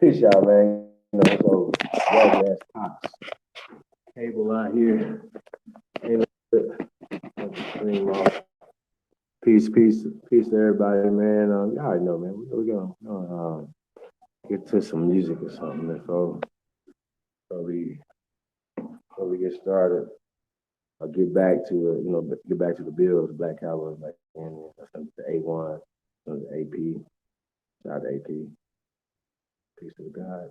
Peace, y'all, man. You know, so ass pops. Cable out here. Ain't no stream off. Peace to everybody, man. Y'all already know, man. We're gonna get to some music or something before we get started. I'll get back to the Bills, Black Cowboys, Black Indianz. That's the A1, the AP. Shout out to AP. Peace to God.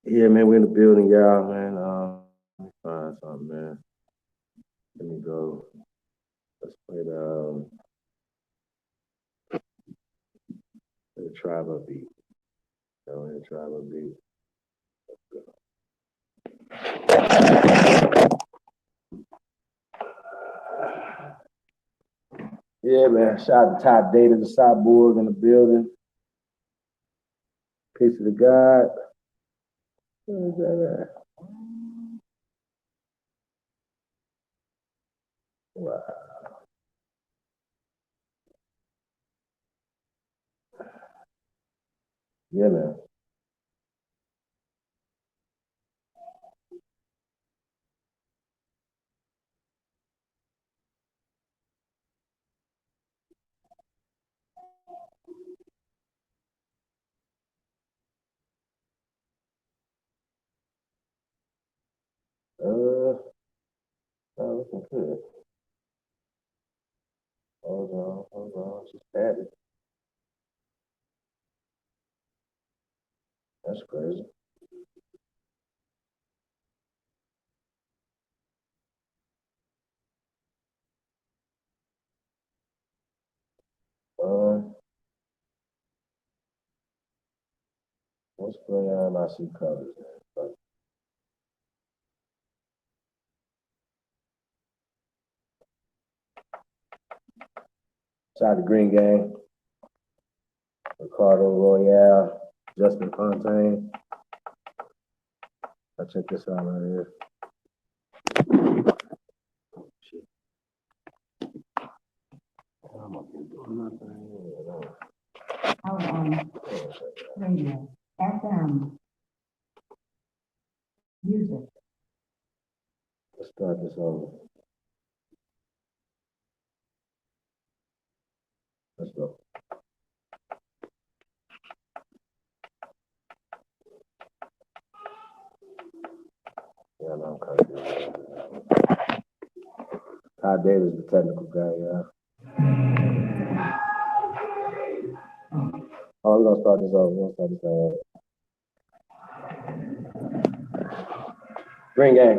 Yeah, man, we're in the building, y'all, man. Let me find something, man. Let me go. Let's play the tribal beat. The tribal beat. Let's go. Yeah, man. Shout out to Top Data, the Cyborg in the building. Peace to the God. Where is that at? Wow. Yeah, man. Looking good. Hold on. Just added. That's crazy. What's going on? I see colors. Shout out to Green Gang, Ricardo Royale, Justin Fontaine. I'll check this out right here. Shit. I'm not doing nothing. Out on radio, FM, music. Let's start this over. Let's go. Yeah, no, I'm kind of good. Todd Davis, the technical guy, yeah. Oh, we're gonna start this over. Green Gang.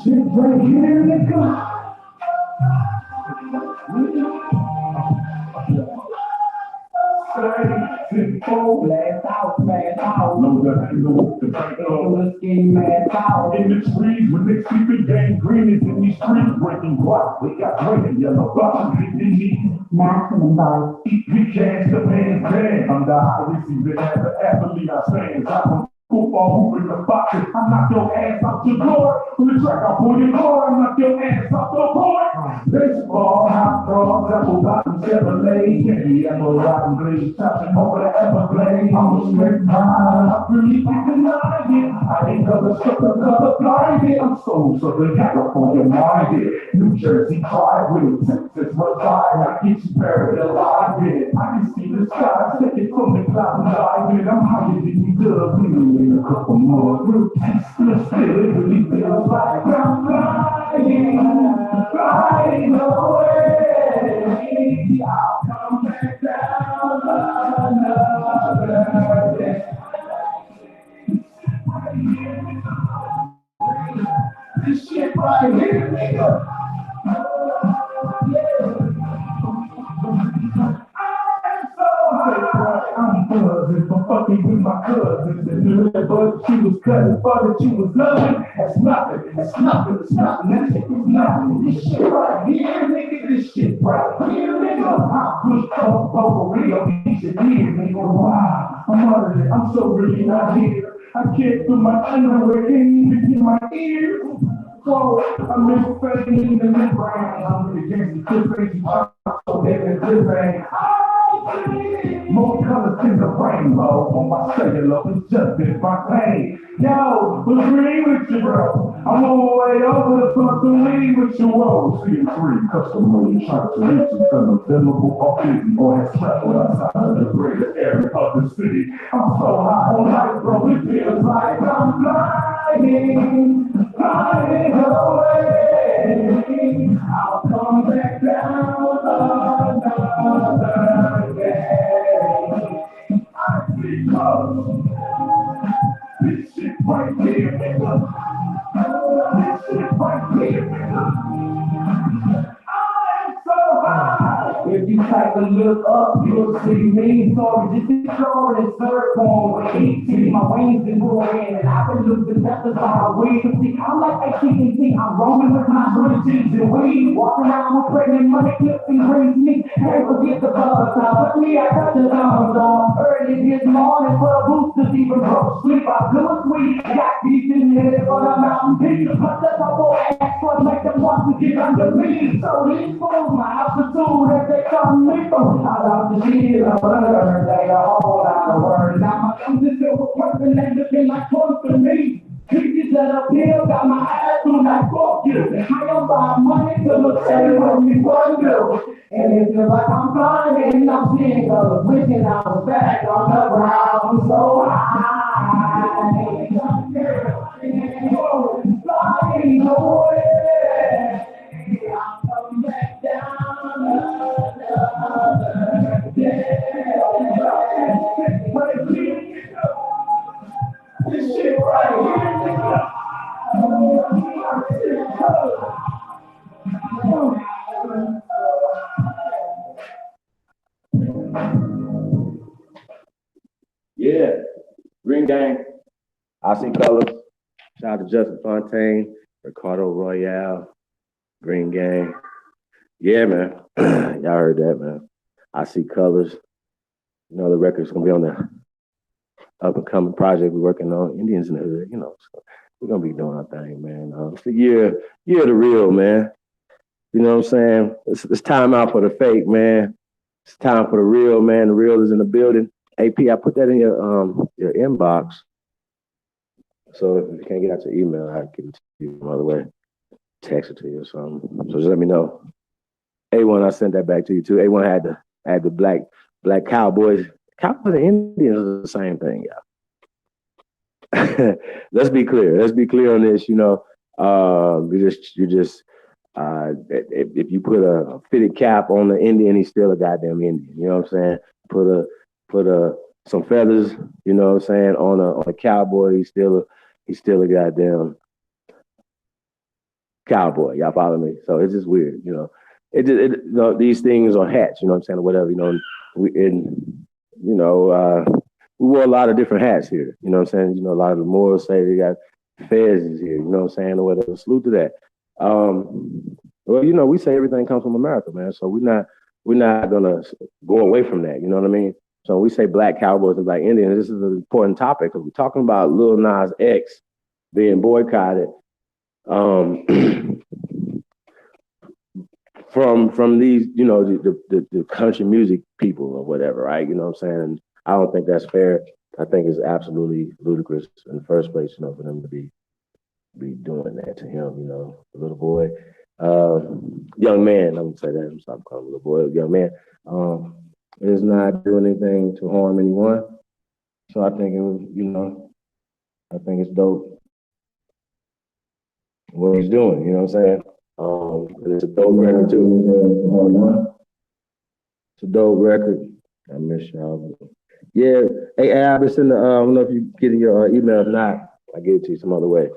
Shit right here, nigga. Blast out. No, that ain't no the break up. Skinny mad out. In the trees, when they see the gang green is in these streets, breaking block. We got drinking yellow boxes in the knees. Maximum bars. We catch the man's band. I'm the high receiver as an athlete, I stand. I'm football hoop in the boxes. I knock your ass out your door. On the track, I pull your car. I knock your ass out the court. Baseball, hot dogs, apple bottom, Chevrolet. Candy, apple bottom, glaze, chopping over the Everglades. I'm a straight mind. I really can't deny it. I ain't color blinded. I'm so Southern California minded. New Jersey, try with Texas, Rhode Island. I get you paralyzed. I can see the sky, take it from the clouds, diving. I'm higher than you love me. In a couple more groups, still really feels like I'm flying away. I'll come back down another day. This shit right here, nigga. I'm buzzing for fucking with my cousins and knew that but she was cutting for that she was loving. That's nothing. That shit is nothing. This shit right here, nigga. This shit right here, nigga. I push over real piece of deal, nigga. Wow. I'm out of here. I'm so really not here. I can't feel my underwear in between my ears. Whoa, I'm in fame in the membrane. I'm in the gangster crazy so they can different. More colors in the rainbow on my cellular, it's just in my pain. Yo, agree with you, bro. I'm on my way over to fuck the weed with you, whoa. See you free, customers trying to reach you, unavailable or busy, or has traveled outside of the greatest area of the city. I'm so high on life, bro, it feels like I'm flying away. I'll come back down another day. I see colors. This shit right here, nigga. This shit right here, nigga. I am so high. If you take a look up, you'll see me. So just explore this third form. See my wings been growing, and I've been losing methods on my weed. See, I'm like AT&T. I'm rolling with my blue jeans and weed. Walking around with pregnant money clips and green sneaks. Can't forget the buzz. Now, with me, I got the thumbs on. Early this morning for a boosters, even broke sleep. I blew a sweet. Got these in here for the mountain peak. But that's a boy ass for make them want to get under me. So these fools, my altitude, as they come me from. I love the shit, I learn, they a whole lot of words. Now my thumbs is filled with person, they looking like close to me. Pictures that appeal, got my ass on like fuck you. I don't buy money to look steady when we wonder. And it feels like I'm flying and I'm seeing colors. Wishing I was back on the ground so high. Flying away. I'll come back down another day. This shit right here, Yeah, Green Gang. I see colors. Shout out to Justin Fontaine, Ricardo Royale, Green Gang. Yeah, man. Y'all heard that, man. I see colors. You know, the record's gonna be on the up and coming project we're working on, Indians in the Hood, you know. So we're gonna be doing our thing, man. It's the year of the real, man. You know what I'm saying? It's time out for the fake, man. It's time for the real, man. The real is in the building. AP, I put that in your inbox. So if you can't get out your email, I'll give it to you some other way. Text it to you or something. So just let me know. A1, I sent that back to you too. A1 had the black Cowboys. Cowboys and Indians are the same thing, y'all. Let's be clear. Let's be clear on this. You know, if you put a fitted cap on the Indian, he's still a goddamn Indian. You know what I'm saying? Put some feathers, you know what I'm saying, on a cowboy, he's still a goddamn cowboy. Y'all follow me? So it's just weird, you know. You know, these things are hats, you know what I'm saying, or whatever, you know. We wore a lot of different hats here, you know what I'm saying? You know, a lot of the Moors say they got fez here, you know what I'm saying, or whatever. Salute to that. Well, you know, we say everything comes from America, man. So we're not gonna go away from that, you know what I mean? So when we say black Cowboys and black Indians, this is an important topic because we're talking about Lil Nas X being boycotted from these, you know, the country music people or whatever, right? You know what I'm saying? I don't think that's fair. I think it's absolutely ludicrous in the first place, you know, for them to be doing that to him, you know, the little boy, young man. I'm gonna say that. I'm stop calling him little boy, young man. Is not doing anything to harm anyone. So I think it was, you know, I think it's dope what he's doing. You know what I'm saying? It's a dope record too. It's a dope record. I miss y'all. Yeah. Hey, I've been sending. I don't know if you getting your email. If not, I give it to you some other way.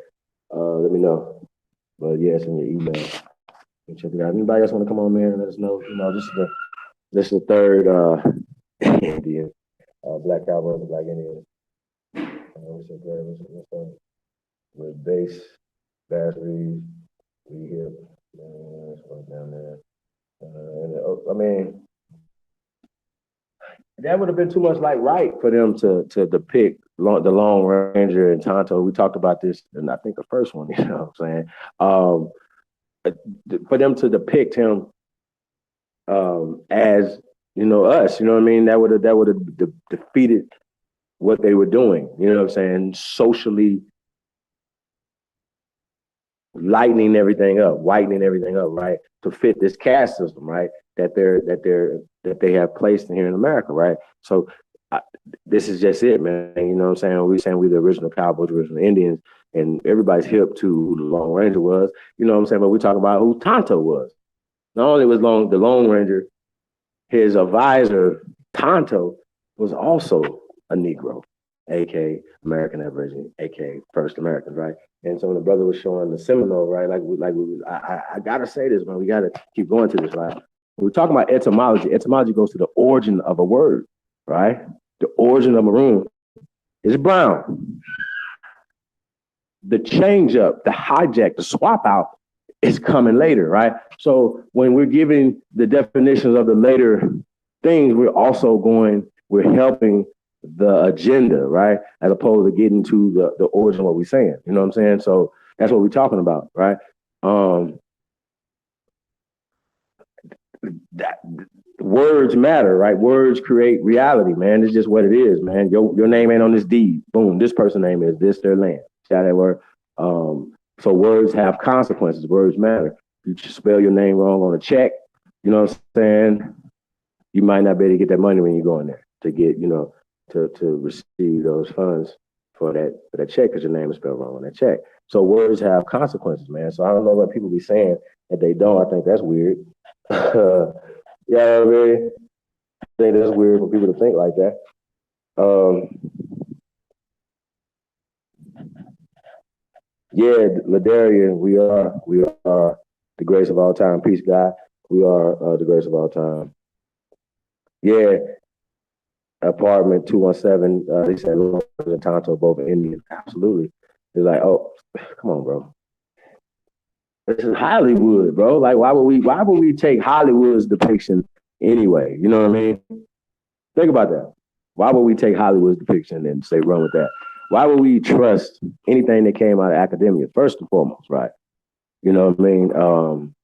Let me know. But yeah, it's in your email. You check it out. Anybody else want to come on, man? Let us know. You know, this is the third Indian, Black Cowboys and Black Indians. With bass, batteries, we hip, down there. I mean, that would have been too much like right for them to depict the Lone Ranger and Tonto. We talked about this, and I think the first one. You know what I'm saying? For them to depict him as us. You know what I mean? That would have defeated what they were doing. You know what I'm saying? Socially whitening everything up, right? To fit this caste system, right? That they have placed here in America, right? So this is just it, man. You know what I'm saying? We're saying we're the original Cowboys, original Indians, and everybody's hip to who the Lone Ranger was. You know what I'm saying? But we talk about who Tonto was. Not only was the Lone Ranger, his advisor, Tonto, was also a Negro, aka American Aborigine, aka First Americans, right? And so when the brother was showing the Seminole, right, I gotta say this, man. We gotta keep going to this, right? When we're talking about etymology goes to the origin of a word, right? The origin of maroon is brown. The change up, the hijack, the swap out is coming later, right? So when we're giving the definitions of the later things, we're helping the agenda, right? As opposed to getting to the origin of what we're saying. You know what I'm saying? So that's what we're talking about, right? That words matter, right? Words create reality, man. It's just what it is, man. Your name ain't on this deed. Boom, this person's name is this, their land. See how that word? So words have consequences. Words matter. You spell your name wrong on a check, you know what I'm saying? You might not be able to get that money when you go in there to get, to receive those funds for that check because your name is spelled wrong on that check. So words have consequences, man. So I don't know what people be saying that they don't. I think that's weird. Yeah, I mean, I think that's weird for people to think like that. Yeah, Ladarian, we are the greatest of all time. Peace, God. We are the greatest of all time. Yeah, apartment 217. They said Lawrence and Tonto both Indian. Absolutely. They're like, oh, come on, bro. This is Hollywood, bro. Like, why would we take Hollywood's depiction anyway? You know what I mean? Think about that. Why would we take Hollywood's depiction and say run with that? Why would we trust anything that came out of academia, first and foremost, right? You know what I mean?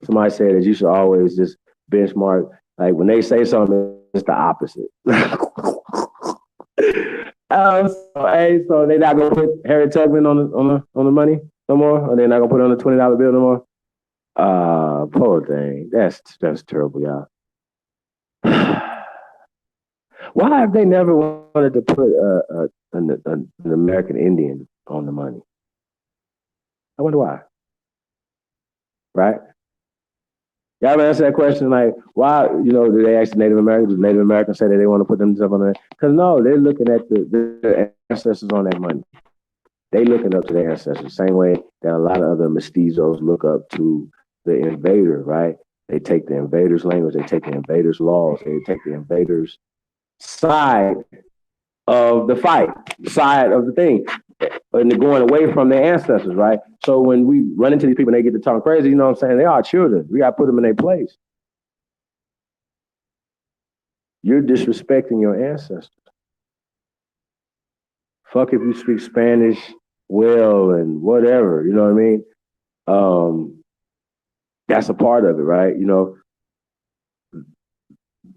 Somebody said that you should always just benchmark. Like when they say something, it's the opposite. So they're not gonna put Harriet Tubman on the money no more, or they're not gonna put it on the $20 bill no more. Poor thing. That's terrible, y'all. Why have they never wanted to put an American Indian on the money? I wonder why. Right? Y'all ever answer that question? Like, why, do they ask the Native Americans? Do Native Americans say that they want to put themselves on that? Because no, they're looking at their ancestors on that money. They looking up to their ancestors the same way that a lot of other mestizos look up to the invader, right? They take the invader's language, they take the invader's laws, they take the invader's side of the fight, side of the thing, and they're going away from their ancestors, right? So when we run into these people and they get to talk crazy, you know what I'm saying? They are children. We got to put them in their place. You're disrespecting your ancestors. Fuck if you speak Spanish well and whatever, you know what I mean? That's a part of it, right?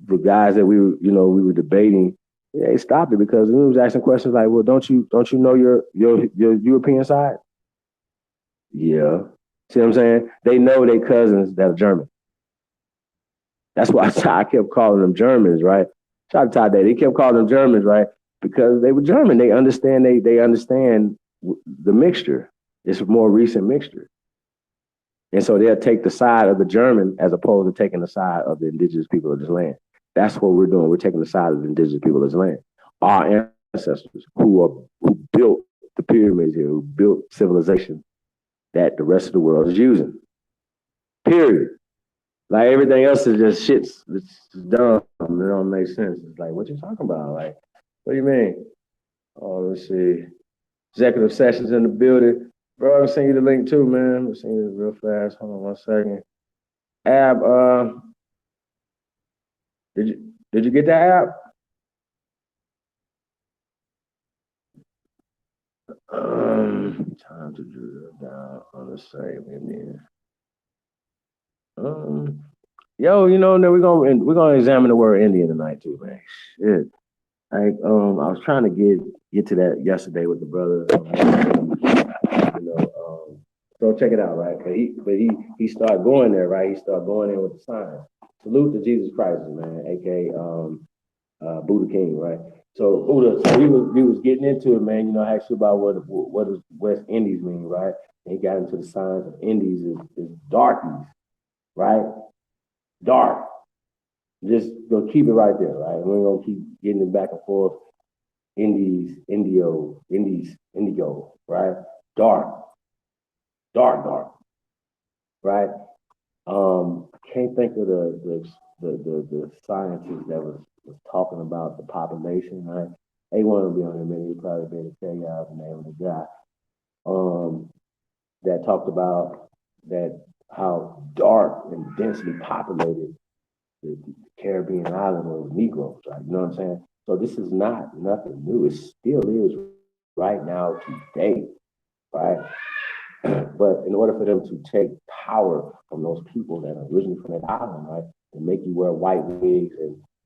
The guys that we were debating, they stopped it because we was asking questions like, well, don't you know your European side? Yeah. See what I'm saying? They know their cousins that are German. That's why I kept calling them Germans, right? Shout out to Todd Day. They kept calling them Germans, right? Because they were German. They understand they understand the mixture. It's a more recent mixture. And so they'll take the side of the German as opposed to taking the side of the indigenous people of this land. That's what we're doing. We're taking the side of the indigenous people of this land. Our ancestors who built the pyramids here, who built civilization that the rest of the world is using. Period. Like everything else is just shit's it's dumb. It don't make sense. It's like, what you talking about? Like, what do you mean? Oh, let's see. Executive sessions in the building. Bro, I'll send you the link too, man. I'll send you this real fast. Hold on 1 second. Ab, did you get that app? Time to drill down on the same Indian. Yo, we're gonna examine the word Indian tonight too, man. Shit. I was trying to get to that yesterday with the brother. So check it out, right? But he started going there, right? He started going in with the sign. Salute to Jesus Christ, man, aka Buddha King, right? So Buddha, so he was getting into it, man. Asked you about what does West Indies mean, right? And he got into the signs of Indies is darkies, right? Dark. Just go keep it right there, right? We're gonna keep getting it back and forth. Indies, indigo, right? Dark, right? I can't think of the scientist that was talking about the population, right? A1 will be on here, maybe he'll probably be able to tell y'all the name of the guy. That talked about that how dark and densely populated the Caribbean island of Negroes, right? You know what I'm saying? So this is not nothing new. It still is right now today, right? But in order for them to take power from those people that are originally from that island, right, and make you wear white wigs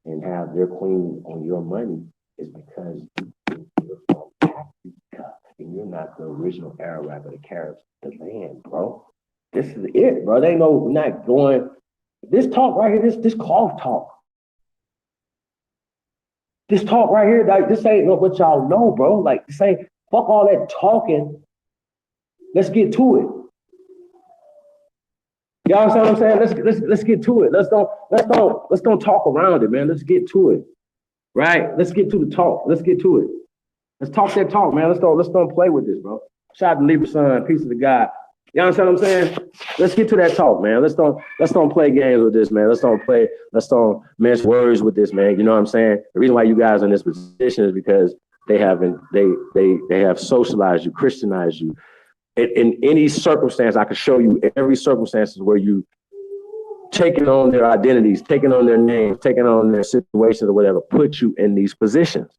and have their queen on your money is because you're from Africa and you're not the original Arab of the Caribs, the land, bro. This is it, bro. They know we're not going. This talk right here, this cloth talk. This talk right here, like this ain't what y'all know, bro. Like this ain't fuck all that talking. Let's get to it. Y'all understand what I'm saying? Let's get to it. Let's don't talk around it, man. Let's get to it. Right? Let's get to the talk. Let's get to it. Let's talk that talk, man. Let's don't play with this, bro. Shout out to Libra Son, peace of the God. You understand what I'm saying? Let's get to that talk, man. Let's don't play games with this, man. Let's don't mince words with this, man. You know what I'm saying? The reason why you guys are in this position is because they have socialized you, Christianized you. In any circumstance, I could show you every circumstance where you taking on their identities, taking on their names, taking on their situations or whatever, put you in these positions.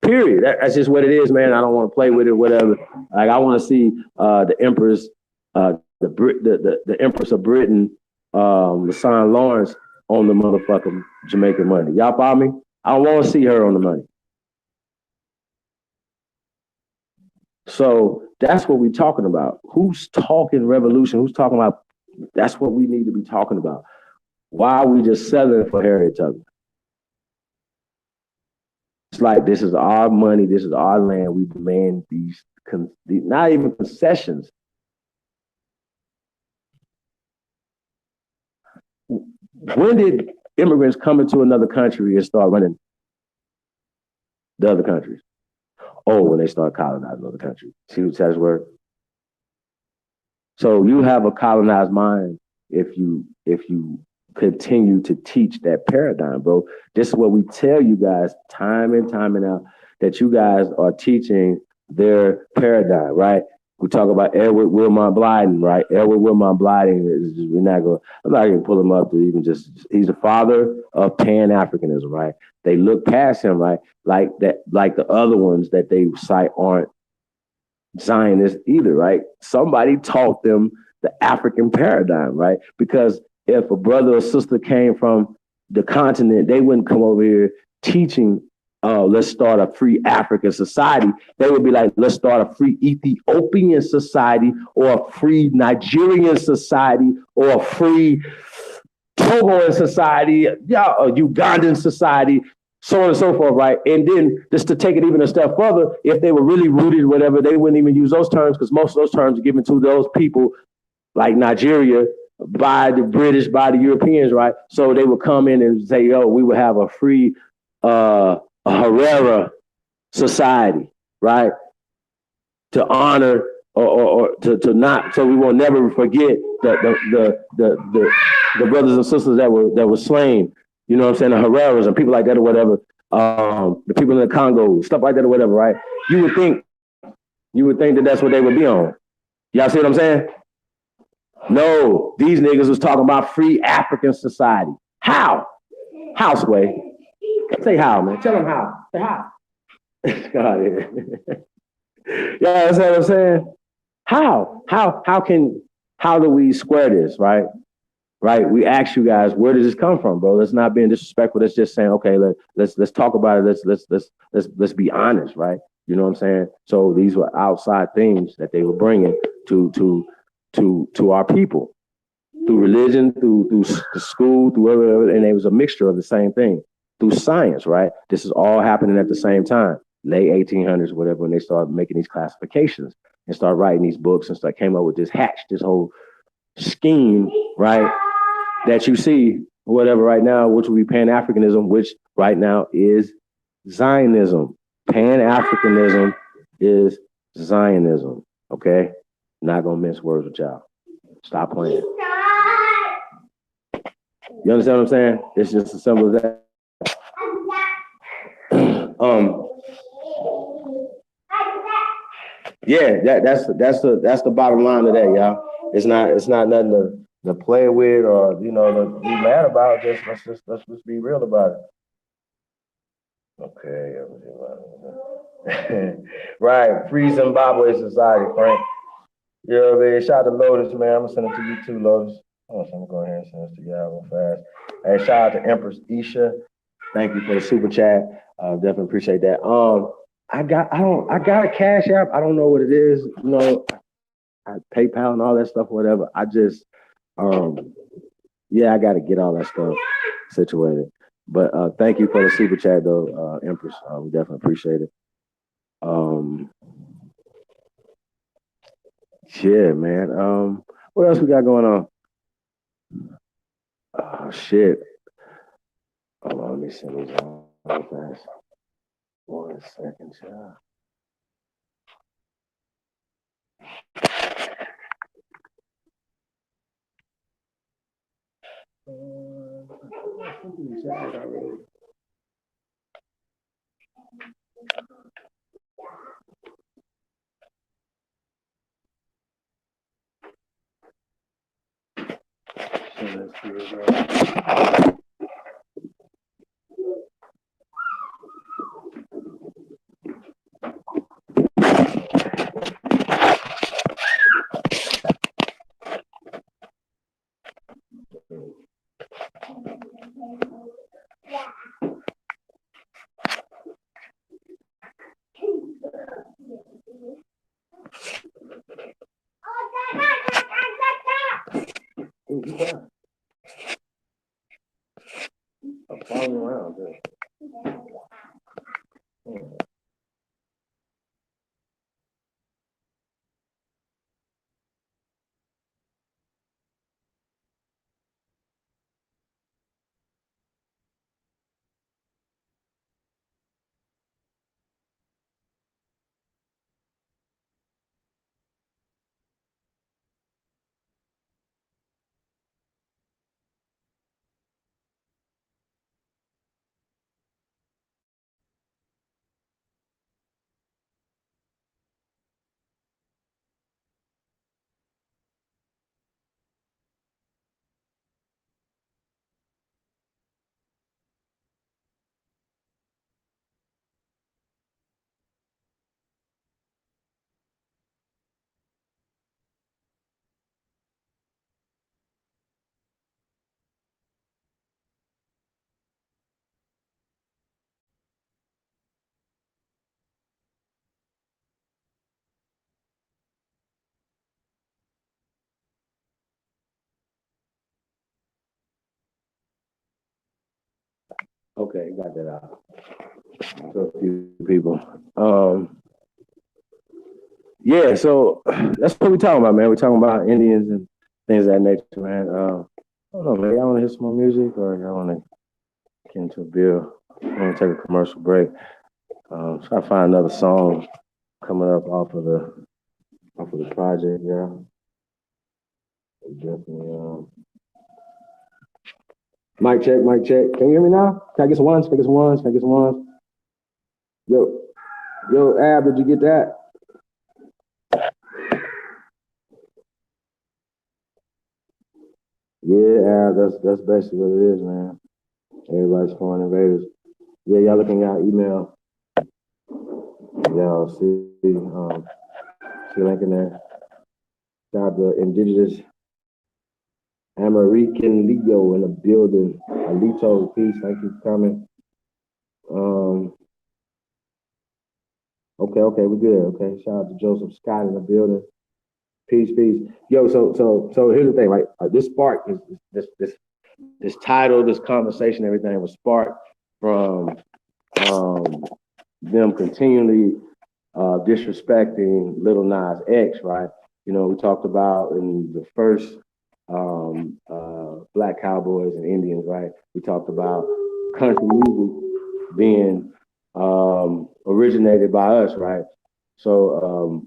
Period. That's just what it is, man. I don't want to play with it, whatever. Like I want to see the Empress, the Empress of Britain, Lasagna Lawrence on the motherfucking Jamaican money. Y'all follow me? I don't want to see her on the money. So that's what we're talking about. Who's talking revolution? Who's talking about? That's what we need to be talking about. Why are we just selling for Harriet Tubman? It's like this is our money. This is our land. We demand these not even concessions. When did immigrants come into another country and start running the other countries? Oh, when they start colonizing another country. See what that's word? So you have a colonized mind if you continue to teach that paradigm, bro. This is what we tell you guys time and out, that you guys are teaching their paradigm, right? We talk about Edward Wilmot Blyden, right? Edward Wilmot Blyden is I'm not gonna pull him up to even he's the father of Pan-Africanism, right? They look past him, right? Like the other ones that they cite aren't Zionists either, right? Somebody taught them the African paradigm, right? Because if a brother or sister came from the continent, they wouldn't come over here teaching, let's start a free African society. They would be like, let's start a free Ethiopian society or a free Nigerian society or a free Togoan society, a Ugandan society, so on and so forth, right? And then just to take it even a step further, if they were really rooted, whatever, they wouldn't even use those terms because most of those terms are given to those people like Nigeria by the British, by the Europeans, right? So they would come in and say, we would have a free a Herrera society, right? To honor or to not, so we will never forget the brothers and sisters that were slain. You know what I'm saying? The Herreras and people like that or whatever. The people in the Congo, stuff like that or whatever, right? You would think that that's what they would be on. Y'all see what I'm saying? No, these niggas was talking about free African society. How? How, Sway? Say how, man. Tell them how. Say how. Get out of here. Yeah, that's what I'm saying. How do we square this, right? Right? We ask you guys, where does this come from, bro? Let's not being disrespectful. Let's just saying, okay, let's talk about it. Let's be honest, right? You know what I'm saying? So these were outside things that they were bringing to our people through religion, through the school, through whatever, and it was a mixture of the same thing through science, right? This is all happening at the same time, late 1800s, whatever, when they started making these classifications and started writing these books and stuff, came up with this this whole scheme, right? That you see, whatever, right now, which will be Pan-Africanism, which right now is Zionism. Pan-Africanism is Zionism, okay? Not gonna mince words with y'all. Stop playing. You understand what I'm saying? It's just as simple as that. Yeah, that's the bottom line of that, y'all. It's not nothing to play with or to be mad about. Let's just be real about it. Okay. Right, free Zimbabwe society, Frank. You know what I mean? Shout out to Lotus, man. I'm gonna send it to you too, Lotus. I'm gonna go ahead and send this to y'all real fast. Hey, shout out to Empress Isha. Thank you for the super chat. Definitely appreciate that. I got a cash app. I don't know what it is. I PayPal and all that stuff, whatever. I just, I got to get all that stuff situated. But thank you for the super chat, though, Empress. We definitely appreciate it. Yeah, man. What else we got going on? Oh shit. Hold on, let me send these on fast. 1 second, child. I'm following around, dude. Okay, got that out. So a few people. Yeah, so that's what we're talking about, man. We're talking about Indians and things of that nature, man. I don't know, man. Y'all want to hear some more music or y'all want to get into a beer? I'm going to take a commercial break. Try to find another song coming up off of the project, yeah. Definitely. Mic check, mic check. Can you hear me now? Can I get some ones? Can I get some ones? Can I get some ones? Yo, Ab, did you get that? Yeah, Ab, that's basically what it is, man. Everybody's foreign invaders. Yeah, y'all looking at email. Y'all see link in there. Shout out to Indigenous American Leo in the building. Alito, peace. Thank you for coming. Okay, we're good. Okay, shout out to Joseph Scott in the building. Peace. Yo, so here's the thing, right? This spark is this title, this conversation, everything was sparked from them continually disrespecting Little Nas X, right? You know, we talked about in the first Black Cowboys and Indians, right? We talked about country music being originated by us, right? So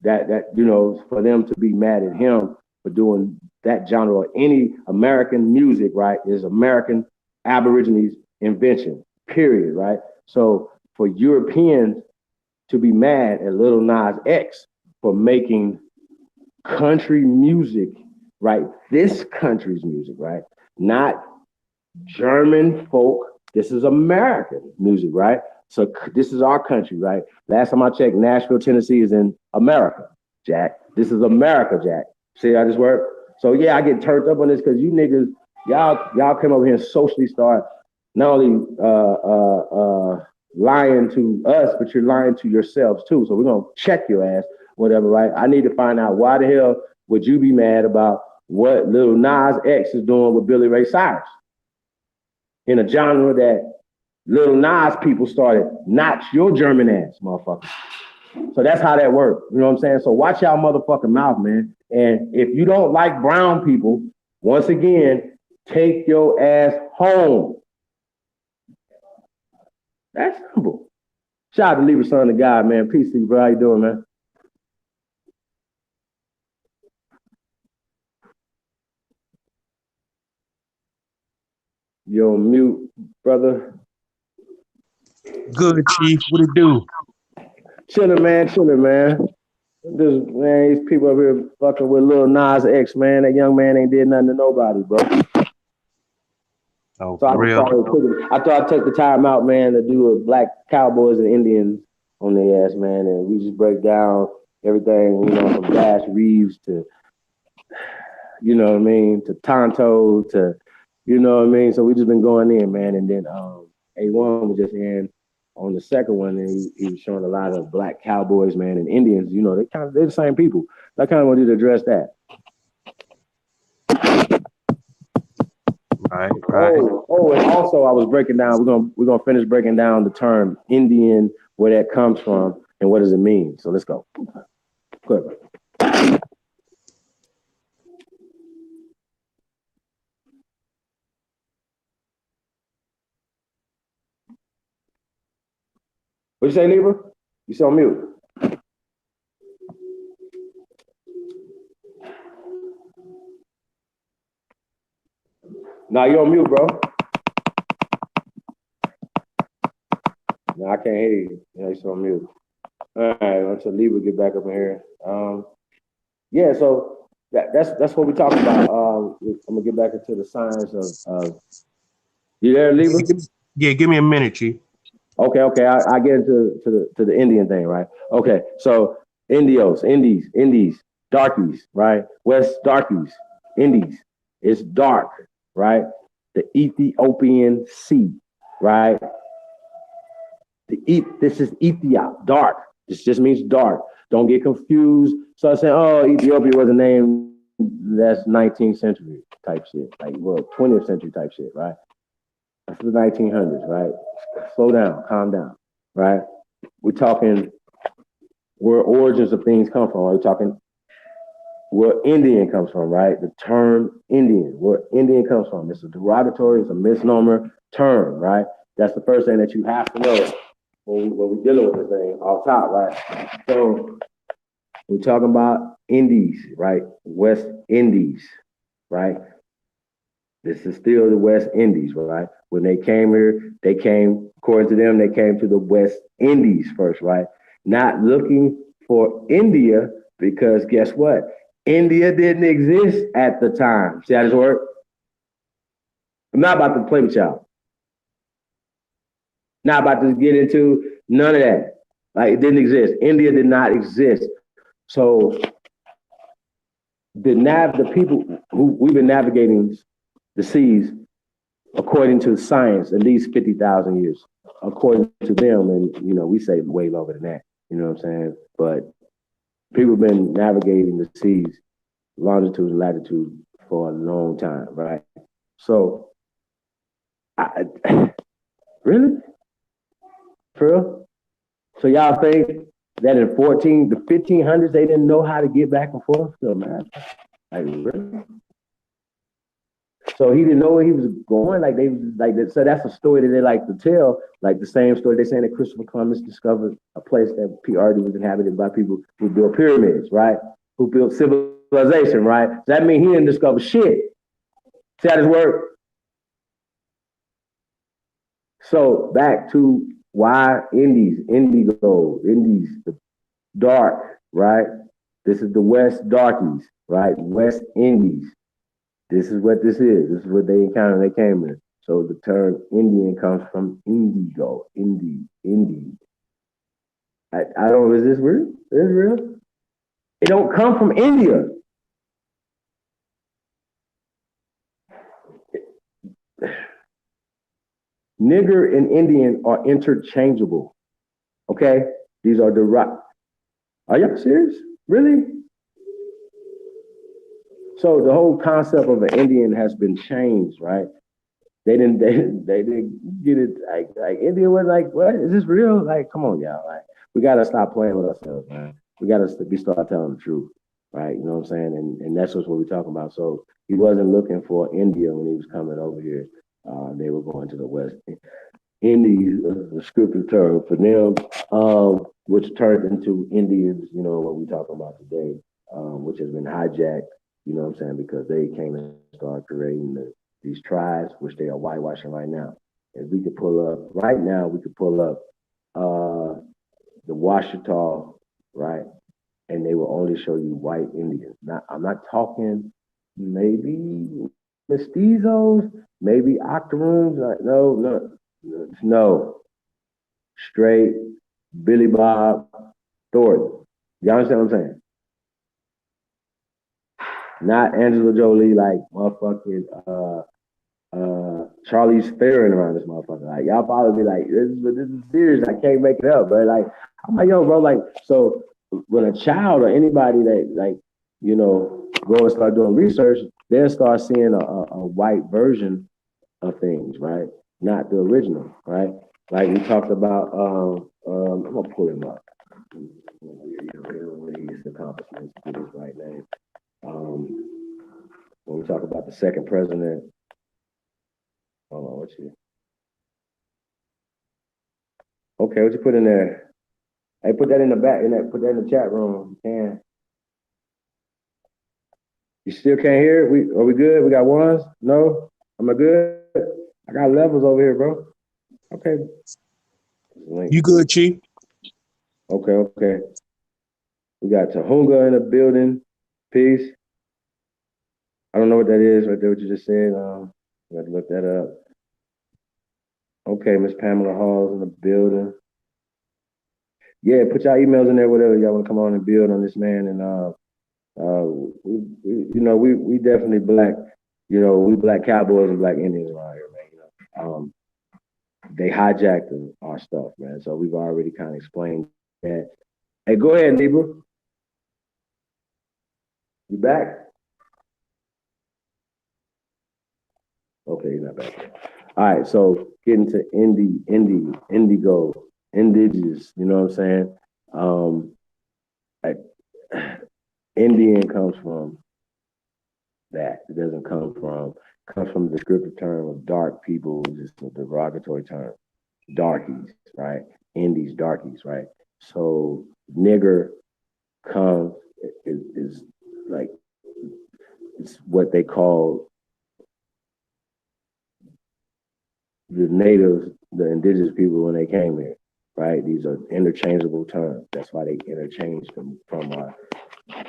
that you know, for them to be mad at him for doing that genre or any American music, right, is American Aborigines invention, period, right? So for Europeans to be mad at Little Nas X for making country music, right? This country's music, right? Not German folk. This is American music, right? So this is our country, right? Last time I checked, Nashville, Tennessee is in America, Jack. This is America, Jack. See how this works? So yeah, I get turned up on this because you niggas, y'all come over here and socially start not only lying to us, but you're lying to yourselves too. So we're gonna check your ass, whatever, right? I need to find out why the hell would you be mad about what Lil Nas X is doing with Billy Ray Cyrus in a genre that Lil Nas people started, not your German ass, motherfucker. So that's how that works. You know what I'm saying? So watch y'all motherfucking mouth, man. And if you don't like brown people, once again, take your ass home. That's simple. Shout out to Libra Son of God, man. Peace to you, bro. How you doing, man? You're on mute, brother. Good, Chief. What it do? Chilling, man. These people up here fucking with Lil Nas X, man. That young man ain't did nothing to nobody, bro. Oh, So for real? I thought I'd take the time out, man, to do a Black Cowboys and Indians on their ass, man. And we just break down everything, you know, from Bass Reeves to, you know what I mean, to Tonto to, you know what I mean? So we just been going in, man. And then A1 was just in on the second one, and he was showing a lot of Black Cowboys, man, and Indians. You know, they're the same people. I kind of wanted to address that. Right. Oh, and also I was breaking down. We're gonna finish breaking down the term Indian, where that comes from, and what does it mean. So let's go. Good. What'd you say, Libra? You still on mute? Nah, you're on mute, bro. No, I can't hear you. Yeah, you're still on mute. All right, until Libra get back up in here. Yeah, so that's what we're talking about. I'm gonna get back into the science of you there, Libra? Yeah, give me a minute, Chief. Okay. I get into the Indian thing, right? Okay, so Indies, darkies, right? West darkies, Indies. It's dark, right? The Ethiopian Sea, right? This is Ethiop, dark. This just means dark. Don't get confused. So I said, oh, Ethiopia was a name that's 19th century type shit, like 20th century type shit, right? That's the 1900s, right? Slow down, calm down, right? We're talking where origins of things come from. We're talking where Indian comes from, right? The term Indian, where Indian comes from. It's a derogatory, it's a misnomer term, right? That's the first thing that you have to know when we're dealing with this thing off top, right? So we're talking about Indies, right? West Indies, right? This is still the West Indies, right? When they came here, according to them, they came to the West Indies first, right? Not looking for India, because guess what? India didn't exist at the time. See how this works? I'm not about to play with y'all. Not about to get into none of that. Like, it didn't exist. India did not exist. So the people who we've been navigating the seas according to science at least 50,000 years, according to them, and we say way longer than that. You know what I'm saying? But people have been navigating the seas, longitude and latitude, for a long time, right? So, really, for real? So y'all think that in the 1500s they didn't know how to get back and forth? So, man, like, really? So he didn't know where he was going. Like, they like that. So that's a story that they like to tell. Like the same story they're saying that Christopher Columbus discovered a place that already was inhabited by people who built pyramids, right? Who built civilization, right? So that means he didn't discover shit. See how this works? So back to why indigo, the dark, right? This is the West darkies, right? West Indies. This is what this is. This is what they encountered when they came here. So the term Indian comes from indigo, Indi. I don't know, is this real? Is this real? It don't come from India. Nigger and Indian are interchangeable. Okay? These are Are y'all serious? Really? So the whole concept of an Indian has been changed, right? They didn't get it like India was like, what? Is this real? Like, come on, y'all. Like, we gotta stop playing with ourselves, man. We gotta start telling the truth, right? You know what I'm saying? And that's just what we're talking about. So he wasn't looking for India when he was coming over here. They were going to the West. Indies, the scripture term for them, which turned into Indians, what we're talking about today, which has been hijacked, you know what I'm saying, because they came and started creating these tribes, which they are whitewashing right now. If we could pull up, right now, we could pull up the Washita, right? And they will only show you white Indians. Now, I'm not talking maybe mestizos, maybe octoroons. No. Straight Billy Bob Thornton. Y'all understand what I'm saying? Not Angela Jolie, like motherfucking Charlize Theron around this motherfucker. Like, y'all probably be like, this is serious. I can't make it up, bro. Like, I'm like, yo, bro, like, so when a child or anybody that, like, go and start doing research, they'll start seeing a white version of things, right? Not the original, right? Like we talked about, I'm gonna pull him up. His accomplishments, get his right name. When we talk about the second president, hold on, what's here? Okay, what you put in there? Hey, put that in the back, put that in the chat room. You can. You still can't hear it? Are we good? We got ones? No? Am I good? I got levels over here, bro. Okay. You good, Chief? Okay. We got Tahunga in the building. Peace. I don't know what that is right there, what you just said. I got to look that up. Okay, Miss Pamela Hall's in the building. Yeah, put y'all emails in there, whatever y'all want to come on and build on this man. And we definitely black. We black Cowboys and black Indians around here, man. They hijacked our stuff, man. So we've already kind of explained that. Hey, go ahead, Libra. You back? Okay, you're not back yet. All right, so getting to indigo, indigenous, you know what I'm saying? Indian comes from that. It doesn't comes from the descriptive term of dark people, just a derogatory term. Darkies, right? Indies, darkies, right? So nigger comes is like it's what they call the natives, the indigenous people when they came here, right? These are interchangeable terms. That's why they interchanged them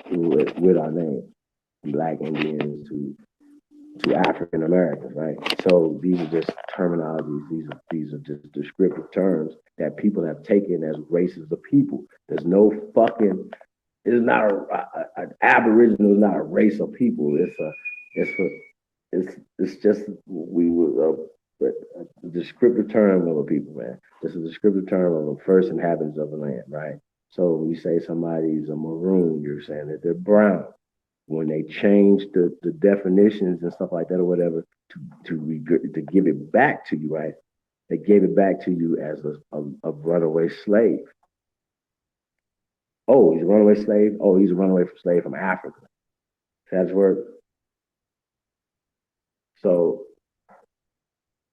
with our name. Black Indians to to African Americans, right? So these are just terminologies. These are just descriptive terms that people have taken as races of people. There's no fucking. It's not an Aboriginal is not a race of people. It's just we were a descriptive term of a people, man. It's a descriptive term of the first inhabitants of the land, right? So when you say somebody's a maroon, you're saying that they're brown. When they changed the definitions and stuff like that or whatever to give it back to you, right? They gave it back to you as a runaway slave. Oh, he's a runaway slave. Oh, he's a runaway slave from Africa. That's word. So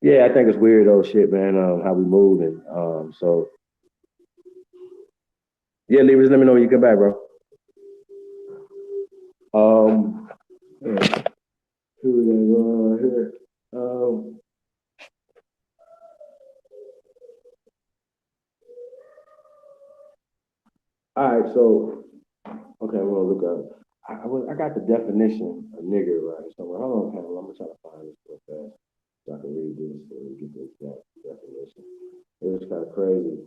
yeah, I think it's weird old shit, man. How we move and so yeah, leavers, let me know when you come back, bro. Yeah. Who we got here? All right, so okay, I'm gonna look up. I got the definition of nigger right somewhere. Hold on, Pamela. I'm gonna try to find this real fast so I can read this and get the exact definition. It was kind of crazy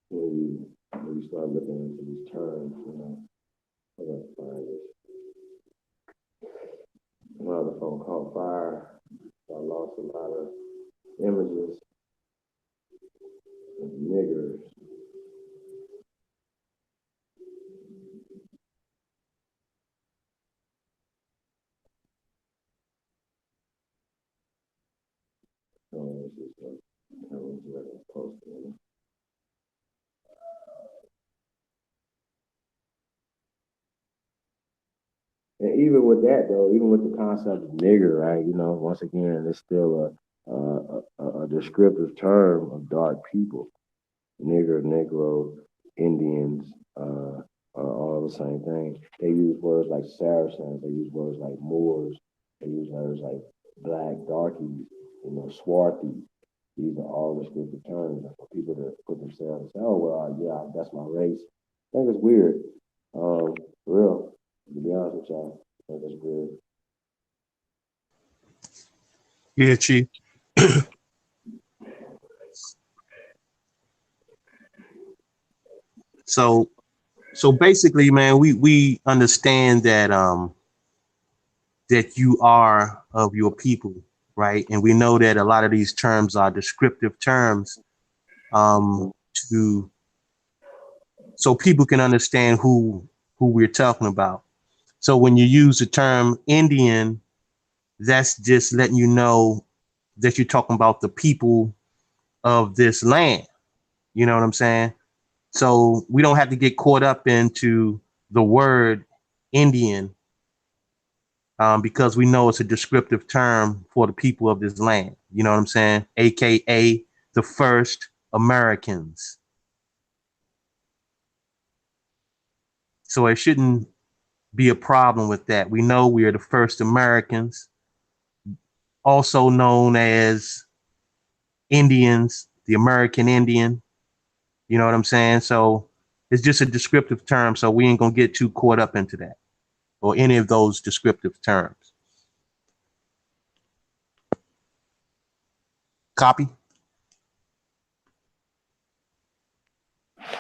when you start looking into these terms. You know, I gotta find this. Another phone called fire. I lost a lot of images of niggers. So this is I was ready to post it. And even with that, though, even with the concept of nigger, right? You know, once again, it's still a descriptive term of dark people. Nigger, Negro, Indians are all the same thing. They use words like Saracens. They use words like Moors. They use words like black, darkies, you know, swarthy. These are all descriptive terms for people to put themselves and say, oh, well, yeah, that's my race. I think it's weird. For real. To be honest with y'all, I think that's weird. Yeah, Chief. So so basically, man, we understand that you are of your people, right? And we know that a lot of these terms are descriptive terms um to so people can understand who we're talking about. So when you use the term Indian, that's just letting you know that you're talking about the people of this land. You know what I'm saying? So we don't have to get caught up into the word Indian because we know it's a descriptive term for the people of this land. You know what I'm saying? AKA the first Americans. So it shouldn't be a problem with that. We know we are the first Americans, also known as Indians, the American Indian. You know what I'm saying? So it's just a descriptive term. So we ain't gonna get too caught up into that or any of those descriptive terms. Copy?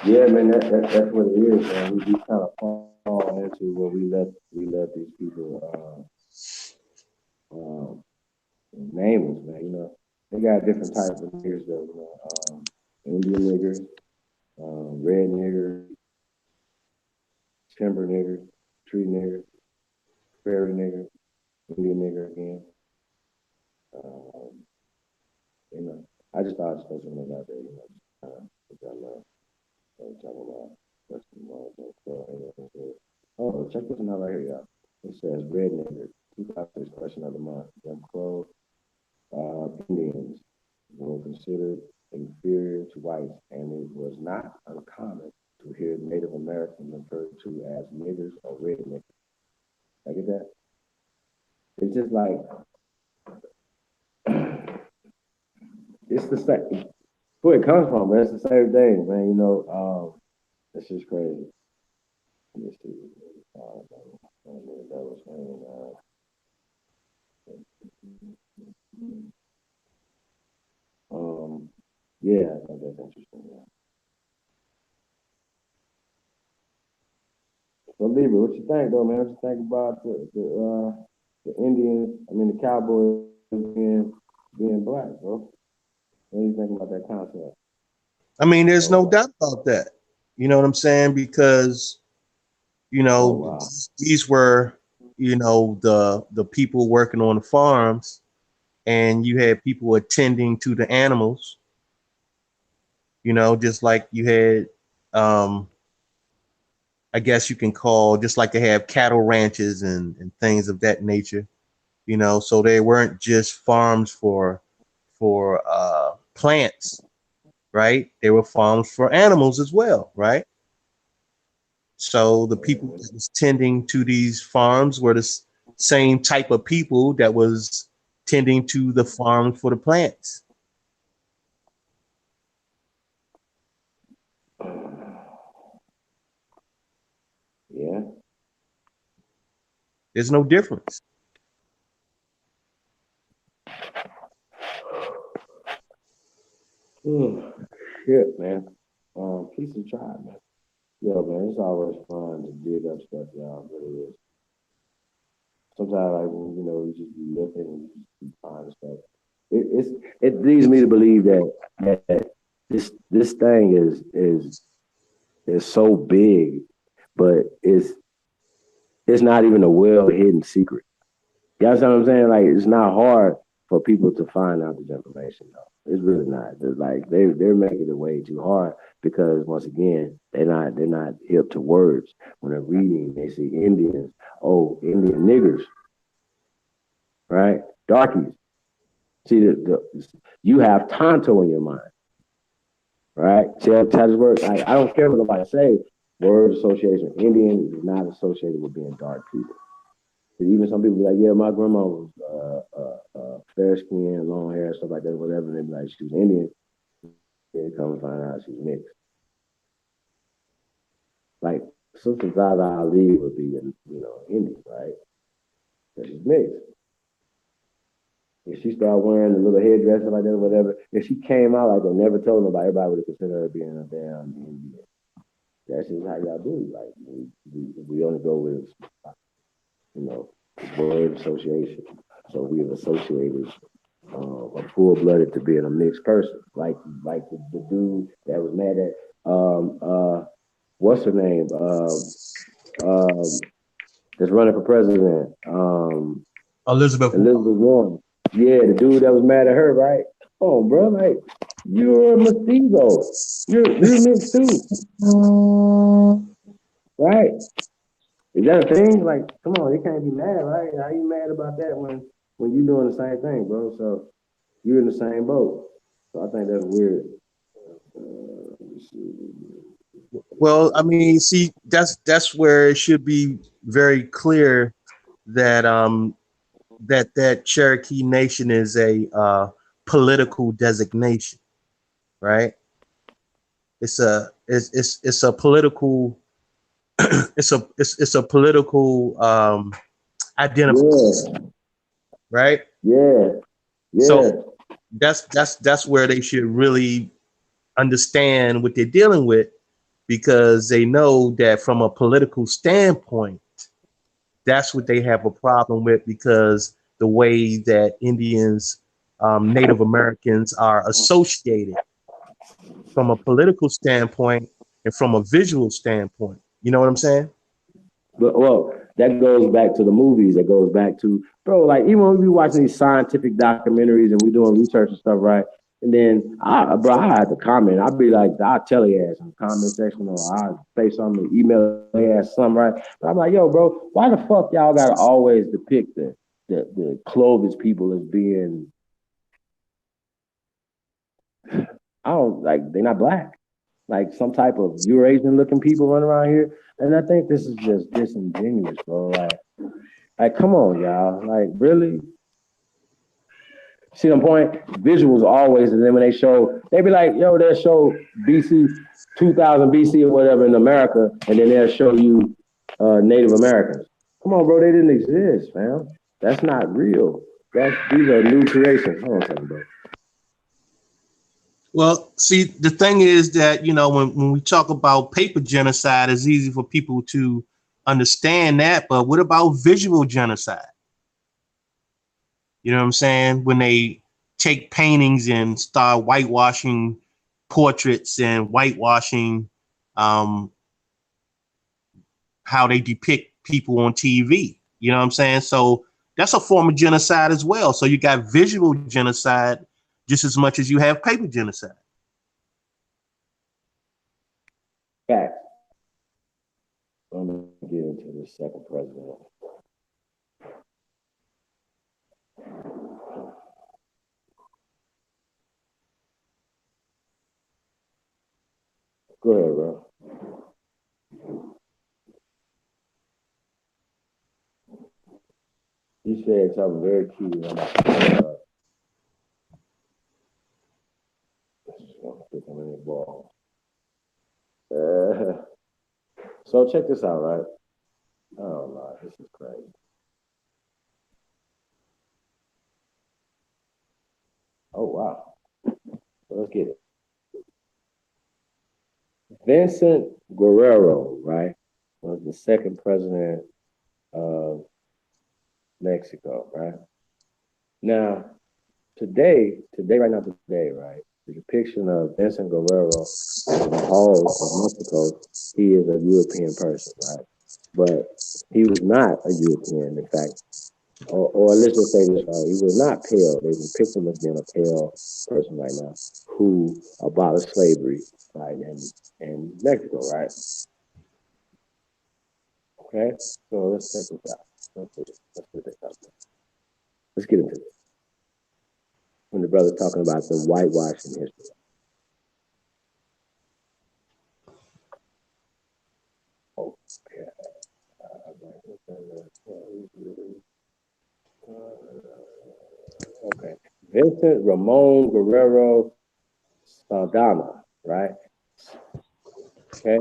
Yeah, man, that's what it is, man. We kind of fall into where we let these people name us, man. You know, they got different types of niggers, though. You know, Indian niggers, red niggers, timber niggers, tree niggers, prairie niggers, Indian nigger again. Um, you know, I just thought I'd throw something out there. You know, which I love. Talking about what's the more oh, check this one out right here, y'all. It says red nigger, 2006 question of the month. Jim Crow Indians were considered inferior to whites, and it was not uncommon to hear Native Americans referred to as niggers or red niggers. I get that? It's just like it's the same. Where it comes from, man. It's the same thing, man. You know, it's just crazy. Let me see. That was saying, yeah, I think that's interesting. Yeah. So, Libra, what you think, though, man? What you think about the Indians? I mean, the Cowboys being black, bro? What do you think about that concept? I mean, there's no Oh, doubt about that. You know what I'm saying? Because, you oh know, wow. these were, you know, the people working on the farms, and you had people attending to the animals, you know, just like you had, I guess you can call, just like they have cattle ranches and things of that nature, you know, so they weren't just farms for plants, right? They were farms for animals as well, right? So the people that was tending to these farms were the same type of people that was tending to the farms for the plants. Yeah. There's no difference. Shit, man. Peace and tribe, man. Yo, man, it's always fun to dig up stuff, y'all. It really is. Sometimes, like, when, you just be looking and you just be finding stuff. It leads me to believe that this thing is so big, but it's not even a well hidden secret. You understand what I'm saying? Like, it's not hard for people to find out this information, though. It's really not. It's like they're making it way too hard because once again, they're not hip to words. When they're reading, they see Indians, oh, Indian niggers, right? Darkies. See, you have Tonto in your mind, right? See how this works? I don't care what nobody say. Word association, Indian is not associated with being dark people. Even some people be like, yeah, my grandma was fair skin, long hair, stuff like that, whatever. And they be like, she was Indian. Then come and find out she's mixed. Like Sister Zaza Ali would be, Indian, right? But she's mixed. If she started wearing the little headdress like that or whatever, if she came out like they never told nobody, everybody would have considered her being a damn Indian. That's just how y'all do. Like we only go with, word association. So we have associated a full-blooded to being a mixed person. Like the dude that was mad at what's her name? That's running for president. Elizabeth Warren. Yeah, the dude that was mad at her, right? Oh, bro, like you're a mestizo. You're mixed too, right? Is that a thing? Like, come on, you can't be mad, right? How you mad about that when you're doing the same thing, bro? So you're in the same boat. So I think that's weird. Well, I mean, see, that's where it should be very clear that that Cherokee Nation is a political designation, right? It's a political it's a political identification, Yeah, right? yeah, yeah. So that's where they should really understand what they're dealing with, because they know that from a political standpoint, that's what they have a problem with, because the way that Indians, Native Americans are associated from a political standpoint and from a visual standpoint. You know what I'm saying? But well, that goes back to the movies. That goes back to, bro, like even when we watching these scientific documentaries and we doing research and stuff, right? And then I had to comment. I'd be like, I'll tell your ass in the comment section, or I'll say something, email your ass something, right? But I'm like, yo, bro, why the fuck y'all gotta always depict the Clovis people as being, I don't like, they're not black. Like some type of Eurasian looking people running around here. And I think this is just disingenuous, bro. Like, come on, y'all. Like, really? See the point? Visuals always, and then when they be like, they'll show BC, 2000 BC or whatever in America, and then they'll show you Native Americans. Come on, bro, they didn't exist, man. That's not real. These are new creations. Hold on a second, bro. Well, see, the thing is that, when we talk about paper genocide, it's easy for people to understand that. But what about visual genocide? You know what I'm saying? When they take paintings and start whitewashing portraits and whitewashing how they depict people on TV. You know what I'm saying? So that's a form of genocide as well. So you got visual genocide just as much as you have paper genocide. Fact. Let me get into the second president. Go ahead, bro. You said something very key. So check this out, right? Oh, no, this is crazy. Oh, wow. Let's get it. Vincent Guerrero, right, was the second president of Mexico, right? Now, today, right, the depiction of Vincent Guerrero in the halls of Mexico, he is a European person, right? But he was not a European, in fact. Or let's just say this, he was not pale. They depict him as being a pale person right now who abolished slavery, right, in Mexico, right? Okay, so let's check this out. Let's get into this. When the brother's talking about the whitewashing history. Okay. Okay. Vincent Ramon Guerrero Saldana, right? Okay.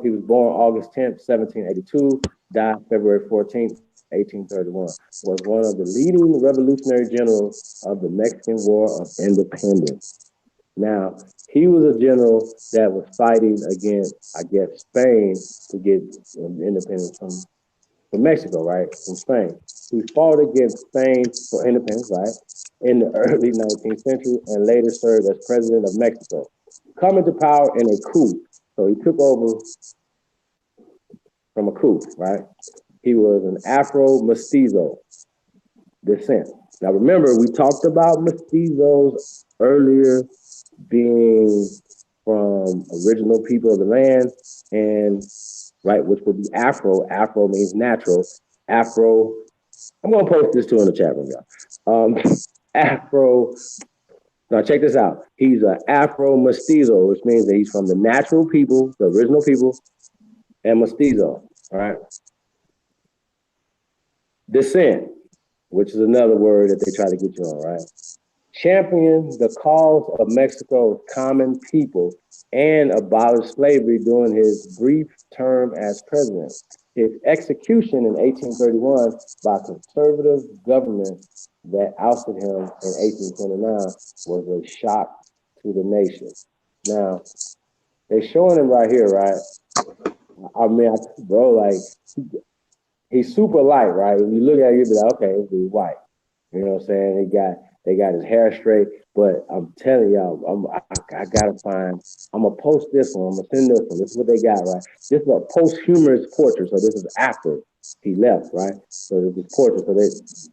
He was born August 10th, 1782, died February 14th, 1831. Was one of the leading revolutionary generals of the Mexican War of Independence. Now, he was a general that was fighting against, I guess, Spain to get independence from Mexico, right? From Spain. He fought against Spain for independence, right? In the early 19th century and later served as president of Mexico. Coming to power in a coup. So he took over from a coup, right? He was an Afro-Mestizo descent. Now remember, we talked about mestizos earlier being from original people of the land and right, which would be Afro. Afro means natural. Afro, I'm gonna post this too in the chat room, y'all. Afro, now check this out. He's an Afro mestizo, which means that he's from the natural people, the original people, and mestizo, all right? Descent, which is another word that they try to get you on, right? Championed the cause of Mexico's common people and abolished slavery during his brief term as president. His execution in 1831 by conservative government that ousted him in 1829 was a shock to the nation. Now, they're showing him right here, right? I mean, bro, like, he's super light, right? When you look at it, you'll be like, okay, he's white. You know what I'm saying? They got his hair straight, but I'm telling y'all, I gotta find. I'm gonna post this one. I'm gonna send this one. This is what they got, right? This is a posthumous portrait, so this is after he left, right? So this portrait, so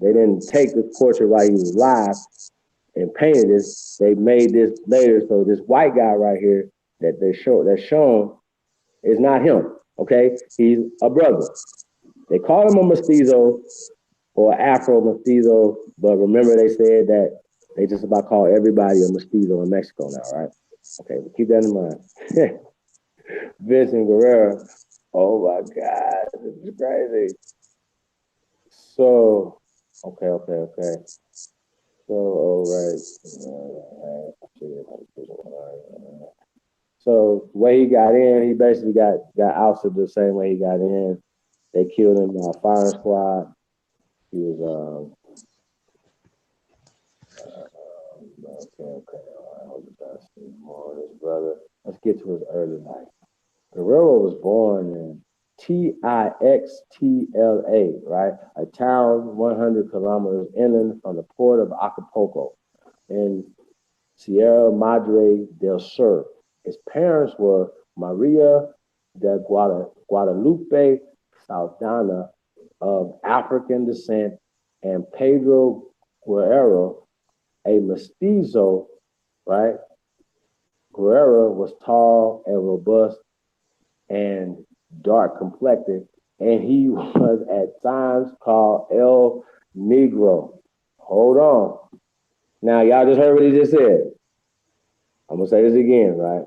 they didn't take this portrait while he was alive and painted this. They made this later, so this white guy right here that's shown is not him. Okay, he's a brother. They call him a mestizo or Afro mestizo, but remember they said that they just about call everybody a mestizo in Mexico now, right? Okay, but keep that in mind. Vincent Guerrero. Oh my God, this is crazy. So, okay. So, all right. So, the way he got in, he basically got ousted the same way he got in. They killed him by a firing squad. He was okay. I hope it does see more of his brother. Let's get to his early life. Guerrero was born in Tixtla, right? A town 100 kilometers inland from the port of Acapulco in Sierra Madre del Sur. His parents were Maria de Guadalupe Saldana of African descent and Pedro Guerrero, a mestizo, right? Guerrero was tall and robust and dark complected, and he was at times called El Negro. Hold on. Now, y'all just heard what he just said. I'm going to say this again, right?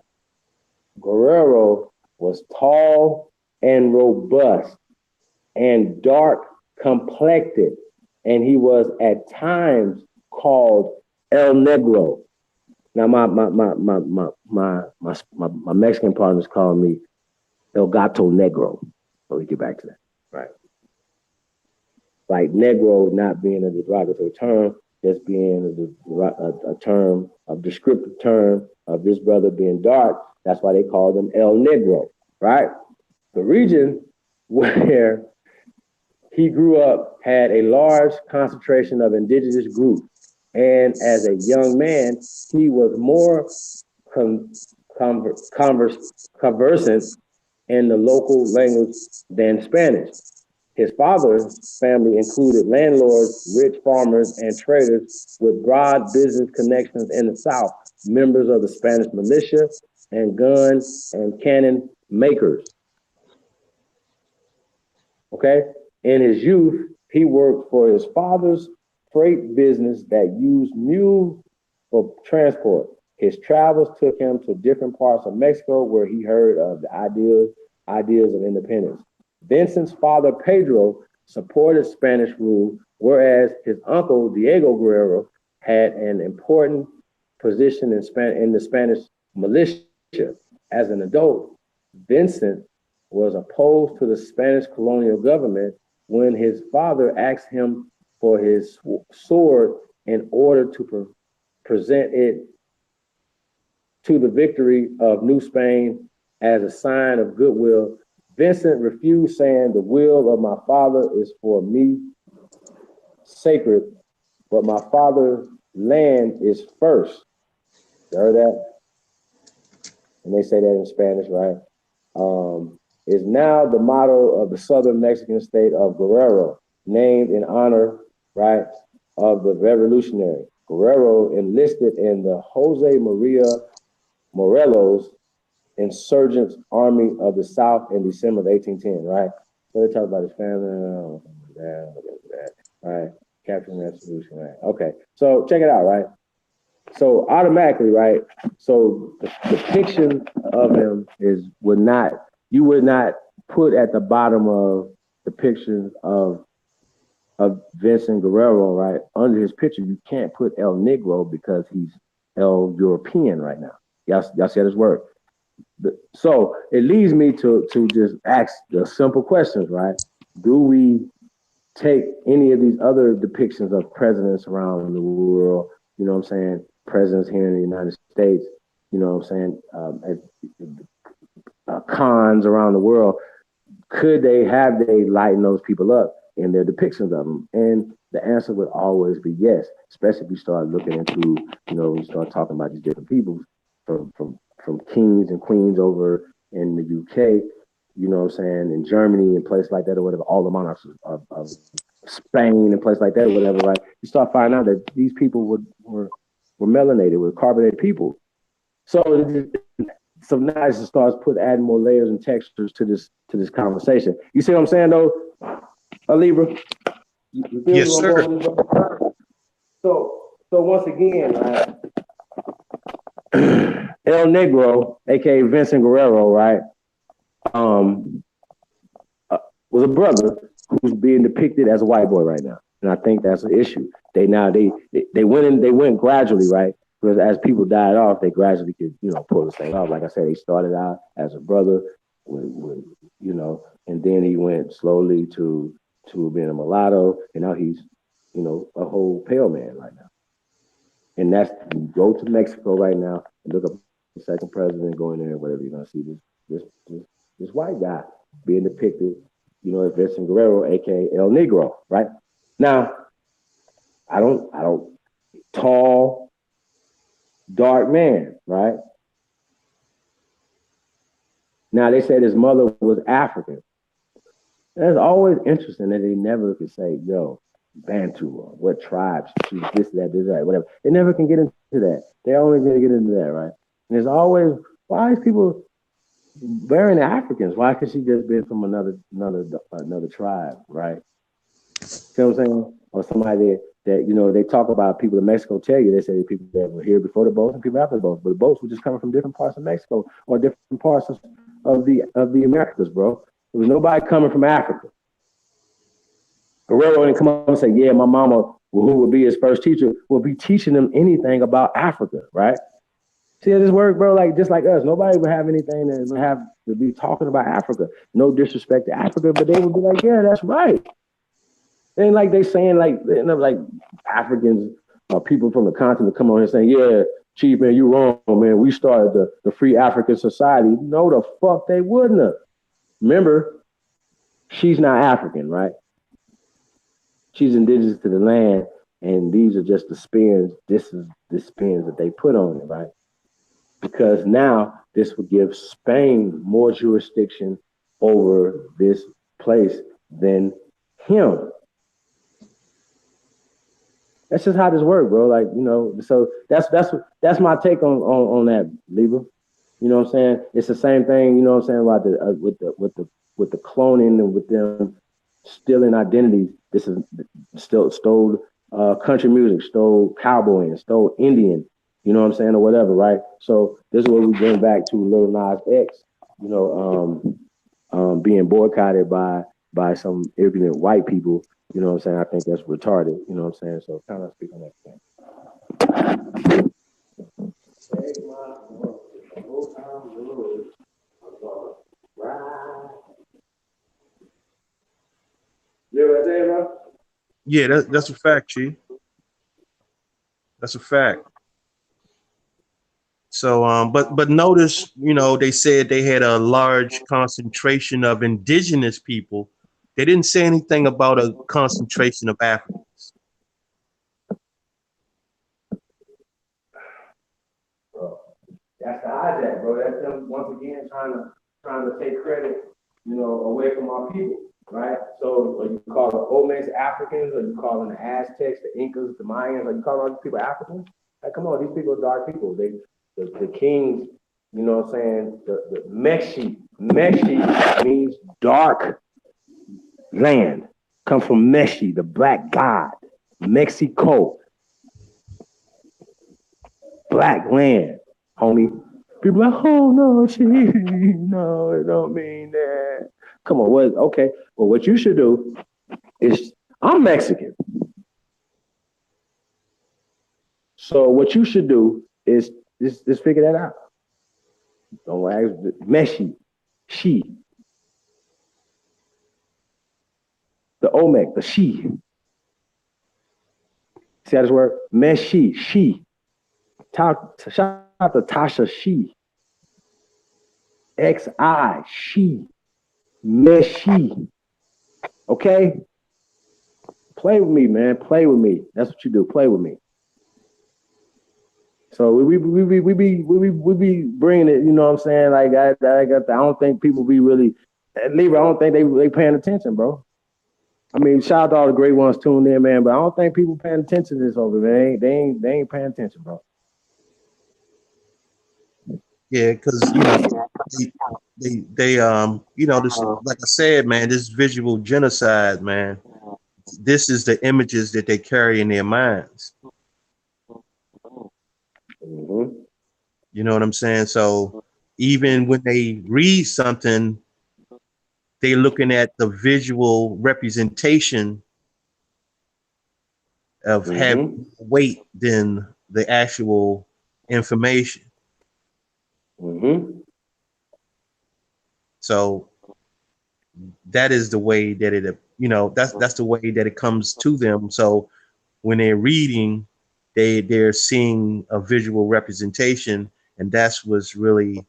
Guerrero was tall and robust and dark complected, and he was at times called El Negro. Now, my Mexican partners call me El Gato Negro. So we get back to that, right? Like Negro not being a derogatory term, just being a term, a descriptive term of this brother being dark. That's why they call them El Negro, right? The region where he grew up had a large concentration of indigenous groups. And as a young man, he was more conversant in the local language than Spanish. His father's family included landlords, rich farmers, and traders with broad business connections in the South, members of the Spanish militia, and gun and cannon makers. Okay? In his youth, he worked for his father's freight business that used mules for transport. His travels took him to different parts of Mexico where he heard of the ideas of independence. Vincent's father, Pedro, supported Spanish rule, whereas his uncle, Diego Guerrero, had an important position in the Spanish militia. As an adult, Vincent was opposed to the Spanish colonial government when his father asked him for his sword in order to present it to the victory of New Spain as a sign of goodwill. Vincent refused, saying, "The will of my father is for me sacred, but my father's land is first." You heard that? And they say that in Spanish, right? Is now the motto of the southern Mexican state of Guerrero, named in honor, right, of the revolutionary. Guerrero enlisted in the Jose Maria Morelos Insurgents Army of the South in December of 1810, right? So they talk about his family, right? Capturing the revolution, right? Okay, so check it out, right? So automatically, right? So the depiction of him you would not put at the bottom of the pictures of Vincent Guerrero, right? Under his picture, you can't put El Negro because he's El European right now. Y'all see how this work? So it leads me to just ask the simple questions, right? Do we take any of these other depictions of presidents around the world, you know what I'm saying, presidents here in the United States, you know what I'm saying, cons around the world, could they lighten those people up in their depictions of them? And the answer would always be yes, especially if you start looking into, when you start talking about these different people from kings and queens over in the UK, you know what I'm saying, in Germany and places like that or whatever, all the monarchs of Spain and places like that or whatever, right? You start finding out that these people were melanated, were carbonated people. So now it starts adding more layers and textures to this conversation. You see what I'm saying though, Libra? You feel Yes, what sir. I'm going with? So once again, right? El Negro, aka Vincent Guerrero, right, was a brother who's being depicted as a white boy right now, and I think that's an issue. They went gradually, right? Because as people died off, they gradually could pull this thing off. Like I said, they started out as a brother, you know, and then he went slowly to being a mulatto, and now he's, you know, a whole pale man right now. And that's, you go to Mexico right now and look up the second president going there, whatever, you're gonna see this white guy being depicted, you know, as Vincent Guerrero, aka El Negro, right? Now, I don't tall, dark man, right? Now they said his mother was African. That's always interesting that they never could say, yo, Bantu or what tribes, she's this, that, whatever. They never can get into that. They're only gonna get into that, right? And there's always, why is people burying the Africans? Why could she just be from another tribe, right? See what I'm saying? Or somebody that, you know, they talk about people in Mexico tell you, they say people that were here before the boats and people after the boats, but the boats were just coming from different parts of Mexico or different parts of the Americas, bro. There was nobody coming from Africa. Guerrero didn't come up and say, yeah, my mama, who would be his first teacher, will be teaching them anything about Africa, right? See how this work, bro? Like, just like us, nobody would have anything that would have to be talking about Africa. No disrespect to Africa, but they would be like, yeah, that's right. And like they saying, like Africans or people from the continent come on here saying, yeah, Chief, man, you wrong, man. We started the Free African Society. No, the fuck they wouldn't have. Remember, she's not African, right? She's indigenous to the land, and these are just the spins. This is the spins that they put on it, right? Because now this would give Spain more jurisdiction over this place than him. That's just how this works, bro. Like, you know, so that's my take on that, Libra. You know what I'm saying? It's the same thing, you know what I'm saying, about the with the cloning and with them stealing identities. This is still stole country music, stole cowboy and stole Indian, you know what I'm saying, or whatever, right? So this is where we bring back to Lil Nas X, you know, being boycotted by some ignorant white people. You know what I'm saying? I think that's retarded. You know what I'm saying? So kind of speak on that thing. Yeah, that's a fact, Chief. That's a fact. So, but notice, you know, they said they had a large concentration of indigenous people. They didn't say anything about a concentration of Africans. Bro, that's the hijack, bro. That's them once again trying to take credit, you know, away from our people, right? So, are you call the Olmecs Africans, or you calling the Aztecs, the Incas, the Mayans, are you calling all these people Africans? Like, come on, these people are dark people. The kings, you know what I'm saying? The Meshi means dark land. Comes from Meshi, the black god. Mexico. Black land, homie. People like, oh no, no, it don't mean that. Come on, what? Okay, well, what you should do is, I'm Mexican. So what you should do is just figure that out. Don't ask Meshi, she, the Olmec, the she. See how this word? Meshi, she. Shout out to Tasha, she. XI, she. Meshi. Okay? Play with me, man. Play with me. That's what you do. Play with me. So we be bringing it, you know what I'm saying? Like I don't think people be really, Libra, I don't think they paying attention, bro. I mean, shout out to all the great ones tuned in, man, but I don't think people paying attention to this over, man. They ain't paying attention, bro. Yeah, because you know they you know, this, like I said, man, this visual genocide, man. This is the images that they carry in their minds. Mm-hmm. You know what I'm saying? So even when they read something, they're looking at the visual representation of having weight than the actual information. Mm-hmm. So that is the way that it, that's the way that it comes to them. So when they're reading, they're seeing a visual representation, and that's what's really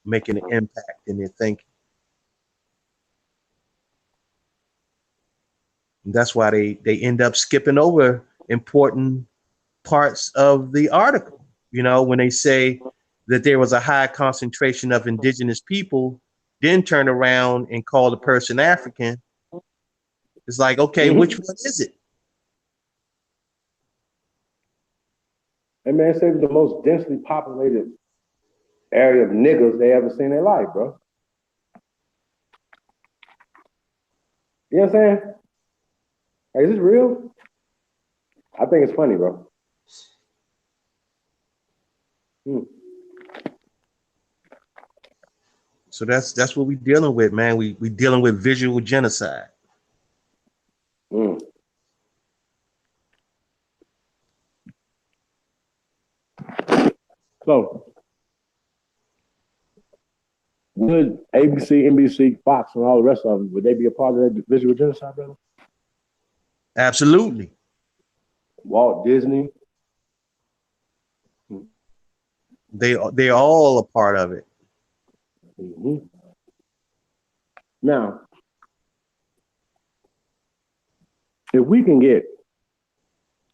making an impact in their thinking. And that's why they end up skipping over important parts of the article. When they say that there was a high concentration of indigenous people, then turn around and call the person African. It's like, okay, which one is it? And man, say the most densely populated area of niggas they ever seen in their life, bro. You know what I'm saying? Like, is this real? I think it's funny, bro. So that's what we're dealing with, man. We dealing with visual genocide. So, would ABC, NBC, Fox, and all the rest of them, would they be a part of that visual genocide, brother? Absolutely. Walt Disney? They're all a part of it. Now, if we can get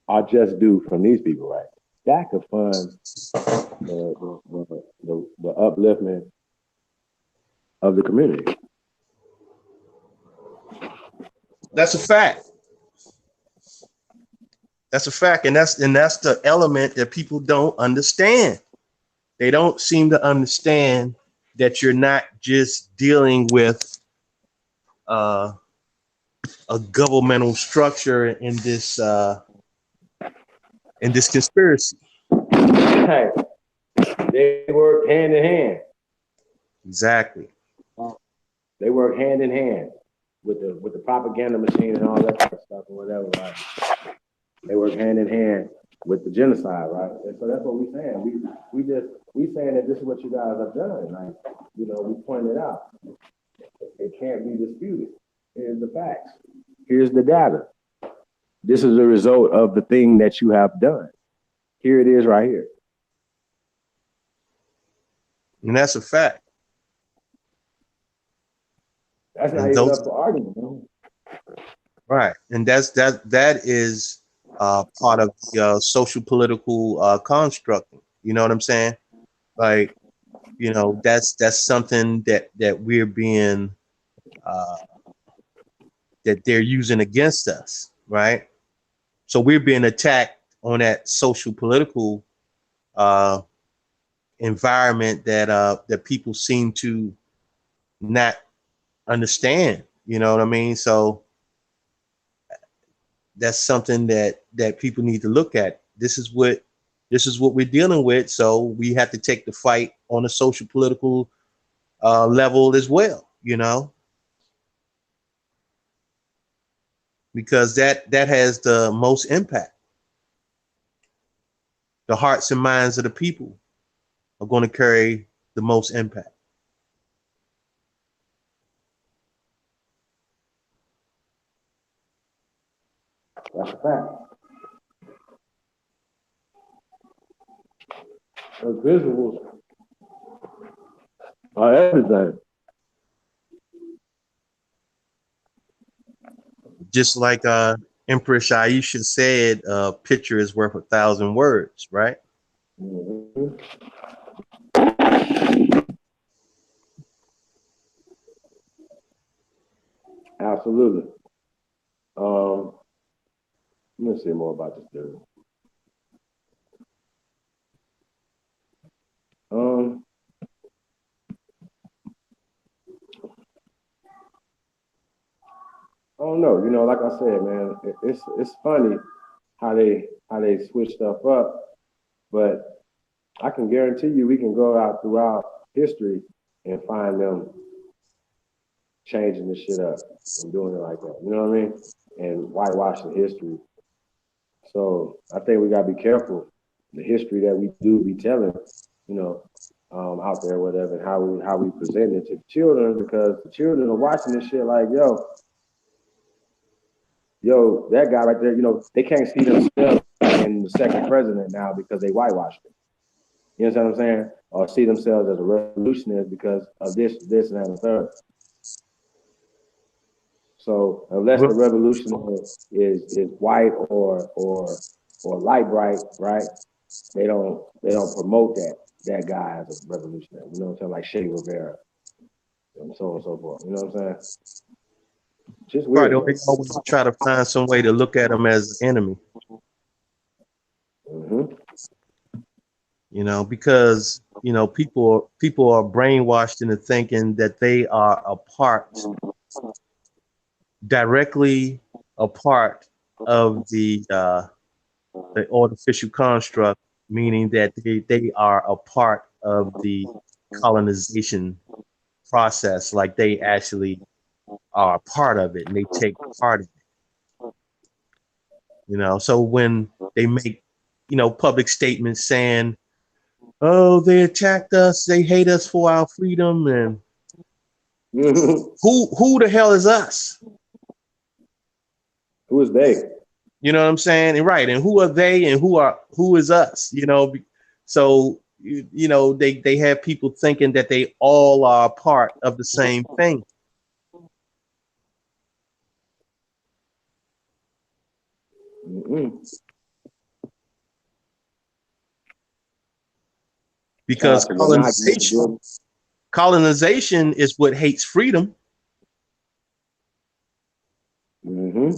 our just due from these people, right, that could fund the upliftment of the community. That's a fact. That's a fact, and that's the element that people don't understand. They don't seem to understand that you're not just dealing with a governmental structure in this conspiracy. Hey, they work hand in hand. Exactly. They work hand in hand with the propaganda machine and all that kind of stuff or whatever, right? They work hand in hand with the genocide, right? And so that's what we're saying. We saying that this is what you guys have done. Like, we pointed out. It can't be disputed. Here's the facts. Here's the data. This is a result of the thing that you have done. Here it is right here. And that's a fact. That's not even up for argument. Man. Right. And that is part of the social political construct. You know what I'm saying? Like, that's something that we're being that they're using against us, right? So we're being attacked on that social political environment that people seem to not understand. You know what I mean? So that's something that people need to look at. This is what we're dealing with. So we have to take the fight on a social political level as well, because that has the most impact. The hearts and minds of the people are going to carry the most impact. That's a fact. The visuals are everything. Just like Empress Aisha said, a picture is worth 1,000 words, right? Mm-hmm. Absolutely. Let me see more about this dude. I don't know. Like I said, man, it's funny how they switch stuff up, but I can guarantee you we can go out throughout history and find them changing the shit up and doing it like that. You know what I mean? And whitewashing history. So I think we gotta be careful. The history that we do be telling, out there, whatever, and how we present it to the children, because the children are watching this shit like, yo, that guy right there, they can't see themselves in the second president now because they whitewashed him. You understand what I'm saying? Or see themselves as a revolutionary because of this, and that, and the third. So unless the revolutionary is white or light bright, right? They don't promote that guy as a revolutionary. You know what I'm saying? Like Che Rivera and so on and so forth. You know what I'm saying? Just weird. Right, they always try to find some way to look at them as an enemy. Mm-hmm. Because people are brainwashed into thinking that they are directly a part of the artificial construct, meaning that they are a part of the colonization process, like they actually are a part of it and they take part in it. So when they make, public statements saying, oh, they attacked us, they hate us for our freedom, and who the hell is us? Who is they? You know what I'm saying? And right, and who are they, and who is us? So they have people thinking that they all are part of the same thing. Mm-mm. Because colonization is what hates freedom. Mm-hmm.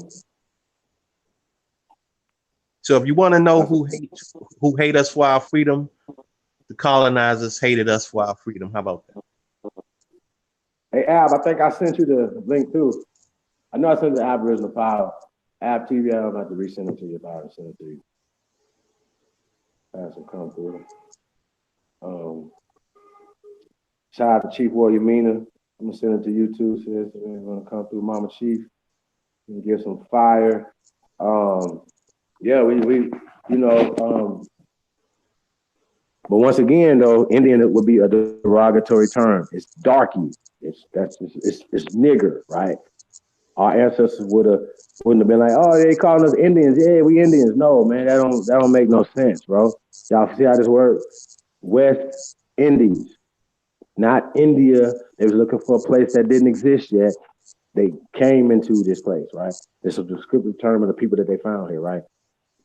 So if you want to know who hate us for our freedom, the colonizers hated us for our freedom. How about that? Hey, Ab, I think I sent you the link too. I know I sent the Aboriginal Power. Ab TV, I'm about to resend it to you. I'll send it to you. That's will come through. Shout out to Chief Warrior Mina. I'm gonna send it to you too, sis. It's gonna come through Mama Chief. You can give some fire. Yeah, we but once again though, Indian would be a derogatory term. It's darky. It's nigger, right? Our ancestors wouldn't have been like, oh, they calling us Indians. Yeah, we Indians. No, man, that don't make no sense, bro. Y'all see how this works? West Indies, not India. They was looking for a place that didn't exist yet. They came into this place, right? This is a descriptive term of the people that they found here, right?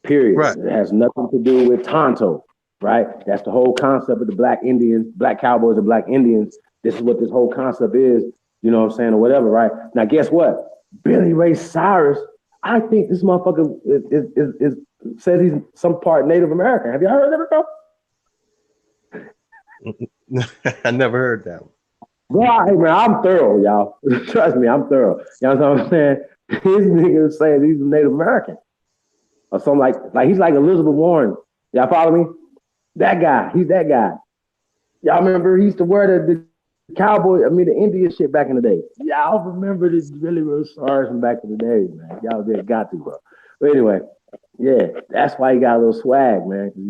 Period. Right. It has nothing to do with Tonto, right? That's the whole concept of the Black Indians, Black Cowboys and Black Indians. This is what this whole concept is, you know what I'm saying, or whatever, right? Now, guess what? Billy Ray Cyrus, I think this motherfucker says he's some part Native American. Have you heard of it, bro? I never heard that one. Bro, hey, man, I'm thorough, y'all. Trust me, I'm thorough. You know what I'm saying? These niggas saying he's Native American. Or something like he's like Elizabeth Warren. Y'all follow me? That guy, he's that guy. Y'all remember he used to wear the the Indian shit back in the day. Y'all remember this Billy Ray Cyrus from back in the day, man. Y'all did got to, bro. But anyway, yeah, that's why he got a little swag, man, because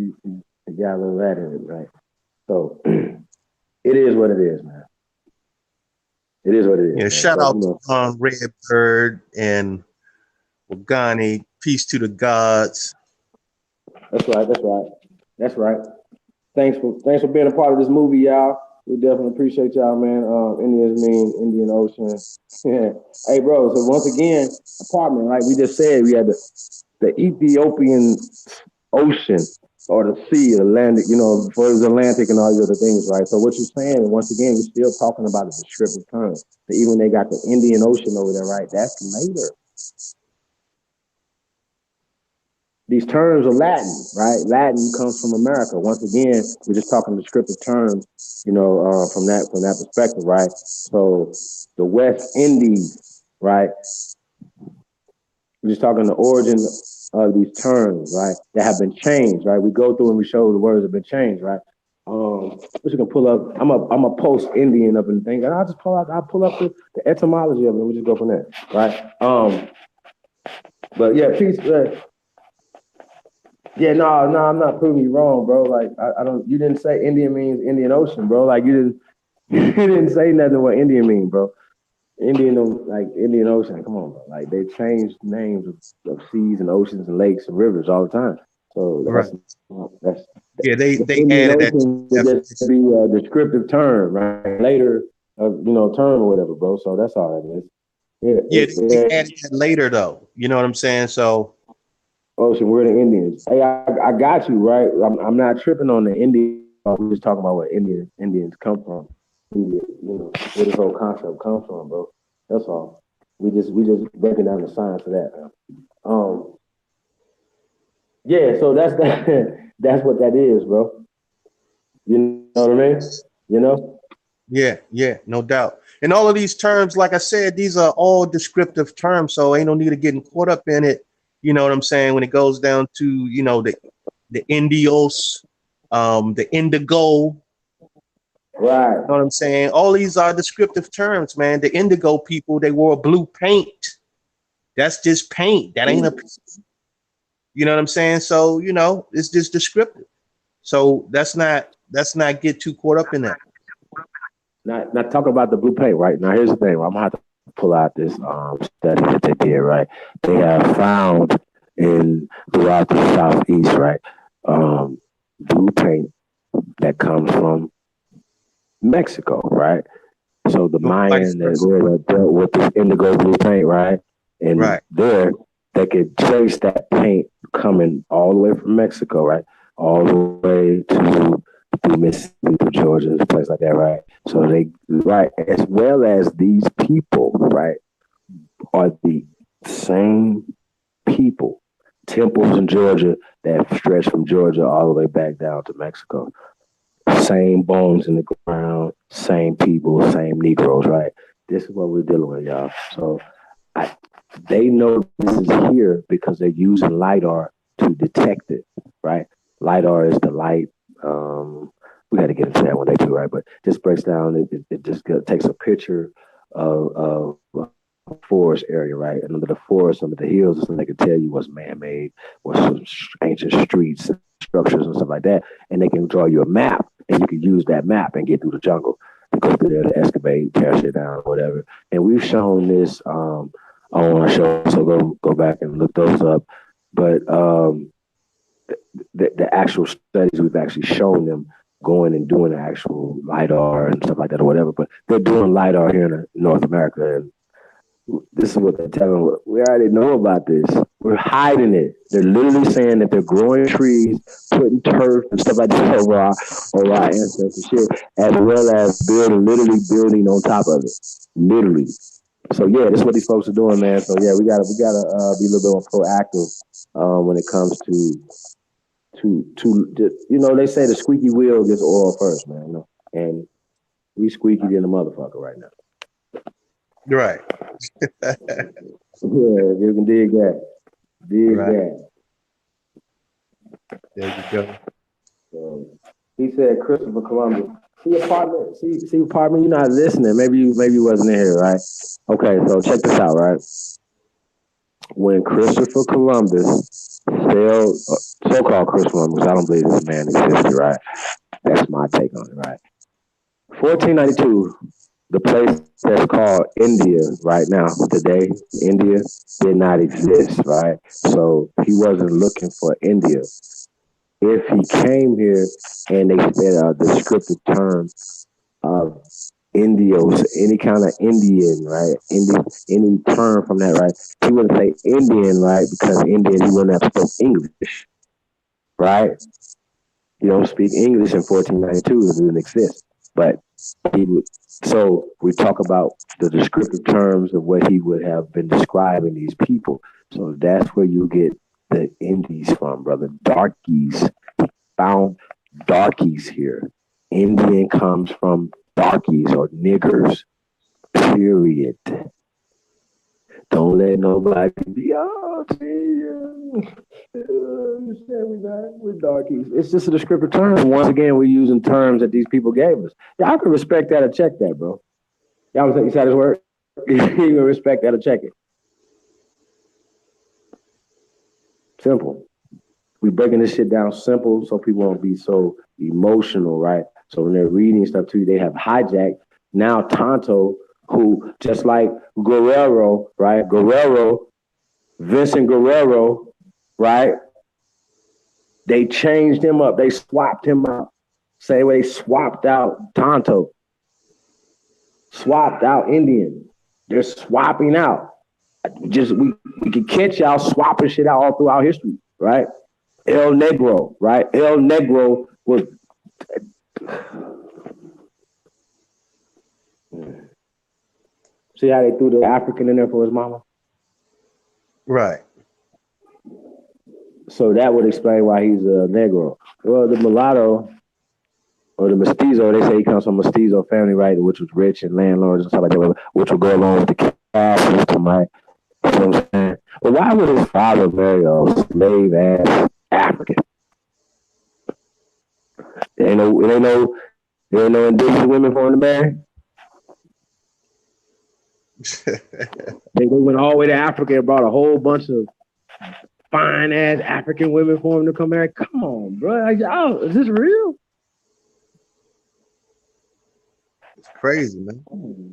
he got a little that in it, right? So it is what it is, man. It is what it is. Yeah, shout out to Redbird and Wagani. Peace to the gods. That's right. Thanks for being a part of this movie, y'all. We definitely appreciate y'all, man. Indians mean Indian Ocean. Hey, bro. So once again, apartment, like we just said, we had the Ethiopian Ocean or the sea, Atlantic, before it was Atlantic and all these other things, right? So what you're saying, once again, we're still talking about a descriptive term. So even when they got the Indian Ocean over there, right? That's later. These terms are Latin, right? Latin comes from America. Once again, we're just talking descriptive terms, from that perspective, right? So the West Indies, right? We're just talking the origin of these terms, right? That have been changed, right? We go through and we show the words have been changed, right? We're just gonna pull up. I'm a post Indian up and thing, and I'll pull up the etymology of it. We just go from there, right? But yeah, peace. Yeah, no, I'm not proving you wrong, bro. Like, I don't. You didn't say Indian means Indian Ocean, bro. Like, you didn't. You didn't say nothing what Indian mean, bro. Indian Ocean. Come on, bro. Like, they change names of seas and oceans and lakes and rivers all the time. So Right. that's Yeah, the they Indian added that Ocean would just definition. be a descriptive term, right? Later, term or whatever, bro. So that's all it is. Yeah, they Yeah, added that later though. You know what I'm saying? So Ocean, we're the Indians. Hey, I got you, right? I'm not tripping on the Indian. We're just talking about where Indians come from. Where this whole concept comes from, bro. That's all. We just breaking down the science of that. Man. Yeah. So that's that. That's what that is, bro. You know what I mean? You know? yeah, no doubt. And all of these terms, like I said, these are all descriptive terms. So ain't no need of getting caught up in it. You know what I'm saying? When it goes down to, the Indios, the indigo, Right. you know what I'm saying? All these are descriptive terms, man. The indigo people, they wore blue paint. That's just paint. That ain't a, you know what I'm saying? So, it's just descriptive. So that's not get too caught up in that. Not talking about the blue paint, right? Now here's the thing. I'm gonna have to pull out this study that they did, right? They have found in throughout the southeast, right? Blue paint that comes from Mexico, right? So the Or vice Mayan versa. that dealt with this indigo blue paint, right? And Right. there they could trace that paint coming all the way from Mexico, right? All the way to through Mississippi, to Georgia, a place like that, right? So right, as well as these people, right, are the same people, temples in Georgia that stretch from Georgia all the way back down to Mexico. Same bones in the ground, same people, same Negroes, right? This is what we're dealing with, y'all. So they know this is here because they're using LIDAR to detect it, right? LIDAR is the light. We got to get into that one day too, right? But this breaks down, it just takes a picture of a forest area, right? And under the forest, under the hills, so they can tell you what's man-made, what's some ancient streets, structures, and stuff like that. And they can draw you a map, and you can use that map and get through the jungle to go through there to excavate, tear shit down, whatever. And we've shown this on our show, so go back and look those up. But the actual studies, we've actually shown them going and doing the actual LIDAR and stuff like that or whatever. But they're doing LIDAR here in North America, and this is what they're telling us. We already know about this. We're hiding it. They're literally saying that they're growing trees, putting turf and stuff like that over our ancestors shit, as well as literally building on top of it. Literally. So yeah, this is what these folks are doing, man. So yeah, we gotta be a little bit more proactive when it comes to they say the squeaky wheel gets oil first, man. And we squeaky than a motherfucker right now. Right. Yeah, you can dig that. Dig Right. that. There you go. He said Christopher Columbus. See apartment, you're not listening. Maybe you wasn't in here, right? Okay, so check this out, right? When Christopher Columbus sailed, so-called Christopher Columbus, I don't believe this man existed, right? That's my take on it, right? 1492, the place that's called India right now, today, India, did not exist, right? So he wasn't looking for India. If he came here and they said a descriptive term of Indios, any kind of Indian, right? Any term from that, right? He wouldn't say Indian, right? Because Indian, he wouldn't have spoke English, right? You don't speak English in 1492, it didn't exist. But he would. So we talk about the descriptive terms of what he would have been describing these people. So that's where you get the Indies from, brother. Darkies. Found darkies here. Indian comes from darkies or niggers. Period. Don't let nobody be, we're darkies. It's just a descriptive term. Once again, we're using terms that these people gave us. Y'all can respect that or check that, bro. Y'all was you said his word? You can respect that or check it. Simple. we breaking this shit down simple so people won't be so emotional, right? So when they're reading stuff to you, they have hijacked now Tonto, who just like Guerrero, right? Vincent Guerrero, right? They changed him up. They swapped him out. Same way they swapped out Tonto. Swapped out Indian. They're swapping out. Just we can catch y'all swapping shit out all throughout history, right? El Negro, right? El Negro was see how they threw the African in there for his mama? Right. So that would explain why he's a Negro. Well, the mulatto or the mestizo, they say he comes from a mestizo family, right? Which was rich and landlords and stuff like that, which would go along with the caste system, right? You know what I'm saying? But why would his father marry a slave ass African? There ain't no indigenous women for him to marry. They went all the way to Africa and brought a whole bunch of fine ass African women for him to come marry. Come on, bro. Like, oh, is this real? It's crazy, man.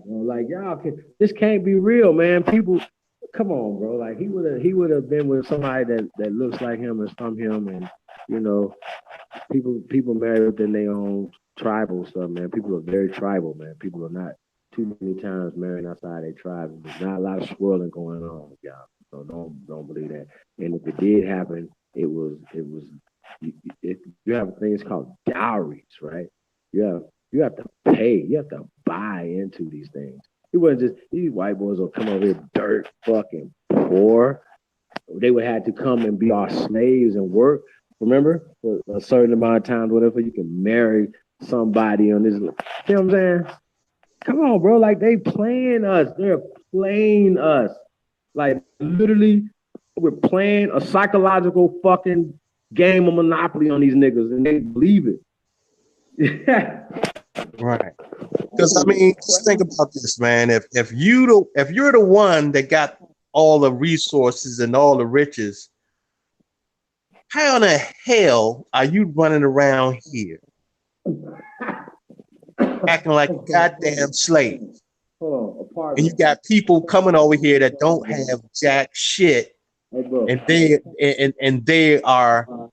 Like y'all this can't be real, man. People, come on, bro. Like he would have been with somebody that looks like him and from him, and you know, people marry within their own tribal stuff, man. People are very tribal, man. People are not too many times marrying outside their tribe. There's not a lot of swirling going on, y'all. So don't believe that. And if it did happen, it was you have things called dowries, right? You have to pay, you have to buy into these things. It wasn't just these white boys will come over here dirt fucking poor. They would have to come and be our slaves and work. Remember, for a certain amount of times, whatever, you can marry somebody on this. You know what I'm saying? Come on, bro. Like they playing us. They're playing us. Like literally, we're playing a psychological fucking game of Monopoly on these niggas, and they believe it. Right. Because I mean, just think about this, man. If you're the one that got all the resources and all the riches, how in the hell are you running around here acting like a goddamn slave? And you got people coming over here that don't have jack shit, and they are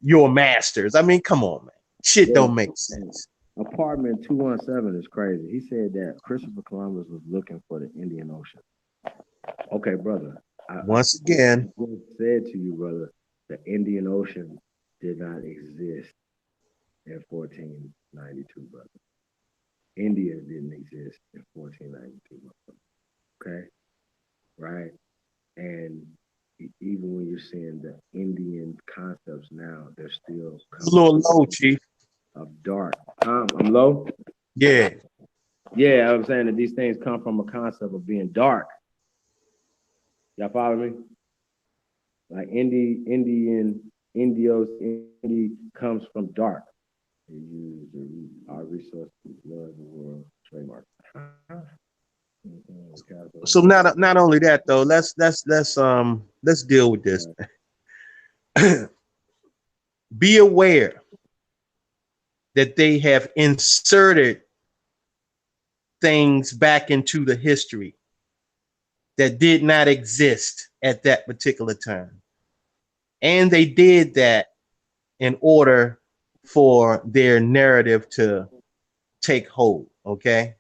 your masters. I mean, come on, man. Shit don't make sense. Apartment 217 is crazy. He said that Christopher Columbus was looking for the Indian Ocean. Okay, brother. Once again, I said to you, brother, the Indian Ocean did not exist in 1492, brother. India didn't exist in 1492, brother. Okay? Right? And even when you're seeing the Indian concepts now, they're still a little low, Chief. Of dark. I'm low? Yeah. Yeah, I'm saying that these things come from a concept of being dark. Y'all follow me? Like Indi comes from dark. They use our resources, love the world, trademark. So not only that though, let's deal with this. Be aware that they have inserted things back into the history that did not exist at that particular time. And they did that in order for their narrative to take hold, okay?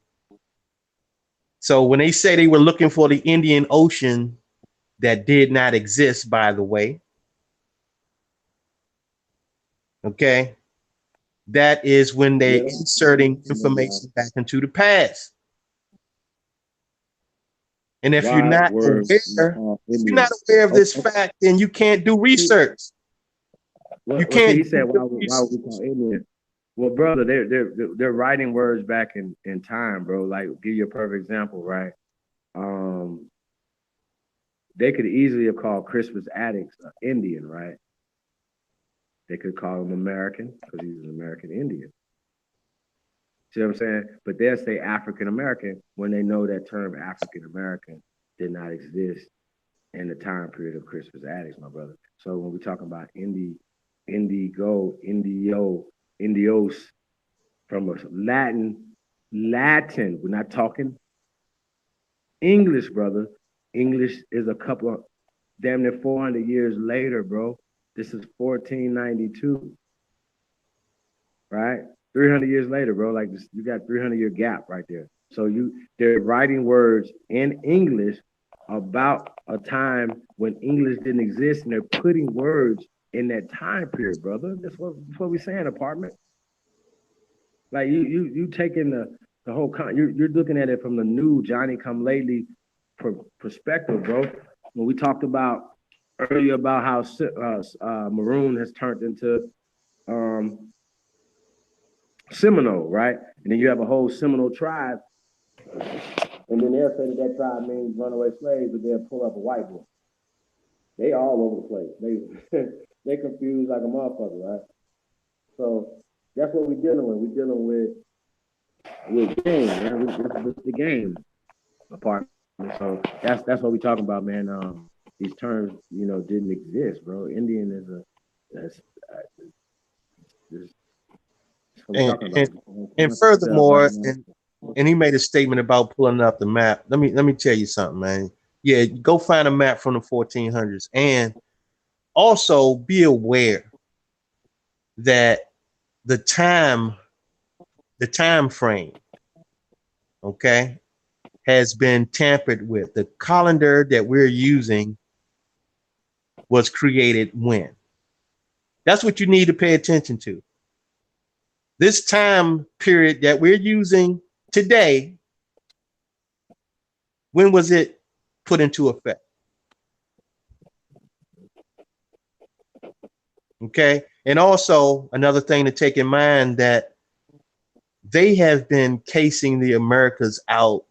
So when they say they were looking for the Indian Ocean that did not exist, by the way, okay, that is when they're inserting information back into the past. And if you're not aware of this fact, then you can't do research. You can't. He said, why would we call Indian? Well, brother, they're writing words back in time, bro. Like, give you a perfect example, right? They could easily have called Crispus Attucks an Indian, right? They could call him American because he's an American Indian. See what I'm saying? But they'll say African American when they know that term African American did not exist in the time period of Crispus Attucks, my brother. So when we're talking about indigo, indio, indios, from a Latin. We're not talking English, brother. English is a couple of damn near 400 years later, bro. This is 1492, right? 300 years later, bro. Like this, you got 300-year gap right there. So they're writing words in English about a time when English didn't exist, and they're putting words in that time period, brother. That's what we're saying, apartment. Like you taking the whole you're looking at it from the new Johnny come lately perspective, bro. When we talked about earlier about how Maroon has turned into um, Seminole, right? And then you have a whole Seminole tribe, and then they'll say that tribe means runaway slaves, but they'll pull up a white boy. They all over the place. They confused like a motherfucker, right? So that's what we're dealing with. We're dealing with game, man. This the game apartment. So that's what we're talking about, man. These terms, didn't exist, bro. Indian is that's this, that's what we're And, talking and, about. and furthermore, and he made a statement about pulling up the map. Let me tell you something, man. Yeah, go find a map from the 1400s, and also be aware that the time frame, okay, has been tampered with. The calendar that we're using was created when? That's what you need to pay attention to. This time period that we're using today, when was it put into effect? Okay. And also another thing to take in mind that they have been casing the Americas out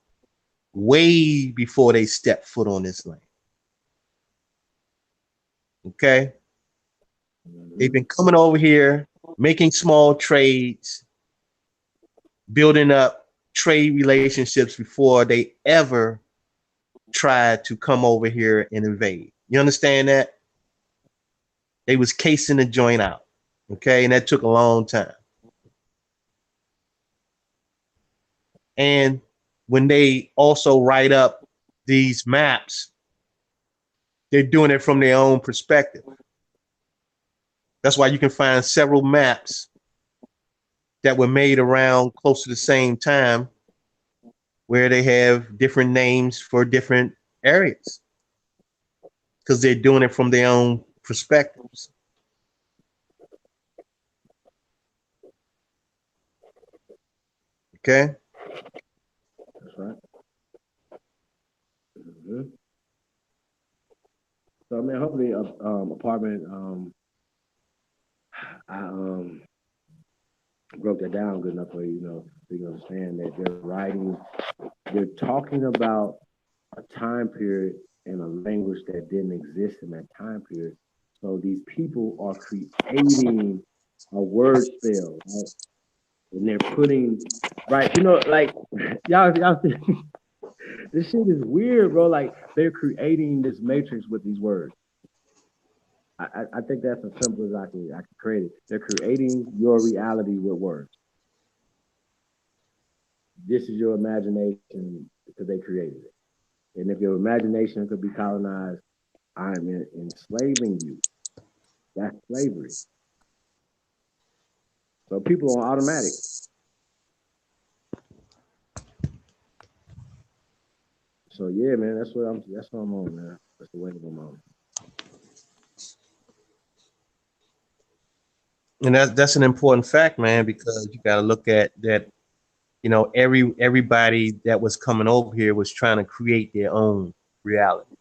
way before they stepped foot on this land. Okay. They've been coming over here, making small trades, building up trade relationships before they ever tried to come over here and invade. You understand that? They was casing the joint out. Okay. And that took a long time. And when they also write up these maps, they're doing it from their own perspective. That's why you can find several maps that were made around close to the same time where they have different names for different areas because they're doing it from their own perspectives. Okay. That's right. Mm-hmm. So man, hopefully, apartment. I broke that down good enough for so you understand that they're talking about a time period in a language that didn't exist in that time period. So these people are creating a word spell, right? And they're putting right, like y'all this shit is weird, bro. Like they're creating this matrix with these words. I think that's as simple as I can create it. They're creating your reality with words. This is your imagination because they created it. And if your imagination could be colonized, I'm enslaving you. That's slavery. So people are automatic. So yeah, man, that's what I'm on, man. That's the way I'm on. And that's an important fact, man, because you got to look at that. Everybody that was coming over here was trying to create their own reality.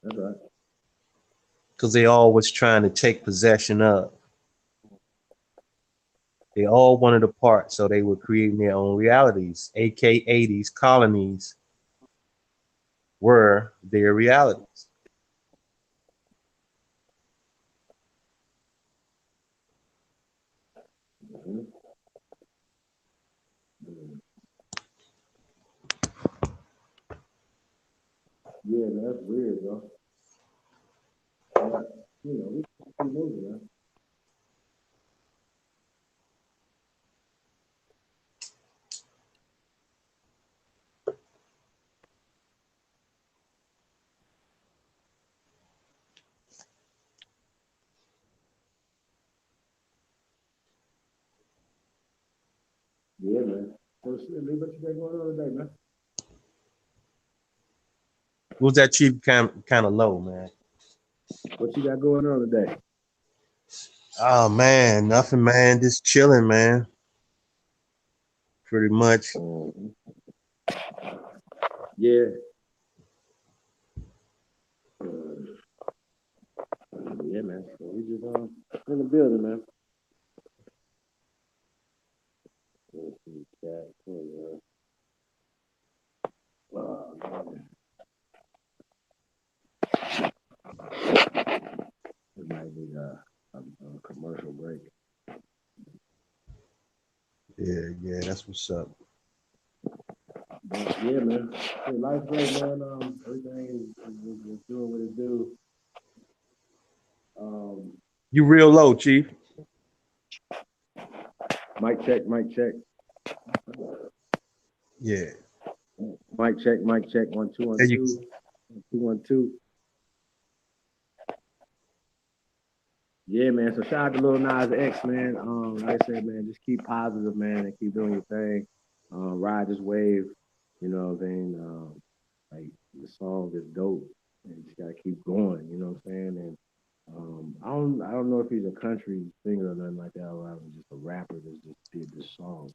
That's right. Because they all was trying to take possession of. They all wanted a part, so they were creating their own realities, aka these colonies were their realities. Mm-hmm. Yeah, man, that's weird, bro. Yeah, man. So, shit, Lee, what you got going on today, man? Who's that chief kind of low, man? What you got going on today? Oh man, nothing, man. Just chilling, man. Pretty much. Yeah. Yeah, man. So we just in the building, man. Let's see, chat. Oh, man. It might be a commercial break. Yeah, that's what's up. But yeah, man. Hey, life's great, man. Everything is doing what it do. You real low, chief. Mic check, mic check. Yeah. Mic check, mic check. 1 2 1 There you 2 2 1 2. Yeah, man. So shout out to Lil Nas X, man. Like I said, man, just keep positive, man, and keep doing your thing. Ride this wave. You know what I'm saying? Like the song is dope, and you just gotta keep going. You know what I'm saying? And I don't know if he's a country singer or nothing like that, or I was just a rapper that just did this song.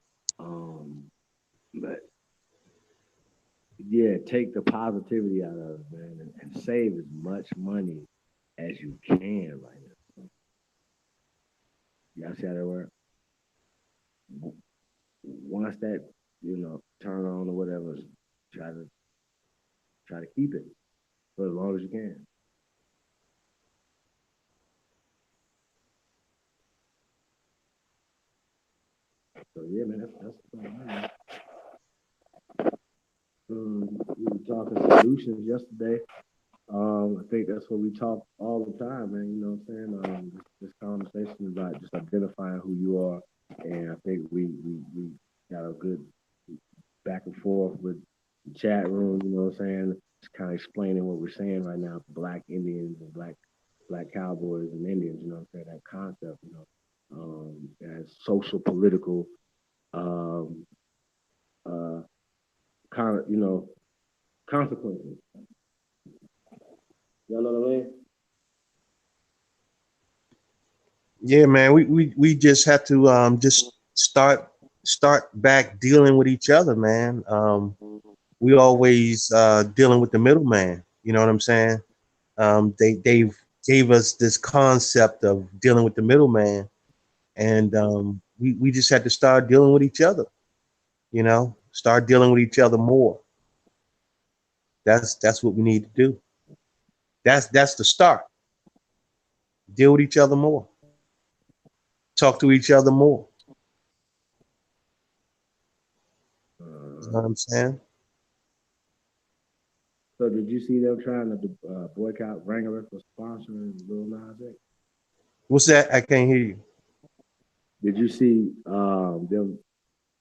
But yeah, take the positivity out of it, man, and save as much money as you can right now. Y'all see how that work? Once that, turn on or whatever, try to keep it for as long as you can. So yeah, man, that's about it. We were talking solutions yesterday. I think that's what we talk all the time, man. You know what I'm saying? This conversation about just identifying who you are, and I think we got a good back and forth with the chat room. You know what I'm saying? Just kind of explaining what we're saying right now. Black Indians and black Cowboys and Indians. You know what I'm saying? That concept. As social political, kind of consequences. You know what I mean? Yeah, man. We just have to just start back dealing with each other, man. We always dealing with the middleman. You know what I'm saying? They gave us this concept of dealing with the middleman, and we just had to start dealing with each other. Start dealing with each other more. That's what we need to do. That's the start. Deal with each other more. Talk to each other more. You know what I'm saying? So did you see them trying to boycott Wrangler for sponsoring Lil Nas X? What's that? I can't hear you. Did you see them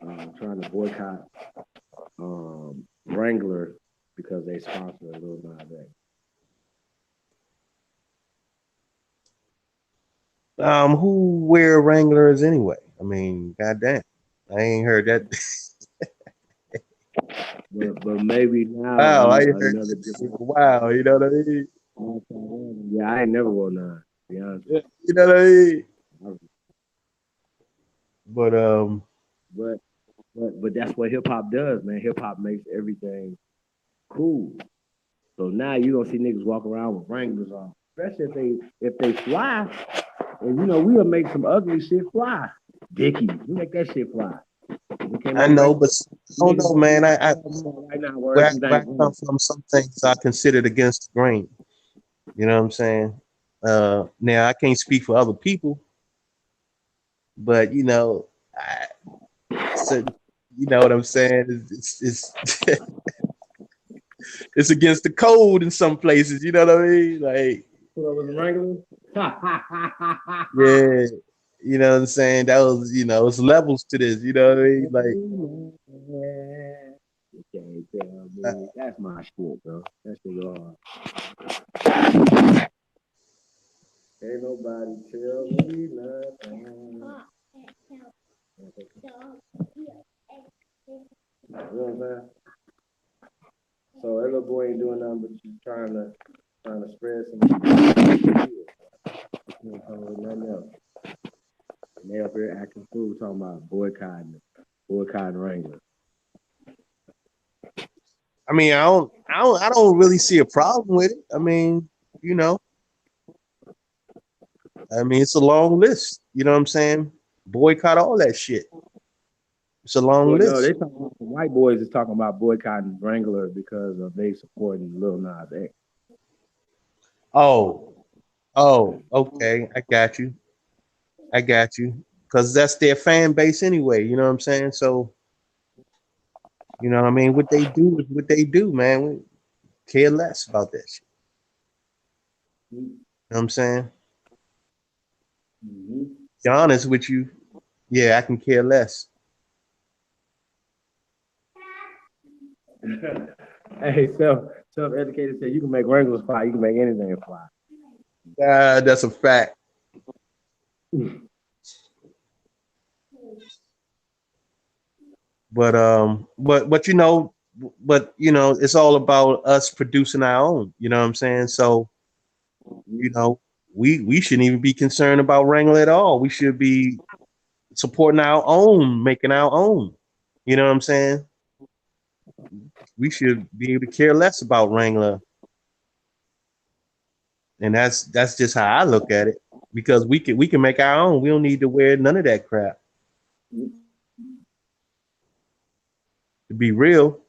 trying to boycott Wrangler because they sponsor Lil Nas X? Who wear Wranglers anyway? I mean, goddamn, I ain't heard that. But maybe now Wow, I ain't heard another that different. wow, you know what I mean? Yeah, I ain't never wore none. To be honest. You know what I mean? But But but that's what hip hop does, man. Hip hop makes everything cool. So now you don't see niggas walk around with Wranglers on, especially if they fly. And we'll make some ugly shit fly. Dickies, we make that shit fly. I know, but I don't know, man. Right now, Where I come from, some things are considered against the grain. You know what I'm saying? Now I can't speak for other people, but so, you know what I'm saying? It's it's against the code in some places. You know what I mean? Like, yeah, you know what I'm saying? That was, it's levels to this. You know what I mean? Like, you can't tell me. That's my shit, bro. That shit hard. Ain't nobody tell me nothing. I'm saying? So that little boy ain't doing nothing but just trying to spread some. He ain't coming with nothing else. And they up here acting fool talking about boycotting Wrangler. I mean, I don't really see a problem with it. I mean, you know, it's a long list. You know what I'm saying? Boycott all that shit. It's a long Well, no, list. they talking about, the white boys is talking about boycotting Wrangler because of they supporting Lil Nas X. Oh, okay. I got you. Because that's their fan base anyway. You know what I'm saying? So, you know what I mean? What they do is what they do, man. We care less about that shit. You know what I'm saying? Mm-hmm. Be honest with you, yeah, I can care less. Hey, self-educated said you can make Wranglers fly, you can make anything fly. That's a fact. But you know, it's all about us producing our own. You know what I'm saying? So, you know, we shouldn't even be concerned about Wrangler at all. We should be supporting our own, making our own. You know what I'm saying? We should be able to care less about Wrangler, and that's just how I look at it. Because we can make our own. We don't need to wear none of that crap. To be real.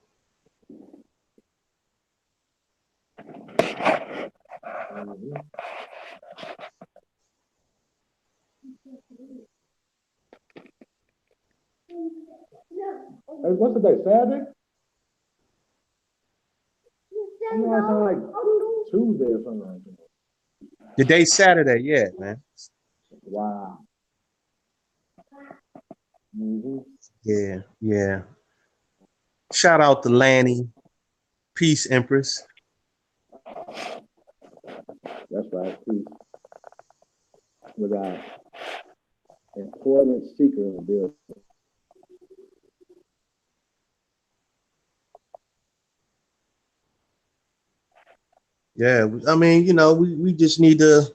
Hey, what's the day? Saturday? I know it sound like Tuesday or something like that. Today's Saturday, yeah, man. Wow. Mm-hmm. Yeah. Shout out to Lanny. Peace, Empress. That's right. Peace. We got important seeker in the building. Yeah, I mean, you know, we just need to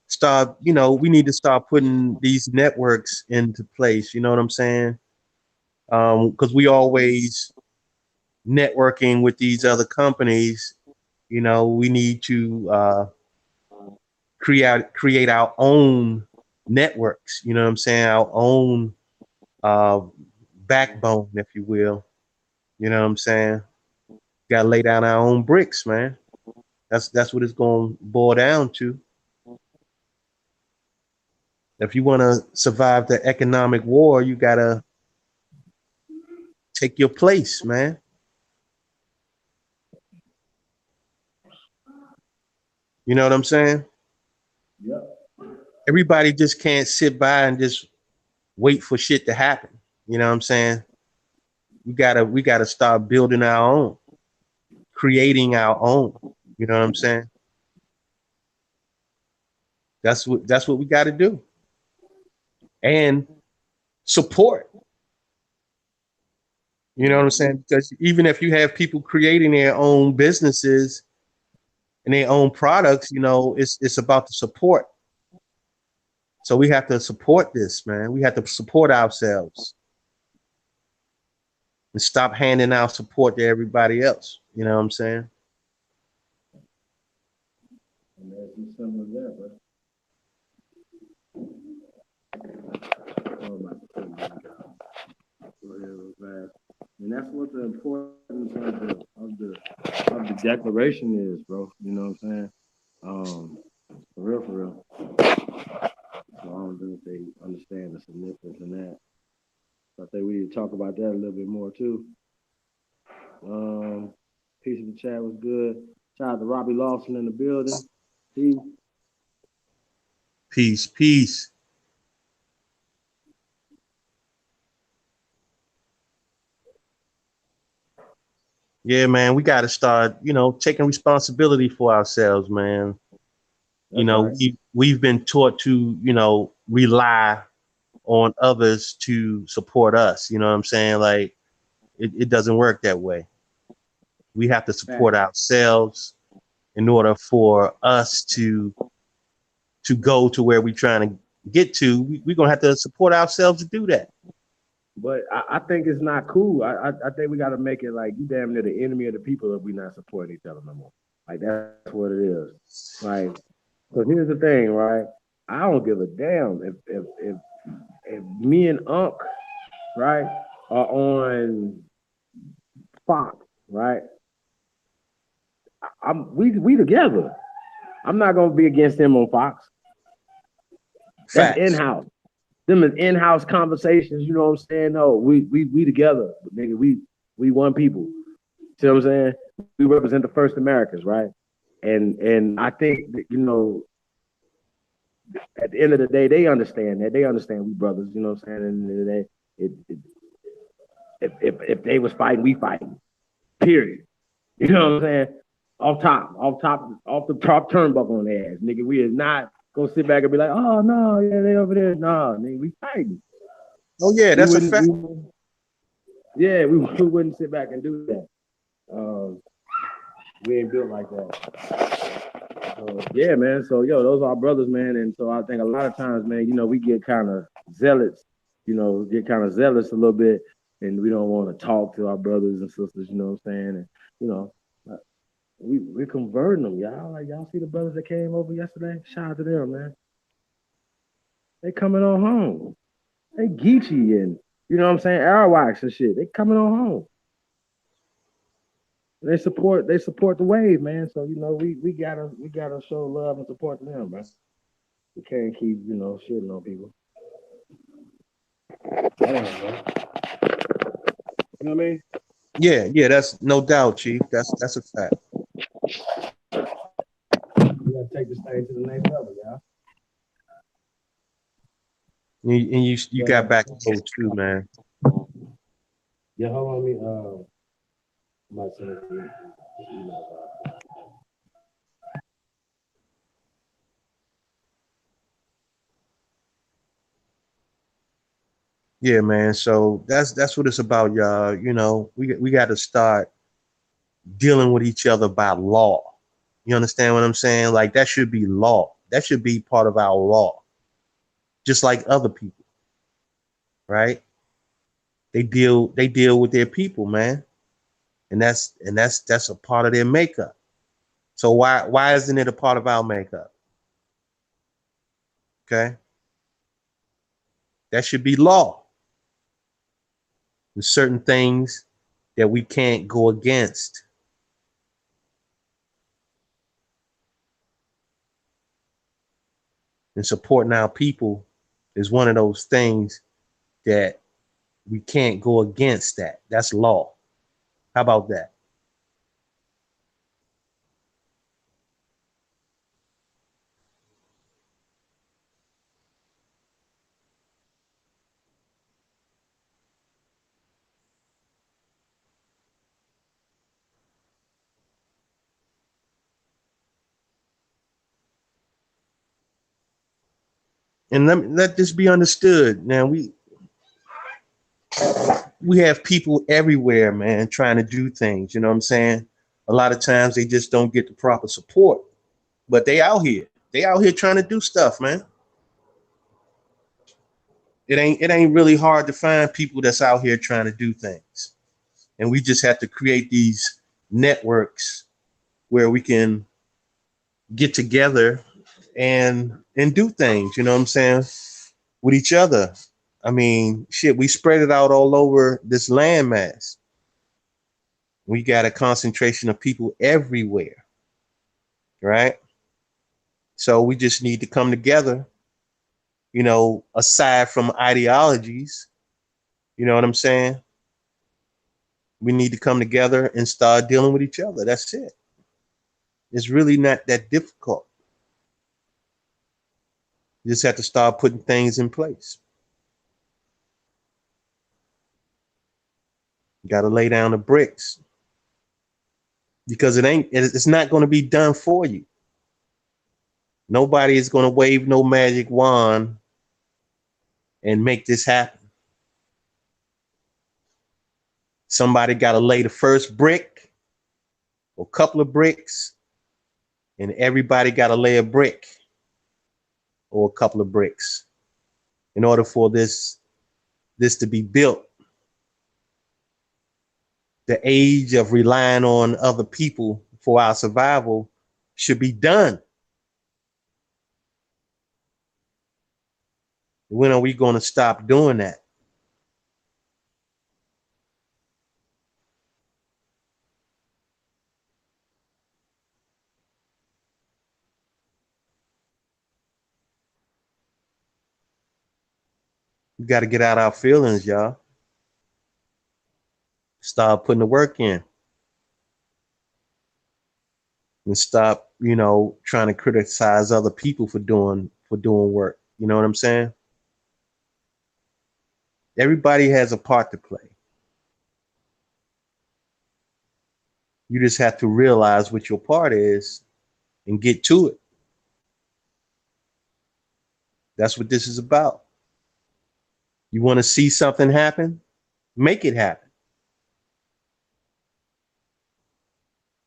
start, you know, we need to start putting these networks into place. You know what I'm saying? Because we always networking with these other companies. You know, we need to create our own networks. You know what I'm saying? Our own uh, backbone, if you will. You know what I'm saying? Got to lay down our own bricks, man. That's what it's going to boil down to. If you want to survive the economic war, you got to take your place, man. You know what I'm saying? Yep. Everybody just can't sit by and just wait for shit to happen. You know what I'm saying? We gotta start building our own, creating our own. You know what I'm saying? That's what we got to do. And support. You know what I'm saying? Because even if you have people creating their own businesses and their own products, you know, it's about the support. So we have to support this, man. We have to support ourselves and stop handing out support to everybody else. You know what I'm saying? And that's as simple as that, bro. Oh my goodness. Go ahead real fast. And that's what the importance of the declaration is, bro. You know what I'm saying? For real. So I don't think they understand the significance in that. So I think we need to talk about that a little bit more too. Piece of the chat was good. Shout out to Robbie Lawson in the building. Peace. Yeah, man, we got to start, you know, taking responsibility for ourselves, man. That's right. We've been taught to, you know, rely on others to support us. You know what I'm saying? Like It doesn't work that way. We have to support ourselves in order for us to go to where we're trying to get to. We're gonna have to support ourselves to do that. But I think it's not cool. I think we got to make it like you damn near the enemy of the people if we not supporting each other no more. Like that's what it is. Like, so here's the thing, right? I don't give a damn if me and Unc, right, are on Fox, right? We together. I'm not gonna be against him on Fox. That's Facts. in-house. Them is in-house conversations, you know what I'm saying? No, we together, nigga. We one people. See what I'm saying? We represent the first Americans, right? And I think that, you know, at the end of the day, they understand that. They understand we brothers, you know what I'm saying? At the end of the day, if they was fighting, we fighting. Period. You know what I'm saying? Off the top turnbuckle on their ass, nigga. We is not go sit back and be like, oh no, yeah, they over there. No, nigga, we fighting. Oh yeah, that's a fact. We wouldn't sit back and do that. We ain't built like that. So, yeah, man. So those are our brothers, man. And so I think a lot of times, man, you know, we get kind of zealous, a little bit, and we don't want to talk to our brothers and sisters, you know what I'm saying? And you know, we're converting them, y'all. Like y'all see the brothers that came over yesterday? Shout out to them, man. They coming on home. They Geechee and you know what I'm saying, Airwax and shit. They coming on home. They support the wave, man. So you know we gotta show love and support to them, man. We can't keep shitting on people. I don't know. You know what I mean? Yeah, that's no doubt, Chief. That's a fact. We gotta take this thing to the next level, y'all. And you got back to too, man. Yeah, hold on, me. My son. Yeah, man. So that's what it's about, y'all. You know, we got to start dealing with each other by law. You understand what I'm saying? Like that should be law. That should be part of our law. Just like other people, right? They deal with their people, man. And that's a part of their makeup. So why isn't it a part of our makeup? Okay? That should be law. There's certain things that we can't go against. And supporting our people is one of those things that we can't go against that. That's law. How about that? And let this be understood. Now we have people everywhere, man, trying to do things. You know what I'm saying? A lot of times they just don't get the proper support, but they out here. They out here trying to do stuff, man. It ain't really hard to find people that's out here trying to do things. And we just have to create these networks where we can get together and do things, you know what I'm saying, with each other. I mean, shit, we spread it out all over this landmass. We got a concentration of people everywhere, right? So we just need to come together, you know, aside from ideologies, you know what I'm saying? We need to come together and start dealing with each other. That's it. It's really not that difficult. You just have to start putting things in place. You got to lay down the bricks because it's not going to be done for you. Nobody is going to wave no magic wand and make this happen. Somebody got to lay the first brick or couple of bricks, and everybody got to lay a brick or a couple of bricks in order for this to be built. The age of relying on other people for our survival should be done. When are we going to stop doing that? We got to get out our feelings, y'all. Start putting the work in. And stop, trying to criticize other people for doing work. You know what I'm saying? Everybody has a part to play. You just have to realize what your part is and get to it. That's what this is about. You want to see something happen? Make it happen.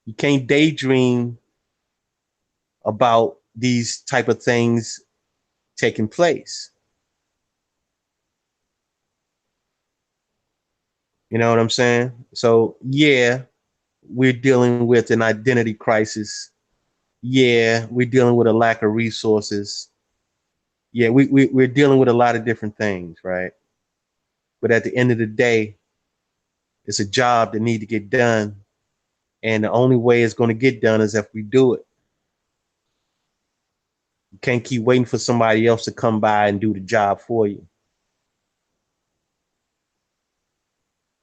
You can't daydream about these type of things taking place. You know what I'm saying? So yeah, we're dealing with an identity crisis. Yeah, we're dealing with a lack of resources. Yeah, we're dealing with a lot of different things, right? But at the end of the day, it's a job that needs to get done. And the only way it's going to get done is if we do it. You can't keep waiting for somebody else to come by and do the job for you.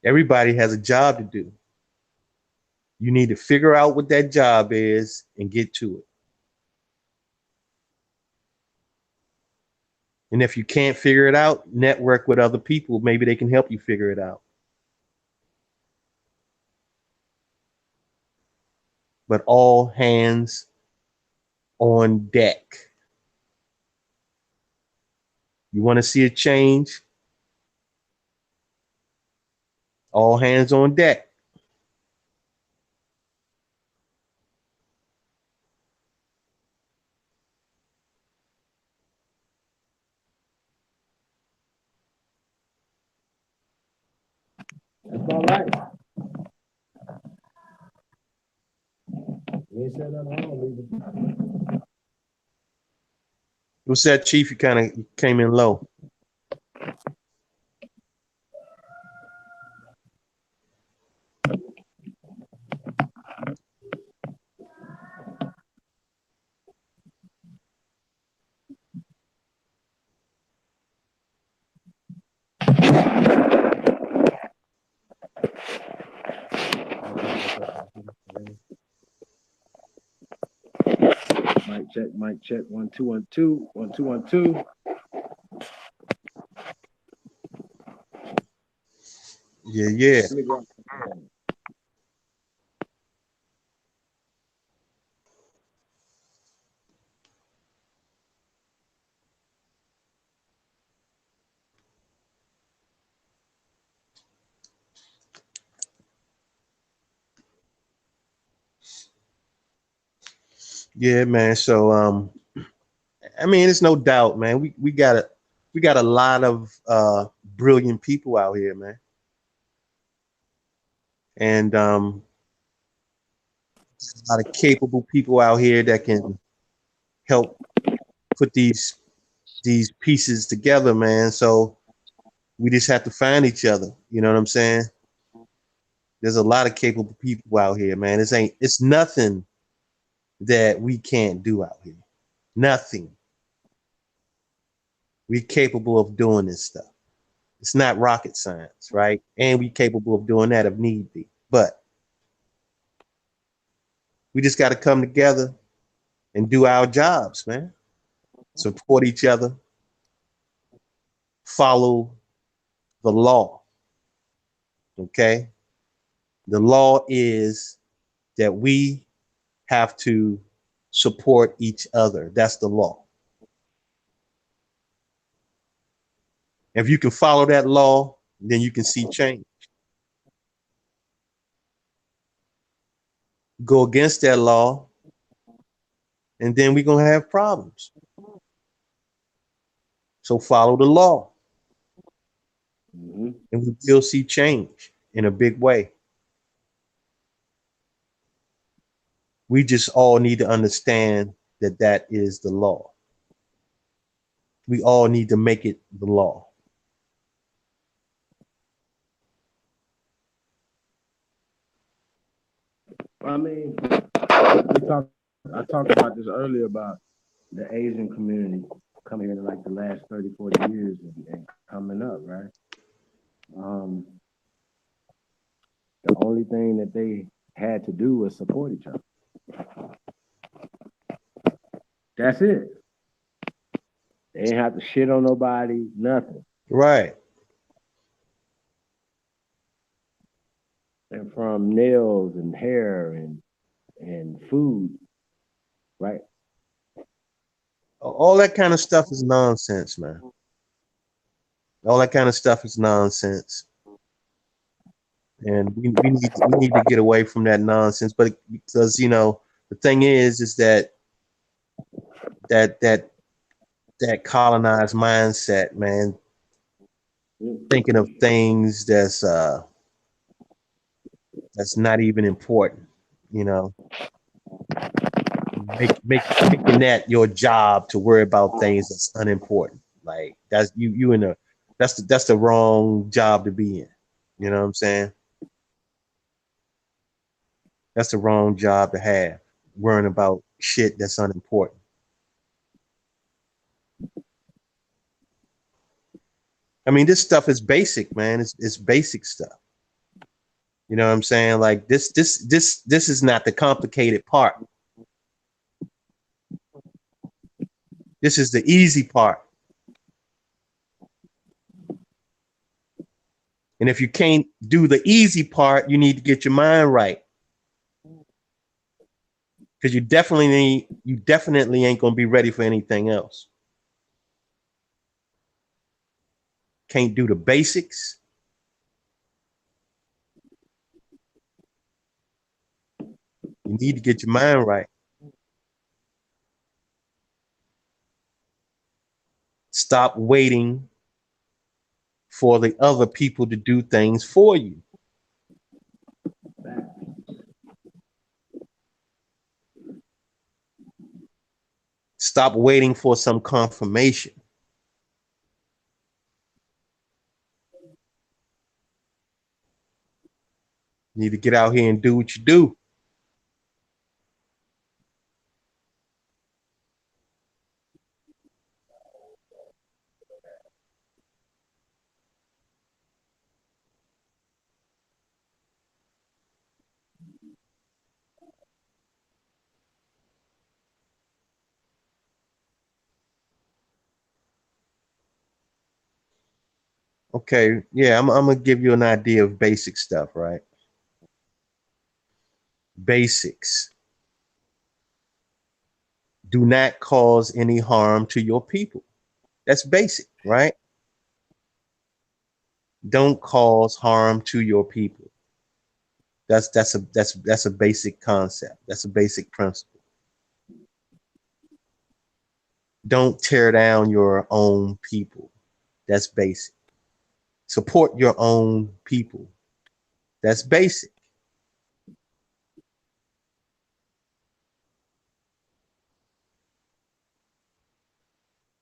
Everybody has a job to do. You need to figure out what that job is and get to it. And if you can't figure it out, network with other people. Maybe they can help you figure it out. But all hands on deck. You want to see a change? All hands on deck. That's all right. You ain't said nothing wrong, Leader. What's that, Chief? You kind of came in low. Mic check. 1 2 1 2 1 2 1 2. Yeah. Let me go. Yeah, man. So I mean, it's no doubt, man. We got a lot of brilliant people out here, man. And a lot of capable people out here that can help put these pieces together, man. So we just have to find each other. You know what I'm saying? There's a lot of capable people out here, man. It's nothing that we can't do out here. Nothing. We're capable of doing this stuff. It's not rocket science, right? And we're capable of doing that if need be. But we just got to come together and do our jobs, man. Support each other. Follow the law. Okay? The law is that we have to support each other. That's the law. If you can follow that law, then you can see change. go against that law, and then we're gonna have problems. So follow the law, Mm-hmm. and we will see change in a big way. We just all need to understand that that is the law. We all need to make it the law. I mean, I talked about this earlier about the Asian community coming here in like the last 30, 40 years and coming up, right? Um, the only thing that they had to do was support each other. That's it. They ain't have to shit on nobody, nothing. Right. And from nails and hair and food, right? All that kind of stuff is nonsense, man. All that kind of stuff is nonsense. And we need to get away from that nonsense. But because the thing is that that that colonized mindset, man, thinking of things that's not even important, you know, making that your job to worry about things that's unimportant. Like that's you in a that's the wrong job to be in. You know what I'm saying? That's the wrong job to have, worrying about shit that's unimportant. I mean, this stuff is basic, man. It's basic stuff. You know what I'm saying? Like this is not the complicated part. This is the easy part. And if you can't do the easy part, you need to get your mind right. Because you definitely ain't gonna be ready for anything else. Can't do the basics. You need to get your mind right. Stop waiting for the other people to do things for you. Stop waiting for some confirmation. You need to get out here and do what you do. Okay, yeah, I'm gonna give you an idea of basic stuff, right? Basics. Do not cause any harm to your people. That's basic, right? Don't cause harm to your people. That's a basic concept. That's a basic principle. Don't tear down your own people. That's basic. Support your own people. That's basic.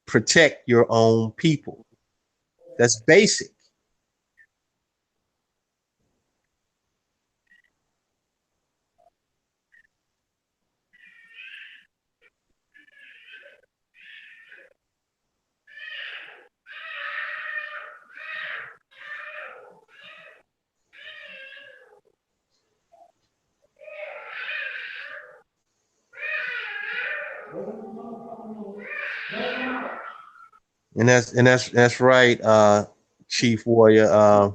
Protect your own people. That's basic. And that's right, Chief Warrior.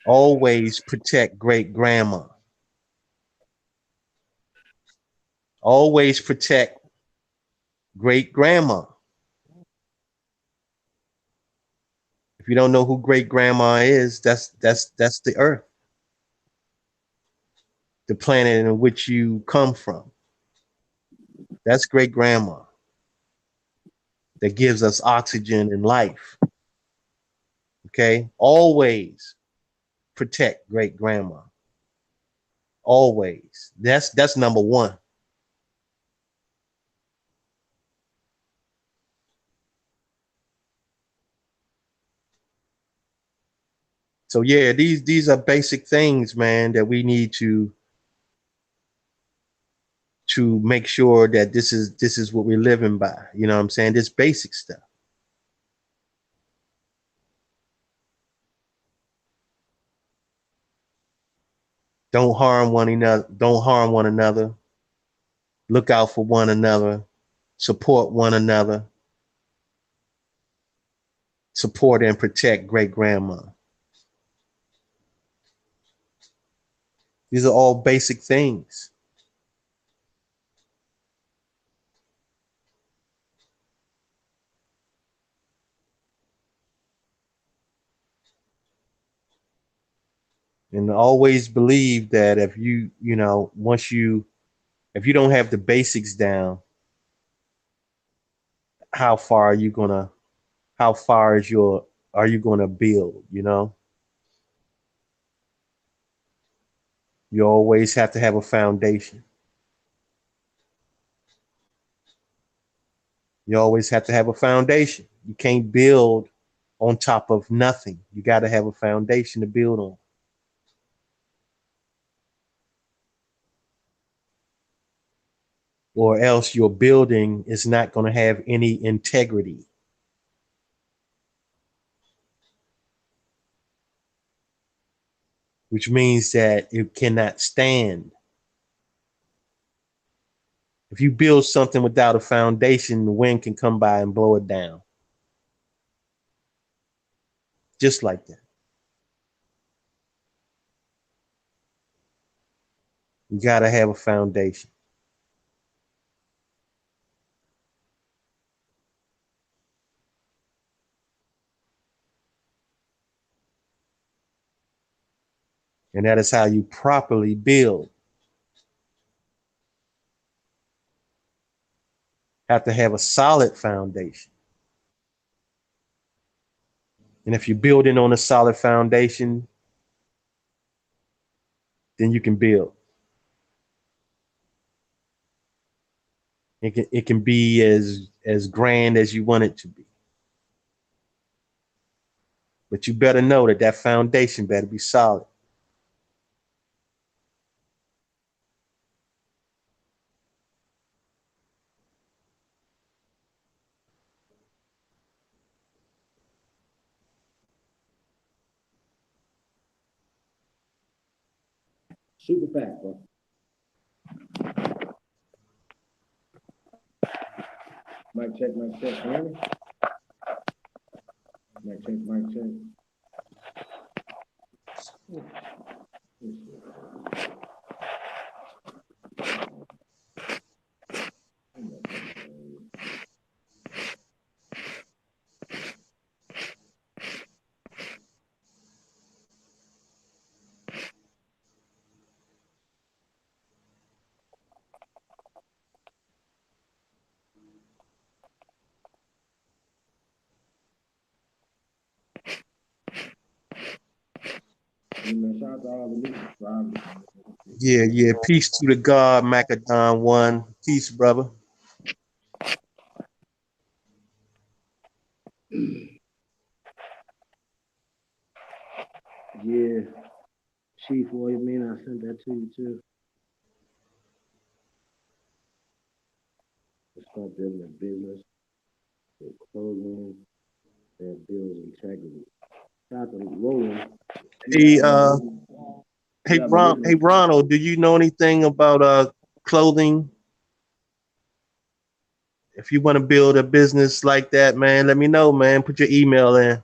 Always protect great grandma. Always protect great grandma. If you don't know who great grandma is, that's the earth. the planet in which you come from. That's great grandma that gives us oxygen and life. Okay, always protect great grandma. Always. That's number one. So yeah, these are basic things, man, that we need to make sure that this is what we're living by. You know what I'm saying? This basic stuff. Don't harm one another. Don't harm one another. Look out for one another. Support one another. Support and protect great grandma. These are all basic things. And always believe that if you know, if you don't have the basics down, how far are you gonna, how far is your, are you gonna build, you know? You always have to have a foundation. You always have to have a foundation. You can't build on top of nothing. You got to have a foundation to build on. Or else your building is not going to have any integrity. Which means that it cannot stand. If you build something without a foundation, the wind can come by and blow it down. Just like that. You got to have a foundation. And that is how you properly build. Have to have a solid foundation. And if you're building on a solid foundation, then you can build. It can be as grand as you want it to be. But you better know that that foundation better be solid. Super fact, bro. Mic check, mic check. Can you hear me? Mic check, mic check. Shout out to all the new subscribers. Yeah. Peace to the God, Macadon One. Peace, brother. Yeah. Chief, what do you mean? I sent that to you too. Let's start building a business with clothing that builds integrity. Shout out to Roland. Hey Ronald, do you know anything about clothing? If you want to build a business like that, man, let me know, man. Put your email in.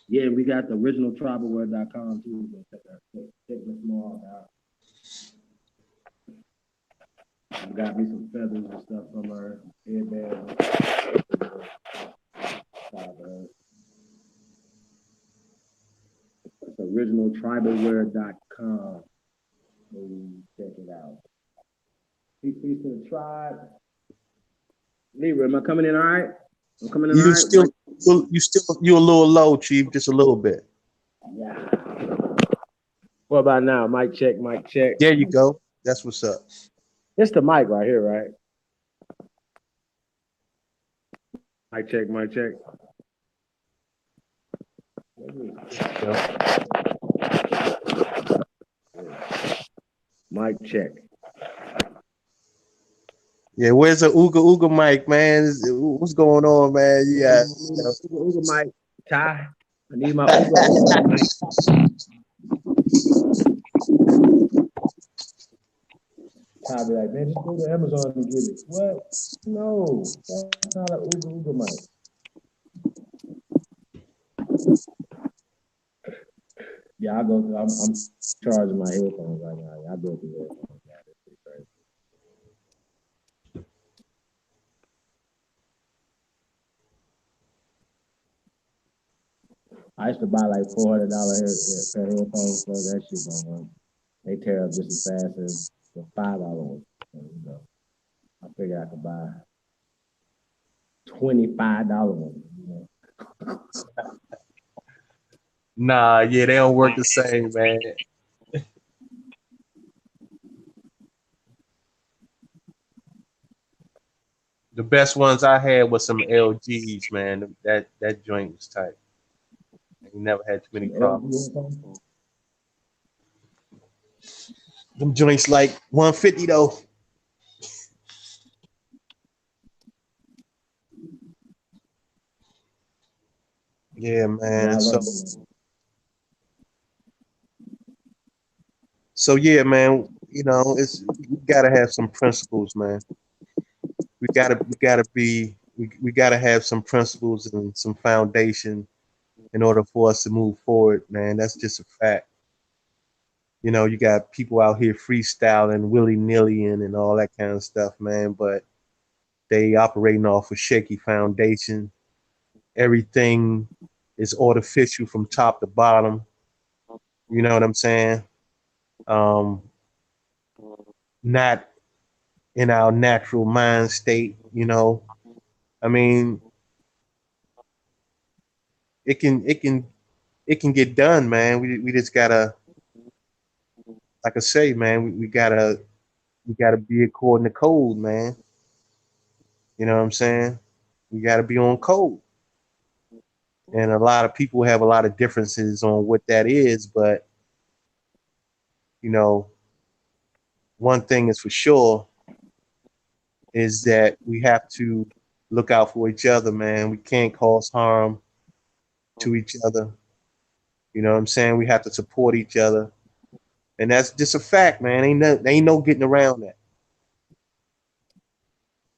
Yeah, we got the originaltribalwear.com too. Check this more out. I got me some feathers and stuff from her headband. It's originaltribalwear.com. Check it out. Peace to the tribe. Libra, am I coming in all right? I'm coming in all You right? still, you're a little low, Chief, just a little bit. Yeah. What about now? Mic check, mic check. There you go. That's what's up. It's the mic right here, right? Mic check, mic check. Mic check. Yeah, where's the Ooga mic, man? What's going on, man? Yeah. Ooga mic, Ty. I need my Ooga mic. Ty be like, man, just go to Amazon and get it. What? No, that's not an Ooga mic. Yeah, I go. I'm charging my headphones right now. I go through headphones. Yeah, that's pretty crazy. I used to buy like $400 pair of headphones, so that shit don't work. They tear up just as fast as the $5 ones. So, you know, I figured I could buy $25 ones. You know? Nah, yeah, they don't work the same, man. The best ones I had was some LGs, man. That joint was tight. You never had too many problems. Them joints like 150 though. Yeah, man. Yeah, So yeah, man. You know, you gotta have some principles, man. We gotta have some principles and some foundation in order for us to move forward, man. That's just a fact. You know, you got people out here freestyling, willy-nilly and all that kind of stuff, man, but they operating off a shaky foundation. Everything is artificial from top to bottom. You know what I'm saying? Um, not in our natural mind state, you know. I mean, it can get done, man. We just gotta, like I say, man, we gotta be according to code, man. You know what I'm saying? We gotta be on code. And a lot of people have a lot of differences on what that is, but you know, one thing is for sure is that we have to look out for each other, man. We can't cause harm to each other. You know what I'm saying? We have to support each other. And that's just a fact, man. Ain't no getting around that.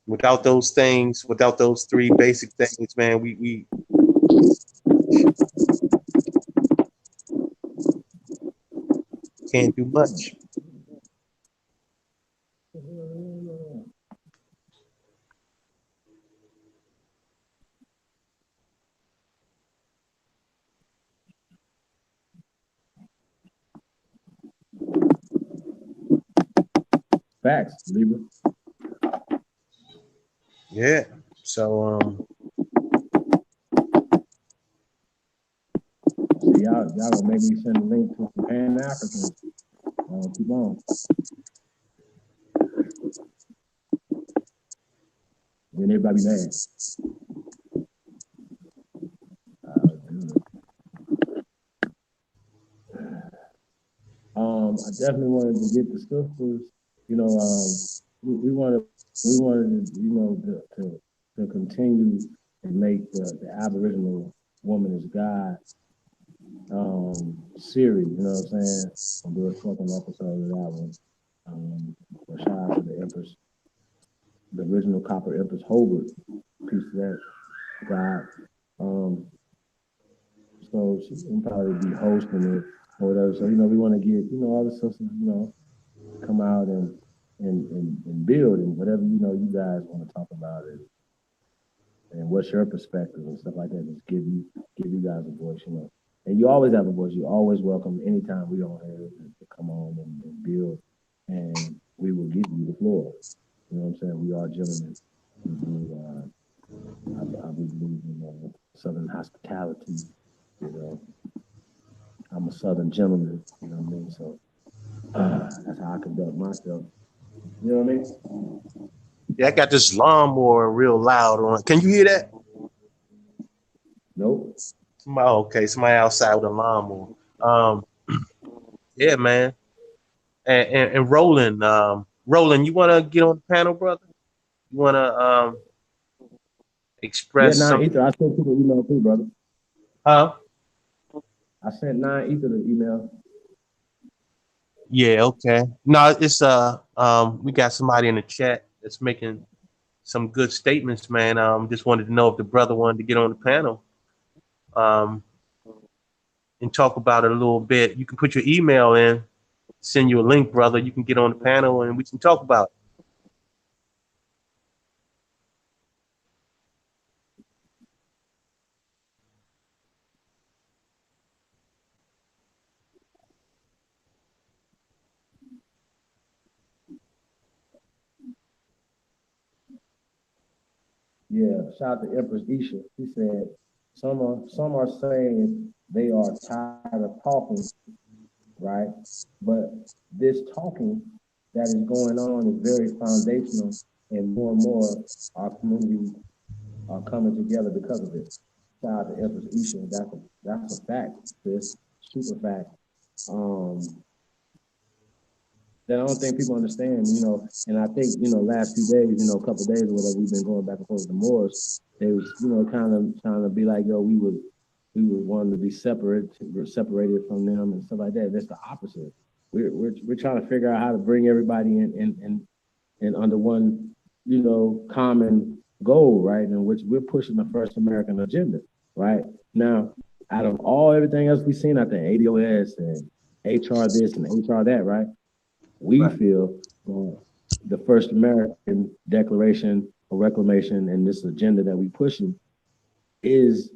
Without those things, without those three basic things, man, we can't do much. facts, Libra. Yeah. So So y'all gonna make me send a link to some Pan Africans. Keep on. Then everybody be mad. I definitely wanted to get the sisters. You know, we wanted to, you know, to continue and make the Aboriginal woman is God series. You know what I'm saying? I'll do a second episode of that one. So shout out to the Empress, the original Copper Empress Hobart. Piece of that God. So she will probably be hosting it or whatever. So, you know, we want to get, you know, all the sisters, you know, come out and build and whatever, you know, you guys want to talk about it and what's your perspective and stuff like that. Just give you guys a voice, you know. And you always have a voice. You're always welcome anytime we on here to come on and build, and we will give you the floor. You know what I'm saying? We are gentlemen. We believe, I believe in Southern hospitality. You know, I'm a Southern gentleman. You know what I mean? So that's how I conduct myself. You know what I mean? Yeah, I got this lawnmower real loud on. Can you hear that? Nope. Oh, okay, somebody outside with a lawnmower. Um, yeah, man. And Roland, you wanna get on the panel, brother? You wanna Yeah, express nine some? ether. I sent you the email too, brother. Huh? I sent nine ether the email. Yeah, okay. No, it's we got somebody in the chat that's making some good statements, man. Just wanted to know if the brother wanted to get on the panel. Um, and talk about it a little bit. You can put your email in, send you a link, brother. You can get on the panel and we can talk about it. Yeah, shout out to Empress Isha. She said some are saying they are tired of talking, right? But this talking that is going on is very foundational, and more our communities are coming together because of it. Shout out to Empress Isha. That's a fact, sis. Super fact. That I don't think people understand, and I think, last few days, a couple of days or whatever, we've been going back and forth with the Moors. They was, kind of trying to be like, yo, we would want to be separated from them and stuff like that. That's the opposite. We're trying to figure out how to bring everybody in under one, common goal, right? In which we're pushing the first American agenda, right? Now, out of everything else we've seen, I think ADOS and HR this and HR that, right? We feel the first American Declaration of Reclamation and this agenda that we pushing is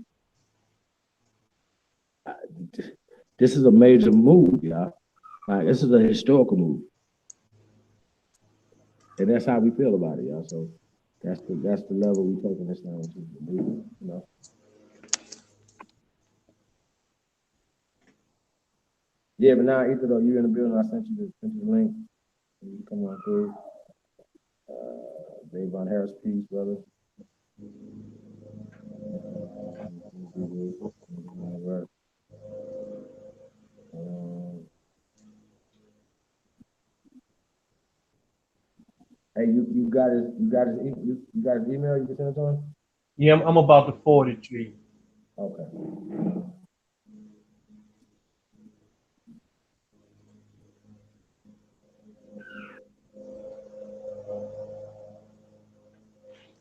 this is a major move, y'all. Like, this is a historical move, and that's how we feel about it, y'all. So that's the level we taking this down to, Yeah, but now, Ether, though, you're in the building. I sent you the link. You come on through. Dave Von Harris, peace, brother. Hey, you got his email. You can send it to him. Yeah, I'm about to forward it to you. Okay.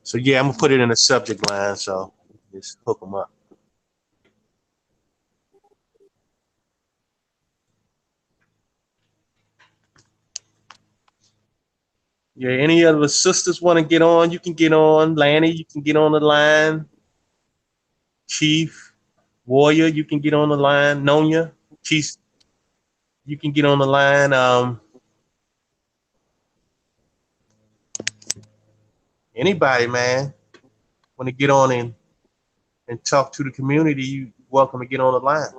So yeah, I'm gonna put it in the subject line. So just hook them up. Yeah, any of the sisters want to get on? You can get on. Lanny, you can get on the line. Chief, Warrior, you can get on the line. Nonya, Chief, you can get on the line. Anybody, man, want to get on and talk to the community, you welcome to get on the line.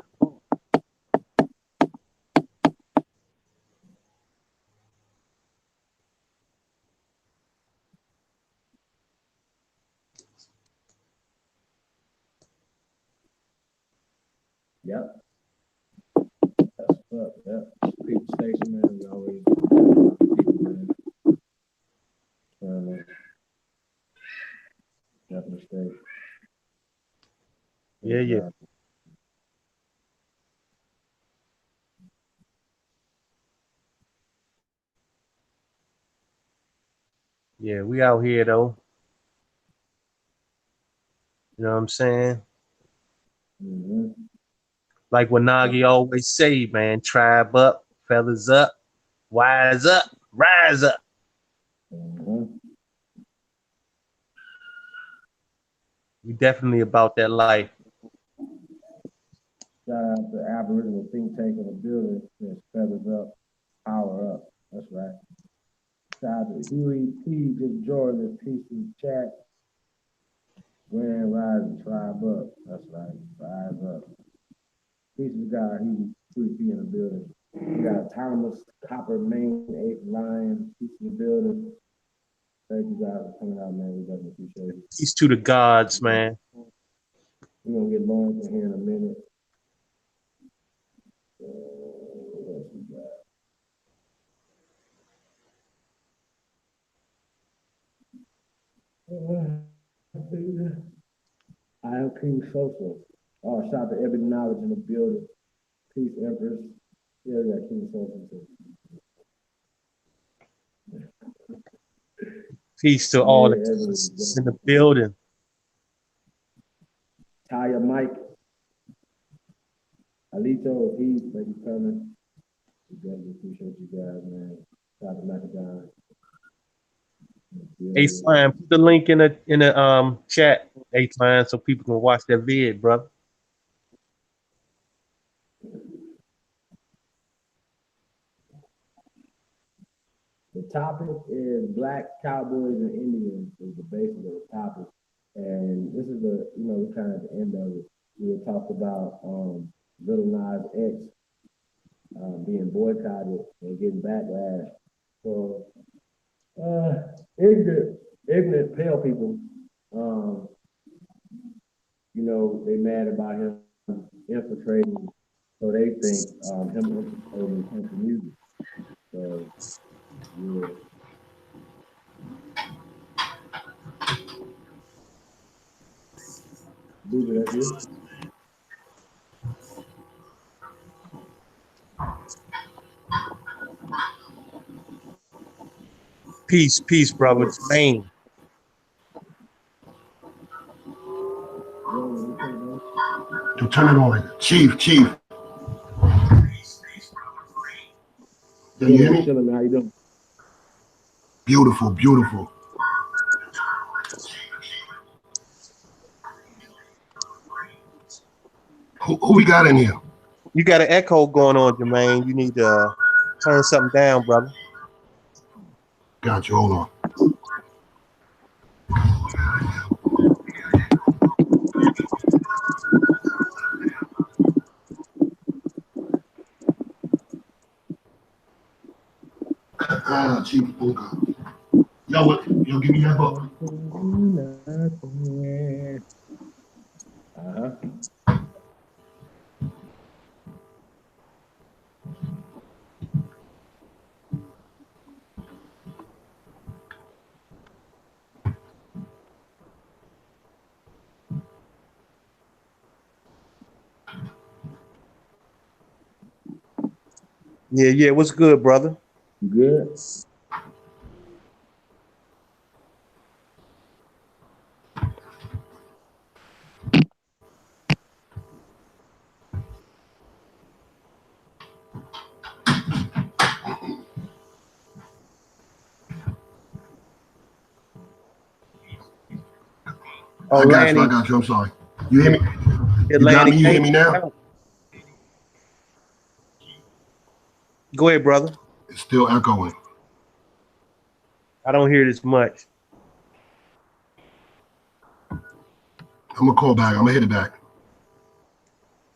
Yep. That's what's up. Yep. People station, man. We always people, man. Definitely stay. Yeah. Yeah, we out here though. You know what I'm saying? Mm-hmm. Like what Nagi always say, man, tribe up, fellas up, wise up, rise up. Mm-hmm. We definitely about that life. Shout out to Aboriginal Think Tank in the building. Yes, feathers up. power up. That's right. Shout out to Huey P. Just joined this piece in the chat. Grand Rising Tribe Up. That's right. Rise up. Peace of God. Huey P in the building. We got Thomas Copper Main, 8th Lion. Peace in the building. Thank you guys for coming out, man. We definitely appreciate it. Peace to the gods, man. We're gonna get Lawrence in here in a minute. What else we got? I am King Social. Oh, shout out to Ebony Knowledge in the building. Peace, Empress. Yeah, we got King Social too. Peace to all the Ebony, in the building. Taya Mike. Alito, peace. Thank you for coming. We definitely appreciate you guys, man. Shout out to Macadon. Hey, fine. Put the link in the chat, hey, fine, so people can watch that vid, brother. The topic is Black Cowboys and Indians is the basis of the topic. And this is the, we're kind of at the end of it. We had talked about Little Nas X being boycotted and getting backlash. So ignorant pale people, they mad about him infiltrating, so they think him infiltrating country music. So yeah. Booby, that's you? Peace, brother. Jermaine. To turn it on. Chief. Can you hear me? Chilling, how you doing? Beautiful. Who we got in here? You got an echo going on, Jermaine. You need to turn something down, brother. Got you. Hold on. Chief. Yo, what? Yo, give me that book. Yeah. What's good, brother? You good? Oh, I got Lanny. you. I'm sorry. You hear me? Yeah, You got Lanny, me? You hear me now? Go ahead, brother. It's still echoing. I don't hear this much. I'm gonna call back. I'm gonna hit it back.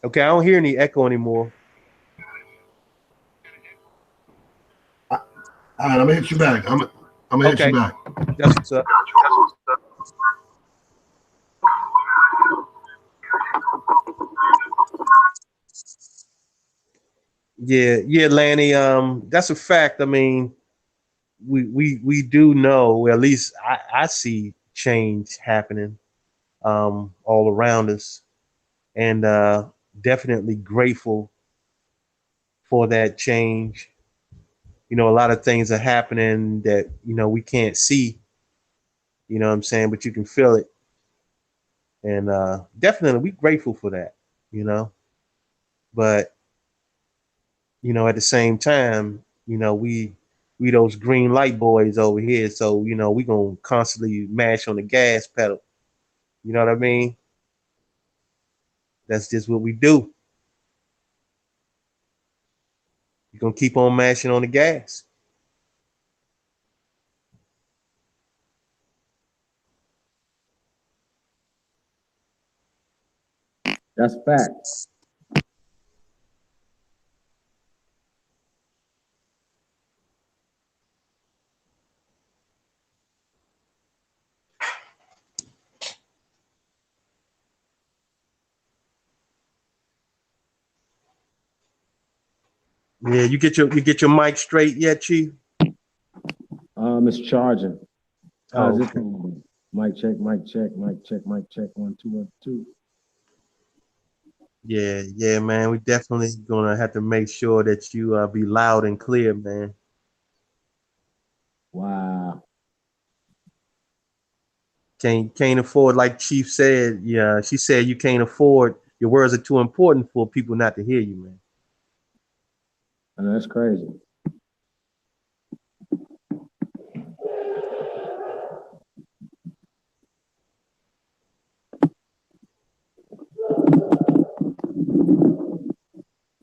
Okay, I don't hear any echo anymore. All right, I'm gonna hit you back. I'm gonna hit you back. That's what's up. Yeah, Lanny. That's a fact. I mean, we do know, or at least I see change happening all around us, and definitely grateful for that change. A lot of things are happening that we can't see. You know what I'm saying? But you can feel it, and definitely we grateful for that. But at the same time, we those green light boys over here, so we gonna constantly mash on the gas pedal. You know what I mean? That's just what we do. gonna keep on mashing on the gas. That's fact. Yeah, you get your mic straight yet, Chief? It's charging. Oh, How's it okay. going? Mic check, mic check, mic check, mic check. 1, 2, 1, 2. Yeah, man. We definitely gonna have to make sure that you be loud and clear, man. Wow. Can't afford, like Chief said. Yeah, she said you can't afford. Your words are too important for people not to hear you, man. I know that's crazy.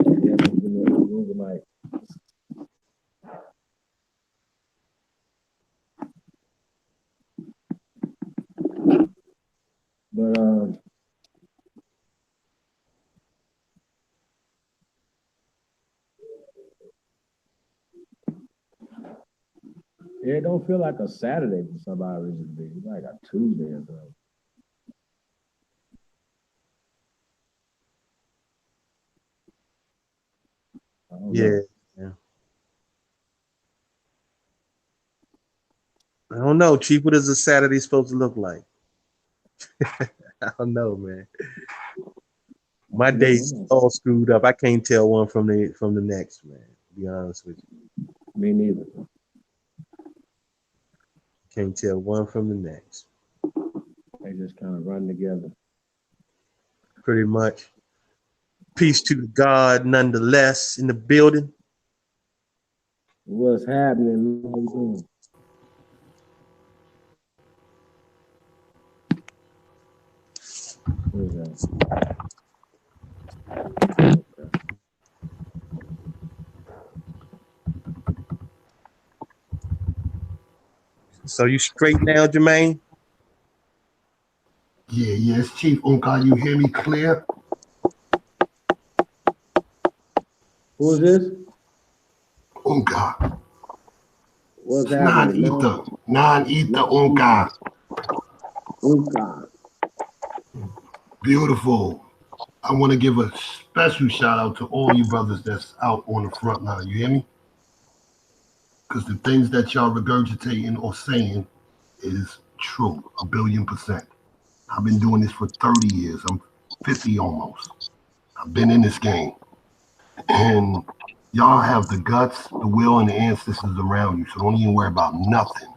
Yeah, move the mic. But it don't feel like a Saturday for somebody reason to be. It's like a Tuesday or something. I don't know. Yeah. I don't know, Chief. What is a Saturday supposed to look like? I don't know, man. My days all screwed up. I can't tell one from the next, man. To be honest with you, Me neither. can't tell one from the next. They just kind of run together. Pretty much. Peace to the God, nonetheless, in the building. What's happening? How you doing? What is that? So you straight now, Jermaine? Yeah, yes, Chief Unka, you hear me clear? Who is this? Unka. What's happening? Non-ether Unka. Unka. Beautiful. I want to give a special shout out to all you brothers that's out on the front line. You hear me? Because the things that y'all regurgitating or saying is true, 1,000,000,000%. I've been doing this for 30 years. I'm 50 almost. I've been in this game. And y'all have the guts, the will, and the ancestors around you. So don't even worry about nothing.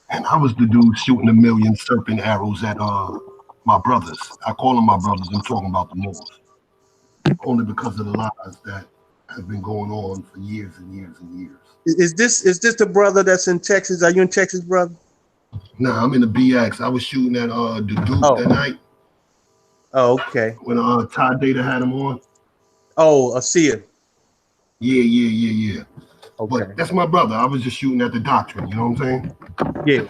And I was the dude shooting 1,000,000 serpent arrows at my brothers. I call them my brothers. I'm talking about the Moors. Only because of the lies that have been going on for years and years and years. Is this the brother that's in Texas? Are you in Texas, brother? Nah, I'm in the BX. I was shooting at the Duke that night. Oh, okay. When Todd Data had him on. Oh, a seer. Yeah. Okay. But that's my brother. I was just shooting at the doctrine. You know what I'm saying? Yeah,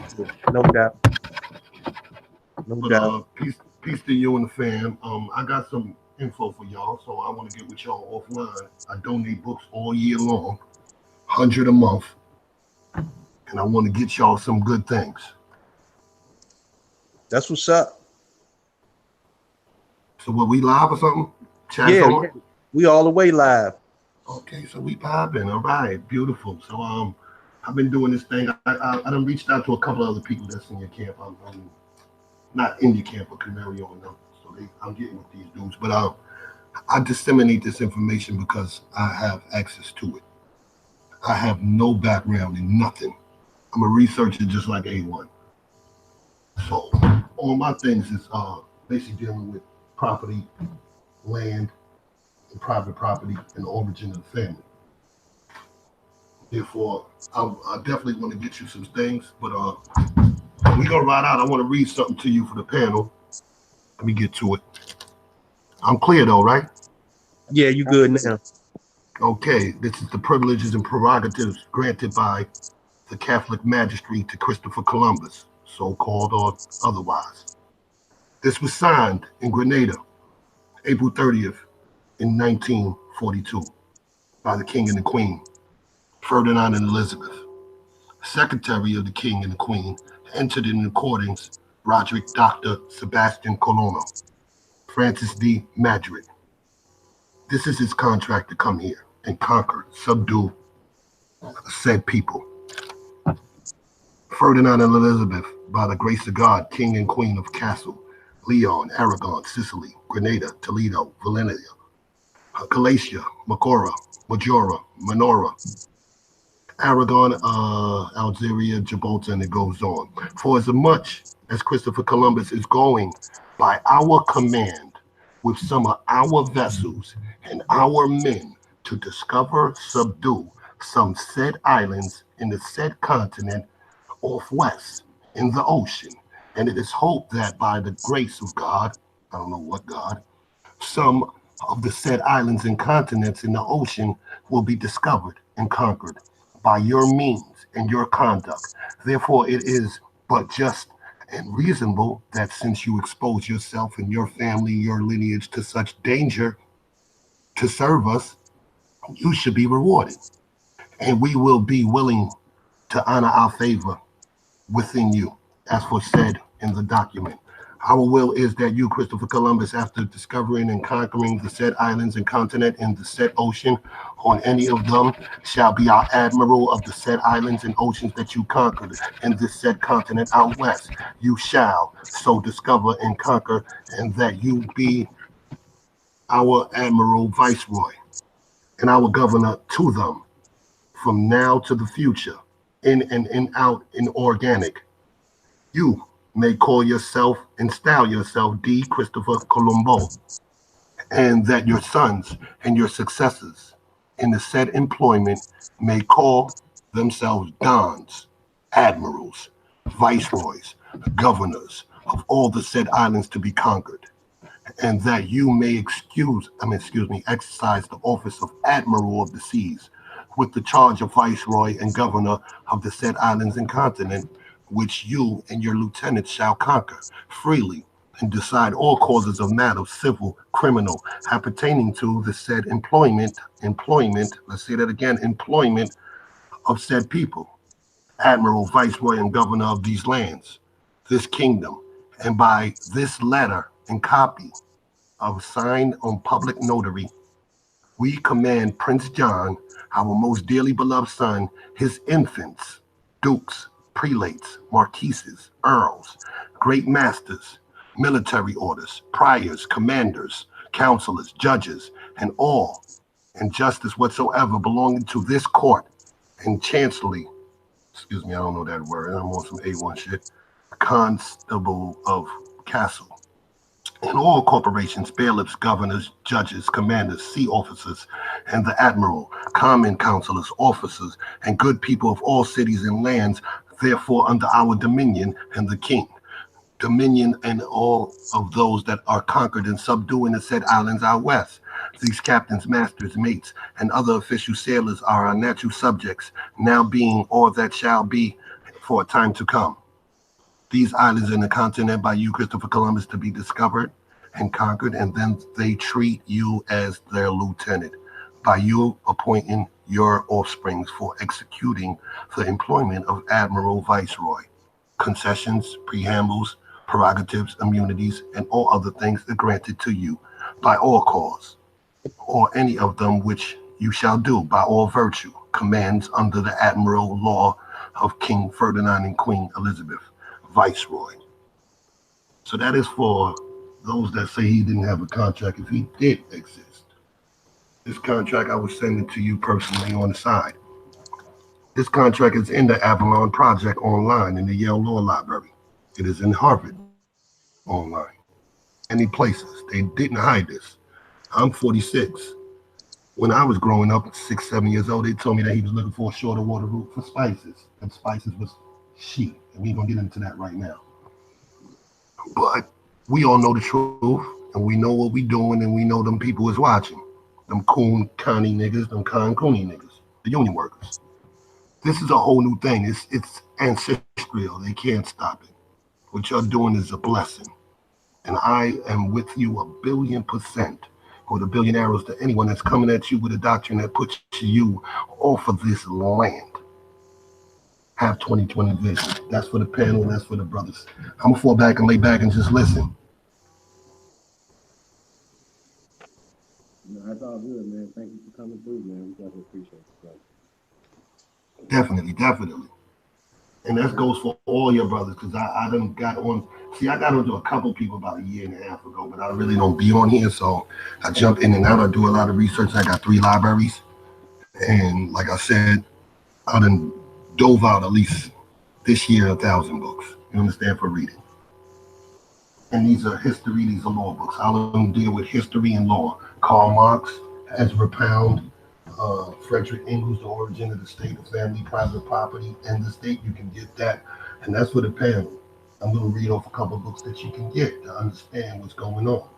no doubt. No doubt. Peace to you and the fam. I got some info for y'all, so I want to get with y'all offline. I donate books all year long, 100 a month, and I want to get y'all some good things. That's what's up. So what, we live or something? Chat's Yeah, on? we all the way live. Okay, so we popping. All right, beautiful. So I've been doing this thing. I done reached out to a couple of other people that's in your camp. I'm not in your camp, but Canary on them. So I'm getting with these dudes. But I disseminate this information because I have access to it. I have no background in nothing. I'm a researcher just like A1. So all my things is basically dealing with property, land, and private property, and the origin of the family. Therefore, I definitely want to get you some things, but we go right out. I want to read something to you for the panel. Let me get to it. I'm clear though, right? Yeah, you good now. Okay, this is the privileges and prerogatives granted by the Catholic magistrate to Christopher Columbus, so-called or otherwise. This was signed in Grenada, April 30th in 1942 by the King and the Queen, Ferdinand and Elizabeth. Secretary of the King and the Queen entered in accordance Roderick Dr. Sebastian Colonna, Francis D. Madrid. This is his contract to come here and conquer, subdue said people. Ferdinand and Elizabeth, by the grace of God, King and Queen of Castle, Leon, Aragon, Sicily, Grenada, Toledo, Valencia, Galatia, Majora, Menorah, Aragon, Algeria, Gibraltar, and it goes on. For as much as Christopher Columbus is going by our command with some of our vessels and our men to discover, subdue some said islands in the said continent off west in the ocean, and it is hoped that by the grace of God, I don't know what God, some of the said islands and continents in the ocean will be discovered and conquered by your means and your conduct. Therefore, it is but just and reasonable that since you expose yourself and your family, your lineage to such danger to serve us, you should be rewarded. And we will be willing to honor our favor within you, as for said in the document. Our will is that you, Christopher Columbus, after discovering and conquering the said islands and continent in the said ocean, on any of them, shall be our admiral of the said islands and oceans that you conquered in this said continent out west. You shall so discover and conquer, and that you be our admiral, viceroy, and our governor to them from now to the future, in and in out in organic. You may call yourself and style yourself D. Christopher Colombo, and that your sons and your successors in the said employment may call themselves dons, admirals, viceroys, governors of all the said islands to be conquered, and that you may exercise the office of admiral of the seas with the charge of viceroy and governor of the said islands and continent, which you and your lieutenants shall conquer freely and decide all causes of matter, civil, criminal, appertaining to the said employment, let's say that again, employment of said people, admiral, viceroy, and governor of these lands, this kingdom, and by this letter and copy of signed on public notary, we command Prince John, our most dearly beloved son, his infants, dukes, prelates, marquises, earls, great masters, military orders, priors, commanders, counselors, judges, and all in justice whatsoever belonging to this court and chancellery, I don't know that word, I'm on some A1 shit, constable of castle, and all corporations, bailiffs, governors, judges, commanders, sea officers, and the admiral, common councilors, officers, and good people of all cities and lands, therefore under our dominion, and the king, dominion, and all of those that are conquered and subduing the said islands out west. These captains, masters, mates, and other official sailors are our natural subjects, now being or that shall be for a time to come. These islands in the continent by you, Christopher Columbus, to be discovered and conquered, and then they treat you as their lieutenant, by you appointing your offsprings for executing the employment of admiral, viceroy, concessions, preambles, prerogatives, immunities, and all other things are granted to you by all cause, or any of them which you shall do by all virtue, commands under the admiral law of King Ferdinand and Queen Elizabeth, viceroy. So that is for those that say he didn't have a contract if he did exist. This contract I was sending to you personally on the side. This contract is in the Avalon Project online in the Yale Law Library. It is in Harvard online. Any places. They didn't hide this. I'm 46. When I was growing up, 6, 7 years old, they told me that he was looking for a shorter water route for spices. And spices was sheep. And we ain't gonna get into that right now. But we all know the truth, and we know what we're doing, and we know them people is watching. them Coon County niggas, them Con Cooney niggas, the union workers. This is a whole new thing. It's ancestral. They can't stop it. What you're doing is a blessing. And I am with you 1,000,000,000%, or the billion arrows to anyone that's coming at you with a doctrine that puts you off of this land. Have 2020 vision. That's for the panel, that's for the brothers. I'm gonna fall back and lay back and just listen. No, that's all good, man. Thank you for coming through, man. We definitely appreciate it, bro. Definitely, definitely. And that goes for all your brothers, because I done got on. See, I got onto a couple people about a year and a half ago, but I really don't be on here, so I jump in and out. I do a lot of research. I got 3 libraries, and like I said, I done dove out at least this year 1,000 books. You understand, for reading. And these are history, these are law books. I'll deal with history and law. Karl Marx, Ezra Pound, Frederick Engels, The Origin of the State of Family, Private Property, and the State. You can get that, and that's for the panel. I'm going to read off a couple of books that you can get to understand what's going on.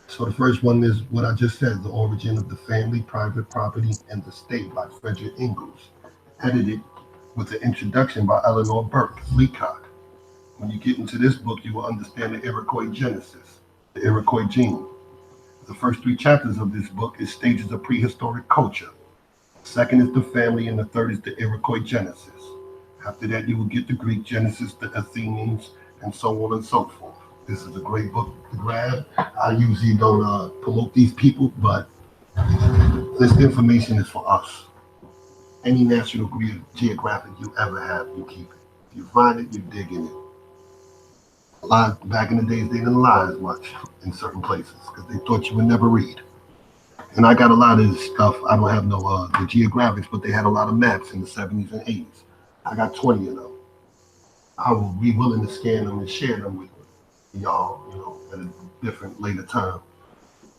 So the first one is what I just said, The Origin of the Family, Private Property, and the State by Frederick Engels, edited with an introduction by Eleanor Burke Leacock. When you get into this book, you will understand the Iroquois Genesis, the Iroquois gene. The first 3 chapters of this book is stages of prehistoric culture. Second is the family, and the third is the Iroquois Genesis. After that, you will get the Greek Genesis, the Athenians, and so on and so forth. This is a great book to grab. I usually don't promote these people, but this information is for us. Any National Geographic you ever have, you keep it. If you find it, you dig in it. A lot back in the days, they didn't lie as much in certain places because they thought you would never read. And I got a lot of this stuff. I don't have no the geographics, but they had a lot of maps in the 70s and 80s. I got 20 of them. I will be willing to scan them and share them with y'all, at a different later time.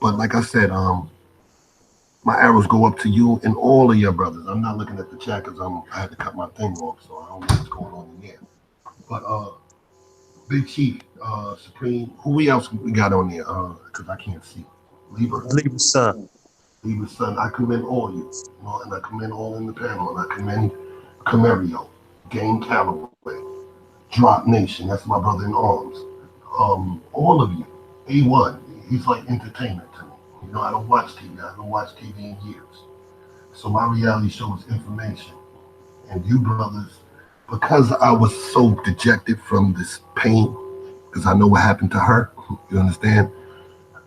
But like I said, my arrows go up to you and all of your brothers. I'm not looking at the chat because I had to cut my thing off, so I don't know what's going on in there. But Big Chief, Supreme, who else we got on there? Because I can't see. Libra Son. Libra Son, I commend all you, and I commend all in the panel, and I commend Camario, Game Calloway, Drop Nation, that's my brother in arms. All of you, A1, he's like entertainment to me. I don't watch TV. I haven't watched TV in years. So my reality show is information. And you brothers, because I was so dejected from this pain, because I know what happened to her, you understand?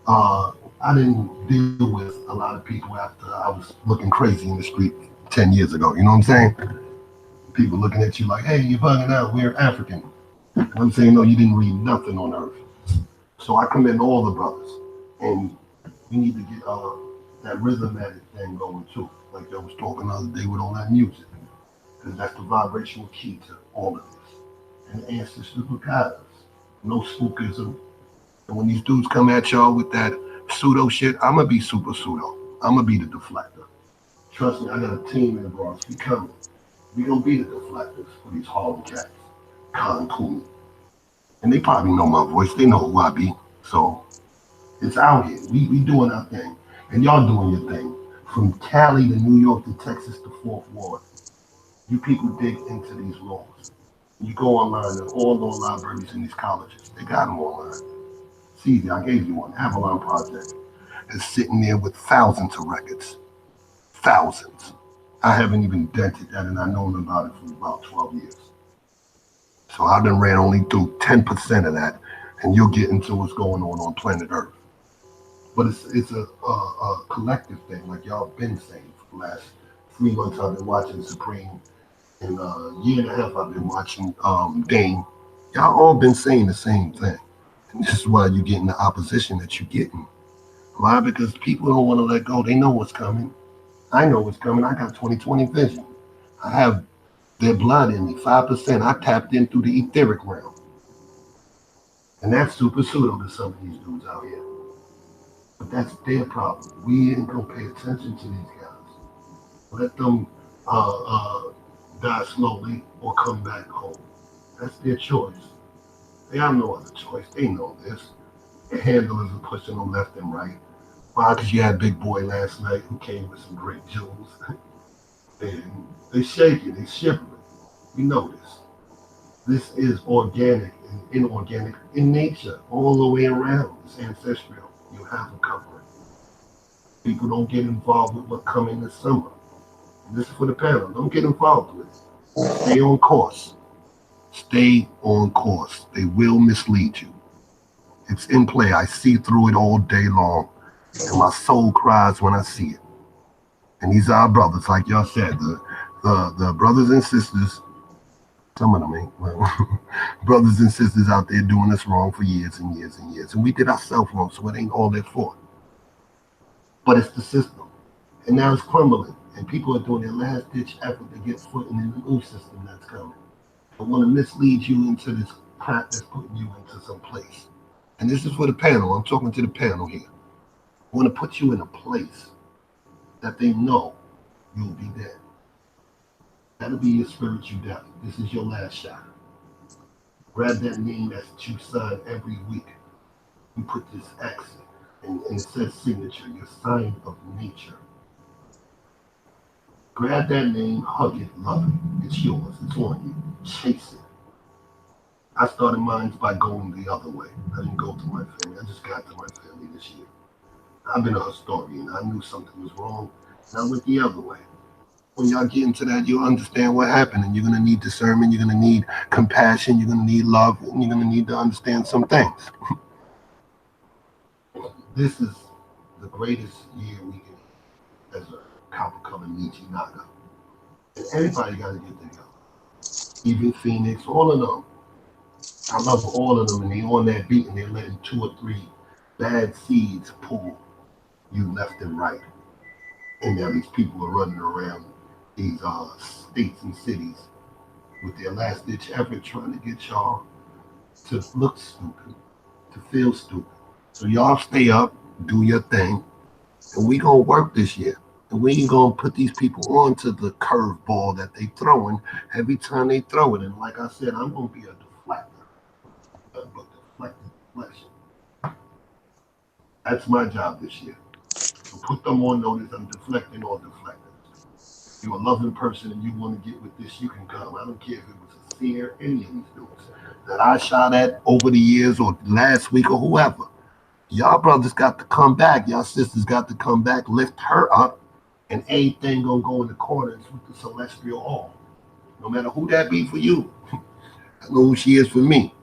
I didn't deal with a lot of people after I was looking crazy in the street 10 years ago. You know what I'm saying? People looking at you like, hey, you're bugging out, we're African. And I'm saying, no, you didn't read nothing on earth. So I commend all the brothers. And we need to get that rhythmatic thing going too. Like I was talking the other day with all that music. Because that's the vibrational key to all of this. And the ancestors will guide us. No spookism. And when these dudes come at y'all with that pseudo shit, I'm going to be super pseudo. I'm going to be the deflector. Trust me, I got a team in the Bronx. We coming. We going to be the deflectors for these Harlem cats. Cancun. And they probably know my voice. They know who I be. So it's out here. We doing our thing. And y'all doing your thing. From Cali to New York to Texas to Fourth Ward. You people dig into these laws. You go online and all those libraries in these colleges. They got them online. It's easy. I gave you one. Avalon Project is sitting there with thousands of records. Thousands. I haven't even dented that, and I've known about it for about 12 years. So I done ran only through 10% of that, and you'll get into what's going on planet Earth. But it's a collective thing, like y'all been saying for the last 3 months. I've been watching Supreme, and a year and a half I've been watching Dane. Y'all all been saying the same thing. And this is why you're getting the opposition that you're getting. Why? Because people don't want to let go. They know what's coming. I know what's coming. I got 20/20 vision. I have their blood in me, 5%. I tapped in through the etheric realm. And that's super pseudo to some of these dudes out here. But that's their problem. We ain't gonna pay attention to these guys. Let them die slowly or come back home. That's their choice. They have no other choice. They know this. The handlers are pushing them left and right. Why? Because you had Big Boy last night who came with some great jewels. And they shaking, they shivering. You know this. This is organic and inorganic in nature, all the way around. It's ancestral. You have a covering. People don't get involved with what come in the summer. And this is for the panel. Don't get involved with it. Stay on course. Stay on course. They will mislead you. It's in play. I see through it all day long. And my soul cries when I see it. And these are our brothers, like y'all said, the brothers and sisters, some of them ain't, well, brothers and sisters out there doing us wrong for years and years and years. And we did ourselves wrong, so it ain't all their fault. But it's the system. And now it's crumbling. And people are doing their last ditch effort to get foot in the new system that's coming. I want to mislead you into this path that's putting you into some place. And this is for the panel. I'm talking to the panel here. I want to put you in a place that they know you'll be dead. That'll be your spiritual death. This is your last shot. Grab that name that you sign every week. You put this X and it says signature, your sign of nature. Grab that name, hug it, love it. It's yours. It's on you. Chase it. I started mine by going the other way. I didn't go to my family. I just got to my family this year. I've been a historian. I knew something was wrong, and I went the other way. When y'all get into that, you'll understand what happened, and you're going to need discernment, you're going to need compassion, you're going to need love, and you're going to need to understand some things. This is the greatest year we can, as a couple coming Nietzsche Naga. And everybody got to get together. Even Phoenix, all of them. I love all of them, and they on that beat, and they're letting 2 or 3 bad seeds pull you left and right. And now these people are running around these states and cities with their last ditch effort trying to get y'all to look stupid, to feel stupid. So y'all stay up, do your thing, and we gonna work this year. And we ain't gonna put these people onto the curveball that they throwing every time they throw it. And like I said, I'm gonna be a deflector. But deflection. That's my job this year. So put them on notice. I'm deflecting all deflectors. You're a loving person and you want to get with this, you can come. I don't care if it was a seer, any of these dudes that I shot at over the years or last week or whoever. Y'all brothers got to come back. Y'all sisters got to come back, lift her up, and everything gonna go in accordance with the celestial all. No matter who that be for you. I know who she is for me.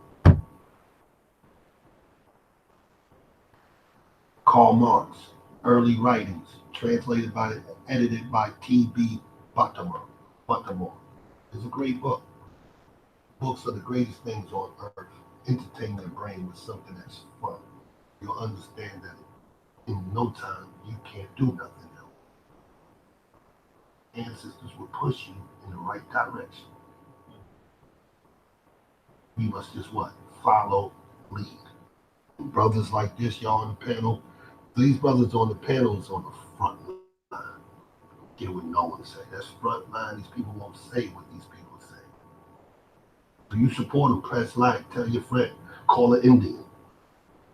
Karl Marx, Early Writings, edited by T.B. Baltimore. It's a great book. Books are the greatest things on earth. Entertain your brain with something that's fun. You'll understand that in no time you can't do nothing else. Ancestors will push you in the right direction. We must just what? Follow, lead. And brothers like this, y'all on the panel, these brothers on the panel is on the front line. Get what no one say. That's front line. These people won't say what these people say. So you support them, press like, tell your friend, call it Indian,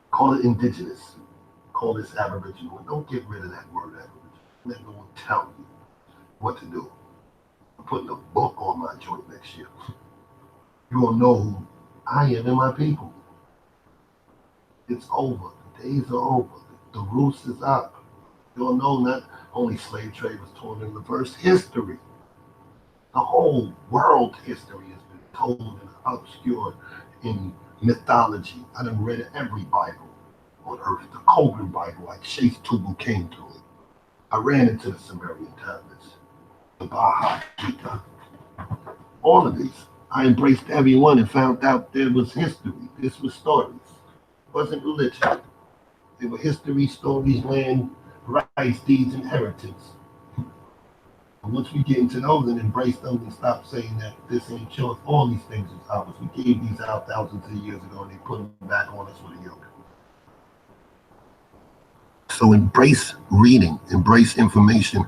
call it indigenous, call this Aboriginal. And don't get rid of that word Aboriginal. Let no one tell you what to do. I'm putting a book on my joint next year. You're gonna know who I am and my people. It's over. The days are over. The roost is up. You'll know not only slave trade was torn in reverse, history. The whole world history has been told and obscured in mythology. I done read every Bible on earth. The Kogan Bible, like Chase Tubal came to it. I ran into the Sumerian tablets, the Baha Gita. All of these. I embraced every one and found out there was history. This was stories. It wasn't religion. They were history, stories, land, rights, deeds, and inheritance. And once we get into those and embrace them and stop saying that this ain't yours, all these things is ours. We gave these out thousands of years ago and they put them back on us with a yoke. So embrace reading, embrace information,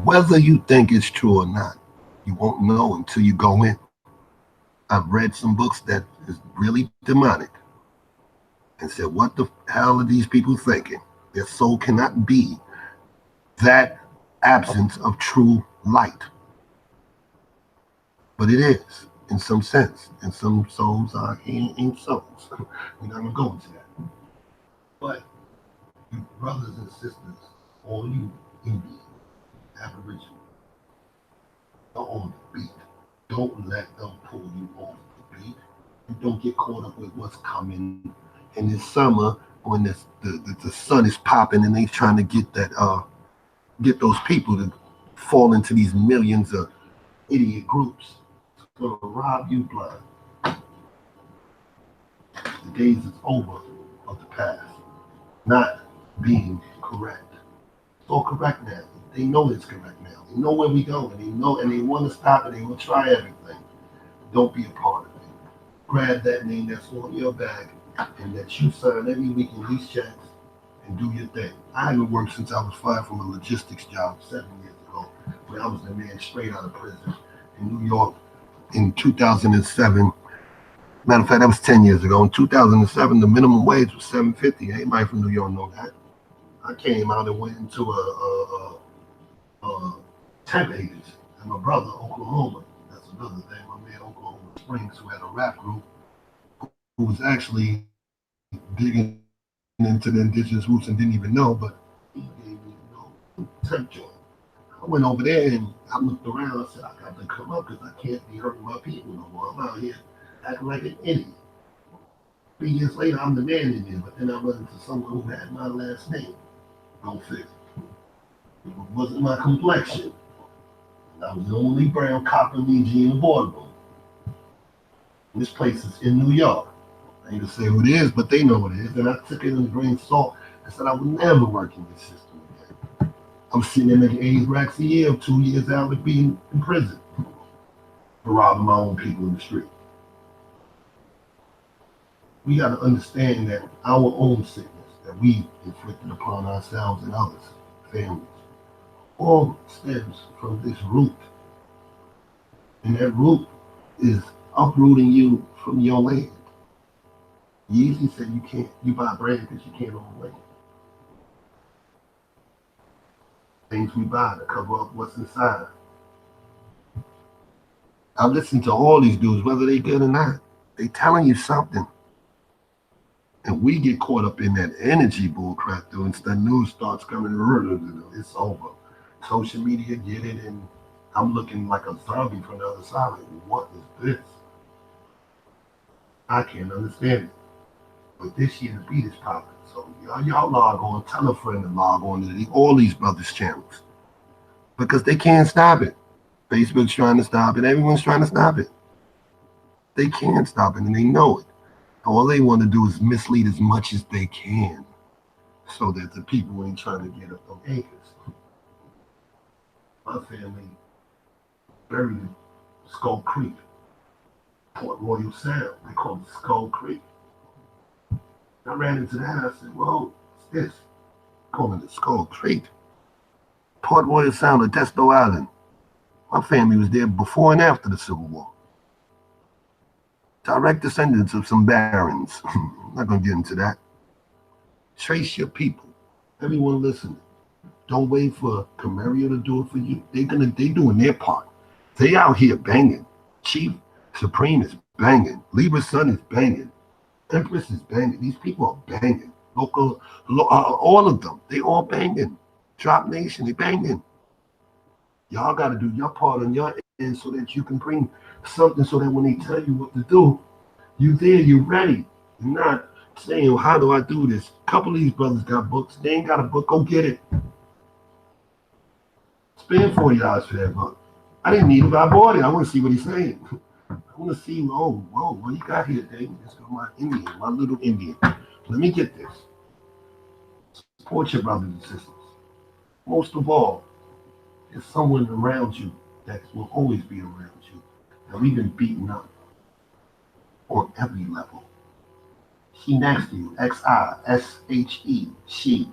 whether you think it's true or not. You won't know until you go in. I've read some books that is really demonic and said, what the hell are these people thinking? Their soul cannot be that absence of true light. But it is, in some sense. And some souls are ain't souls. We're not gonna go into that. But you brothers and sisters, all you Indian, Aboriginal, are on the beat. Don't let them pull you off the beat. And don't get caught up with what's coming in this summer when the sun is popping and they trying to get those people to fall into these millions of idiot groups. It's gonna rob you blind. The days is over of the past. Not being correct. It's all correct now. They know it's correct now. They know where we going. They know, and they want to stop it. They will try everything. Don't be a part of it. Grab that name that's on your bag and that you sign every week in these checks and do your thing. I haven't worked since I was fired from a logistics job 7 years ago, when I was the man straight out of prison in New York in 2007. Matter of fact, that was 10 years ago. In 2007, the minimum wage was $7.50. Anybody from New York know that? I came out and went into a temp agency. And my brother, Oklahoma, that's another thing. My man, Oklahoma Springs, who had a rap group, who was actually digging into the indigenous roots and didn't even know, but he gave me temp joint. I went over there and I looked around. I said, I got to come up because I can't be hurting my people no more. I'm out here acting like an idiot. 3 years later, I'm the man in there, but then I run into someone who had my last name. Go figure. It wasn't my complexion. And I was the only brown cop in the boardroom. This place is in New York. I ain't gonna say who it is, but they know what it is. And I took it in a grain of salt and said I would never work in this system again. I'm sitting there making 80 racks a year, 2 years out of being in prison for robbing my own people in the street. We got to understand that our own sickness that we inflicted upon ourselves and others, families, all stems from this root. And that root is uprooting you from your land. Yeezy said you can't, you buy bread because you can't own land. Things we buy to cover up what's inside. I listen to all these dudes, whether they good or not. They telling you something. And we get caught up in that energy bullcrap, though. Instead, news starts coming, it's over. Social media get it, and I'm looking like a zombie from the other side. Like, what is this? I can't understand it. But this year, the beat is popping. So y'all log on, tell a friend to log on to all these brothers' channels. Because they can't stop it. Facebook's trying to stop it. Everyone's trying to stop it. They can't stop it, and they know it. All they want to do is mislead as much as they can so that the people ain't trying to get up on acres. My family buried in Skull Creek, Port Royal Sound. They call it Skull Creek. I ran into that. I said, whoa, what's this? Calling it Skull Creek. Port Royal Sound of Testo Island. My family was there before and after the Civil War. Direct descendants of some barons. I'm not going to get into that. Trace your people. Everyone listening. Don't wait for Camario to do it for you. They doing their part. They out here banging. Chief Supreme is banging. Libra's son is banging. Empress is banging. These people are banging. Local, all of them. They all banging. Drop Nation, they banging. Y'all got to do your part on your end so that you can bring something so that when they tell you what to do, you there, you ready. You're not saying, well, how do I do this? A couple of these brothers got books. They ain't got a book. Go get it. Spend $40 for that book. I didn't need it, but I bought it. I want to see what he's saying. I want to see, whoa, what you got here, Dave? This is my Indian, my little Indian. Let me get this. Support your brothers and sisters. Most of all, there's someone around you that will always be around you. And we've been beaten up on every level. She next to you, X-I-S-H-E, she.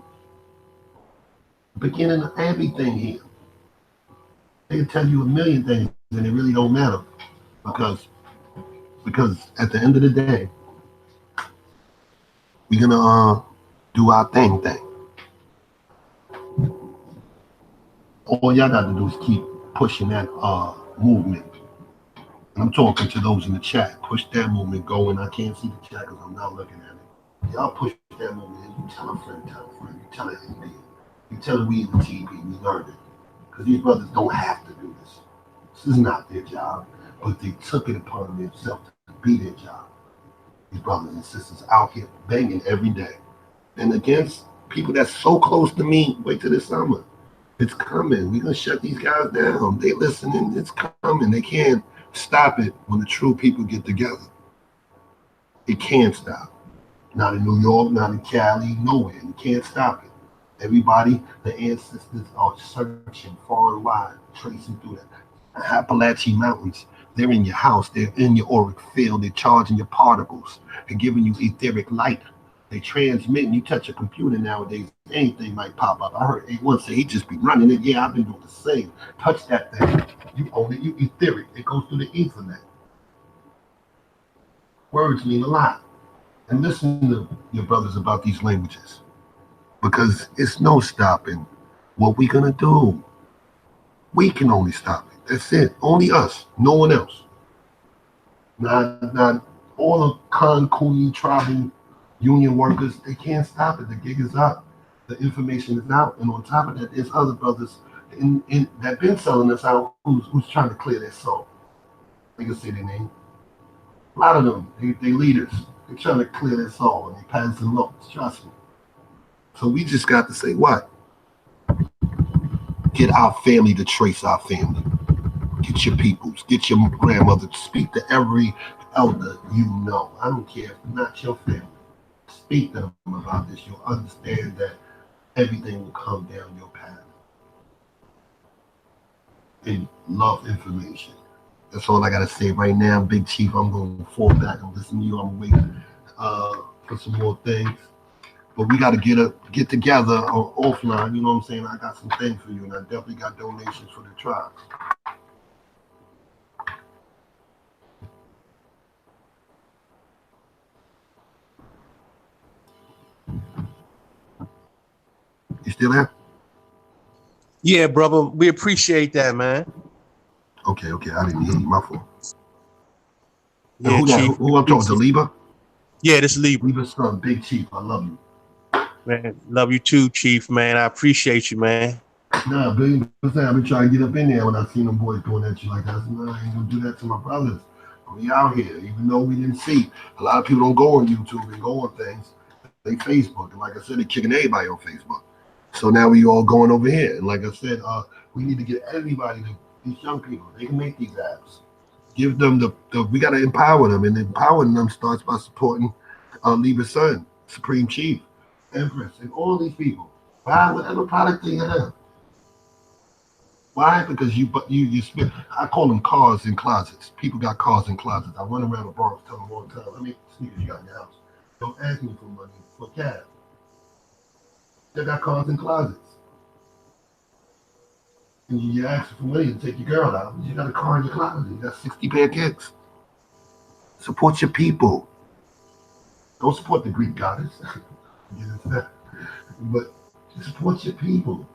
Beginning of everything here. They can tell you a million things and it really don't matter because at the end of the day, we're gonna do our thing. All y'all got to do is keep pushing that movement. And I'm talking to those in the chat. Push that movement going. I can't see the chat because I'm not looking at it. Y'all push that movement. You tell a friend, You tell an Indian. You tell them we in the TV. We learned it. Because these brothers don't have to do this. This is not their job. But they took it upon themselves to be their job. These brothers and sisters out here banging every day. And against people that's so close to me, wait till this summer. It's coming. We're going to shut these guys down. They listening. It's coming. They can't stop it when the true people get together. It can't stop. Not in New York, not in Cali, nowhere. You can't stop it. Everybody, the ancestors are searching far and wide, tracing through the Appalachian Mountains. They're in your house. They're in your auric field. They're charging your particles. They're giving you etheric light. They transmit. And you touch a computer nowadays, anything might pop up. I heard A1 say he just be running it. Yeah, I've been doing the same. Touch that thing. You own it. You etheric. It goes through the Ethernet. Words mean a lot. And listen to your brothers about these languages. Because it's no stopping what we gonna do. We can only stop it. That's it. Only us. No one else. Not all the Kuni tribal union workers. They can't stop it. The gig is up. The information is out. And on top of that, there's other brothers that been selling us out who's trying to clear their soul. I can say their name. A lot of them, they leaders. They're trying to clear their soul and they pass the laws. Trust me. So we just got to say what? Get our family to trace our family. Get your peoples. Get your grandmother. Speak to every elder you know. I don't care if they're not your family. Speak to them about this. You'll understand that everything will come down your path. And love information. That's all I got to say right now. Big Chief, I'm going to fall back and listen to you. I'm waiting for some more things. But we got to get together offline. You know what I'm saying? I got some things for you, and I definitely got donations for the tribe. You still there? Yeah, brother. We appreciate that, man. Okay. I didn't hear you. My fault. Yeah, Chief. Who I'm talking to? Liba? Yeah, this is Liba. Liba's son, Big Chief. I love you. Man, love you too, Chief, man. I appreciate you, man. Nah, Billy, I've been trying to get up in there when I seen them boys doing that shit like that. I said, no, I ain't gonna do that to my brothers. We out here, even though we didn't see. A lot of people don't go on YouTube and go on things. They Facebook. And like I said, they're kicking everybody on Facebook. So now we all going over here. And like I said, we need to get everybody, these young people, they can make these apps. Give them we got to empower them. And empowering them starts by supporting Liba's son, Supreme Chief, Empress, and all these people. Buy whatever product they have. Why? Because you spend, I call them cars in closets. People got cars in closets. I run around the Bronx, tell them all the time, how many sneakers you got in your house? Don't ask me for money, for cash. They got cars in closets. And you ask for money to take your girl out. You got a car in your closet. You got 60 pair of kicks. Support your people. Don't support the Greek goddess. But support your people.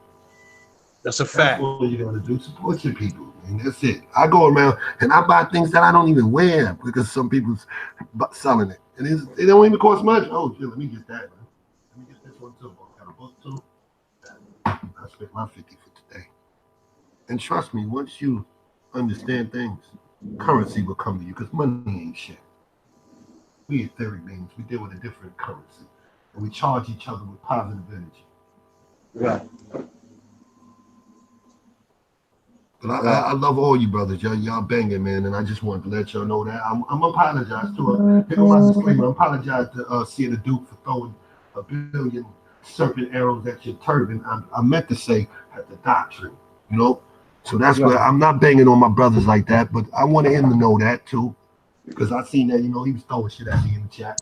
That's a fact. That's what you're going to do. Support your people. And that's it. I go around and I buy things that I don't even wear because some people's selling it. And it don't even cost much. Oh, shit, let me get that, man. Let me get this one too. Got a book too. I spent my 50 for today. And trust me, once you understand things, currency will come to you because money ain't shit. We etheric beings. We deal with a different currency. And we charge each other with positive energy. Right. But I love all you brothers. Y'all banging, man. And I just wanted to let y'all know that. I'm apologize to pick up my disclaimer. I apologize to Seer the Duke for throwing a billion serpent arrows at your turban. I meant to say at the doctrine, you know? So that's where I'm not banging on my brothers like that, but I wanted him to know that too. Because I seen that, he was throwing shit at me in the chat.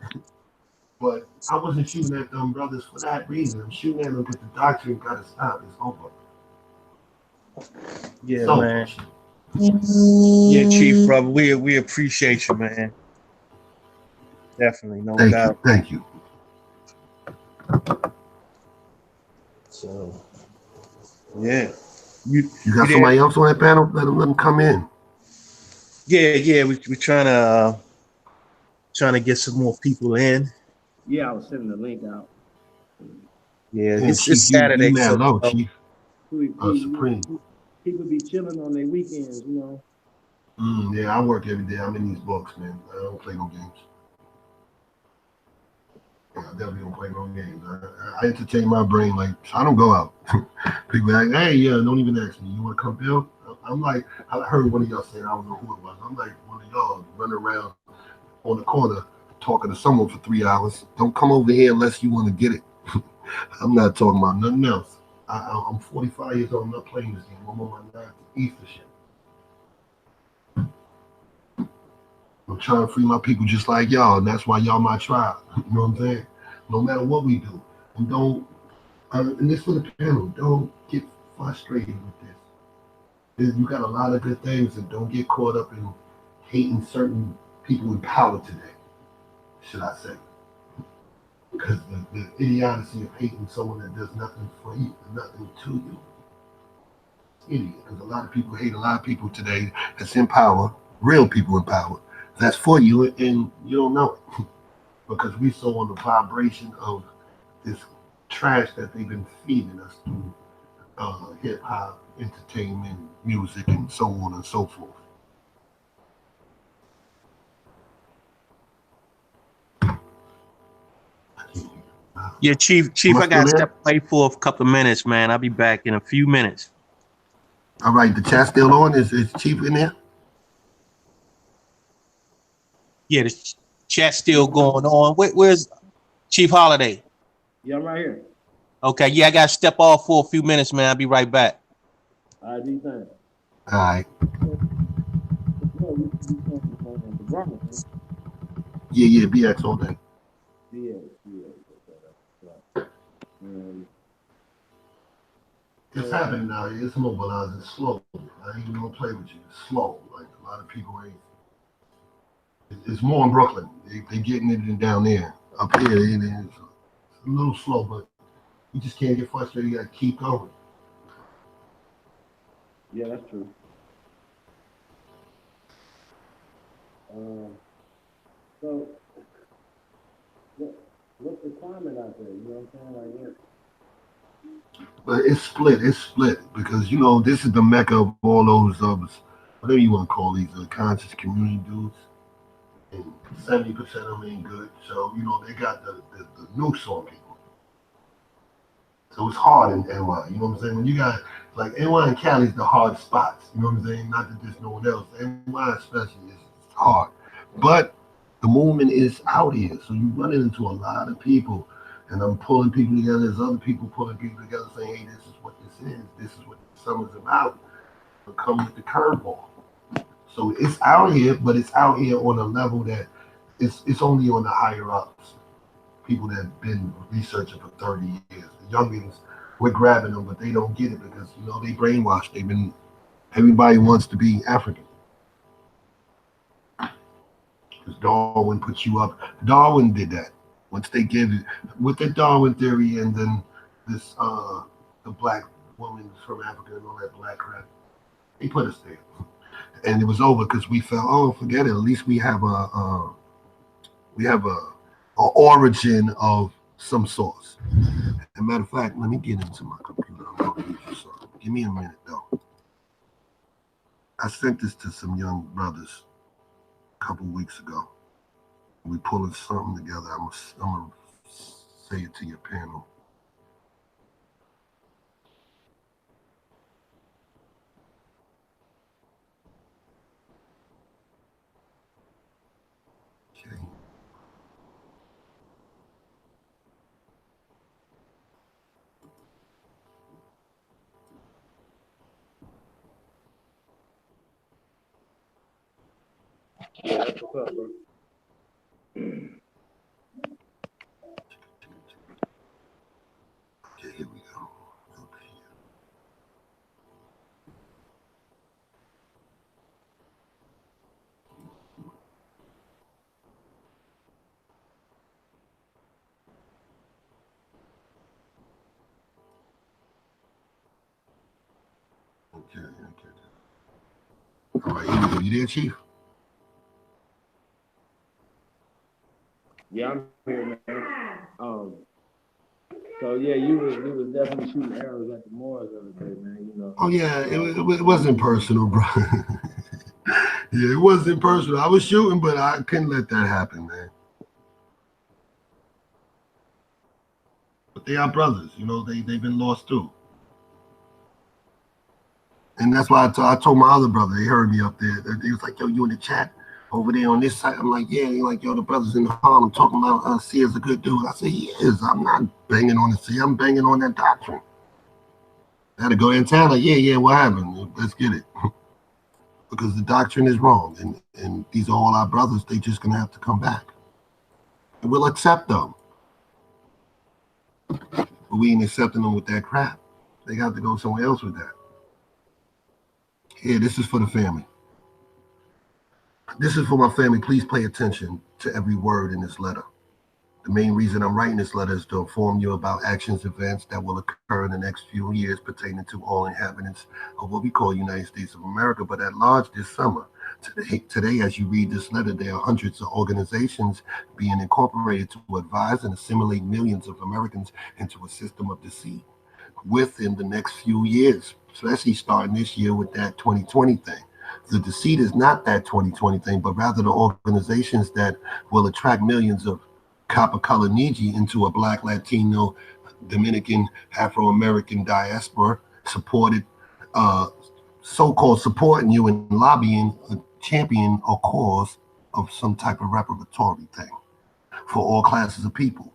But I wasn't shooting at them brothers for that reason. I'm shooting at them because the doctrine gotta stop. It's over. Yeah, so, man. Yeah, Chief, brother. We appreciate you, man. Definitely, no doubt. Thank you. So, yeah. You You got you there? somebody else on that panel? Let them come in. Yeah. We're trying to get some more people in. Yeah, I was sending the link out. Yeah, Damn, Chief, it's you Saturday, mad so low, Chief. People Supreme. be chilling on their weekends, you know. Yeah, I work every day. I'm in these books, man. I don't play no games. Yeah, I definitely don't play no games. I entertain my brain like I don't go out. People are like, hey, yeah, don't even ask me. You want to come build? I'm like, I heard one of y'all saying, I don't know who it was. I'm like one of y'all running around on the corner talking to someone for 3 hours. Don't come over here unless you want to get it. I'm not talking about nothing else. I'm 45 years old. I'm not playing this game. I'm on my ninth Easter shit. I'm trying to free my people just like y'all, and that's why y'all my tribe. You know what I'm saying? No matter what we do, and don't. And this for the panel. Don't get frustrated with this. You got a lot of good things, and don't get caught up in hating certain people in power today. Should I say? Because the idiocy of hating someone that does nothing for you, nothing to you, idiot. Because a lot of people hate a lot of people today that's in power, real people in power, that's for you, and you don't know it. Because we so on the vibration of this trash that they've been feeding us through hip hop, entertainment, music, and so on and so forth. Yeah, Am Chief, I I still got to there? step away for a couple of minutes, man. I'll be back in a few minutes. All right, the chat still on. Is Chief in there? Yeah, the chat's still going on. Where's Chief Holiday? Yeah, I'm right here. Okay, yeah, I got to step off for a few minutes, man. I'll be right back. All right, do you think? All right. No, you talking about the Brahma, huh? Yeah, BX all day. Yeah, yeah, right. Um, It's happening now. It's mobilizing slow. I ain't even gonna play with you. It's slow. Like a lot of people ain't. It's more in Brooklyn. They getting it down there. Up here, it's a little slow, but you just can't get frustrated. You gotta keep going. yeah, that's true. Um, so what, what's the climate out there? You know what I'm saying? Like, But it's split. It's split because this is the mecca of all those whatever you want to call these conscious community dudes. And 70% of them ain't good. So they got the nukes on people. So it's hard in NY. You know what I'm saying? When you got like NY and Cali is the hard spots. You know what I'm saying? Not that there's no one else. NY especially is hard. But the movement is out here. So you run into a lot of people. And I'm pulling people together. There's other people pulling people together saying, hey, this is what this is. This is what the summer's about. But come with the curveball. So it's out here, but it's out here on a level that it's only on the higher ups. People that have been researching for 30 years. The youngins, we're grabbing them, but they don't get it because they brainwashed. Everybody wants to be African. Because Darwin puts you up. Darwin did that. Once they give it with the Darwin theory and then this the black woman from Africa and all that black crap, they put us there. And it was over because we felt, oh, forget it. At least we have a origin of some source. As a matter of fact, let me get into my computer. I'm going to use this. Give me a minute, though. I sent this to some young brothers a couple weeks ago. We pulling something together. I'm gonna say it to your panel. Okay. yeah, that's what's up, bro. Okay, here we go. Okay. All right, here we go. You there, Chief? Yeah, I'm here, man. So yeah, you was definitely shooting arrows at the Moors the other day, man. You know. Oh yeah, it wasn't personal, bro. Yeah, it wasn't personal. I was shooting, but I couldn't let that happen, man. But they are brothers, you know. They've been lost too, and that's why I told my other brother. They heard me up there. They was like, "Yo, you in the chat over there on this side?" I'm like, "Yeah." They're like, "Yo, the brothers in Harlem talking about C is a good dude." I said, "He is. I'm not banging on the C. I'm banging on that doctrine." I had to go in town. Like, yeah, what happened? Let's get it. Because the doctrine is wrong, and these are all our brothers. They just gonna have to come back, and we'll accept them. But we ain't accepting them with that crap. They got to go somewhere else with that. Here, this is for the family. This is for my family. Please pay attention to every word in this letter. The main reason I'm writing this letter is to inform you about actions, events that will occur in the next few years pertaining to all inhabitants of what we call United States of America, but at large this summer. Today, as you read this letter, there are hundreds of organizations being incorporated to advise and assimilate millions of Americans into a system of deceit within the next few years, especially starting this year with that 2020 thing. The deceit is not that 2020 thing, but rather the organizations that will attract millions of copper-colored Niji into a Black, Latino, Dominican, Afro-American diaspora supported, so-called supporting you and lobbying a champion or cause of some type of reparatory thing for all classes of people.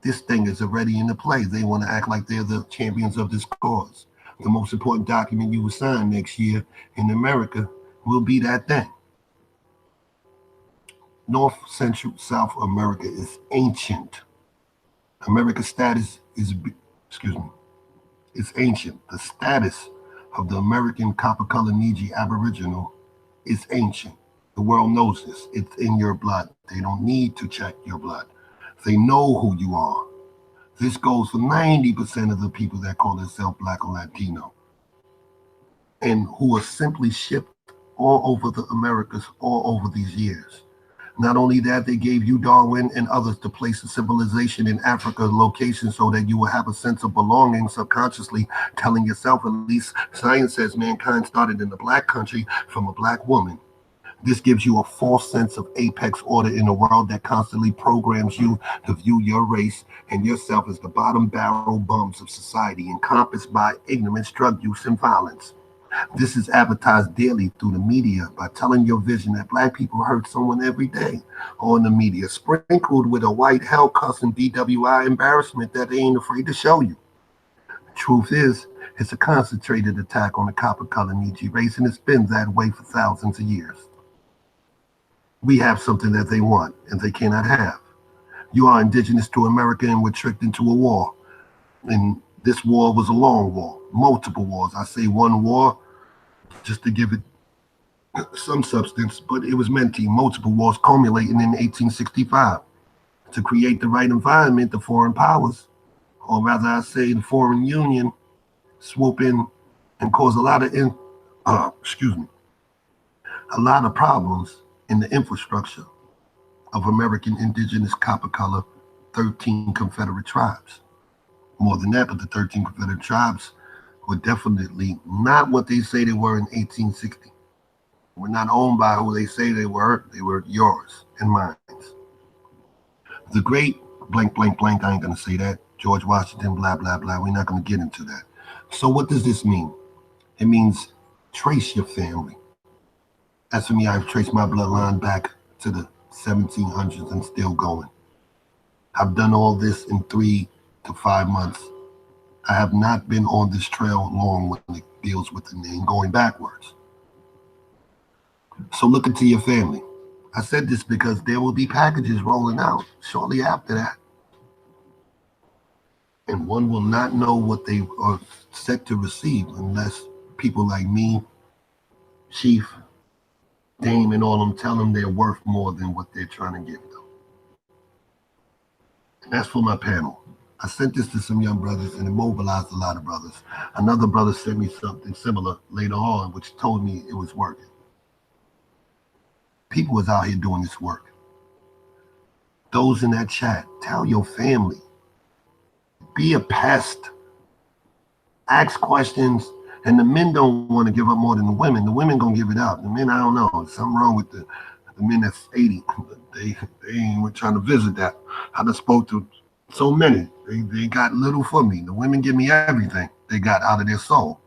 This thing is already in the play. They want to act like they're the champions of this cause. The most important document you will sign next year in America will be that thing. North, Central, South America is ancient. America's status is, it's ancient. The status of the American copper-colored Niji Aboriginal is ancient. The world knows this. It's in your blood. They don't need to check your blood. They know who you are. This goes for 90% of the people that call themselves Black or Latino and who are simply shipped all over the Americas all over these years. Not only that, they gave you, Darwin, and others to place a civilization in Africa location so that you will have a sense of belonging, subconsciously telling yourself, at least science says mankind started in the Black country from a Black woman. This gives you a false sense of apex order in a world that constantly programs you to view your race and yourself as the bottom barrel bums of society, encompassed by ignorance, drug use, and violence. This is advertised daily through the media by telling your vision that Black people hurt someone every day on the media, sprinkled with a white hell cussing DWI embarrassment that they ain't afraid to show you. The truth is, it's a concentrated attack on the copper-colored Niji race, and it's been that way for thousands of years. We have something that they want and they cannot have. You are indigenous to America and were tricked into a war. And this war was a long war, multiple wars. I say one war just to give it some substance, but it was meant to be multiple wars culminating in 1865 to create the right environment. The foreign powers, or rather I say the foreign union, swoop in and cause a lot of a lot of problems in the infrastructure of American indigenous copper-colored 13 Confederate tribes. More than that, but the 13 Confederate tribes were definitely not what they say they were in 1860. We're not owned by who they say they were yours and mine. The great blank, blank, blank, I ain't gonna say that, George Washington, blah, blah, blah, we're not gonna get into that. So what does this mean? It means trace your family. As for me, I've traced my bloodline back to the 1700s and still going. I've done all this in 3 to 5 months. I have not been on this trail long when it deals with the name going backwards. So look into your family. I said this because there will be packages rolling out shortly after that. And one will not know what they are set to receive unless people like me, Chief, Dame, and all of them tell them they're worth more than what they're trying to give them. And that's for my panel. I sent this to some young brothers and it mobilized a lot of brothers. Another brother sent me something similar later on, which told me it was working. People is out here doing this work. Those in that chat, tell your family. Be a pest. Ask questions. And the men don't want to give up more than the women. The women gonna give it up. The men, I don't know. There's something wrong with the men that's 80. They ain't trying to visit that. I done spoke to so many. They got little for me. The women give me everything they got out of their soul.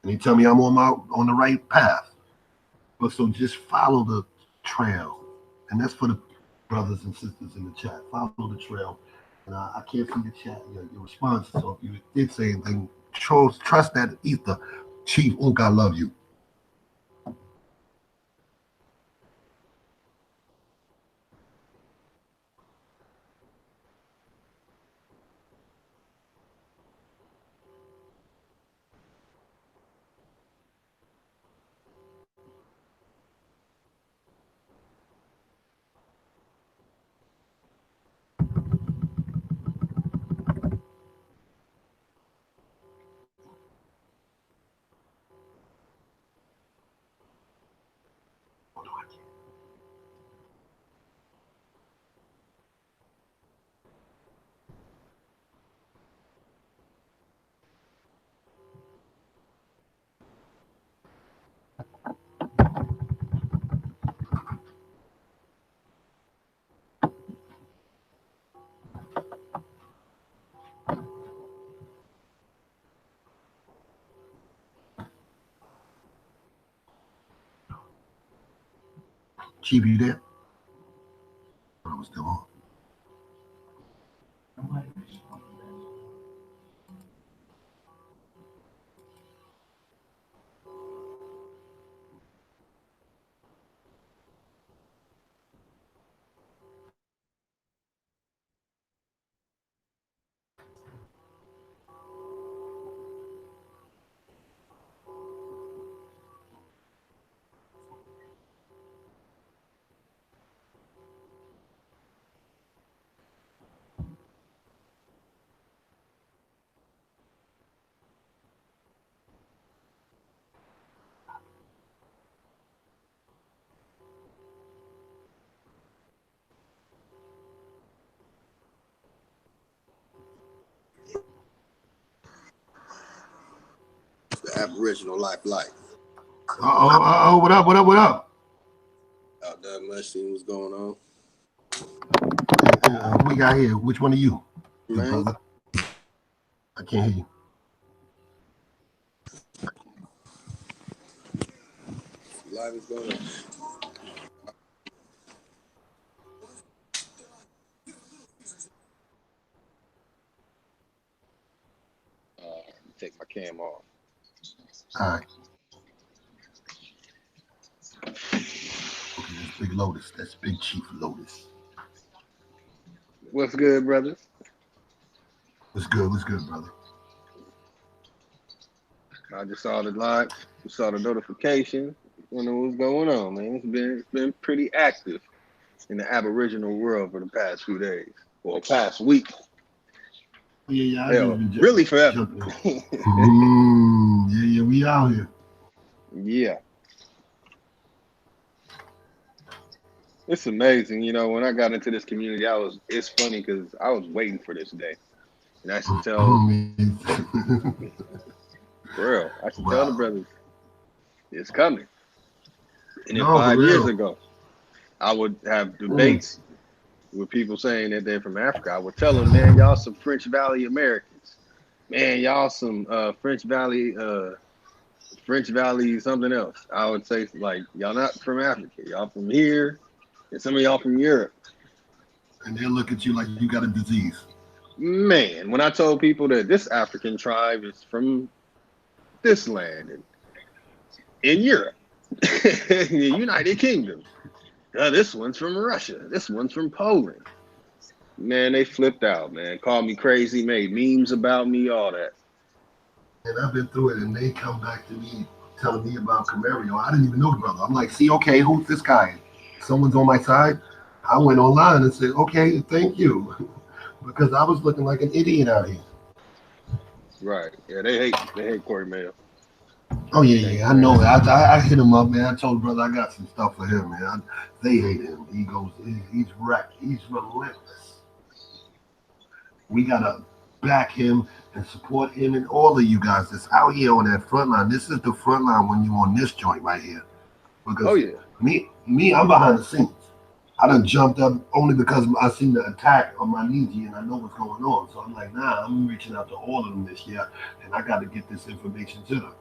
And they tell me I'm on the right path. But so just follow the trail. And that's for the brothers and sisters in the chat. Follow the trail. And I can't see the chat, your response. So if you did say anything, trust that ether. Chief Unk, I love you. Chief, you there? I was still on. The Aboriginal Life. What up? Out there, much seeing what's going on. Who we got here? Which one of you? Man, Brother? I can't hear you. life is going on. Take my cam off. All right. Okay, that's Big Lotus. That's Big Chief Lotus. What's good, brothers? What's good, brother? I just saw the live, saw the notification. Wonder what's going on, man. It's been pretty active in the Aboriginal world for the past few days, or past week. Yeah, hell, really forever. Yeah, we out here. Yeah. It's amazing, you know, when I got into this community, it's funny because I was waiting for this day. And I should tell, for real, I should tell the brothers, it's coming. And then 5 years ago, I would have debates with people saying that they're from Africa. I would tell them, man, y'all some French Valley Americans. Man, y'all some French Valley something else. I would say, like, y'all not from Africa. Y'all from here. And some of y'all from Europe. And they'll look at you like you got a disease. Man, when I told people that this African tribe is from this land and in Europe, the United Kingdom. This one's from Russia. This one's from Poland. Man, they flipped out, man. Called me crazy, made memes about me, all that. And I've been through it, and they come back to me telling me about Camario. I didn't even know the brother. I'm like, see, okay, who's this guy? Someone's on my side. I went online and said, okay, thank you. Because I was looking like an idiot out here. Right. Yeah, they hate Corey Mayo. Oh yeah, I know. I hit him up, man. I told brother I got some stuff for him, man. They hate him. He's wrecked. He's relentless. We gotta back him and support him and all of you guys that's out here on that front line. This is the front line when you're on this joint right here. Oh Because yeah. I'm behind the scenes. I done jumped up only because I seen the attack on my knee and I know what's going on. So I'm like, nah, I'm reaching out to all of them this year, and I got to get this information to them.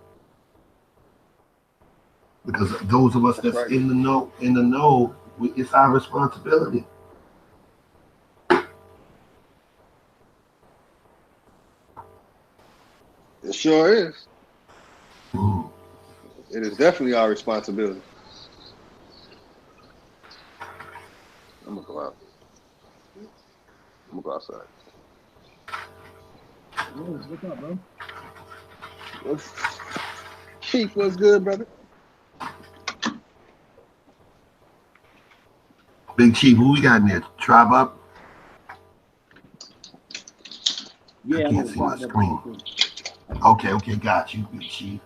Because those of us That's that's right. in the know, it's our responsibility. It sure is. Mm. It is definitely our responsibility. I'm gonna go out. I'm gonna go outside. What's up, bro? Chief, what's good, brother? Big Chief, who we got in there? Tribe up? Yeah, I I'm can't gonna see my try screen. that. Okay, got you, Big Chief.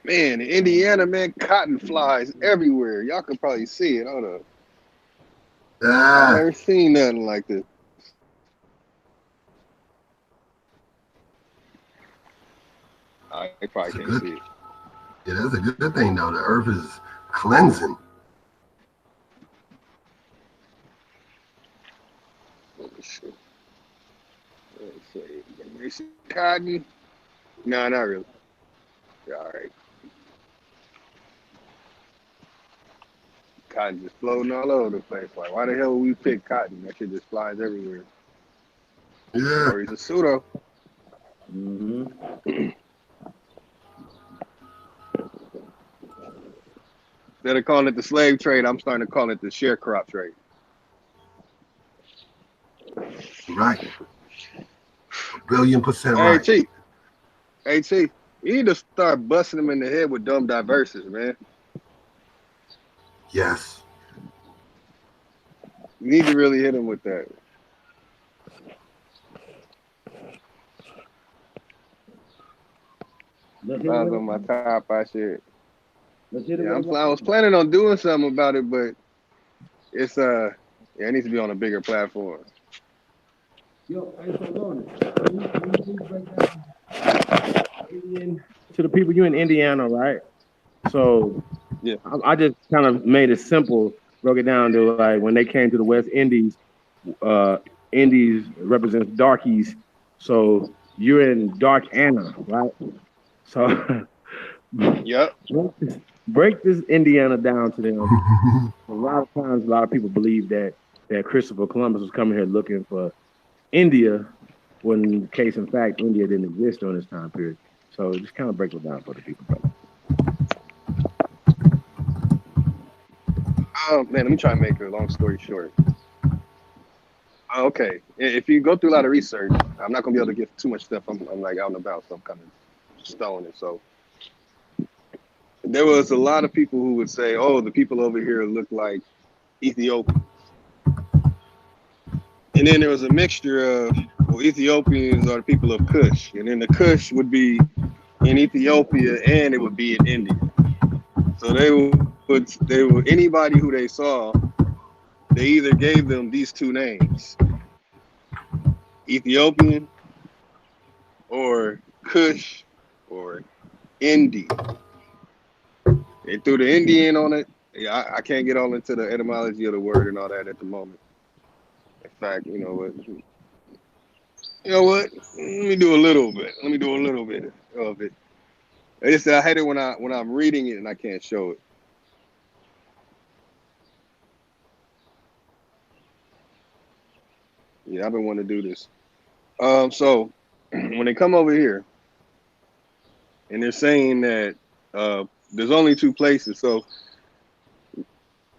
Man, in Indiana, man, cotton flies everywhere. Y'all can probably see it. Hold up. I Ah, never seen nothing like this. I probably it's a can't good, see it. yeah, that's a good thing though. The earth is cleansing. Let me see. Let's see. You see cotton? No, not really. Yeah, all right. Cotton just floating all over the place. Like, why the hell would we pick cotton? That shit just flies everywhere. Yeah, Stories of pseudo. Mm-hmm. Instead of calling it the slave trade, I'm starting to call it the sharecrop trade. right. 1,000,000,000% Hey, right. Chief. Hey, Chief. You need to start busting them in the head with dumb diverses, man. Yes. You need to really hit them with that. Let's hit it Mine's with on my a top. I should. let's hit it Yeah, with I was planning on doing something about it, but it's yeah, it needs to be on a bigger platform. Yo, hey, so Loaded, can you please break down to the people you in Indiana, right? So Yeah. I just kind of made it simple, broke it down to like when they came to the West Indies, uh, Indies represents darkies. So you're in Dark Anna, right? So Yep. break this Indiana down to them. A lot of times, a lot of people believe that Christopher Columbus was coming here looking for India, when case in fact, India didn't exist during this time period. So just kind of break it down for the people, brother. Oh man, let me try and make a long story short. Okay, if you go through a lot of research, I'm not gonna be able to get too much stuff. I'm like out and about, so I'm kind of stoned. So there was a lot of people who would say, "Oh, the people over here look like Ethiopians," and then there was a mixture of, well, Ethiopians are the people of Kush, and then the Kush would be in Ethiopia and it would be in India. So they would anybody who they saw, they either gave them these two names, Ethiopian or Kush or Indy. They threw the Indian on it. Yeah, I can't get all into the etymology of the word and all that at the moment. In fact, you know what? You know what? Let me do a little bit. Let me do a little bit of it. I hate it when I'm reading it and I can't show it. Yeah, I've been wanting to do this. So when they come over here and they're saying that there's only two places, so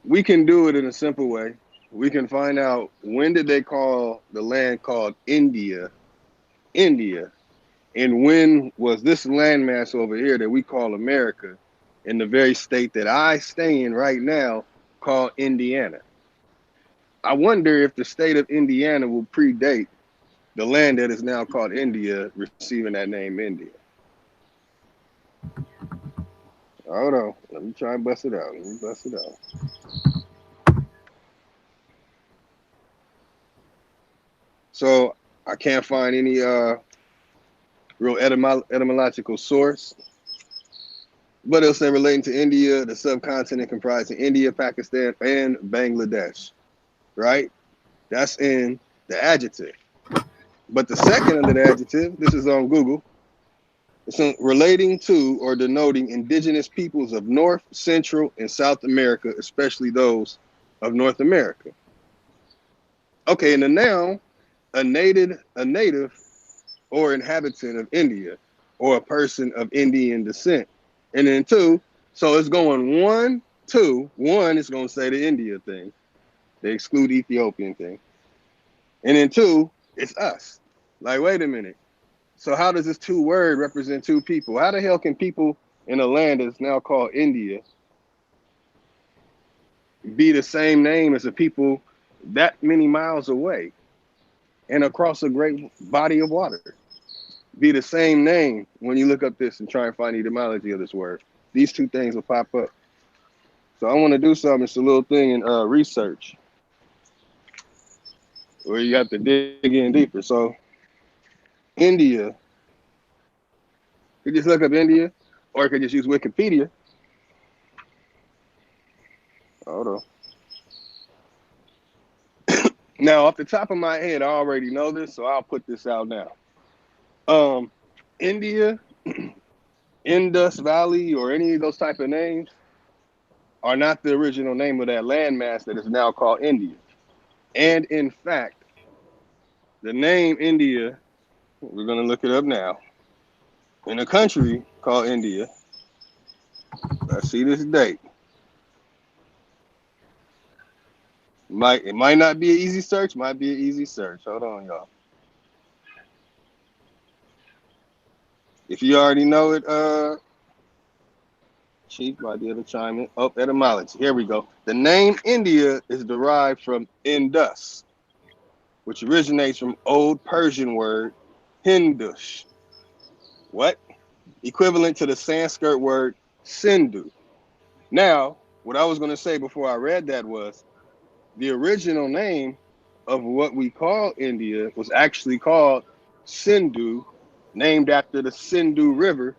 we can do it in a simple way. We can find out when did they call the land called India, India, and when was this landmass over here that we call America, in the very state that I stay in right now, called Indiana. I wonder if the state of Indiana will predate the land that is now called India receiving that name India? Hold on. Let me try and bust it out. So I can't find any real etymological source, but it'll say relating to India, the subcontinent comprising India, Pakistan, and Bangladesh, right? That's in the adjective. But the second under the adjective, this is on Google, it's relating to or denoting indigenous peoples of North, Central, and South America, especially those of North America. Okay, and the noun, a native or inhabitant of India, or a person of Indian descent. And then two, so it's going 1, 2. 1 is going to say the India thing. They exclude Ethiopian thing. And then 2, it's us. Like, wait a minute. So how does this 2 word represent 2 people? How the hell can people in a land that's now called India be the same name as the people that many miles away and across a great body of water? Be the same name when you look up this and try and find the etymology of this word. These 2 things will pop up. So I want to do something. It's a little thing in research where you have to dig in deeper. So India, you just look up India, or you could just use Wikipedia. Hold on. Now, off the top of my head, I already know this, so I'll put this out now. India, Indus Valley, or any of those type of names are not the original name of that landmass that is now called India. And in fact, the name India, we're going to look it up now, in a country called India. Let's see this date. It might not be an easy search, might be an easy search. Hold on, y'all. If you already know it, Chief might be able to chime in. Oh, etymology. Here we go. The name India is derived from Indus, which originates from Old Persian word Hindush. What? Equivalent to the Sanskrit word Sindhu. Now, what I was going to say before I read that was the original name of what we call India was actually called Sindhu, named after the Sindhu River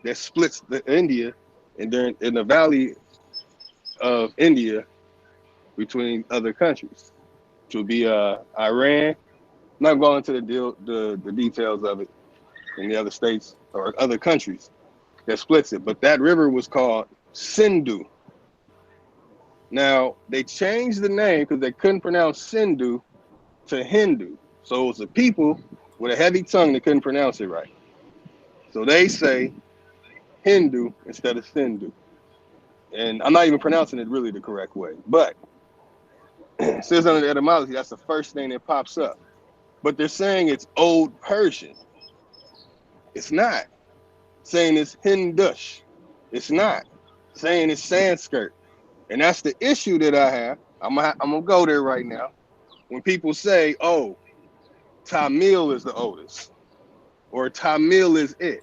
that splits the India and they're in the valley of India between other countries, which would be Iran. I'm not going into the details of it in the other states or other countries that splits it, but that river was called Sindhu. Now, they changed the name because they couldn't pronounce Sindhu to Hindu. So it was the people with a heavy tongue that couldn't pronounce it right. So they say Hindu instead of Sindhu. And I'm not even pronouncing it really the correct way. But it says under the etymology, that's the first thing that pops up. But they're saying it's Old Persian. It's not. Saying it's Hindush. It's not. Saying it's Sanskrit. And that's the issue that I have. I'm gonna go there right now. When people say, oh, Tamil is the oldest, or Tamil is it.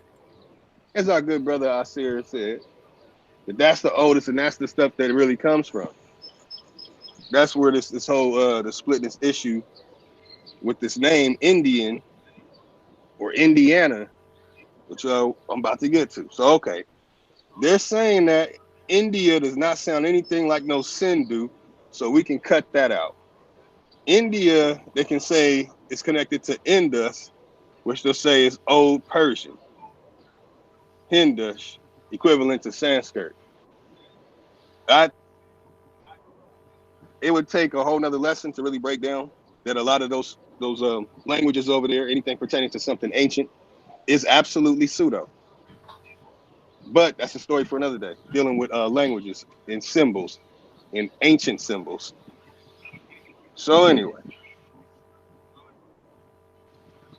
As our good brother Asir said, that's the oldest and that's the stuff that it really comes from. That's where this whole the split, this issue with this name Indian or Indiana, which I'm about to get to. So okay, they're saying that India does not sound anything like no Sindhu, so we can cut that out. India, they can say it's connected to Indus, which they'll say is Old Persian. Hindush, equivalent to Sanskrit. It would take a whole nother lesson to really break down that a lot of those languages over there, anything pertaining to something ancient, is absolutely pseudo. But that's a story for another day, dealing with languages and symbols and ancient symbols. So anyway,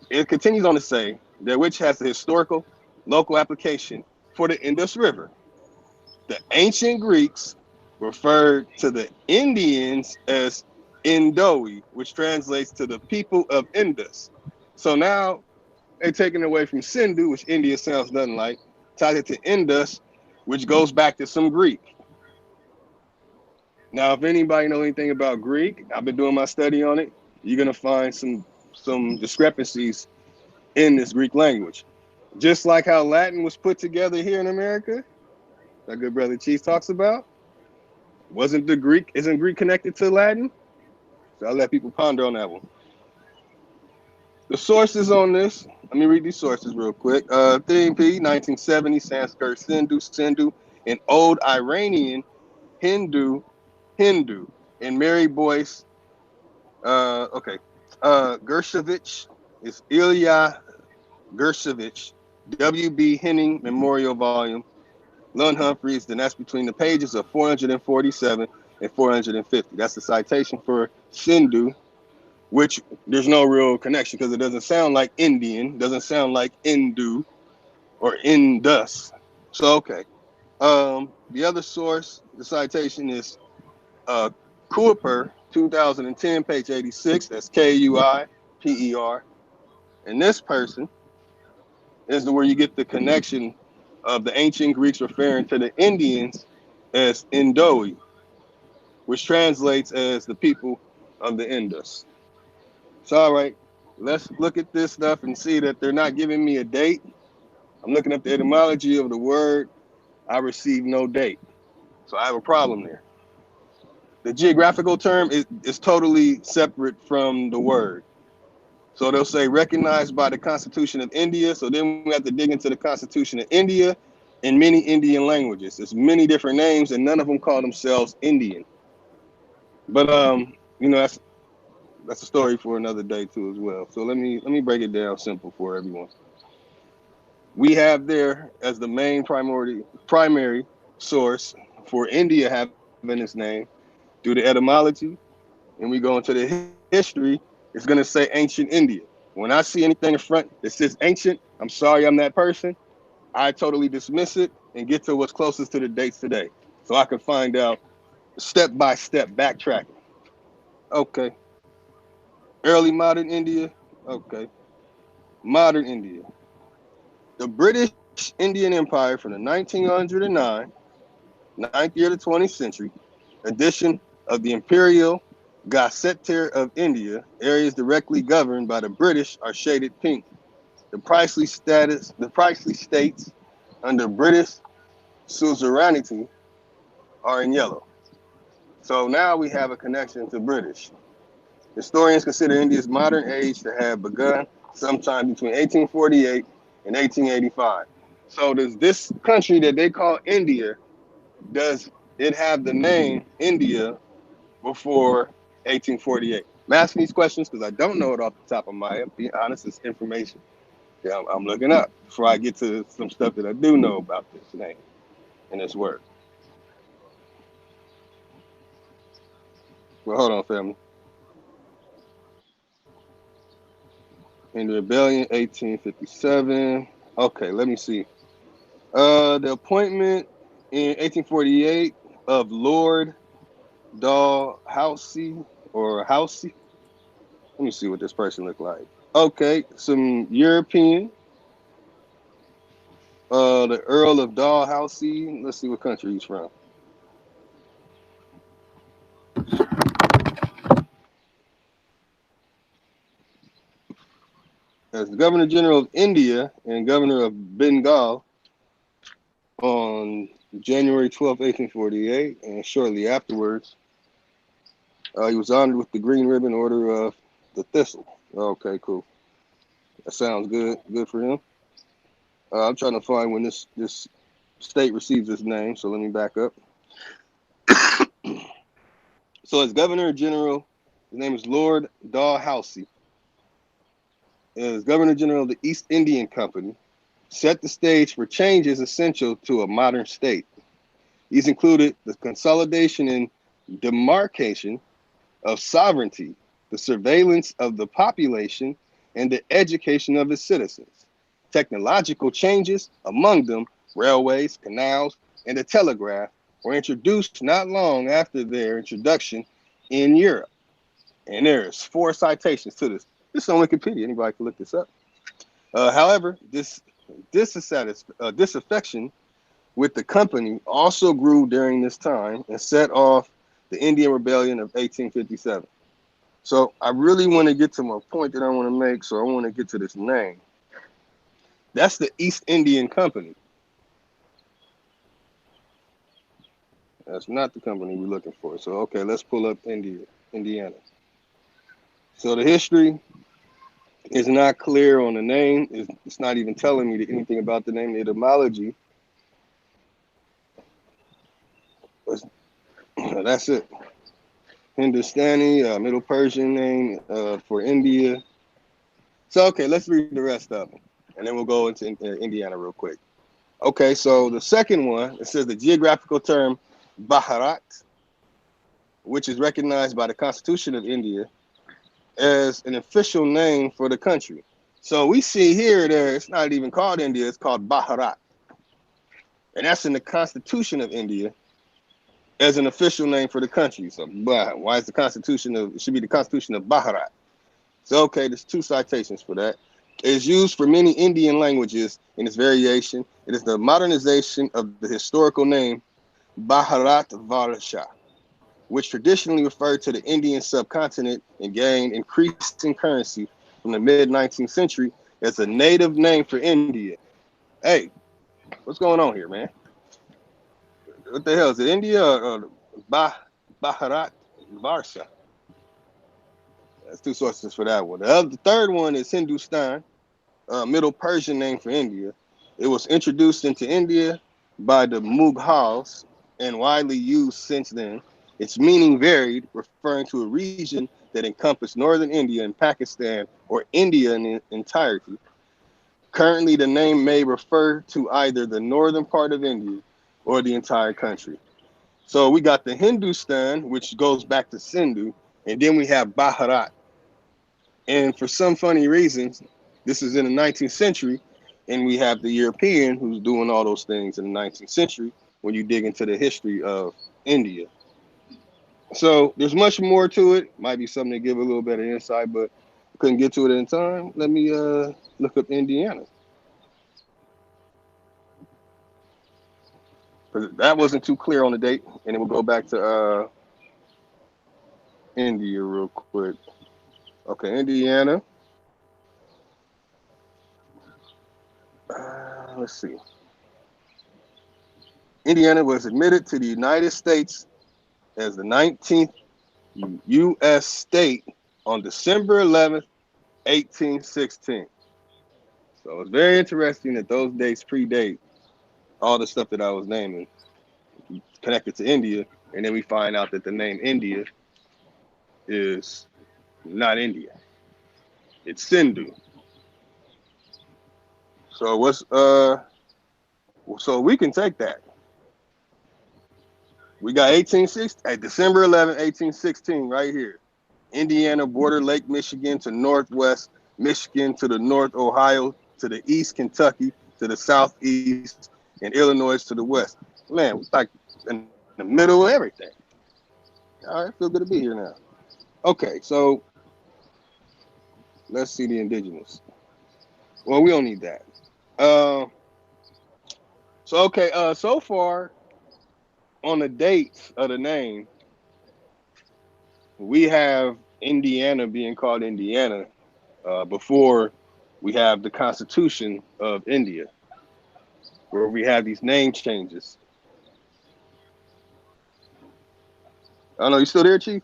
it continues on to say that which has a historical local application for the Indus River. The ancient Greeks referred to the Indians as Indoi, which translates to the people of Indus. So now they taking it away from Sindhu, which India sounds nothing like, tied it to Indus, which goes back to some Greek. Now, if anybody know anything about Greek, I've been doing my study on it. You're gonna find some discrepancies in this Greek language. Just like how Latin was put together here in America, that good brother Cheese talks about. Isn't Greek connected to Latin? So I'll let people ponder on that one. The sources on this, let me read these sources real quick. Theme P, 1970, Sanskrit Sindhu, and Old Iranian Hindu, and Mary Boyce, okay. Gershevich is Ilya Gershevich, W.B. Henning Memorial Volume, Lund Humphreys, then that's between the pages of 447 and 450. That's the citation for Sindhu, which there's no real connection because it doesn't sound like Indian, doesn't sound like Hindu or Indus. So, okay. The other source, the citation is Kuiper, 2010, page 86. That's Kuiper. And this person is where you get the connection of the ancient Greeks referring to the Indians as Indoi, which translates as the people of the Indus. So, all right, let's look at this stuff and see that they're not giving me a date. I'm looking up the etymology of the word. I received no date. So I have a problem there. The geographical term is totally separate from the word. So they'll say recognized by the Constitution of India. So then we have to dig into the Constitution of India in many Indian languages. There's many different names and none of them call themselves Indian. But that's a story for another day too as well. So let me break it down simple for everyone. We have there as the main primary source for India having its name through the etymology, and we go into the history. It's going to say ancient India. When I see anything in front that says ancient, I'm sorry I'm that person. I totally dismiss it and get to what's closest to the dates today. So I can find out step by step backtracking. Okay. Early modern India. Okay. Modern India. The British Indian Empire from the 1909, ninth year of the 20th century, edition of the Imperial Gazetteer of India, areas directly governed by the British are shaded pink. The princely states under British suzerainty are in yellow. So now we have a connection to British. Historians consider India's modern age to have begun sometime between 1848 and 1885. So does this country that they call India, does it have the name India before 1848? I'm asking these questions because I don't know it off the top of my head. Be honest, it's information. Yeah, I'm looking up before I get to some stuff that I do know about this name and this word. Well, hold on, family. In the rebellion, 1857. Okay, let me see. The appointment in 1848 of Lord Dalhousie or Housey. Let me see what this person looked like. Okay, some European. The Earl of Dalhousie. Let's see what country he's from. As the Governor General of India and Governor of Bengal on January 12, 1848, and shortly afterwards, he was honored with the Green Ribbon Order of the Thistle. Okay, cool. That sounds good. Good for him. I'm trying to find when this state receives its name, so let me back up. So as Governor General, his name is Lord Dalhousie. As Governor General of the East Indian Company, set the stage for changes essential to a modern state. These included the consolidation and demarcation of sovereignty, the surveillance of the population, and the education of its citizens. Technological changes, among them railways, canals, and the telegraph, were introduced not long after their introduction in Europe. And there's 4 citations to this. This is on Wikipedia. Anybody can look this up. However, this disaffection with the company also grew during this time and set off the Indian Rebellion of 1857. So I really want to get to my point that I want to make. So I want to get to this name. That's the East Indian Company. That's not the company we're looking for. So, okay, let's pull up Indiana. So the history is not clear on the name. It's not even telling me anything about the name. The etymology. That's it. Hindustani, Middle Persian name for India. So, okay, let's read the rest of them. And then we'll go into Indiana real quick. Okay, so the second one, it says the geographical term Bharat, which is recognized by the Constitution of India as an official name for the country. So we see here, it's not even called India, it's called Bharat. And that's in the Constitution of India as an official name for the country. So why is it should be the Constitution of Bharat. So, okay, there's two citations for that. It is used for many Indian languages in its variation. It is the modernization of the historical name Bharat Varsha, which traditionally referred to the Indian subcontinent and gained increasing currency from the mid-19th century as a native name for India. Hey, what's going on here, man? What the hell? Is it India or Bharat Varsha? That's two sources for that one. The third one is Hindustan, Middle Persian name for India. It was introduced into India by the Mughals and widely used since then. Its meaning varied, referring to a region that encompassed northern India and Pakistan, or India in entirety. Currently, the name may refer to either the northern part of India or the entire country. So we got the Hindustan, which goes back to Sindhu, and then we have Bharat. And for some funny reasons, this is in the 19th century, and we have the European who's doing all those things in the 19th century when you dig into the history of India. So there's much more to it. Might be something to give a little bit of insight, but couldn't get to it in time. Let me look up Indiana. Because that wasn't too clear on the date. And then we'll go back to India real quick. Okay, Indiana. Let's see. Indiana was admitted to the United States as the 19th U.S. state on December 11th, 1816. So it's very interesting that those dates predate all the stuff that I was naming connected to India, and then we find out that the name India is not India. It's Sindhu. So so we can take that. We got December 11, 1816 right here. Indiana border Lake Michigan to northwest, Michigan to the north, Ohio to the east, Kentucky to the southeast, and Illinois to the west. Man, it's like in the middle of everything. All right, feel good to be here now. Okay, so let's see the indigenous. Well, we don't need that. So far on the dates of the name, we have Indiana being called Indiana before we have the Constitution of India, where we have these name changes. I don't know, you still there, Chief?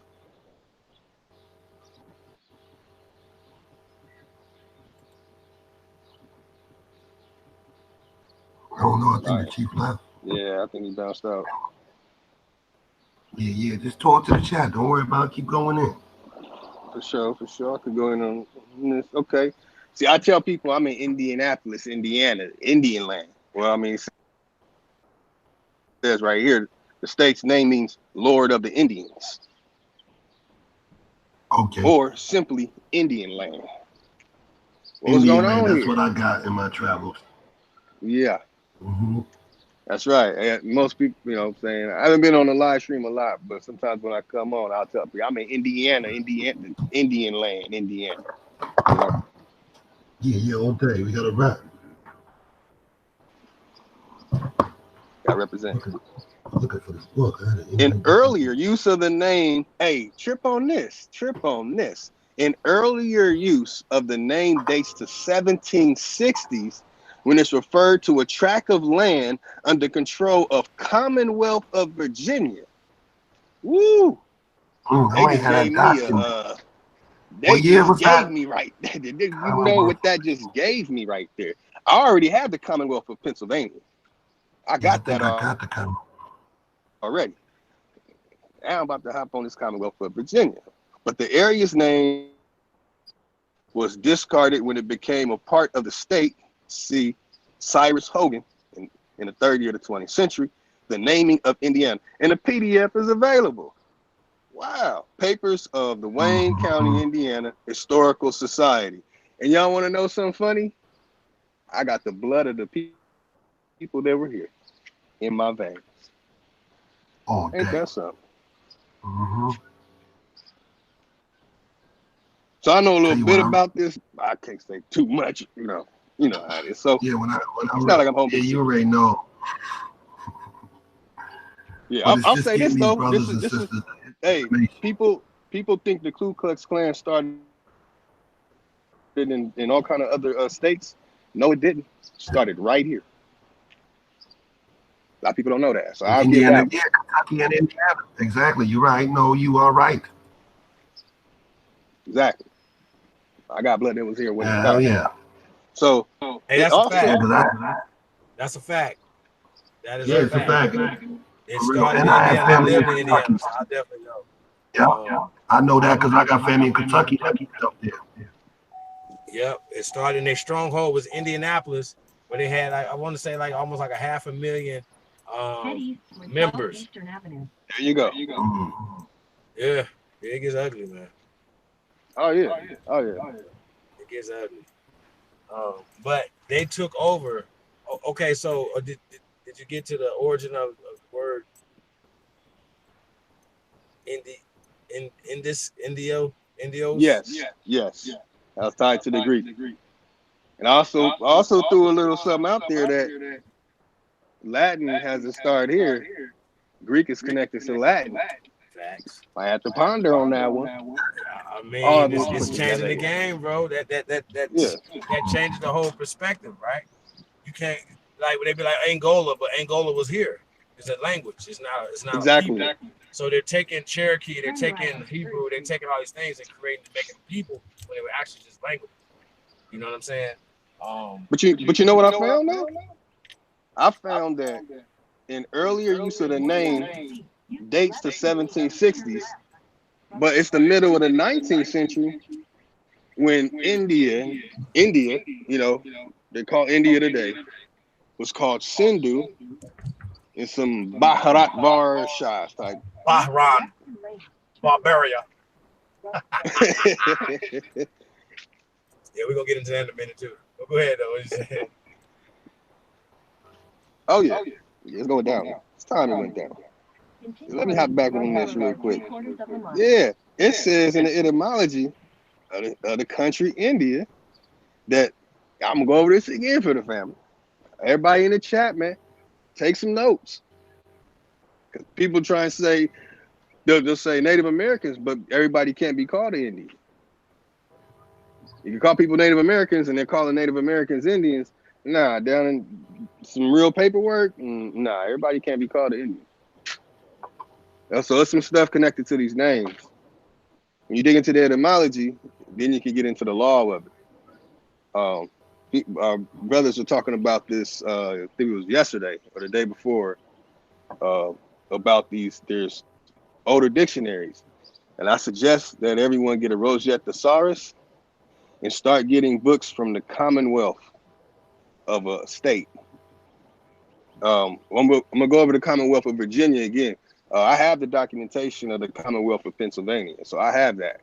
I don't know. I think the chief left. Yeah, I think he bounced out. Yeah. Just talk to the chat. Don't worry about it. Keep going in. For sure. I could go in on this. Okay. See, I tell people I'm in Indianapolis, Indiana, Indian land. Well, I mean, it says right here, the state's name means Lord of the Indians. Okay. Or simply Indian land. What's Indian going land, on that's here? what I got in my travels. Yeah. Mm-hmm. That's right. Most people, you know what I'm saying, I haven't been on the live stream a lot, but sometimes when I come on, I'll tell people I'm in Indiana, Indian land, Indiana. Yeah, all day. We got to rap. Got represent. Looking for this book. In earlier use of the name, hey, trip on this. In earlier use of the name dates to 1760s when it's referred to a tract of land under control of Commonwealth of Virginia. Woo! They just gave me a they just gave me right. You know what that just gave me right there. I already have the Commonwealth of Pennsylvania. I got that already. Now I'm about to hop on this Commonwealth of Virginia. But the area's name was discarded when it became a part of the state. See, Cyrus Hogan in the third year of the 20th century, the naming of Indiana. And the PDF is available. Wow. Papers of the Wayne County, Indiana Historical Society. And y'all want to know something funny? I got the blood of the people that were here in my veins. Oh, ain't that something? Mm-hmm. So I know a little bit about this. I can't say too much, you know how it is. So yeah, when I it's not like I'm home. Yeah, you already know. Yeah, I'll say this though. This is hey, people think the Ku Klux Klan started in all kind of other states. No, it didn't. It started right here. A lot of people don't know that. So I'll Indiana, give that. Yeah, Kentucky and Indiana. Exactly. You're right. No, you are right. Exactly. I got blood that was here when it started. Yeah. So hey, that's a fact. That's a fact. That is a fact. It started in Indiana. I lived in Indiana, so I definitely know. Yeah, I know that because I got family in Kentucky up there. Yep, it started. And their stronghold was Indianapolis, where they had, I want to say, like almost like 500,000 members. There you go. Yeah, it gets ugly, man. Oh yeah. It gets ugly. But they took over. Okay, so did you get to the origin of the word Indios? Yes. I was tied to the Greek. And I also threw a little something out there that Latin has a start here. Greek is connected to Latin. Facts. I had to ponder on that one. I mean, it's changing the game, bro. That changes the whole perspective, right? You can't, like, they be like Angola, but Angola was here. It's a language. It's not exactly. A people. So they're taking Cherokee, they're taking Hebrew, they're taking all these things and making people when they were actually just language. You know what I'm saying? But you know what I found though? I found that in earlier use of the name dates to 1760s, but it's the middle of the 19th century when India, they call India today, was called Sindhu in some Bharat Shah type. Bahran, Barbaria. Yeah, we're gonna get into that in a minute too. But go ahead though. What you saying? Oh yeah, it's going down. It's time it went down. Let me hop back on this real quick. Yeah, it says in the etymology of the country India that I'm gonna go over this again for the family. Everybody in the chat, man, take some notes. Cause people try and say they'll say Native Americans, but everybody can't be called an Indian. You can call people Native Americans and they're calling Native Americans Indians. Nah, down in some real paperwork, nah, everybody can't be called an Indian. So there's some stuff connected to these names. When you dig into the etymology, then you can get into the law of it. Brothers were talking about this, I think it was yesterday or the day before, about there's older dictionaries. And I suggest that everyone get a Rosette Thesaurus and start getting books from the Commonwealth of a state. I'm gonna go over the Commonwealth of Virginia again. I have the documentation of the Commonwealth of Pennsylvania, so I have that.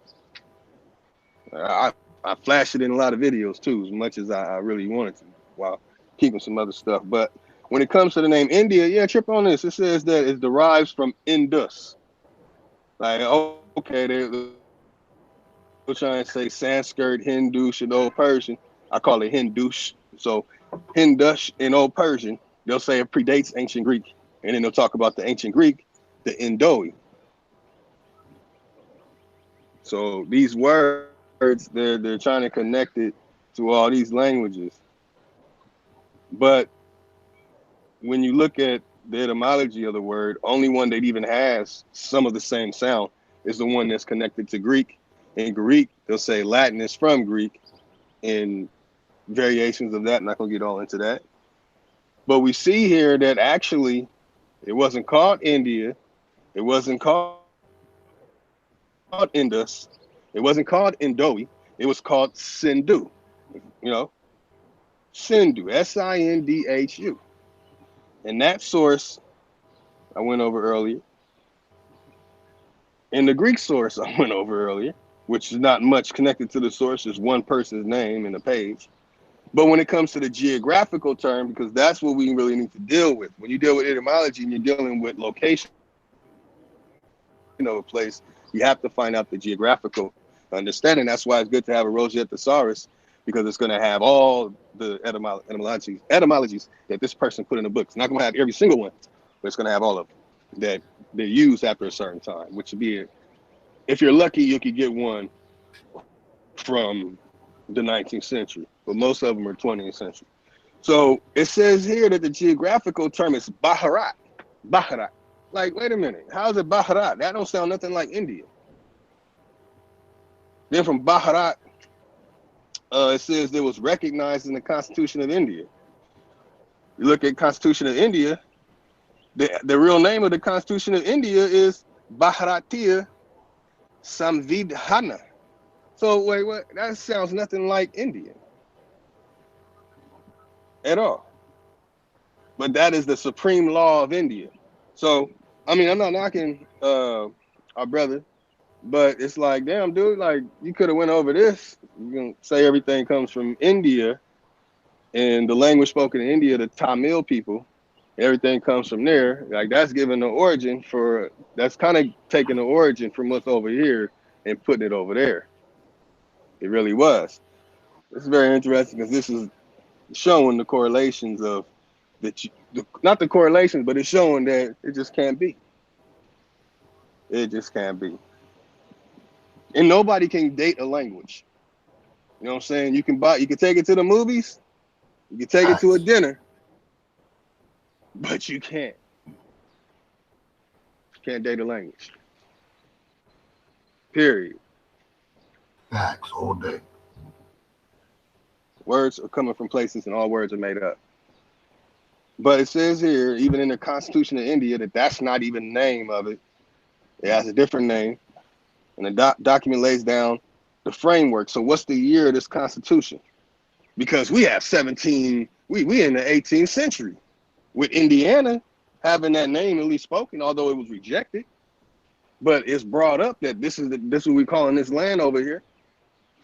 I flashed it in a lot of videos too, as much as I really wanted to, while keeping some other stuff. But when it comes to the name India, yeah, trip on this. It says that it derives from Indus. Like, okay, they're trying to say Sanskrit, Hindu, Persian. I call it Hindush. So Hindush in Old Persian, they'll say it predates ancient Greek. And then they'll talk about the ancient Greek, the Indoi. So these words, they're trying to connect it to all these languages. But when you look at the etymology of the word, only one that even has some of the same sound is the one that's connected to Greek. In Greek, they'll say Latin is from Greek, and variations of that. I'm not going to get all into that. But we see here that actually it wasn't called India. It wasn't called Indus. It wasn't called Indoi. It was called Sindhu. You know, Sindhu, Sindhu. And that source I went over earlier. And the Greek source I went over earlier, which is not much connected to the source, is one person's name in the page. But when it comes to the geographical term, because that's what we really need to deal with. When you deal with etymology and you're dealing with location of a place, you have to find out the geographical understanding. That's why it's good to have a Rosetta Thesaurus, because it's going to have all the etymologies that this person put in the book. It's not going to have every single one, but it's going to have all of them that they use after a certain time, which would be, if you're lucky, you could get one from the 19th century, but most of them are 20th century. So it says here that the geographical term is Bharat. Bharat. Like, wait a minute, how's it Bharat? That don't sound nothing like India. Then from Bharat, it says it was recognized in the Constitution of India. You look at Constitution of India, the real name of the Constitution of India is Bharatiya Samvidhana. So wait, what? That sounds nothing like Indian at all. But that is the supreme law of India. So, I mean, I'm not knocking our brother, but it's like, damn, dude, like, you could have went over this. You can say everything comes from India, and the language spoken in India, the Tamil people, everything comes from there. Like, that's giving the origin for, that's kind of taking the origin from what's over here and putting it over there. It really was. It's very interesting because this is showing the correlations of not the correlations, but it's showing that it just can't be. It just can't be. And nobody can date a language. You know what I'm saying? You can take it to the movies, you can take it to a dinner, but you can't date a language. Period. Facts all day. Words are coming from places and all words are made up. But it says here, even in the Constitution of India, that that's not even the name of it. It has a different name. And the document lays down the framework. So what's the year of this Constitution? Because we have we in the 18th century, with Indiana having that name at least spoken, although it was rejected. But it's brought up that this is what we calling this land over here.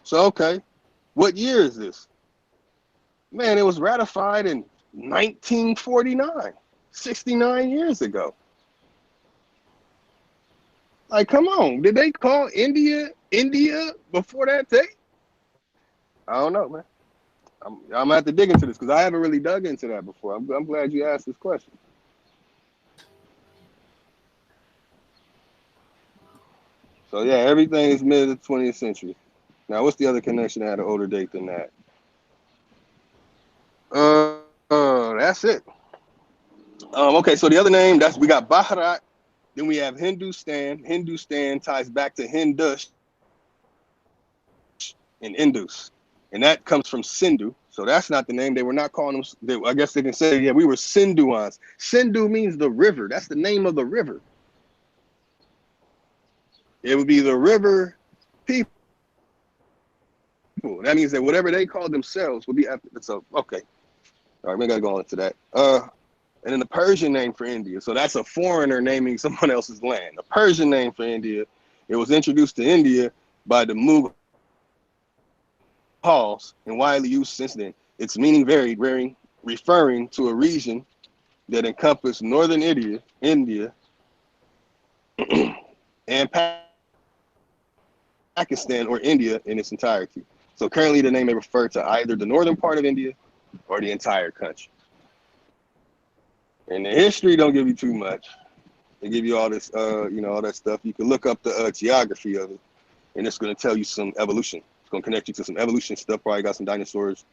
So, okay, what year is this? Man, it was ratified in 1949, 69 years ago. Like, come on, did they call India before that date? I don't know, man. I'm gonna have to dig into this because I haven't really dug into that before. I'm glad you asked this question. So yeah, everything is mid of the 20th century. Now, what's the other connection that had an older date than that? That's it. Okay, so the other name, we got Bharat, then we have Hindustan. Hindustan ties back to Hindush and Indus. And that comes from Sindhu. So that's not the name. They were not calling them. I guess they can say, yeah, we were Sindhuans. Sindhu means the river. That's the name of the river. It would be the river people. That means that whatever they call themselves would be after. So, okay. All right, we got to go on to that. And then the Persian name for India. So that's a foreigner naming someone else's land. The Persian name for India, it was introduced to India by the Mughals and widely used since then. Its meaning varied, referring to a region that encompassed northern India, and Pakistan or India in its entirety. So currently the name may refer to either the northern part of India or the entire country. And the history don't give you too much. They give you all this, all that stuff. You can look up the geography of it, and it's going to tell you some evolution. It's going to connect you to some evolution stuff. Probably got some dinosaurs,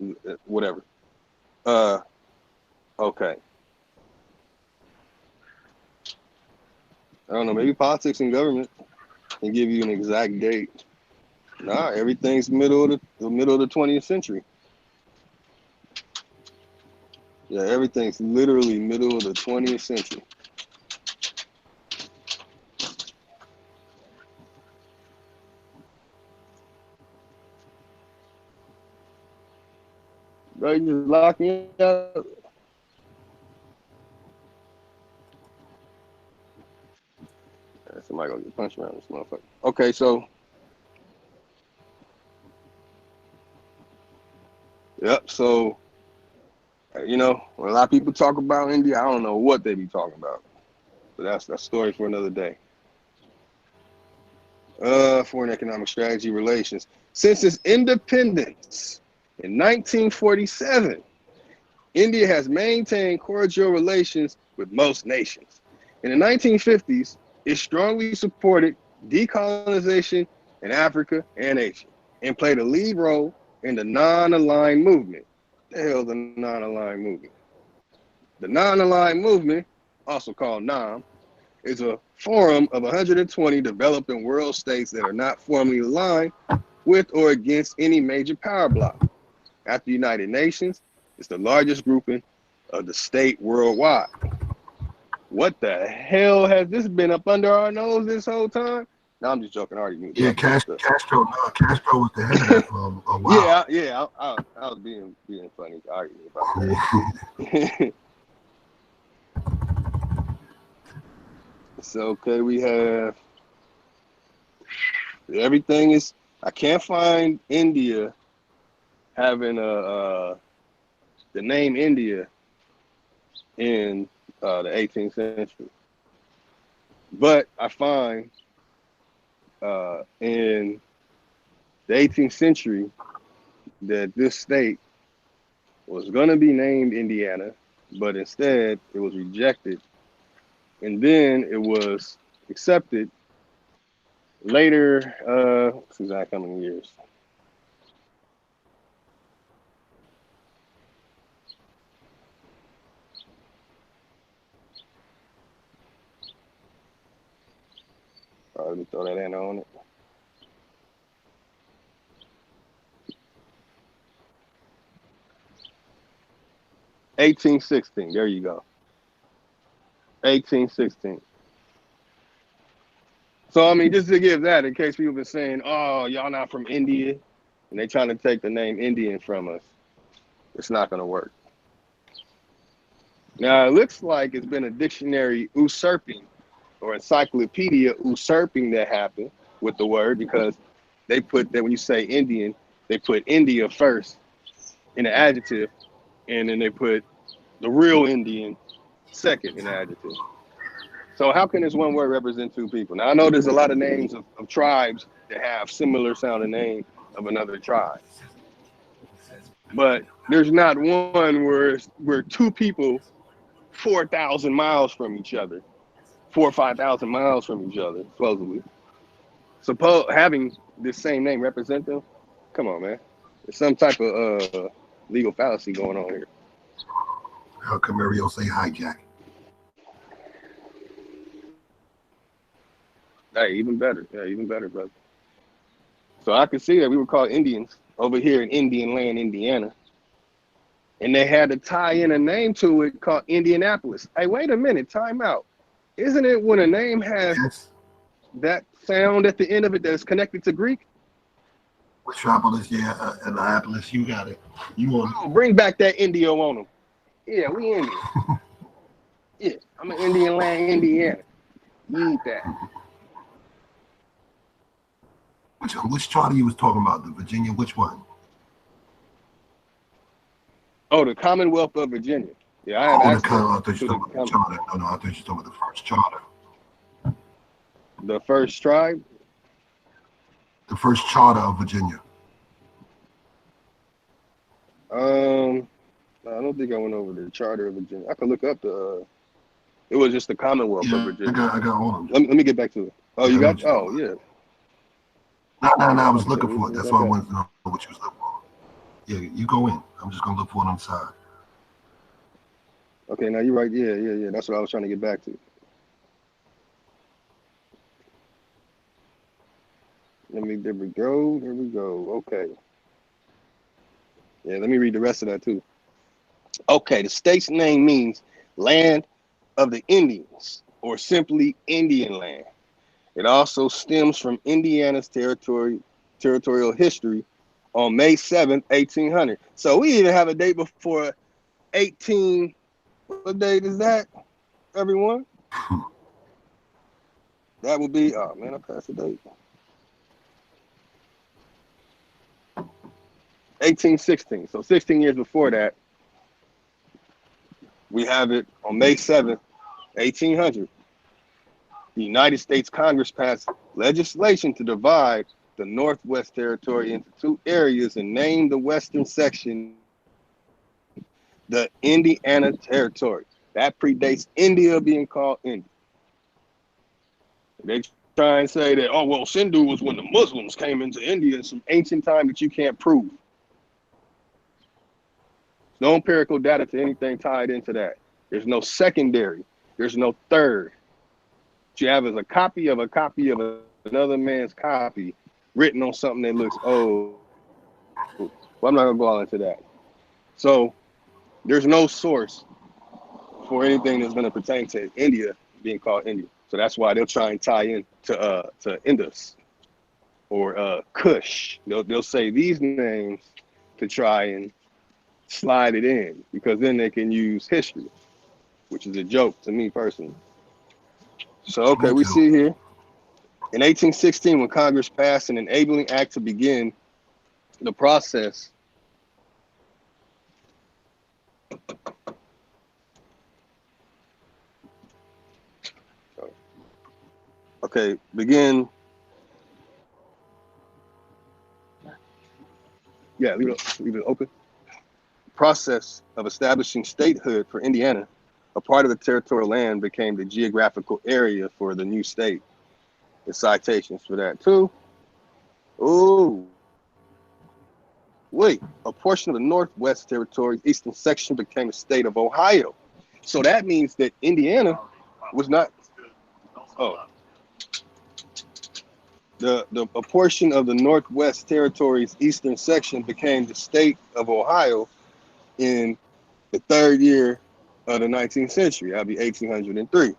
whatever. Okay. I don't know. Maybe politics and government can give you an exact date. Nah, everything's middle of the 20th century. Yeah, everything's literally middle of the 20th century. Bro, you just locked me up. Somebody gonna get punched around this motherfucker. Okay, so. Yep, so, when a lot of people talk about India, I don't know what they be talking about. But that's a story for another day. Foreign economic strategy relations. Since its independence in 1947, India has maintained cordial relations with most nations. In the 1950s, it strongly supported decolonization in Africa and Asia and played a lead role in the non-aligned movement. What the hell is the non-aligned movement? The non-aligned movement, also called NAM, is a forum of 120 developing world states that are not formally aligned with or against any major power bloc. After the United Nations, it's the largest grouping of the state worldwide. What the hell has this been up under our nose this whole time? No, I'm just joking. I already knew. Yeah, Castro was the head of that for a while. Yeah, I was being funny, arguing about that. So, okay, we have everything is. I can't find India having the name India in the 18th century, but I find in the 18th century that this state was going to be named Indiana, but instead it was rejected, and then it was accepted later. Since how many years? Let me throw that in on it. (1816). There you go. 1816. So I mean, just to give that, in case people been saying, "Oh, y'all not from India," and they trying to take the name Indian from us, it's not going to work. Now it looks like it's been a dictionary usurping or encyclopedia usurping that happened with the word, because they put that when you say Indian, they put India first in the adjective, and then they put the real Indian second in the adjective. So how can this one word represent two people? Now I know there's a lot of names of tribes that have similar sounding name of another tribe, but there's not one where two people 4,000 miles from each other, 4,000 or 5,000 miles from each other, supposedly. Suppose having this same name represent them? Come on, man. There's some type of legal fallacy going on here. How come Mario say hijack? Hey, even better. Yeah, even better, brother. So I could see that we were called Indians over here in Indian land, Indiana. And they had to tie in a name to it called Indianapolis. Hey, wait a minute, time out. Isn't it when a name has that sound at the end of it that's connected to Greek? Metropolis, yeah, Annapolis, you got it. You want it. Bring back that Indio on them. Yeah, we Indian. Yeah, I'm in Indian land, Indiana. You eat that. Which charter you was talking about? The Virginia, which one? Oh, the Commonwealth of Virginia. Yeah, I have access I thought you were talking about the charter. No, I thought you were talking about the first charter. The first tribe? The first charter of Virginia. I don't think I went over the Charter of Virginia. I could look up the. It was just the Commonwealth of Yeah, Virginia. I got all of them. Let me get back to it. Oh, Yeah, you I know got? what you're talking Oh, about. yeah. No, I was Okay, looking we for it. we That's got why I that. wanted to know what you was looking for. Yeah, you go in. I'm just gonna look for it on the side. Okay, now you're right. Yeah. That's what I was trying to get back to. There we go. There we go. Okay. Yeah, let me read the rest of that too. Okay, the state's name means land of the Indians, or simply Indian land. It also stems from Indiana's territorial history on May 7th, 1800. So we even have a date before 18. What date is that, everyone? That would be, oh man, I passed the date. 1816. So 16 years before that, we have it on May 7th, 1800. The United States Congress passed legislation to divide the Northwest Territory into two areas and named the western section the Indiana Territory. That predates India being called India. They try and say that, oh, well, Sindhu was when the Muslims came into India in some ancient time that you can't prove. No empirical data to anything tied into that. There's no secondary. There's no third. What you have is a copy of another man's copy written on something that looks old. Well, I'm not going to go all into that. So there's no source for anything that's going to pertain to India being called India. So that's why they'll try and tie in to Indus or Kush. They'll say these names to try and slide it in, because then they can use history, which is a joke to me personally. So, okay, Me we too. see here in 1816 when Congress passed an enabling act to begin the process. Okay, begin. Yeah, leave it open. Process of establishing statehood for Indiana. A part of the territorial land became the geographical area for the new state. The citations for that too. Oh, wait, a portion of the Northwest Territory's eastern section became the state of Ohio. So that means that Indiana was not, oh, a portion of the Northwest Territory's eastern section became the state of Ohio in the third year of the 19th century. That'd be 1803.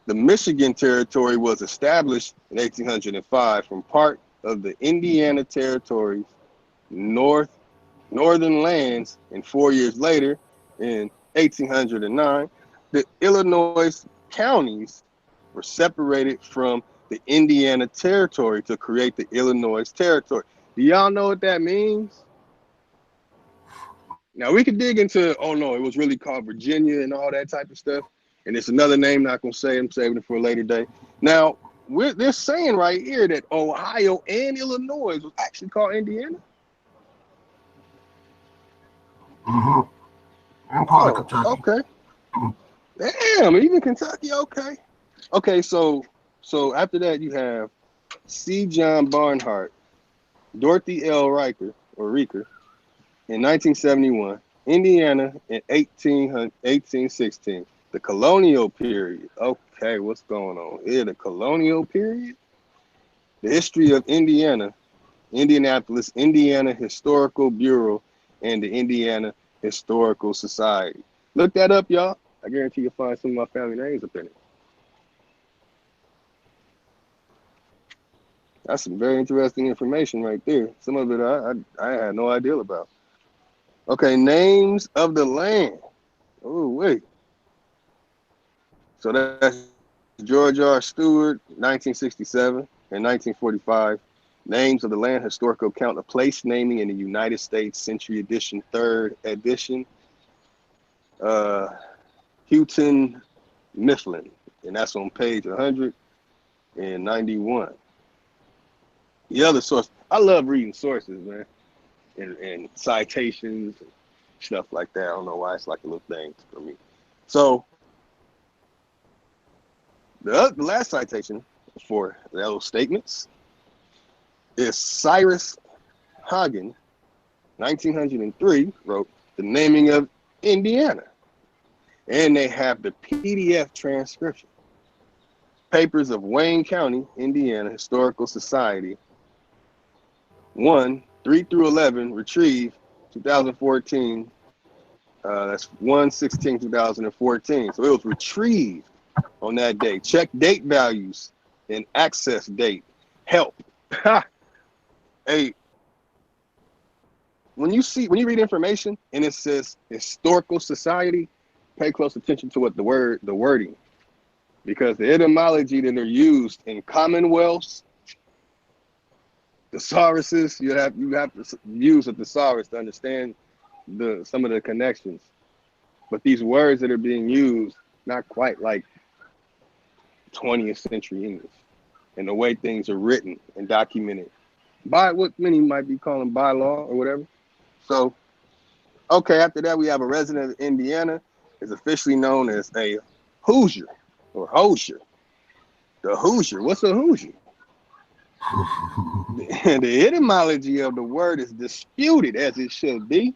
The Michigan Territory was established in 1805 from part of the Indiana Territory's northern lands, and 4 years later, in 1809, the Illinois counties were separated from the Indiana Territory to create the Illinois Territory. Do y'all know what that means? Now we could dig into, oh no, it was really called Virginia and all that type of stuff. And it's another name not gonna say, I'm saving it for a later day. Now, they're saying right here that Ohio and Illinois was actually called Indiana. Mm-hmm. I'm part of Oh, Kentucky. okay. Damn, even Kentucky, okay. Okay, so after that you have C. John Barnhart, Dorothy L. Riker, in 1971, Indiana in 1816. The colonial period. Okay, what's going on here? The colonial period? The history of Indiana, Indianapolis, Indiana Historical Bureau, and the Indiana Historical Society. Look that up, y'all. I guarantee you'll find some of my family names up in it. That's some very interesting information right there. Some of it I had no idea about. Okay, names of the land. Oh, wait. So that's George R. Stewart, 1967 and 1945. Names of the Land Historical Account of Place Naming in the United States, Century Edition, 3rd edition. Houghton Mifflin, and that's on page 191. The other source, I love reading sources, man. and citations and stuff like that. I don't know why it's like a little thing for me. So the last citation for those statements is Cyrus Hagen, 1903, wrote The Naming of Indiana. And they have the PDF transcription. Papers of Wayne County, Indiana Historical Society, 1, 3 through 11, retrieved 2014. That's 1/16/2014. So it was retrieved on that day. Check date values and access date. Help. Hey, when you read information and it says Historical Society, pay close attention to what the wording, because the etymology that are used in commonwealths, thesauruses, you have to use a thesaurus to understand some of the connections. But these words that are being used, not quite like 20th century English, and the way things are written and documented by what many might be calling by law or whatever. So, okay, after that we have a resident of Indiana is officially known as a Hoosier or Hosier. The Hoosier, what's a Hoosier? The etymology of the word is disputed, as it should be,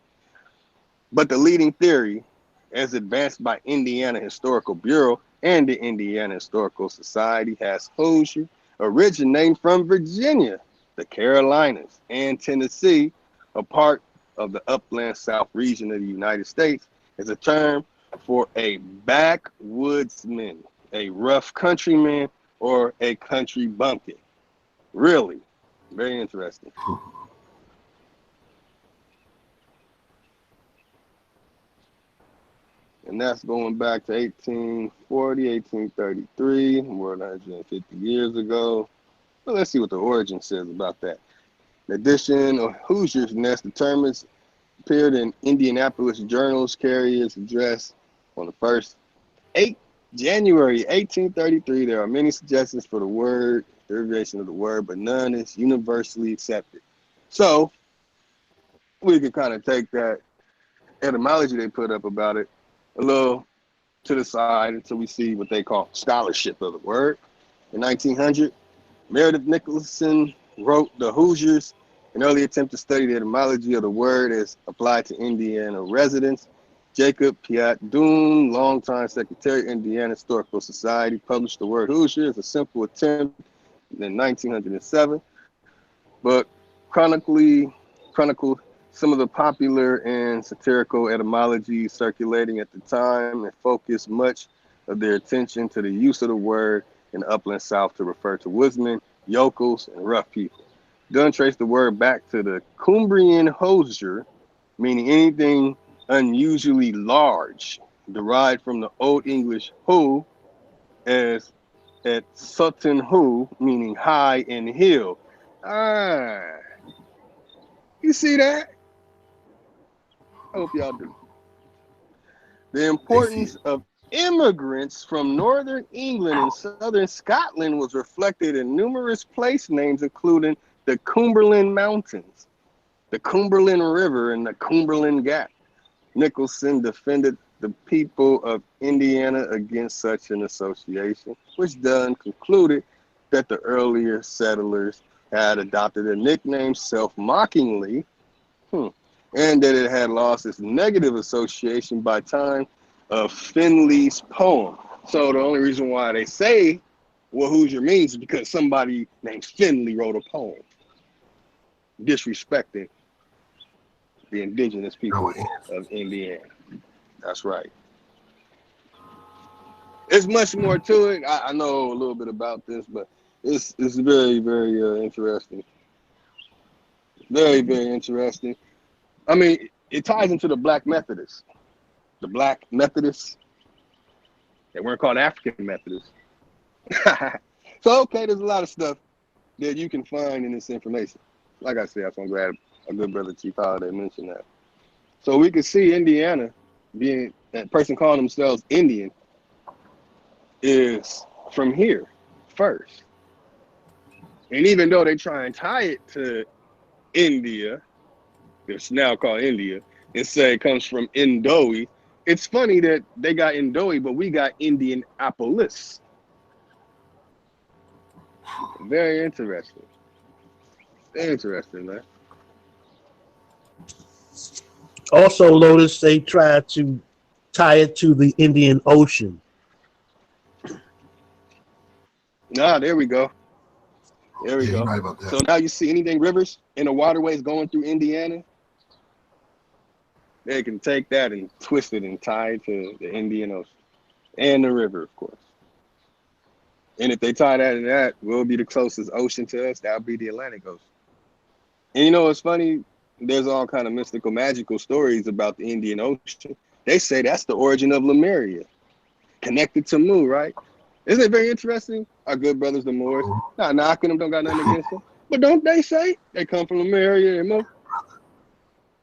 but the leading theory, as advanced by Indiana Historical Bureau and the Indiana Historical Society, has Hoosier originating from Virginia, the Carolinas, and Tennessee, a part of the upland South region of the United States, is a term for a backwoodsman, a rough countryman, or a country bumpkin. Really, very interesting. And that's going back to 1840, 1833, more than 150 years ago. But let's see what the origin says about that. The addition of Hoosier's nest determines appeared in Indianapolis Journal's carrier's address on the 1st, January 1833. There are many suggestions for the word, derivation of the word, but none is universally accepted. So we can kind of take that etymology they put up about it a little to the side until we see what they call scholarship of the word. In 1900, Meredith Nicholson wrote The Hoosiers, an early attempt to study the etymology of the word as applied to Indiana residents. Jacob Piat Doon, longtime secretary of Indiana Historical Society, published the word Hoosier as a simple attempt in 1907, but chronicled some of the popular and satirical etymologies circulating at the time and focused much of their attention to the use of the word in the upland South to refer to woodsmen, yokels, and rough people. Dunn traced the word back to the Cumbrian hosier, meaning anything unusually large, derived from the Old English who, as at Sutton who, meaning high and hill. You see that? I hope y'all do. The importance of immigrants from northern England and southern Scotland was reflected in numerous place names, including the Cumberland Mountains, the Cumberland River, and the Cumberland Gap. Nicholson defended the people of Indiana against such an association, which Dunn concluded that the earlier settlers had adopted a nickname self-mockingly, and that it had lost its negative association by time of Finley's poem. So the only reason why they say what Hoosier means is because somebody named Finley wrote a poem disrespecting the indigenous people of Indiana. That's right. There's much more to it. I know a little bit about this, but it's very, very interesting. Very, very interesting. I mean, it ties into the Black Methodists. The Black Methodists, they weren't called African Methodists. So, okay, there's a lot of stuff that you can find in this information. Like I said, I'm glad a good brother Chief Holiday mentioned that. So we could see Indiana being, that person calling themselves Indian is from here first. And even though they try and tie it to India, it's now called India, and say it comes from Indoi. It's funny that they got Indoi, but we got Indianapolis. Very interesting. Very interesting, man. Also, Lotus, they tried to tie it to the Indian Ocean. Ah, there we go. There we Yeah, go. you're right about that. So now you see anything rivers and the waterways going through Indiana, they can take that and twist it and tie it to the Indian Ocean and the river, of course. And if they tie that to that, we'll be the closest ocean to us. That'll be the Atlantic Ocean. And you know what's funny? There's all kind of mystical, magical stories about the Indian Ocean. They say that's the origin of Lemuria, connected to Mu, right? Isn't it very interesting? Our good brothers, the Moors, not knocking them, don't got nothing against them. But don't they say they come from Lemuria and Mu?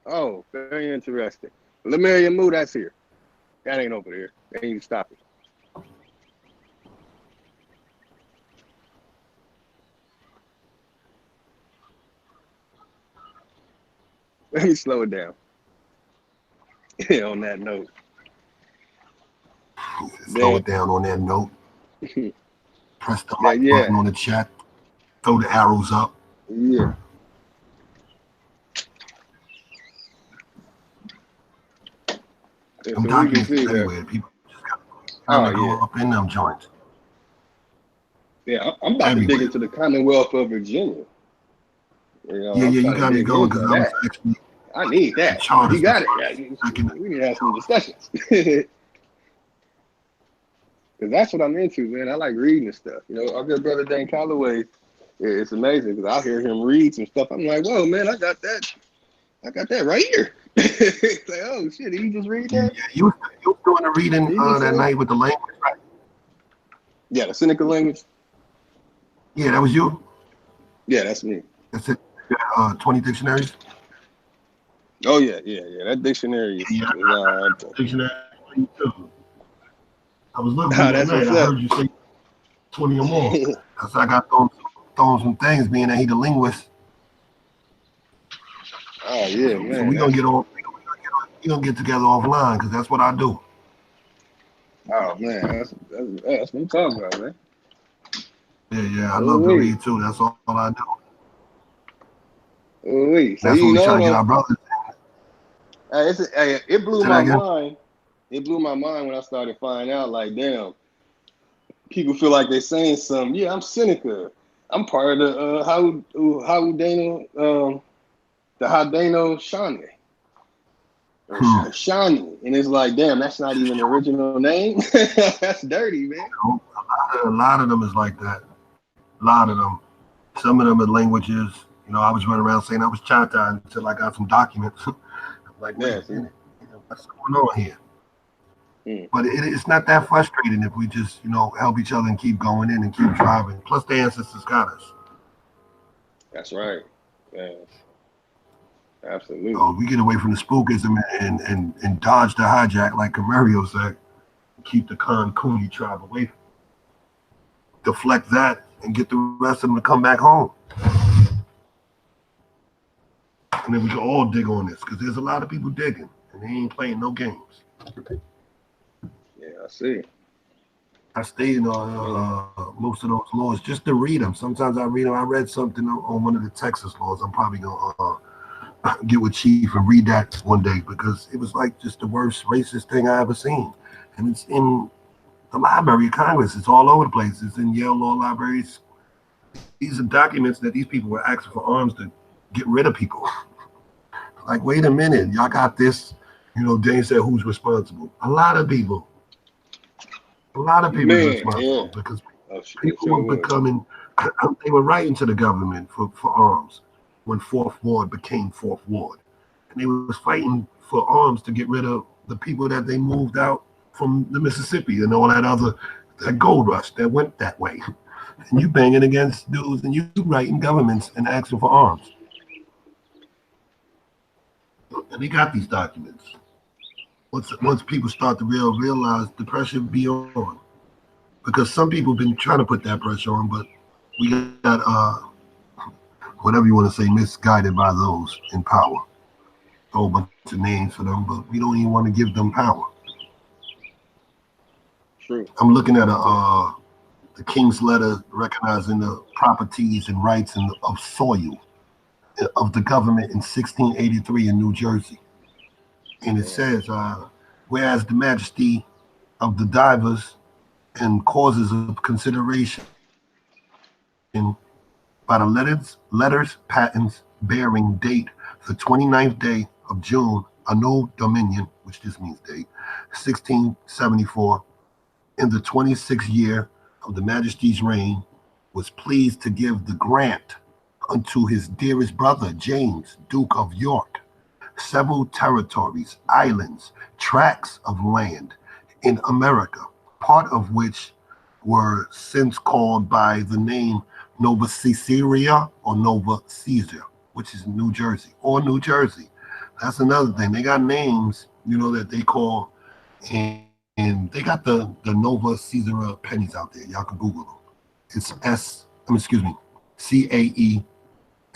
Oh, very interesting. Lemuria and Mu, that's here. That ain't over there. They ain't stop it. Let me slow it down. On that note. Slow it down on that note. Press the like button on the chat. Throw the arrows up. Yeah. I'm documents everywhere. People just gotta go up in them joints. Yeah, I'm about to dig into the Commonwealth of Virginia. You know, you got me going because I was actually. I need that. You got it. We need to have some discussions. Because that's what I'm into, man. I like reading and stuff. You know, our good brother Dan Calloway, it's amazing because I hear him read some stuff. I'm like, whoa, man, I got that right here. It's like, oh, shit, did you just read that? Yeah, you were doing the reading that night with the language, right? Yeah, the Seneca language. Yeah, that was you? Yeah, that's me. That's it. 20 dictionaries? Oh, yeah. That dictionary is dictionary too. I was looking at that night. I heard you say 20 or more. Because I got those some things, being that he's a linguist. Oh, yeah, man. So we're going to get together offline because that's what I do. Oh, man. That's what I'm talking about, man. Yeah. I love to read, too. That's all I do. So that's what we try to get our brothers. It blew my mind. It blew my mind when I started finding out, like, damn, people feel like they're saying something. Yeah, I'm Seneca. I'm part of the Haudeno Shani. Shani. And it's like, damn, that's not even the original name. That's dirty, man. A lot of them is like that. A lot of them. Some of them are languages. You know, I was running around saying I was Chata until I got some documents. Like, what's going on here? But it's not that frustrating if we just, help each other and keep going in and keep driving. Plus, the ancestors got us. That's right. Yeah. Absolutely. So we get away from the spookism and dodge the hijack, like Camario said, and keep the Khan Cooney tribe away. Deflect that and get the rest of them to come back home. And then we can all dig on this because there's a lot of people digging and they ain't playing no games. Yeah, I see. I stay in most of those laws just to read them. Sometimes I read them. I read something on one of the Texas laws. I'm probably going to get with Chief and read that one day because it was like just the worst racist thing I ever seen. And it's in the Library of Congress. It's all over the place. It's in Yale Law Libraries. These are documents that these people were asking for arms to get rid of people. Like, wait a minute, y'all got this. Dane said, who's responsible? A lot of people are responsible because people were becoming, they were writing to the government for arms when Fourth Ward became Fourth Ward. And they was fighting for arms to get rid of the people that they moved out from the Mississippi and all that gold rush that went that way. And you banging against dudes and you writing governments and asking for arms. And they got these documents. Once people start to realize the pressure be on, because some people have been trying to put that pressure on, but we got whatever you want to say, misguided by those in power. whole bunch of names for them, but we don't even want to give them power. True. I'm looking at the King's letter recognizing the properties and rights of soil of the government in 1683 in New Jersey. And it says, whereas the majesty of the divers and causes of consideration by the letters patents bearing date the 29th day of June, Anno Dominion, which just means date, 1674, in the 26th year of the majesty's reign, was pleased to give the grant unto his dearest brother, James, Duke of York, several territories, islands, tracts of land in America, part of which were since called by the name Nova Caesarea or Nova Caesar, which is New Jersey or New Jersey. That's another thing. They got names, that they call, and they got the Nova Caesar pennies out there. Y'all can Google them. It's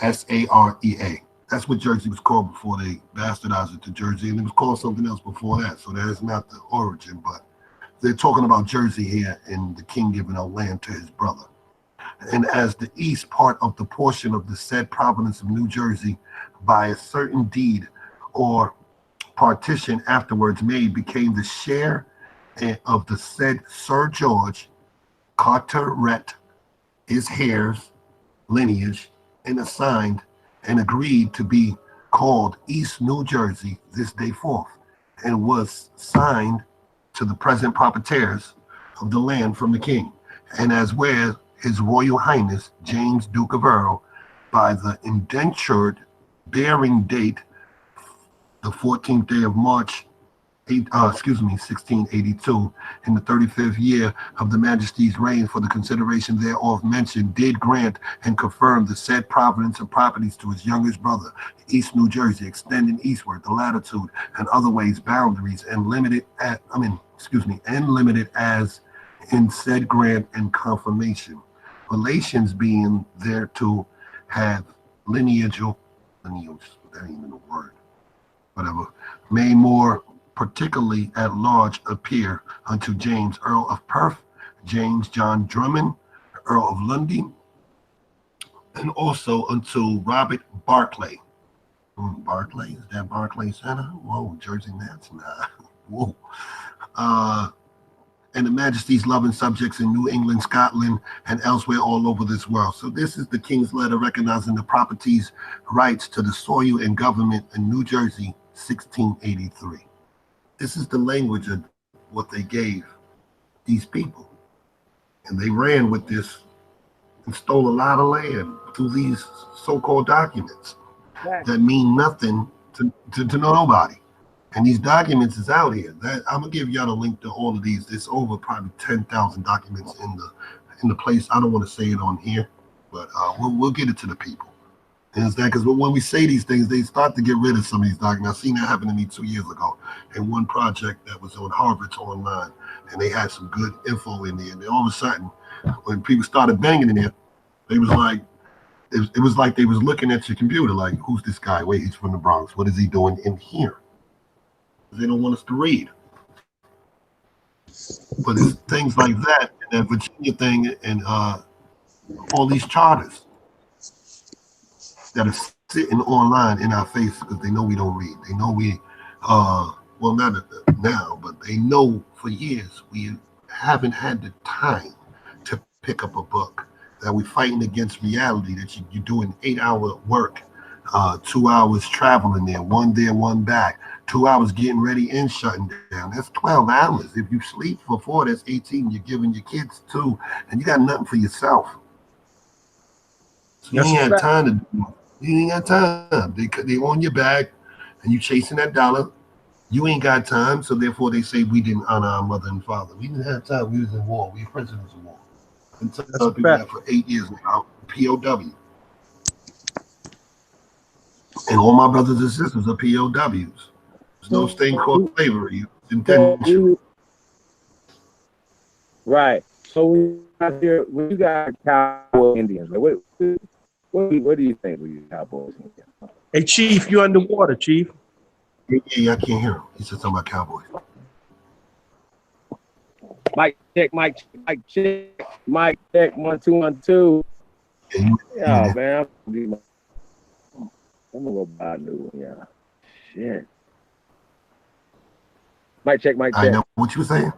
CAESAREA. That's what Jersey was called before they bastardized it to Jersey, and it was called something else before that. So that is not the origin, but they're talking about Jersey here and the king giving out land to his brother. And as the east part of the portion of the said province of New Jersey by a certain deed or partition afterwards made became the share of the said Sir George Carteret, his heirs, lineage, and assigned and agreed to be called East New Jersey this day forth, and was signed to the present proprietors of the land from the king, and as where his Royal Highness James Duke of Earl, by the indentured bearing date the 14th day of March, 1682, in the 35th year of the Majesty's reign, for the consideration thereof mentioned, did grant and confirm the said province and properties to his youngest brother, East New Jersey, extending eastward the latitude and other ways boundaries, and limited as in said grant and confirmation. Relations being there to have lineage, that ain't even a word, whatever, may more particularly at large appear unto James, Earl of Perth, James John Drummond, Earl of Lundy, and also unto Robert Barclay. Barclay, is that Barclay Center? Whoa, Jersey Nats? Nah. Whoa. And the Majesty's loving subjects in New England, Scotland, and elsewhere all over this world. So this is the King's letter recognizing the properties, rights to the soil and government in New Jersey, 1683. This is the language of what they gave these people. And they ran with this and stole a lot of land through these so-called documents that mean nothing to nobody. And these documents is out here. I'm gonna give y'all the link to all of these. There's over probably 10,000 documents in the place. I don't want to say it on here, but we'll get it to the people. And it's that because when we say these things, they start to get rid of some of these documents. I've seen that happen to me 2 years ago in one project that was on Harvard's online, and they had some good info in there. And then all of a sudden, when people started banging in there, they was like, it was like they was looking at your computer like, who's this guy? Wait, he's from the Bronx. What is he doing in here? They don't want us to read. But it's things like that, and that Virginia thing, and all these charters that are sitting online in our face because they know we don't read. They know we, well, not now, but they know for years we haven't had the time to pick up a book, that we're fighting against reality, that you're doing 8-hour work, 2 hours traveling there, one back, 2 hours getting ready and shutting down. That's 12 hours. If you sleep for 4, that's 18. You're giving your kids 2, and you got nothing for yourself. So you ain't got time to do it. You ain't got time. They on your back, and you chasing that dollar. You ain't got time, so therefore they say we didn't honor our mother and father. We didn't have time. We was in war. We were prisoners of war. And tell people that for 8 years now, POW. And all my brothers and sisters are POWs. There's no thing called slavery. It's intentional. Right. So when you got Cowboys and Indianz, what do you think when you Cowboys and Indianz? Hey, Chief, you underwater, Chief. Yeah, I can't hear him. He said something about Cowboys. Mic check, mic check, mic check, mic check, 1 2 1 2. Yeah, man. I'm gonna go buy a new one, yeah. Shit. Mic check, mic I check. know what you were saying.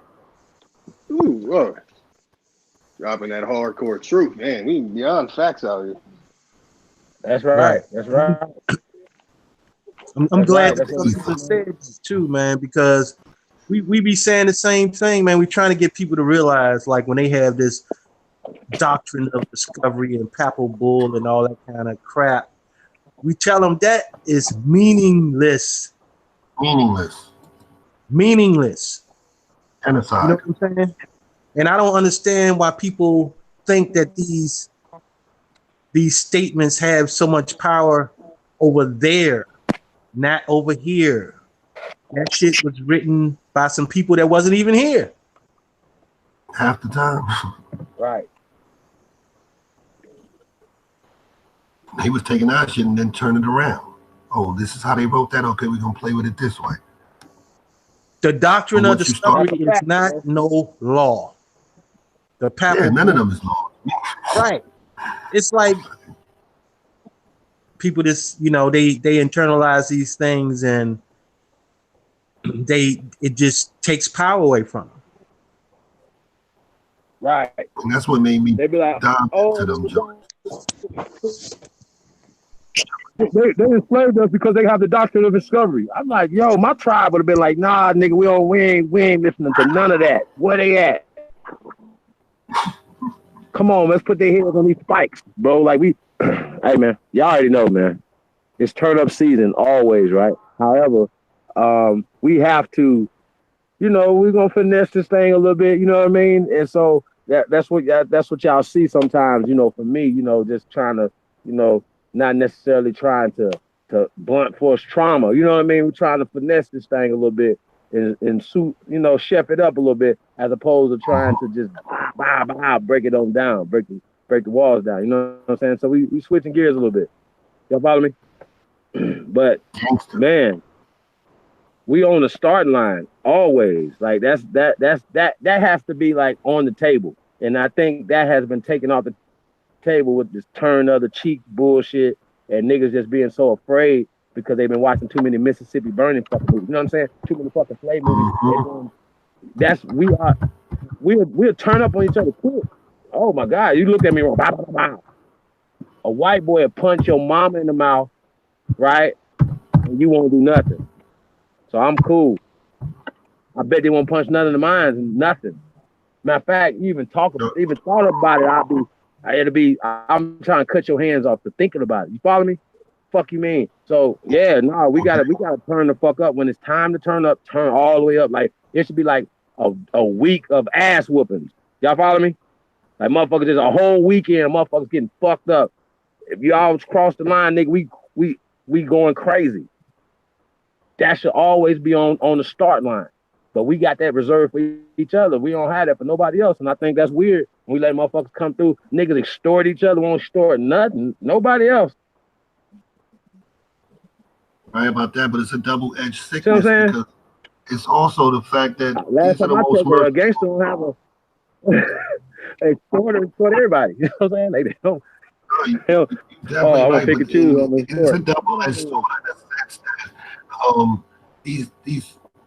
Ooh, whoa. Dropping that hardcore truth, man. We beyond facts out here. That's right. That's right. I'm That's glad right. that That's what we brothers said this too, man, because we be saying the same thing, man. We trying to get people to realize, like, when they have this doctrine of discovery and papal bull and all that kind of crap, we tell them that is meaningless. Meaningless. Genocide. You know what I'm saying? And I don't understand why people think that these statements have so much power over there, not over here. That shit was written by some people that wasn't even here. Half the time. Right. He was taking our shit and then turning it around. Oh, this is how they wrote that? Okay, we're going to play with it this way. The doctrine But of once you discovery start- is not no law. The papal Yeah, none of them is law. right. It's like people just, you know, they internalize these things and it just takes power away from them. Right. And that's what made me They be like, dive oh, into them joints. they enslaved us because they have the doctrine of discovery. I'm like, yo, my tribe would have been like, nah, nigga, we ain't listening to none of that. Where they at? Come on, let's put their heads on these spikes, bro. Like hey man, y'all already know, man. It's turn up season always, right? However, we have to, you know, we're gonna finesse this thing a little bit, you know what I mean? And so that's what y'all see sometimes, you know, for me, you know, just trying to, you know, not necessarily trying to blunt force trauma, you know what I mean? We're trying to finesse this thing a little bit and suit, you know, chef it up a little bit, as opposed to trying to just break it on down, break the walls down, you know what I'm saying? So we switching gears a little bit. Y'all follow me? But man, we on the start line always. Like that has to be like on the table. And I think that has been taken off the table with this turn of the cheek bullshit and niggas just being so afraid because they've been watching too many Mississippi Burning fucking movies. You know what I'm saying? Too many fucking slave movies. That's we'll turn up on each other quick. Oh my God, you looked at me wrong. Bow, bow, bow. A white boy will punch your mama in the mouth, right? And you won't do nothing. So I'm cool. I bet they won't punch none of the mines and nothing. Matter of fact, you even thought about it, I'm trying to cut your hands off for thinking about it. You follow me? Fuck you mean? So yeah, no, we gotta turn the fuck up. When it's time to turn up, turn all the way up. Like it should be like a week of ass whoopings. Y'all follow me? Like motherfuckers, just a whole weekend of motherfuckers getting fucked up. If you all cross the line, nigga, we going crazy. That should always be on the start line. But we got that reserved for each other. We don't have that for nobody else. And I think that's weird. When we let motherfuckers come through, niggas extort each other, won't extort nothing. Nobody else. Right about that, but it's a double-edged sickness. See what I'm saying? Because it's also the fact that last these are time the I most checked, a gangster don't have a extort everybody. You know what I'm saying? They don't. Definitely I'm right, gonna pick but and choose on it's a double-edged sword in the sense that these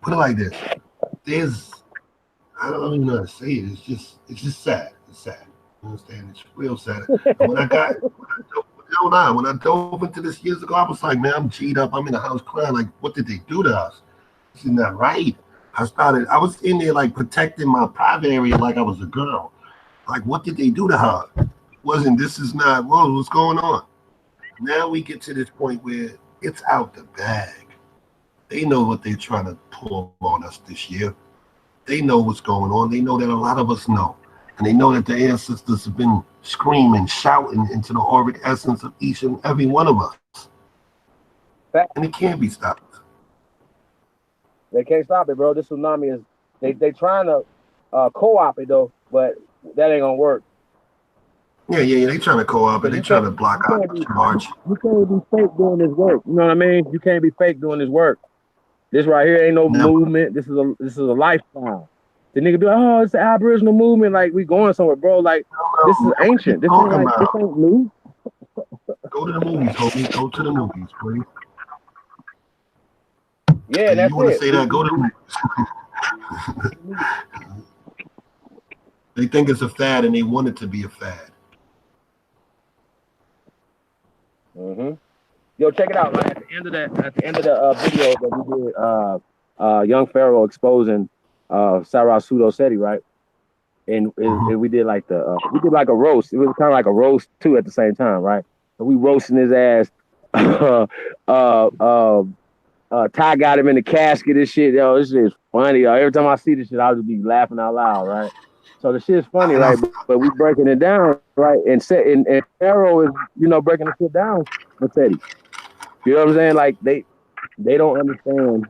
put it like this. I don't even know how to say it. It's just sad. It's sad. You understand? It's real sad. When I dove into this years ago, I was like, man, I'm G'd up. I'm in the house crying. Like, what did they do to us? This is not right. I was in there like protecting my private area like I was a girl. Like, what did they do to her? This is not, whoa, what's going on? Now we get to this point where it's out the bag. They know what they're trying to pull on us this year. They know what's going on. They know that a lot of us know. And they know that the ancestors have been screaming, shouting into the auric essence of each and every one of us. And it can't be stopped. They can't stop it, bro. This tsunami is, they trying to co-op it, though, but that ain't gonna work. Yeah, they trying to co-op it. They trying to block out the charge. You can't be fake doing this work. You know what I mean? You can't be fake doing this work. This right here ain't no Never. movement. This is a lifestyle. The nigga be like, oh, it's the Aboriginal movement. Like we going somewhere, bro. Like this is ancient. This ain't like this ain't new. Go to the movies, homie. Go to the movies, please. Yeah, If that's you want to it. say that, go to the movies. They think it's a fad and they want it to be a fad. Mm-hmm. Yo, check it out. Like at the end of the video that we did, Young Pharaoh exposing Sarah Pseudo Seti, right? And we did like we did like a roast. It was kind of like a roast too at the same time, right? So we roasting his ass. Ty got him in the casket and shit. Yo, this shit is funny. Yo. Every time I see this shit, I'll just be laughing out loud, right? So the shit's funny, right? But we breaking it down, right? And Pharaoh is, breaking the shit down with Teddy. You know what I'm saying? Like they don't understand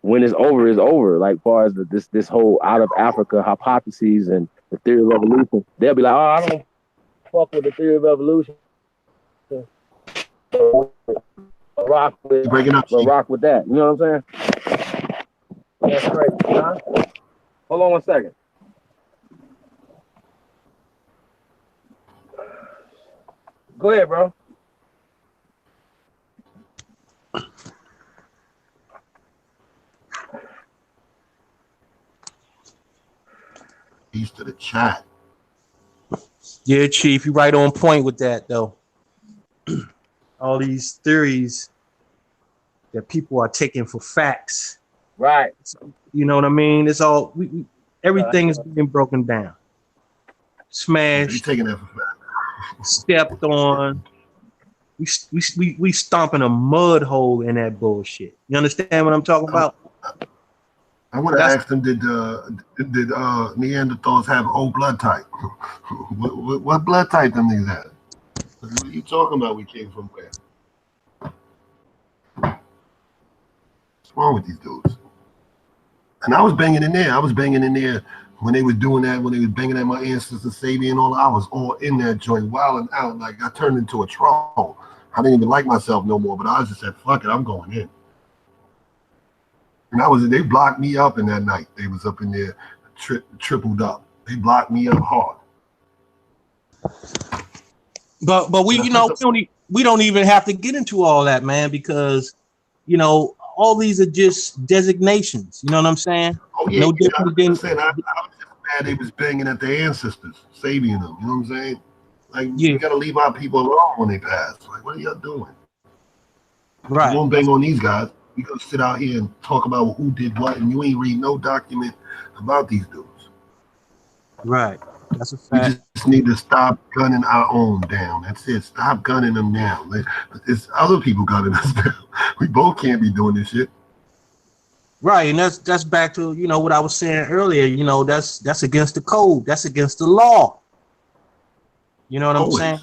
when it's over is over. Like far as this whole out of Africa hypotheses and the theory of evolution, they'll be like, oh, I don't fuck with the theory of evolution. Rock with that. You know what I'm saying? That's right. Huh? Hold on 1 second. Go ahead, bro. Peace to the chat. Yeah, Chief, you're right on point with that, though. All these theories that people are taking for facts. Right. You know what I mean? It's all everything is being broken down, smashed, taking that for fact. Stepped on. We stomping a mud hole in that bullshit. You understand what I'm talking about? I want to ask them, did Neanderthals have O blood type? what blood type them niggas had? What are you talking about? We came from where? What's wrong with these dudes? And I was banging in there. When they was doing that, when they was banging at my ancestors, Sabi and all. I was all in that joint, wilding out. Like I turned into a troll. I didn't even like myself no more. But I just said, "Fuck it, I'm going in." And they blocked me up in that night. They was up in there, tripled up. They blocked me up hard. But we don't even have to get into all that, man, because all these are just designations. You know what I'm saying? Oh yeah, no different than. I was just mad they was banging at their ancestors, saving them. You know what I'm saying? Like you gotta leave our people alone when they pass. Like what are y'all doing? Right. You won't bang on these guys. We gonna sit out here and talk about who did what, and you ain't read no document about these dudes. Right. That's a fact. We just need to stop gunning our own down. That's it. Stop gunning them down. It's other people gunning us down. We both can't be doing this shit. Right, and that's back to what I was saying earlier. That's against the code. That's against the law. You know what I'm saying?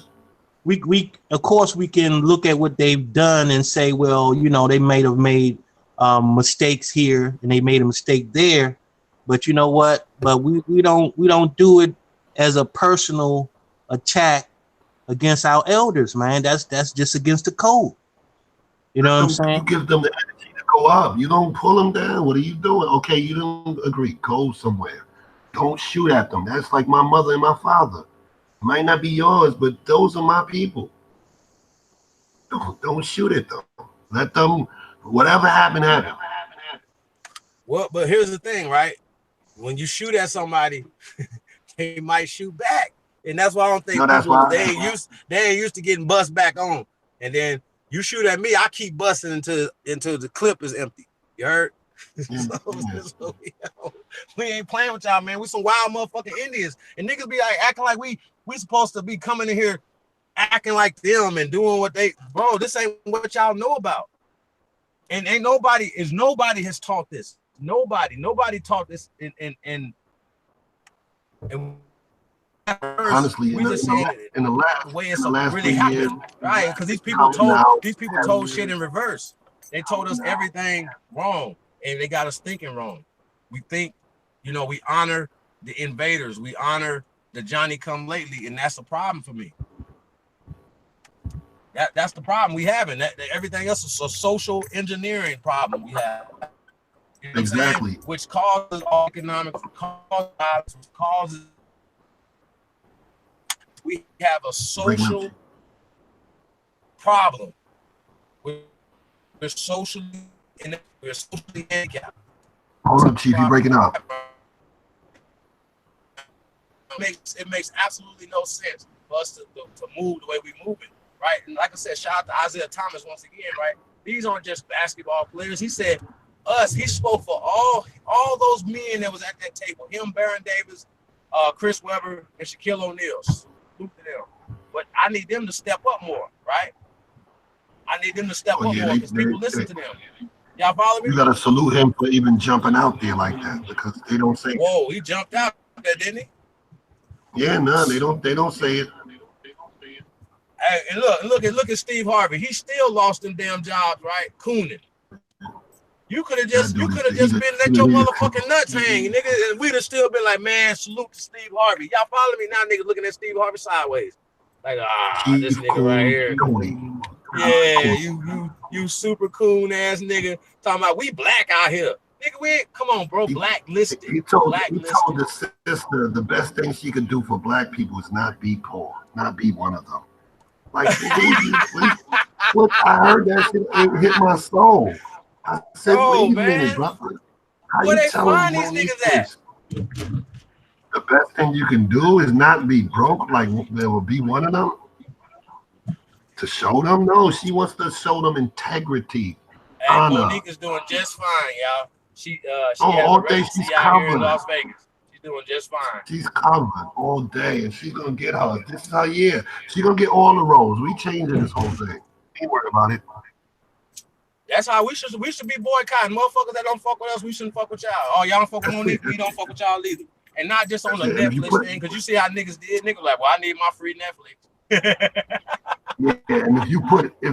We of course we can look at what they've done and say, well, they may have made mistakes here and they made a mistake there, but you know what? But we don't do it as a personal attack against our elders, man. That's just against the code. You know what I'm saying? You give them the energy to go up. You don't pull them down. What are you doing? Okay, you don't agree. Go somewhere. Don't shoot at them. That's like my mother and my father. Might not be yours, but those are my people. Don't shoot at them. Let them, whatever happened, happen. Well, but here's the thing, right? When you shoot at somebody, they might shoot back. And that's why I don't think they ain't used to getting bust back on. And then you shoot at me, I keep busting until the clip is empty. You heard? So, we ain't playing with y'all, man. We some wild motherfucking Indians. And niggas be like acting like we supposed to be coming in here acting like them and doing what they, bro, this ain't what y'all know about. And nobody has taught this. Nobody taught this in honestly, we just saying it in the last way it's last really happened, right? Because these people told shit in reverse. They told us everything wrong, and they got us thinking wrong. We think, we honor the invaders, we honor the Johnny come lately, and that's a problem for me. That's the problem we have, and that everything else is a social engineering problem we have. You know what Exactly. I'm saying? Which causes all economic causes. We have a social problem. We're socially handicapped. Hold up, Chief. You're breaking up. It makes absolutely no sense for us to move the way we move it, right? And like I said, shout out to Isaiah Thomas once again, right? These aren't just basketball players. He said us. He spoke for all those men that was at that table. Him, Baron Davis, Chris Webber, and Shaquille O'Neal. Salute to them. But I need them to step up more, right? I need them to step up more because people listen to them. Y'all follow me? You gotta salute him for even jumping out there like that because they don't say. Whoa, he jumped out there, didn't he? Yeah, no, they don't say it. Hey, and look at Steve Harvey. He still lost them damn jobs, right? Cooning. You could have just been let your motherfucking nuts hang, nigga, and we'd have still been like, man, salute to Steve Harvey. Y'all follow me now, nigga, looking at Steve Harvey sideways. Like, this nigga right here. Yeah, you super coon ass nigga talking about we black out here. Nigga, come on, bro, blacklisted. He told the sister the best thing she could do for black people is not be poor, not be one of them. Like, look, I heard that shit, it hit my soul. I said, wait a minute, brother. Where they find these niggas at? The best thing you can do is not be broke, like there will be one of them. To show them? No, she wants to show them integrity. Hey, honor. Monique is doing just fine, y'all. She all day she's covered. Here in Las Vegas. She's doing just fine. She's covered all day, and she's gonna get her. This is her year. She's gonna get all the roles. We changing this whole thing. Ain't worried about it. That's how we should be boycotting. Motherfuckers that don't fuck with us, we shouldn't fuck with y'all. Oh, y'all don't fuck with Monique, we don't fuck with y'all either. And not just on the Netflix thing, because you see how niggas did. Niggas like, well, I need my free Netflix. Yeah, and if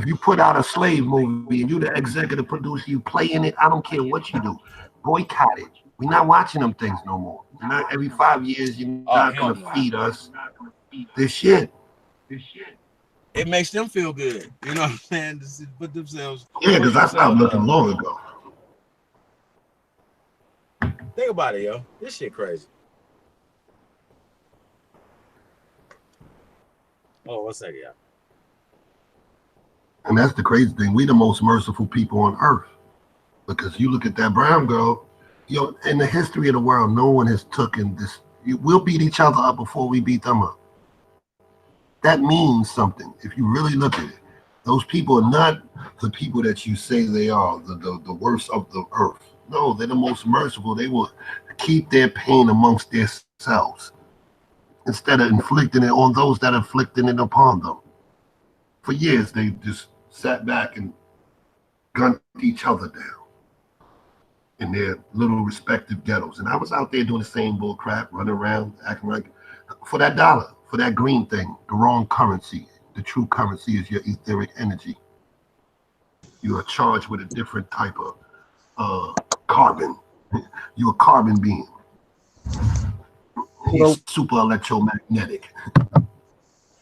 you put out a slave movie and you the executive producer, you play in it, I don't care what you do. Boycott it. We're not watching them things no more. You're not every 5 years, you're not gonna feed us this shit. It makes them feel good. You know what I'm saying? To put themselves. Yeah, because I stopped looking long ago. Think about it, yo. This shit crazy. Oh, one second, y'all. And that's the crazy thing. We the most merciful people on earth. Because you look at that brown girl, in the history of the world, no one has taken this. We'll beat each other up before we beat them up. That means something. If you really look at it, those people are not the people that you say they are, the worst of the earth. No, they're the most merciful. They will keep their pain amongst themselves instead of inflicting it on those that are inflicting it upon them. For years, they just sat back and gunned each other down in their little respective ghettos. And I was out there doing the same bull crap, running around, acting like, for that dollar, for that green thing, the wrong currency. The true currency is your etheric energy. You are charged with a different type of carbon. You're a carbon being. He's super electromagnetic.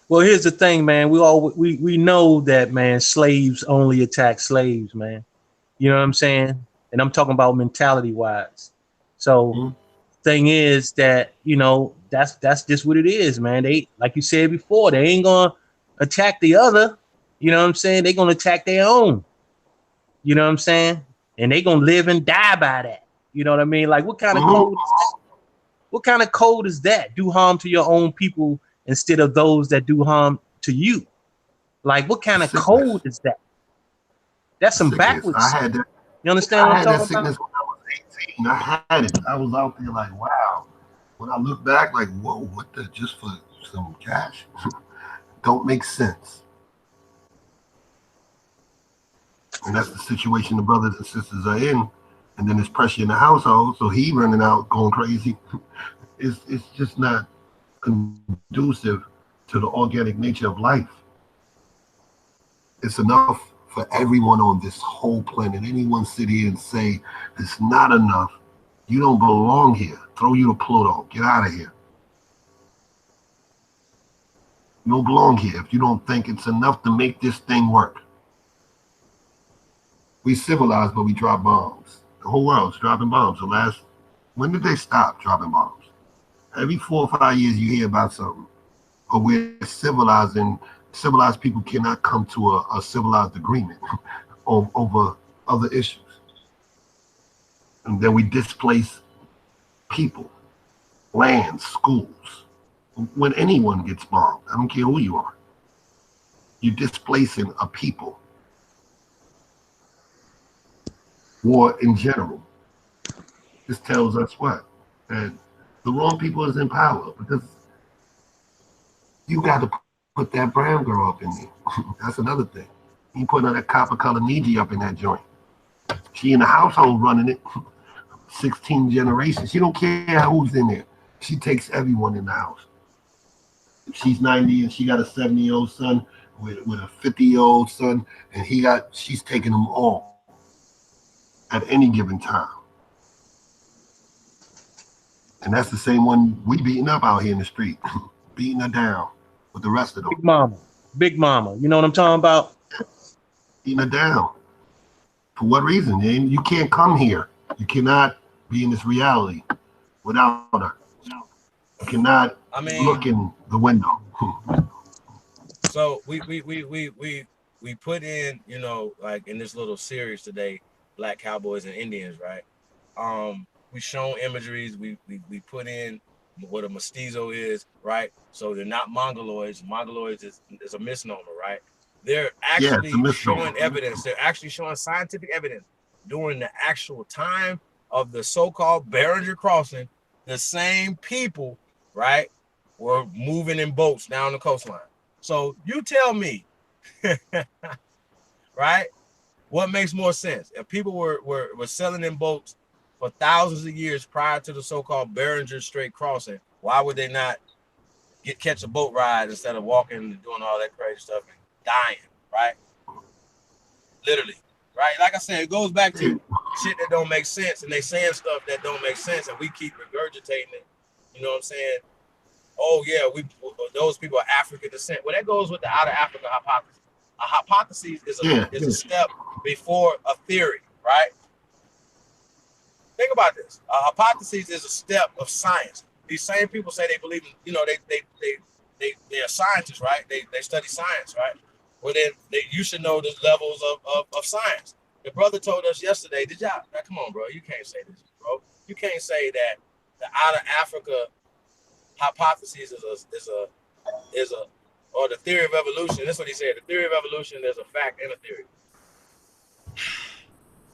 Well, here's the thing, man. We know that, man, slaves only attack slaves, man. You know what I'm saying? And I'm talking about mentality wise. So thing is that, that's just what it is, man. They, like you said before, they ain't gonna attack the other. You know what I'm saying? They're gonna attack their own. You know what I'm saying? And they gonna live and die by that. You know what I mean? Like, what kind of code is that? What kind of code is that? Do harm to your own people instead of those that do harm to you. Like, what kind of code is that? That's some backwards. I had that. You understand what I'm talking about? When I was 18, I had it. I was out there like, wow. When I look back, like, whoa, what the, just for some cash? Don't make sense. And that's the situation the brothers and sisters are in. And then there's pressure in the household, so he running out going crazy. It's just not conducive to the organic nature of life. It's enough for everyone on this whole planet. Anyone sit here and say it's not enough, you don't belong here. Throw you to Pluto. Get out of here. You don't belong here if you don't think it's enough to make this thing work. We civilized, but we drop bombs. The whole world's dropping bombs. When did they stop dropping bombs? Every 4 or 5 years you hear about something. But we're civilized, and civilized people cannot come to a civilized agreement over other issues. And then we displace people, lands, schools. When anyone gets bombed, I don't care who you are, you're displacing a people. War in general. This tells us what? That the wrong people is in power, because you got to put that brown girl up in there. That's another thing. You put that copper color Niji up in that joint. She in the household running it, 16 generations. She don't care who's in there. She takes everyone in the house. She's 90 and she got a 70-year-old son with a 50-year-old son, and she's taking them all at any given time. And that's the same one we beating up out here in the street, beating her down with the rest of them. Big mama. You know what I'm talking about? Beating her down. For what reason? You can't come here. You cannot be in this reality without her. You cannot look in the window. So we put in, you know, like in this little series today, Black Cowboys and Indians, right? We shown imageries. We put in what a mestizo is, right? So they're not mongoloids. Mongoloids is a misnomer, right? They're actually showing evidence. They're actually showing scientific evidence during the actual time of the so-called Beringer crossing. The same people, right, were moving in boats down the coastline. So you tell me, right, what makes more sense? If people were selling in boats for thousands of years prior to the so-called Beringer Strait crossing, why would they not catch a boat ride instead of walking and doing all that crazy stuff and dying, right? Literally, right? Like I said, it goes back to shit that don't make sense, and they saying stuff that don't make sense, and we keep regurgitating it. You know what I'm saying? Oh yeah, those people are African descent. Well, that goes with the out of Africa hypothesis. A hypothesis is a step before a theory, right? Think about this. A hypothesis is a step of science. These same people say they believe in, you know, they are scientists, right? They study science, right? Well, then you should know the levels of science. The brother told us yesterday, now, come on, bro, you can't say this, bro. You can't say that the out of Africa hypothesis is a or the theory of evolution. That's what he said. The theory of evolution, there's a fact and a theory.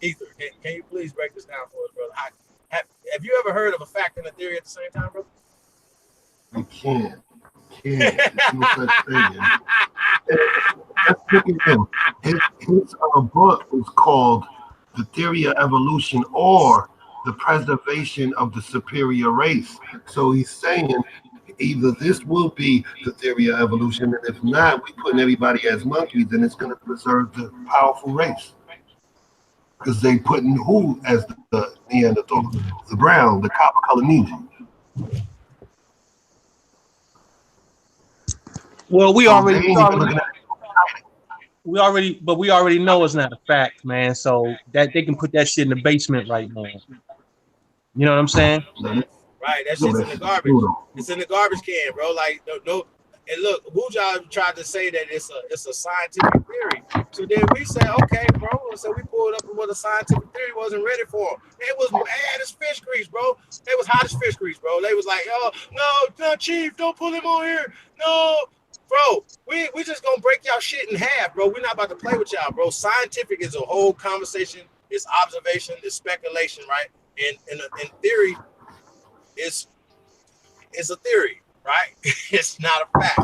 Ether, can you please break this down for us, brother? Have you ever heard of a fact and a theory at the same time, brother? I can't. There's no such thing. Let's look at him. His book is called The Theory of Evolution, or The Preservation of the Superior Race. So he's saying either this will be the theory of evolution, and if not, we putting everybody as monkeys, and it's going to preserve the powerful race. Because they putting who as the Neanderthal? The brown, the copper color Niji. Well, we already know it's not a fact, man. So that they can put that shit in the basement right now. You know what I'm saying? Right, that shit's in the garbage. It's in the garbage can, bro. Like no. And look, Buja tried to say that it's a scientific theory. So then we said, okay, bro. So we pulled up what a scientific theory wasn't ready for. It was mad as fish grease, bro. It was hot as fish grease, bro. They was like, oh, no, Chief, don't pull him on here. No, bro. We just gonna break y'all shit in half, bro. We're not about to play with y'all, bro. Scientific is a whole conversation. It's observation. It's speculation, right? And in theory, it's a theory. Right? It's not a fact.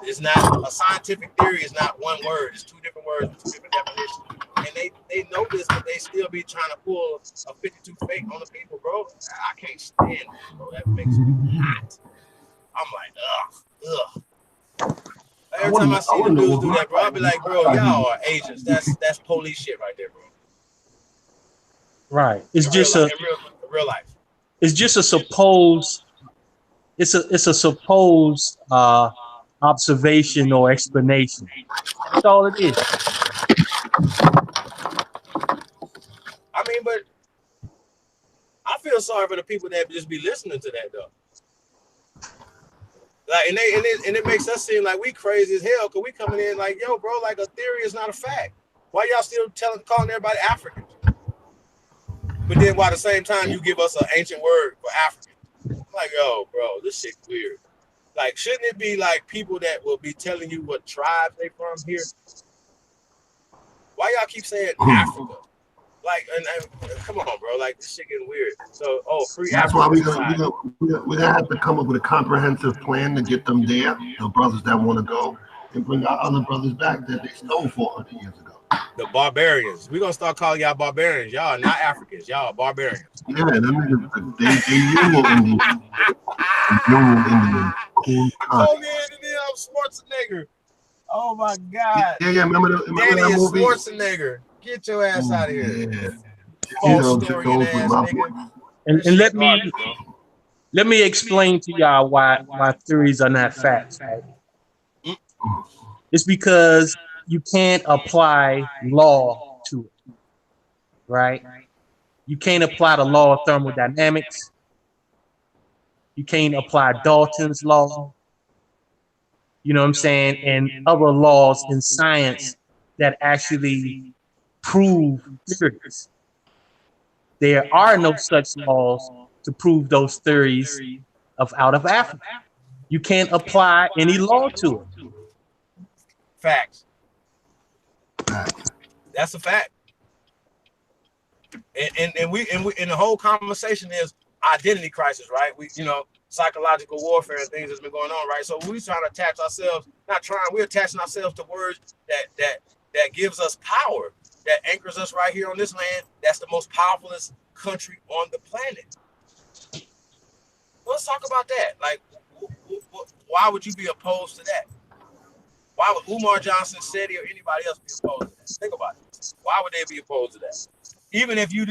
It's not a scientific theory. It's not one word. It's two different words with two different definitions. And they know this, but they still be trying to pull a 52 fake on the people, bro. I can't stand it, bro. That makes me hot. I'm like, ugh. Every time I see the dudes do that, bro, I'll be like, bro, y'all are agents. That's police shit right there, bro. Right. It's just real life. It's just a supposed. It's a supposed observation or explanation. That's all it is. I mean, but I feel sorry for the people that just be listening to that though. Like, and it makes us seem like we crazy as hell because we coming in like, yo, bro, like a theory is not a fact. Why y'all still calling everybody Africans? But then while at the same time you give us an ancient word for African. I'm like, yo, bro, this shit weird. Like, shouldn't it be like people that will be telling you what tribes they from here? Why y'all keep saying Africa? Like, and come on, bro. Like, this shit getting weird. So, free That's Africa. why we're gonna have to come up with a comprehensive plan to get them there. The brothers that want to go and bring our other brothers back that they stole 400 years ago. The barbarians. We're gonna start calling y'all barbarians. Y'all are not Africans. Y'all are barbarians. Yeah, them niggas, they Union Indians. Union Indians. Cool. Oh man, I'm Schwarzenegger. Oh my God. Yeah. Remember that movie? Schwarzenegger. Get your ass out of here. Yeah. False story ass nigga. And let me explain to y'all why theories are not facts. Right? It's because you can't apply law to it, right? You can't apply the law of thermodynamics. You can't apply Dalton's law. You know what I'm saying? And other laws in science that actually prove theories. There are no such laws to prove those theories out of Africa. You can't apply any law to it. Facts. That's a fact. And the whole conversation is identity crisis, right? We, psychological warfare and things that's been going on, right? So we're trying to attach ourselves, we're attaching ourselves to words that gives us power, that anchors us right here on this land. That's the most powerfulest country on the planet. Let's talk about that. Like, why would you be opposed to that? Why would Umar Johnson, Seti, or anybody else be opposed to that? Think about it. Why would they be opposed to that? Even if you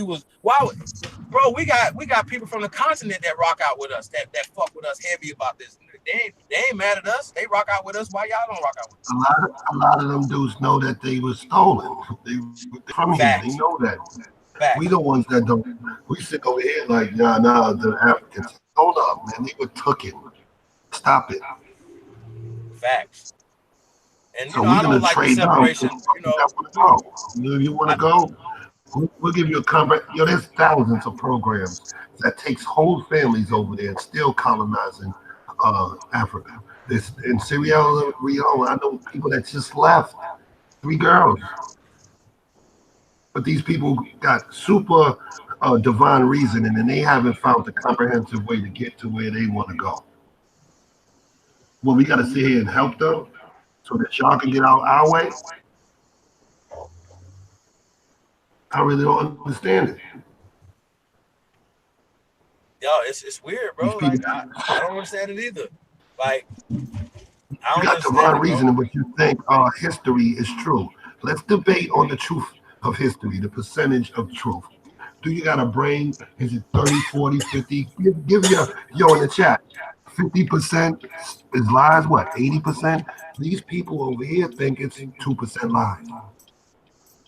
was, bro, we got people from the continent that rock out with us, that fuck with us heavy about this. They ain't mad at us. They rock out with us. Why y'all don't rock out with us? A lot of them dudes know that they were stolen. They from here. They know that. Facts. We the ones that don't. We sit over here like, nah, the Africans. Hold up, man. They were tooken. Stop it. Facts. And so I don't like the separation. You want to go? We'll give you a comprehensive. There's thousands of programs that takes whole families over there and still colonizing Africa. This in Sierra Leone, I know people that just left. 3 girls. But these people got super divine reasoning, and they haven't found the comprehensive way to get to where they want to go. Well, we got to sit here and help them so that y'all can get out our way. I really don't understand it. Yo, it's weird, bro. Like, I don't understand it either. Like, I don't you got divine reasoning, but you think history is true. Let's debate on the truth of history, the percentage of truth. Do you got a brain? Is it 30, 40, 50? Give yo in the chat. 50% is lies, what, 80%? These people over here think it's 2% lies.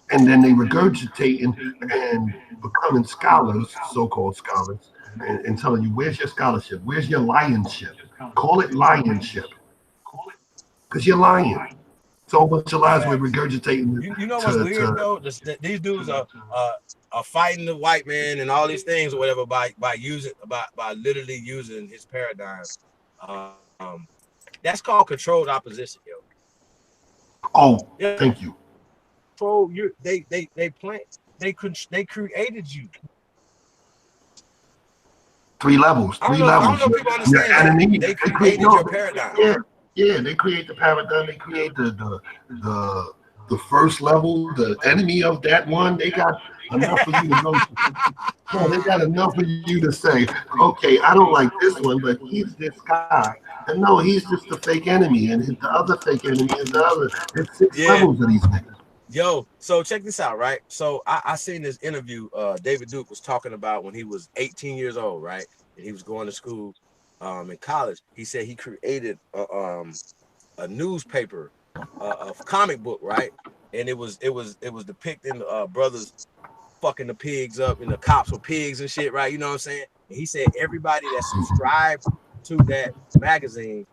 And then they regurgitate and becoming scholars, so-called scholars, and telling you, where's your scholarship? Where's your lionship? Call it lionship. Because you're lying. So much of lies we're regurgitating. You know what's weird, though? These dudes are fighting the white man and all these things or whatever by literally using his paradigm. That's called controlled opposition, yo. Oh, yeah. Thank you. They created you. 3 levels. I don't know if people understand that. They created your paradigm. Yeah, they create the paradigm. They create the first level, the enemy of that one. They got enough for you to go. No, they got enough for you to say, okay, I don't like this one, but he's this guy. And no, he's just the fake enemy, and the other fake enemy is the other. It's 6 levels of these niggas. Yo, so check this out, right? So I seen this interview David Duke was talking about when he was 18 years old, right? And he was going to school in college. He said he created a newspaper, a comic book, right? And it was depicting brothers fucking the pigs up, and the cops were pigs and shit, right? You know what I'm saying? And he said everybody that subscribed to that magazine,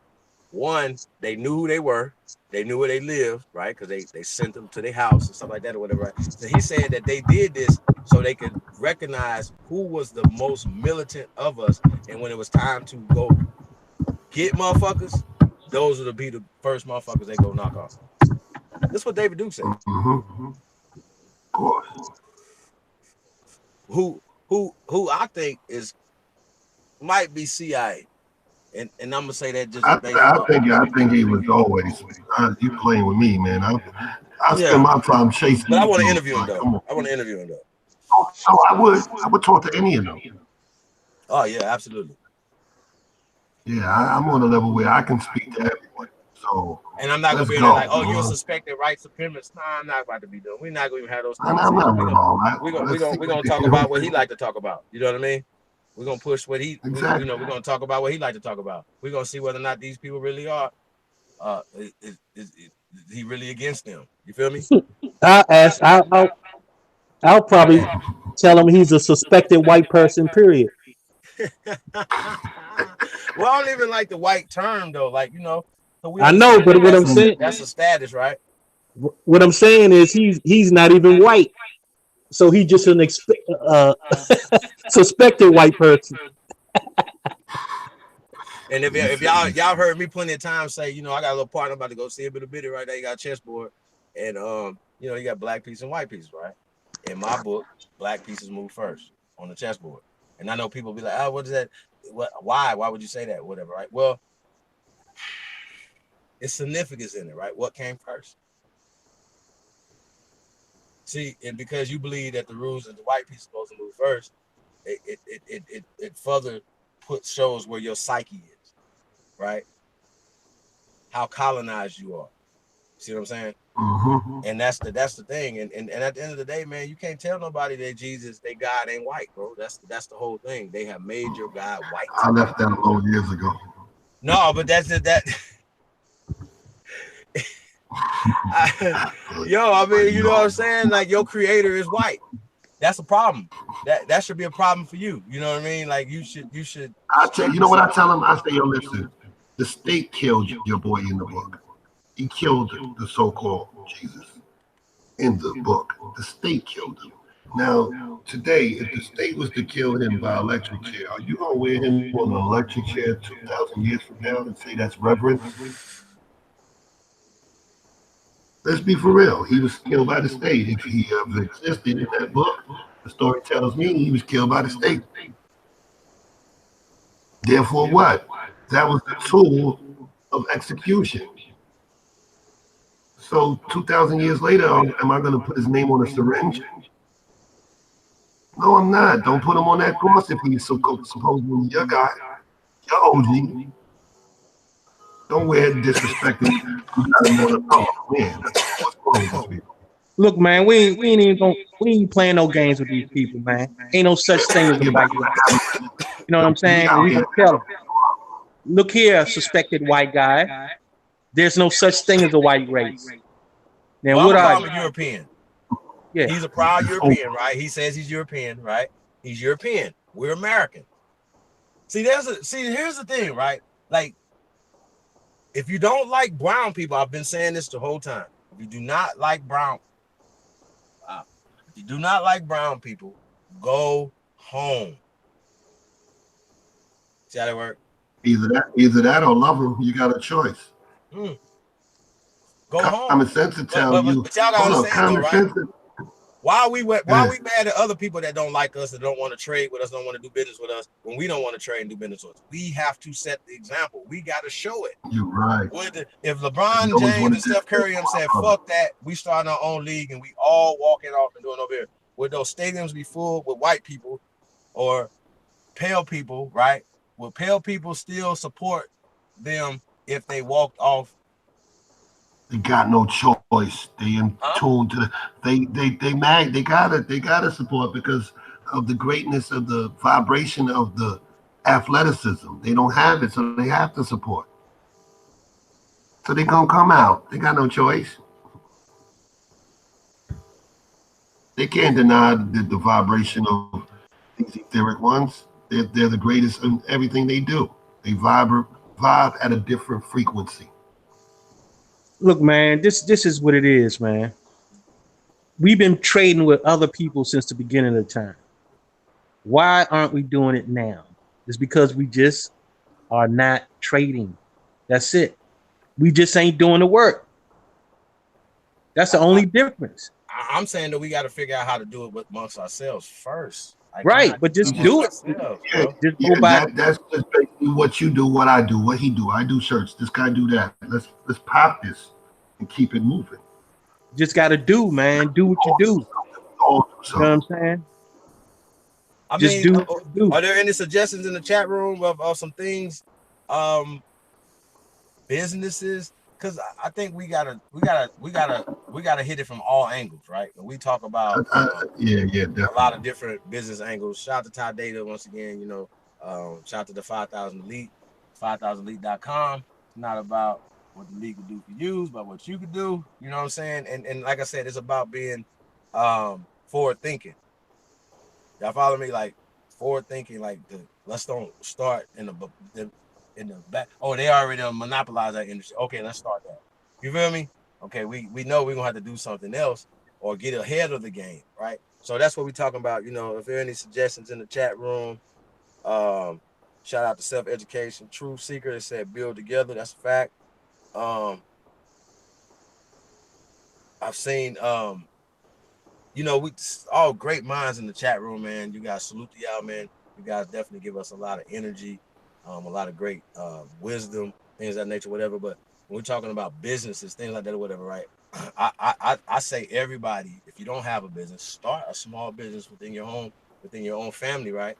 one, they knew who they were, they knew where they lived, right? Because they sent them to their house and stuff like that or whatever. Right? So he said that they did this so they could recognize who was the most militant of us, and when it was time to go get motherfuckers, those would be the first motherfuckers they go knock off. That's what David Duke said. Mm-hmm. Of course. Who I think might be CIA. And I'm gonna say that just I think he was always. You playing with me, man. I spend my time chasing. But I want to interview him though. Oh, I would talk to any of them. Oh yeah, absolutely. Yeah, I'm on a level where I can speak to everyone. So. And I'm not gonna be like, oh, you're a suspected white supremacist. Nah, I'm not about to be doing. We're not gonna even have those conversations. We're gonna talk about what he like to talk about. You know what I mean? We're gonna push what he, we're gonna talk about what he like to talk about. We're gonna see whether or not these people really are, is he really against them? You feel me? I'll probably tell him he's a suspected white person. Period. Well, I don't even like the white term though. Like, you know, so I know, but what I'm saying, that's a status, right? What I'm saying is he's not even white, so he just an suspected white person. And if y'all heard me plenty of times say, you know, I got a little partner, I'm about to go see a bit of bitty right there. You got a chessboard, and you know, you got black pieces and white pieces, right? In my book, black pieces move first on the chessboard. And I know people be like, oh, what is that? Why would you say that? Whatever, right? Well, it's significance in it, right? What came first? See, and because you believe that the rules of the white piece is supposed to move first, it further shows where your psyche is, right? How colonized you are. See what I'm saying? Mm-hmm. And that's the thing. And at the end of the day, man, you can't tell nobody that Jesus, they God ain't white, bro. That's the whole thing. They have made your God white. I left that alone years ago. No, but that's it. That I mean, you know what I'm saying? Like, your creator is white. That's a problem. That should be a problem for you. You know what I mean? Like, you should. I tell you know what I tell him? I say, yo, listen, the state killed your boy in the book. He killed the so-called Jesus in the book. The state killed him. Now, today, if the state was to kill him by electric chair, are you gonna wear him on an electric chair 2,000 years from now and say that's reverence? Let's be for real. He was killed by the state. If he ever existed in that book, the story tells me he was killed by the state. Therefore, what? That was the tool of execution. So 2,000 years later, am I going to put his name on a syringe? No, I'm not. Don't put him on that cross if he's supposedly your guy, your OG. Don't wear it disrespecting. Look, man, we ain't playing no games with these people, man. Ain't no such thing as a white race. You know what I'm saying? We can tell them. Look here, suspected white guy. There's no such thing as a white race. Now, well, what are you? European. Yeah. He's a proud European, right? He says he's European, right? He's European. We're American. See, here's the thing, right? Like, if you don't like brown people, I've been saying this the whole time. If you do not like brown people, go home. See how that work? Either that or love them. You got a choice. Go home. Common sense to tell you. But y'all gotta understand, though, right? Why we mad at other people that don't like us, that don't want to trade with us, don't want to do business with us, when we don't want to trade and do business with us? We have to set the example. We got to show it. You're right. If LeBron James and Steph Curry said, fuck that, we start our own league and we all walking off and doing over here, would those stadiums be full with white people or pale people, right? Will pale people still support them if they walked off? They got no choice. They in tune to they gotta support because of the greatness of the vibration of the athleticism. They don't have it, so they have to support. So they're gonna come out. They got no choice. They can't deny the vibration of these etheric ones. They're the greatest in everything they do. They vibe at a different frequency. Look, man, this is what it is, man. We've been trading with other people since the beginning of time. Why aren't we doing it now? It's because we just are not trading. That's it. We just ain't doing the work. That's the only difference. I'm saying that we got to figure out how to do it amongst ourselves first. Like, right, but just do it. Just go by. That's just basically what you do, what I do, what he do. I do shirts. This guy do that. Let's pop this and keep it moving. Just got to do, man. Do what you do. You know what I'm saying? I mean, are there any suggestions in the chat room of some things, businesses? Because I think we gotta hit it from all angles, right? And we talk about definitely. A lot of different business angles. Shout out to Ty Data once again. You know, shout out to the 5000 Elite, 5000elite.com. It's not about what the league could do for you, but what you could do. You know what I'm saying? And like I said, it's about being forward thinking. Y'all follow me? Like forward thinking. Like let's don't start in the back. Oh, they already monopolized that industry. Okay, let's start that. You feel me? Okay, we know we're gonna have to do something else or get ahead of the game, right? So that's what we're talking about. You know, if there are any suggestions in the chat room, shout out to Self-Education Truth Seeker. It said build together. That's a fact. I've seen you know, we all great minds in the chat room, man. You guys salute to y'all, man. You guys definitely give us a lot of energy. A lot of great wisdom, things of that nature, whatever. But when we're talking about businesses, things like that or whatever, right? I say everybody, if you don't have a business, start a small business within your own family, right?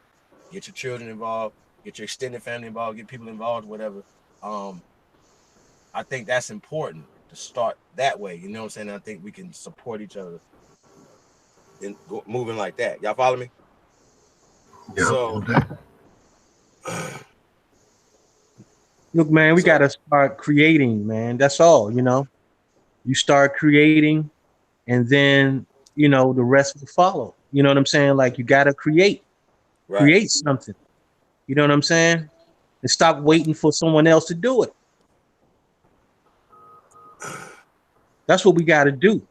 Get your children involved, get your extended family involved, get people involved, whatever. I think that's important to start that way. You know what I'm saying? I think we can support each other in moving like that. Y'all follow me? Yeah. So. Look, man, we got to start creating, man. That's all, you know. You start creating and then, you know, the rest will follow. You know what I'm saying? Like you got to create something. You know what I'm saying? And stop waiting for someone else to do it. That's what we got to do.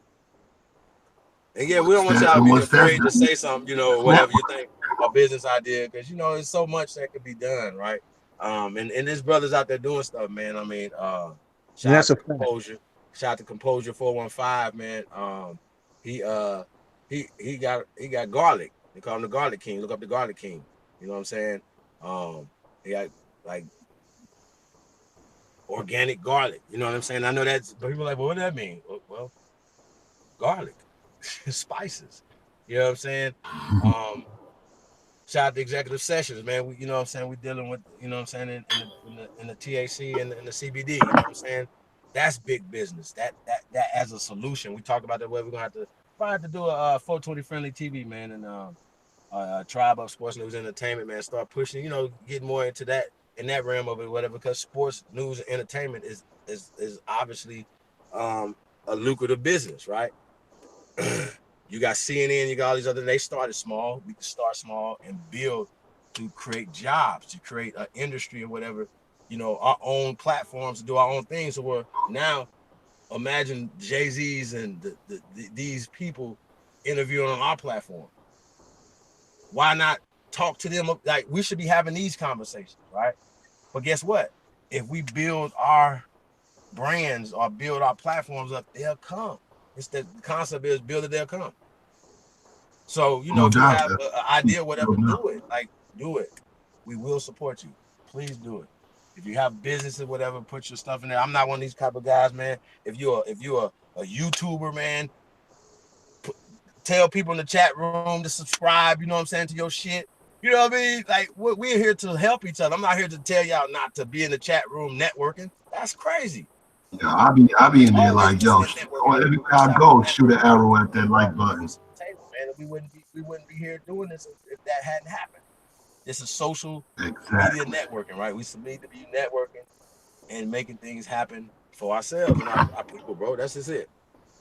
And yeah, we don't want y'all to be afraid to say something, you know, whatever you think a business idea, because, you know, there's so much that could be done, right? And there's brothers out there doing stuff, man. I mean, shout out to Composure. Shout out to Composure 415, man. He got garlic. They call him the Garlic King. Look up the Garlic King. You know what I'm saying? He got like organic garlic. You know what I'm saying? I know that's, but people are like, well, what does that mean? Well, garlic, spices. You know what I'm saying? Shout out to Executive Sessions, man. We, you know what I'm saying? We're dealing with, you know what I'm saying, in the THC and the CBD. You know what I'm saying? That's big business. That as a solution. We talked about that way. We're gonna probably have to do a 420 friendly TV, man, and Tribe of Sports News Entertainment, man. Start pushing, you know, getting more into that in that realm of it, whatever. Because sports news and entertainment is obviously a lucrative business, right? You got CNN, you got all these other. They started small. We can start small and build to create jobs, to create an industry or whatever. You know, our own platforms to do our own things. So we're now imagine Jay-Z's and these people interviewing on our platform. Why not talk to them? Like we should be having these conversations, right? But guess what? If we build our brands or build our platforms up, they'll come. It's the concept is build it, they'll come. So, you know, if you have an idea, whatever, do it. Like, do it. We will support you. Please do it. If you have businesses, whatever, put your stuff in there. I'm not one of these type of guys, man. If you're a YouTuber, man, tell people in the chat room to subscribe, you know what I'm saying, to your shit. You know what I mean? Like, we're here to help each other. I'm not here to tell y'all not to be in the chat room networking. That's crazy. Yeah, I be in there like, yo, everywhere I go, shoot an arrow at that like button. Man, we wouldn't be here doing this if that hadn't happened. It's a social Exactly. media networking, right? We need to be networking and making things happen for ourselves and our people, bro. That's just it.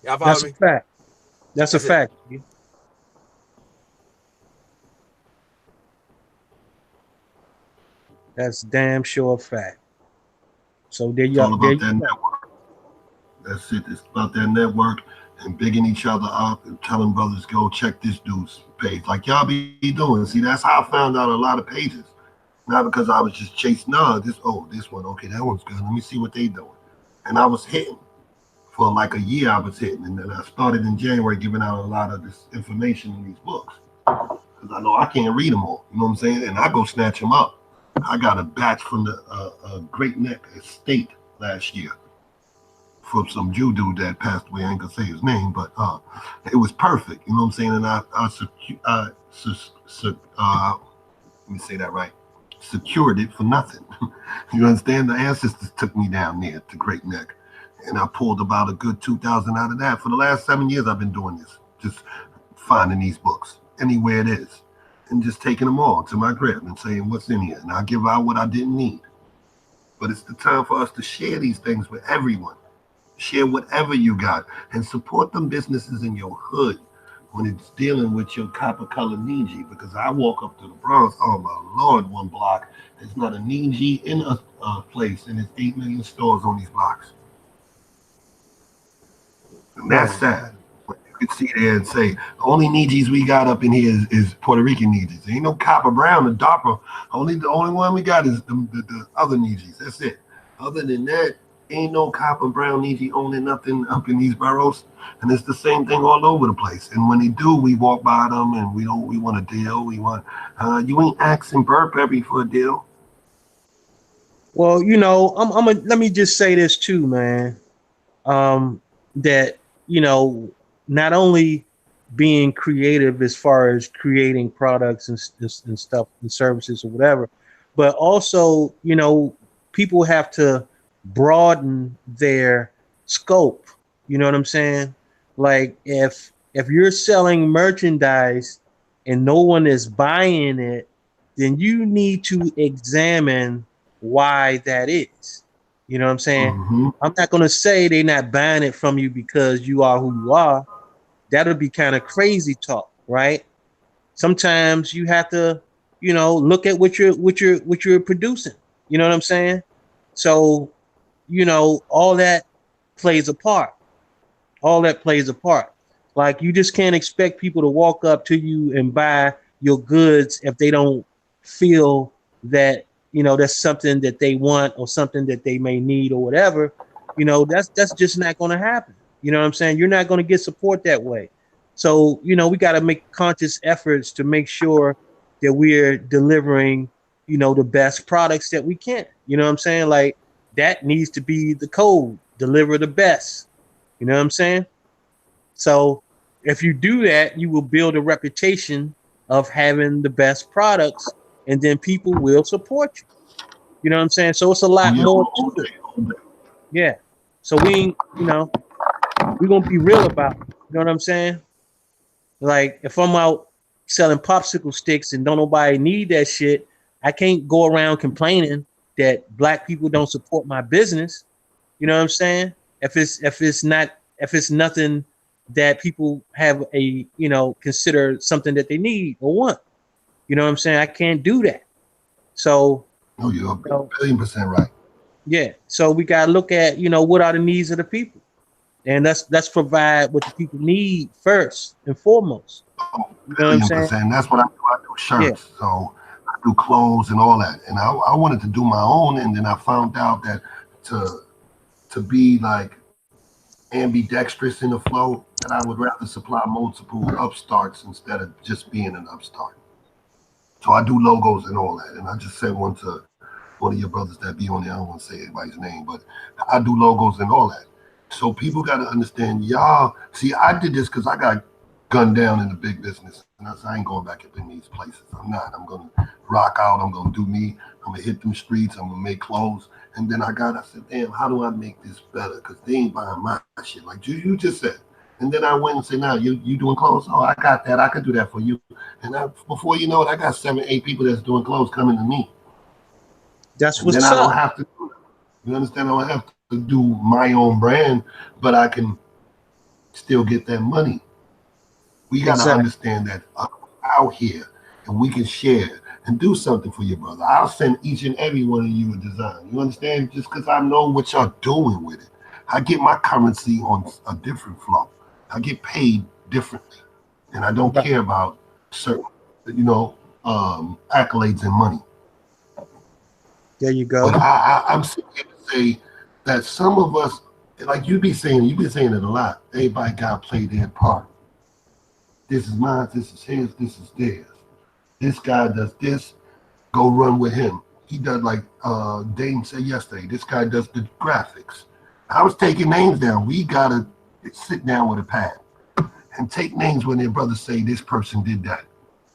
Y'all follow That's a me? fact. That's a That's it. fact. That's damn sure a fact. So It's all there about you that go. network. That's it. It's about that network and bigging each other up and telling brothers, go check this dude's page. Like y'all be doing. See, that's how I found out a lot of pages. Not because I was just chasing, no, this one, okay, that one's good. Let me see what they doing. And I was hitting. For like a year I was hitting. And then I started in January giving out a lot of this information in these books. Because I know I can't read them all. You know what I'm saying? And I go snatch them up. I got a batch from the Great Neck Estate last year from some Jew dude that passed away. I ain't gonna say his name, but it was perfect. You know what I'm saying? And let me say that right. Secured it for nothing. You understand? The ancestors took me down there to Great Neck, and I pulled about a good 2,000 out of that. For the last 7 years, I've been doing this, just finding these books anywhere it is, and just taking them all to my crib and saying what's in here, and I give out what I didn't need. But it's the time for us to share these things with everyone. Share whatever you got and support them businesses in your hood when it's dealing with your copper color Niji. Because I walk up to the Bronx, oh my Lord, one block, there's not a Niji in a place, and there's 8 million stores on these blocks. And that's Man, sad. You can sit there and say, the only Nijis we got up in here is Puerto Rican Nijis. There ain't no copper brown or darker. The only one we got is the other Nijis. That's it. Other than that, ain't no copper brown Niji owning nothing up in these boroughs. And it's the same thing all over the place. And when they do, we walk by them and we want a deal. We want you ain't asking Burberry for a deal. well, let me just say this too, man. That not only being creative as far as creating products and stuff and services or whatever, but also people have to broaden their scope. You know what I'm saying? Like if you're selling merchandise and no one is buying it, then you need to examine why that is. You know what I'm saying? Mm-hmm. I'm not going to say they're not buying it from you because you are who you are. That'll be kind of crazy talk, right? Sometimes you have to, look at what you're producing. You know what I'm saying? So, all that plays a part. All that plays a part. Like you just can't expect people to walk up to you and buy your goods if they don't feel that that's something that they want or something that they may need or whatever. That's just not going to happen. You know what I'm saying? You're not going to get support that way. So we got to make conscious efforts to make sure that we're delivering the best products that we can. You know what I'm saying? Like that needs to be the code. Deliver the best. You know what I'm saying? So if you do that, you will build a reputation of having the best products, and then people will support you. You know what I'm saying? So it's a Oh lot yeah, more to all it. day, all day. Yeah. So we're gonna be real about it. You know what I'm saying? Like if I'm out selling popsicle sticks and don't nobody need that shit, I can't go around complaining that black people don't support my business. You know what I'm saying? If it's nothing that people have consider something that they need or want. You know what I'm saying? I can't do that. So Oh, you're a you know, billion% right. yeah. So we gotta look at what are the needs of the people, and let's provide what the people need first and foremost. Oh, You know what I'm billion saying? percent. That's what I do. I do Yeah. shirts. So I do clothes and all that. And I wanted to do my own, and then I found out that to be like ambidextrous in the flow, that I would rather supply multiple upstarts instead of just being an upstart. So I do logos and all that. And I just sent one to one of your brothers that be on there. I don't want to say anybody's name, but I do logos and all that. So people got to understand, y'all. See, I did this because I got gunned down in the big business, and I said I ain't going back up in these places. I'm not. I'm gonna rock out. I'm gonna do me. I'm gonna hit them streets. I'm gonna make clothes. And then I said, damn, how do I make this better? Because they ain't buying my shit. Like you just said, And then I went and said, now you doing clothes? Oh, I got that. I could do that for you. And before you know it, I got 7, 8 people that's doing clothes coming to me. That's And what's then I don't up. have to do it. You understand? I don't have to do my own brand, but I can still get that money. We got to Exactly. understand that out here, and we can share and do something for your brother. I'll send each and every one of you a design. You understand? Just because I know what y'all doing with it. I get my currency on a different flow. I get paid differently. And I don't Right. care about certain, accolades and money. There you go. But I'm sitting here to say that some of us, like you've been saying it a lot. Everybody got to play their part. This is mine, this is his, this is theirs. This guy does this, go run with him. He does like Dane said yesterday, this guy does the graphics. I was taking names down. We got to sit down with a pad and take names when their brothers say this person did that.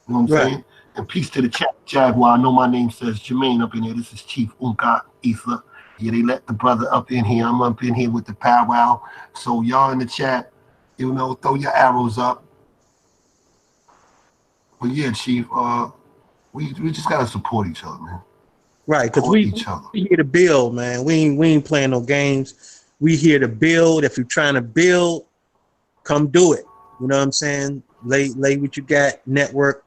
You know what I'm Right. saying? And peace to the chat, Jaguar. I know my name says Jermaine up in here. This is Chief Unka Isa. Yeah, they let the brother up in here. I'm up in here with the powwow. So y'all in the chat, throw your arrows up. But yeah, Chief, we just gotta support each other, man. Right, because Support each other. we here to build, man. We ain't playing no games. We here to build. If you're trying to build, come do it. You know what I'm saying? Lay what you got, network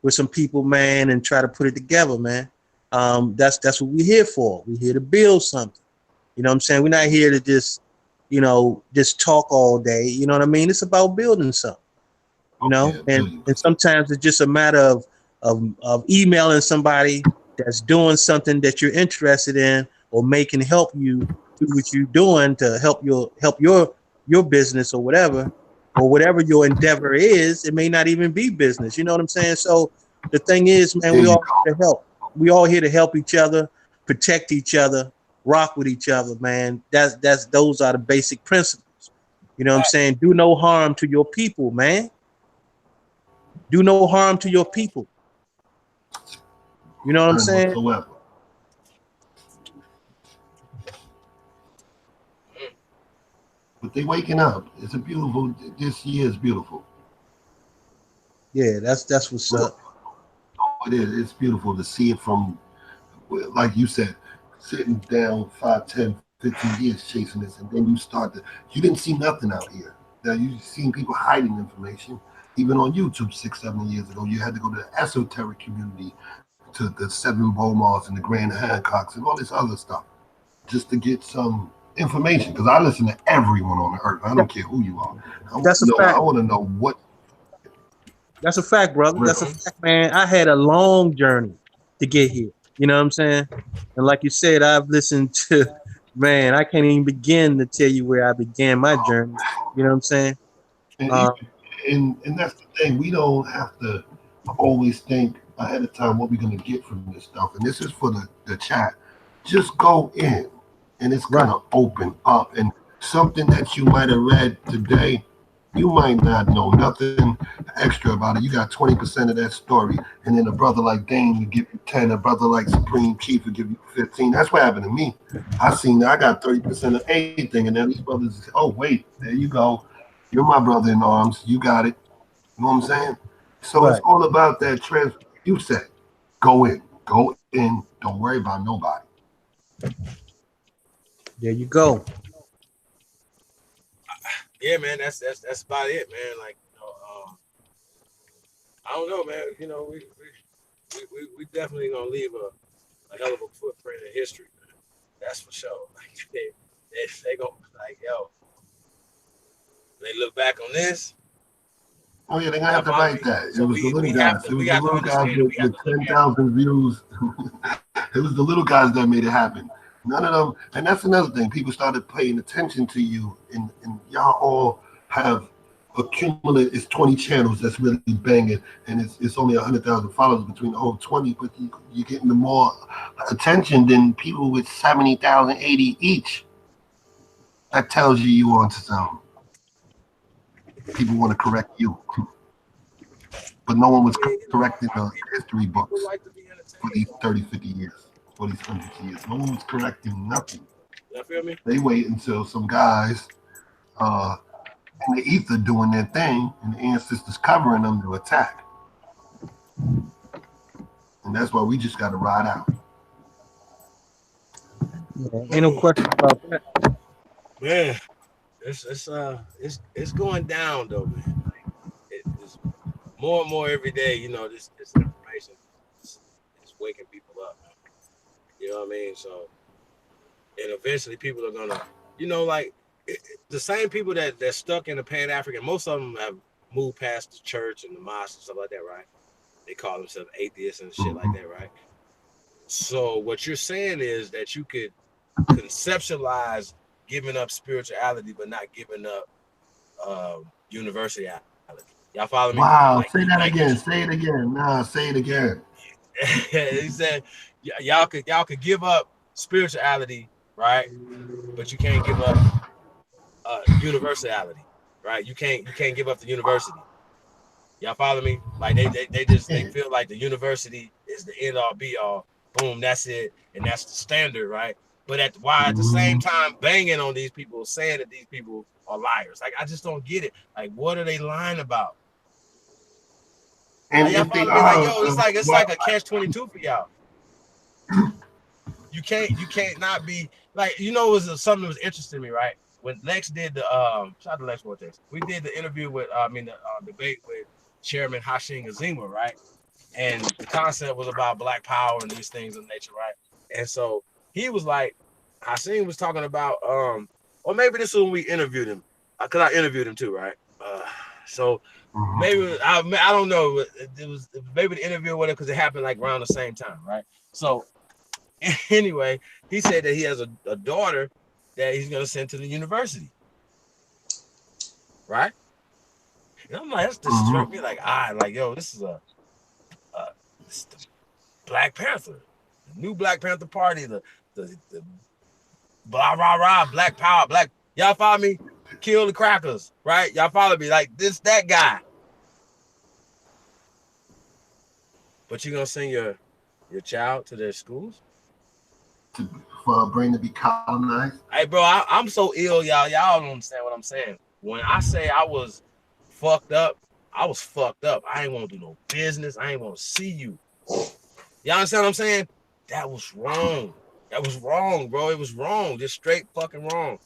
with some people, man, and try to put it together, man. That's what we're here for. We're here to build something. You know what I'm saying? We're not here to just talk all day. You know what I mean? It's about building something. And sometimes it's just a matter of emailing somebody that's doing something that you're interested in or can help you do what you're doing to help your business or whatever your endeavor is. It may not even be business. You know what I'm saying? So the thing is, man, we all here to help. We all here to help each other, protect each other, rock with each other, man. Those are the basic principles. You know what I'm saying? Do no harm to your people, man. Do no harm to your people. You know what I'm saying? Whatsoever. But they waking up. It's a beautiful. This year is beautiful. Yeah, that's what's up. Oh, it is. It's beautiful to see it from, like you said, sitting down 5, 10, 15 years chasing this, and then you didn't see nothing out here. Now you've seen people hiding information. Even on YouTube 6, 7 years ago, you had to go to the esoteric community, to the 7 Bomars and the Grand Hancocks and all this other stuff, just to get some information. Because I listen to everyone on the earth. I don't care who you are. That's a fact. I want to know what. That's a fact, brother. That's a fact, man. I had a long journey to get here. You know what I'm saying? And like you said, I've listened to, man, I can't even begin to tell you where I began my journey. You know what I'm saying? And that's the thing. We don't have to always think ahead of time what we're going to get from this stuff. And this is for the chat. Just go in, and it's going to open up. And something that you might have read today, you might not know nothing extra about it. You got 20% of that story. And then a brother like Dane will give you 10. A brother like Supreme Chief will give you 15. That's what happened to me. I got 30% of everything. And then these brothers say, oh, wait, there you go. You're my brother in arms. You got it. You know what I'm saying? So it's all about that transfer. You said, go in. Don't worry about nobody. There you go. Yeah, man, that's about it, man. Like, I don't know, man. We definitely gonna leave a hell of a footprint in history, man. That's for sure. Like they gonna like, yo, they look back on this. Oh yeah, they're gonna have to write that. It was the little guys. It was the little guys with 10,000 views. It was the little guys that made it happen. None of them, and that's another thing. People started paying attention to you, and y'all all have accumulated. It's 20 channels that's really banging, and it's only 100,000 followers between the whole 20. But you're getting the more attention than people with 70,000, 80 each. That tells you on to something. People want to correct you, but no one was correcting the history books for these 30, 50 years. For these hundreds of years. No one was correcting nothing. You feel me? They wait until some guys and the ether doing their thing, and the ancestors covering them to attack. And that's why we just got to ride out. Yeah, ain't no question about that. Man, it's going down though, man. It's more and more every day. You know, this information is waking people up. Man. You know what I mean? So, and eventually people are gonna, you know, like the same people that's stuck in the Pan-African. Most of them have moved past the church and the mosque and stuff like that, right? They call themselves atheists and shit like that, right? So what you're saying is that you could conceptualize giving up spirituality, but not giving up universality. Y'all follow me? Wow, like, say that like again. Say it again. Nah, say it again. He said y'all could give up spirituality, right? But you can't give up universality, right? You can't give up the university. Y'all follow me? Like they feel like the university is the end all be all. Boom, that's it, and that's the standard, right? But at the same time banging on these people, saying that these people are liars. Like I just don't get it. Like what are they lying about? And like, y'all if they follow me? Like are, yo, it's like a catch-22 for y'all. You can't not be like, you know, it was something that was interesting to me, right? When Lex did the shout out to Lex Cortez, we did the interview with the debate with Chairman Hashim Azima, right? And the concept was about Black Power and these things of nature, right? And so he was like, Hashim was talking about or maybe this was when we interviewed him, because I interviewed him too, right? So maybe I don't know, it was maybe the interview with him because it happened like around the same time, right? So anyway, he said that he has a daughter that he's gonna send to the university, right? And I'm like, that's just struck me like, like yo, this is this is the Black Panther, the new Black Panther Party, the blah rah rah, Black Power, Black. Y'all follow me? Kill the crackers, right? Y'all follow me? Like that guy. But you gonna send your child to their schools? For a brain to be colonized. Hey, bro, I'm so ill, y'all. Y'all don't understand what I'm saying. When I say I was fucked up, I was fucked up. I ain't want to do no business. I ain't want to see you. Y'all understand what I'm saying? That was wrong. That was wrong, bro. It was wrong. Just straight fucking wrong.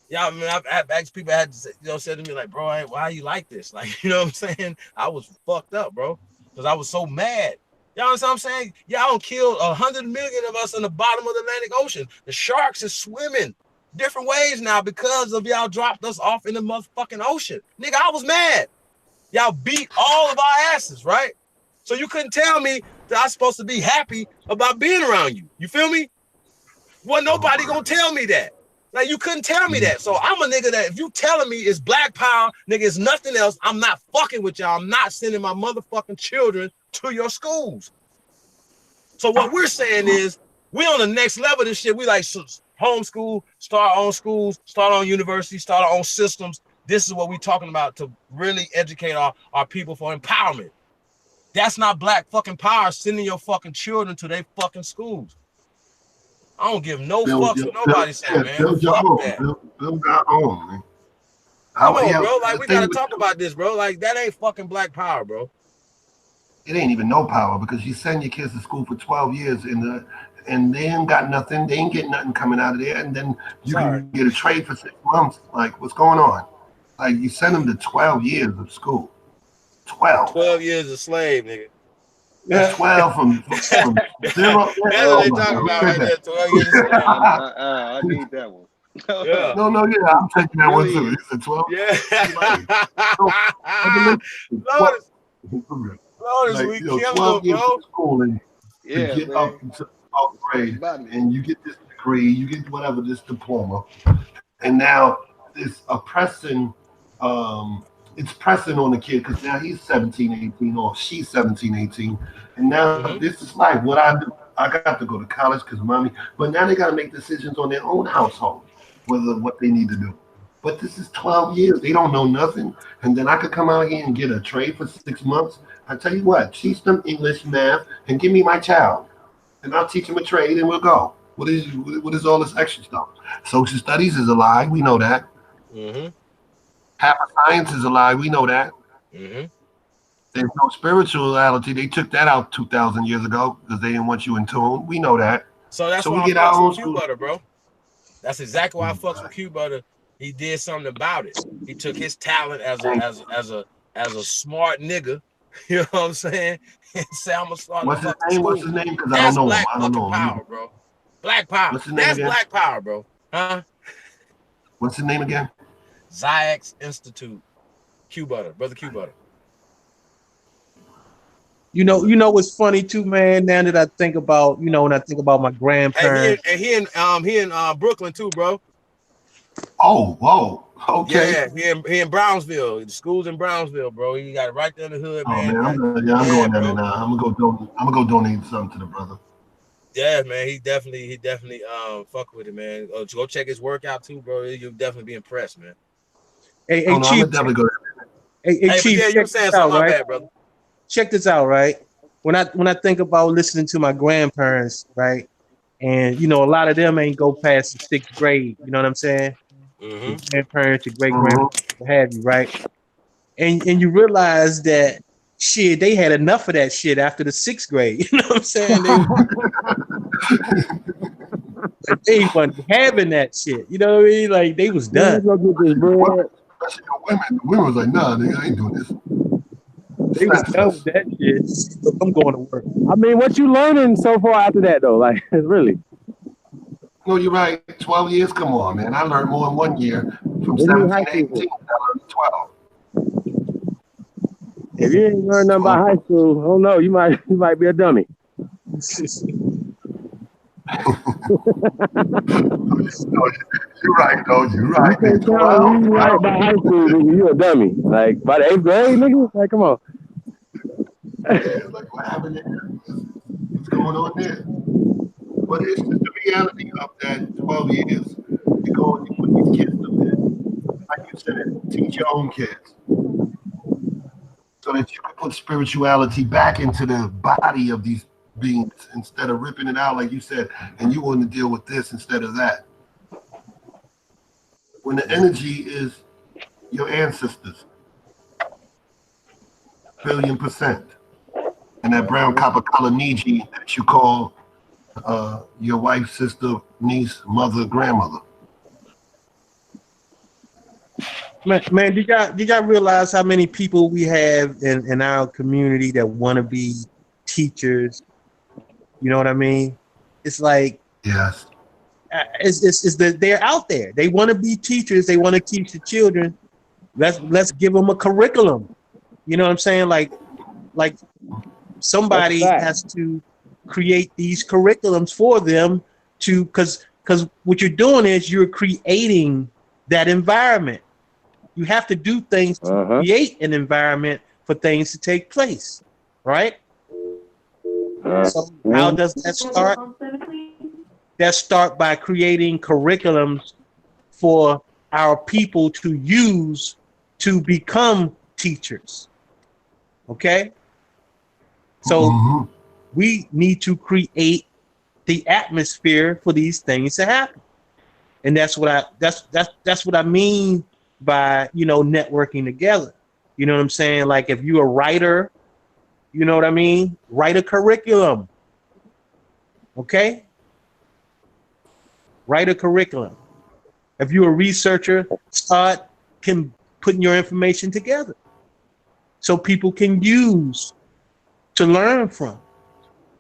Y'all, I mean, I've asked people, had to say, said to me like, bro, why are you like this? Like, you know what I'm saying? I was fucked up, bro, because I was so mad. Y'all understand what I'm saying? Y'all killed 100 million of us in the bottom of the Atlantic Ocean. The sharks are swimming different ways now because of y'all dropped us off in the motherfucking ocean. Nigga, I was mad. Y'all beat all of our asses, right? So you couldn't tell me that I'm supposed to be happy about being around you. You feel me? Well, nobody gonna tell me that. Like, you couldn't tell me that. So I'm a nigga that if you telling me it's Black Power, nigga, it's nothing else, I'm not fucking with y'all. I'm not sending my motherfucking children to your schools. So what we're saying is we on the next level of this shit. We like homeschool, start our own schools, start our own universities, start our own systems. This is what we're talking about to really educate our people for empowerment. That's not Black fucking power sending your fucking children to their fucking schools. I don't give no fucks what nobody saying, man. Build your Fuck own. that. Build our own, man. Come on, bro. Like, we gotta talk about this, bro. Like, that ain't fucking Black power, bro. It ain't even no power because you send your kids to school for 12 years and they ain't got nothing. They ain't getting nothing coming out of there. And then you can get a trade for 6 months. Like, what's going on? Like, you send them to 12 years of school. 12. 12 years a slave, nigga. That's 12 from 0. That's what they talking about right there. 12 years a slave. I need that one. Yeah. No, yeah, I'm taking that one too. It's a 12. Yeah. Lotus, we killing them, bro. School and get up to 12th grade, and you get this degree, you get whatever, this diploma, and now it's oppressing. It's pressing on the kid because now he's 17, 18, or she's 17, 18, and now this is life. What I do, I got to go to college because mommy, but now they got to make decisions on their own household, what they need to do. But this is 12 years. They don't know nothing. And then I could come out here and get a trade for 6 months. I tell you what, teach them English, math, and give me my child. And I'll teach them a trade and we'll go. What is all this extra stuff? Social studies is a lie. We know that. Half of science is a lie. We know that. Mm-hmm. There's no spirituality. They took that out 2,000 years ago because they didn't want you in tune. We know that. So that's So why we I get our fucks own with Q school. Butter, bro. That's exactly why I fucks with Q Butter. He did something about it. He took his talent as a smart nigga. You know what I'm saying? And say I'm gonna start a What's his fucking name? school. What's his name? Because I don't That's know him. black I don't fucking know him. power, bro. Black power. What's his name That's again? black power, bro. Huh? What's his name again? Ziax Institute. Q Butter, brother Q Butter. You know what's funny too, man. Now that I think about, when I think about my grandparents. Hey, he in Brooklyn too, bro. Oh, whoa. Okay. Yeah, he in Brownsville. The school's in Brownsville, bro. He got it right there in the hood, Oh man. man, I'm going there now. I'm gonna go donate something to the brother. Yeah, man. He definitely fuck with it, man. Go check his work out too, bro. You'll definitely be impressed, man. Hey, I'm Chief. gonna definitely go there. Hey, Chief. But yeah, you were saying something, my bad, brother. Check this out, right? When I think about listening to my grandparents, right, and a lot of them ain't go past the 6th grade. You know what I'm saying? Mm-hmm. Your grandparents, your great grandparents, what have you, right? And you realize that shit, they had enough of that shit after the 6th grade. You know what I'm saying? They wasn't having that shit. You know what I mean? Like they was done. Go get this bread. Especially the women was like, nah, nigga, I ain't doing this. They was done with that shit. So I'm going to work. I mean, what you learning so far after that though? Like, really? No, you're right. 12 years. Come on, man. I learned more in 1 year. From 17 to 18, I learned 12. If you ain't learned nothing about high school, I don't know. You might be a dummy. You're right, though. You're right. You can't tell me you right about high school, nigga. You a dummy. Like by the 8th grade, nigga. Like, come on. Like, what happened there? What's going on there? But it's just the reality of that 12 years. You go and you put these kids to bed. Like you said, teach your own kids. So that you can put spirituality back into the body of these beings instead of ripping it out, like you said, and you want to deal with this instead of that. When the energy is your ancestors, 1,000,000,000%. And that brown copper color Niji that you call your wife, sister, niece, mother, grandmother. Man, did y'all realize how many people we have in our community that want to be teachers? You know what I mean? It's like, yes, it's that they're out there. They want to be teachers. They want to teach the children. Let's give them a curriculum. You know what I'm saying? Like somebody has to create these curriculums for them to, because what you're doing is you're creating that environment. You have to do things to create an environment for things to take place, right? So how does that start? That start by creating curriculums for our people to use to become teachers. Okay? So we need to create the atmosphere for these things to happen. And that's what I mean by, networking together. You know what I'm saying? Like if you're a writer, you know what I mean? Write a curriculum. Okay? Write a curriculum. If you're a researcher, start putting your information together so people can use to learn from.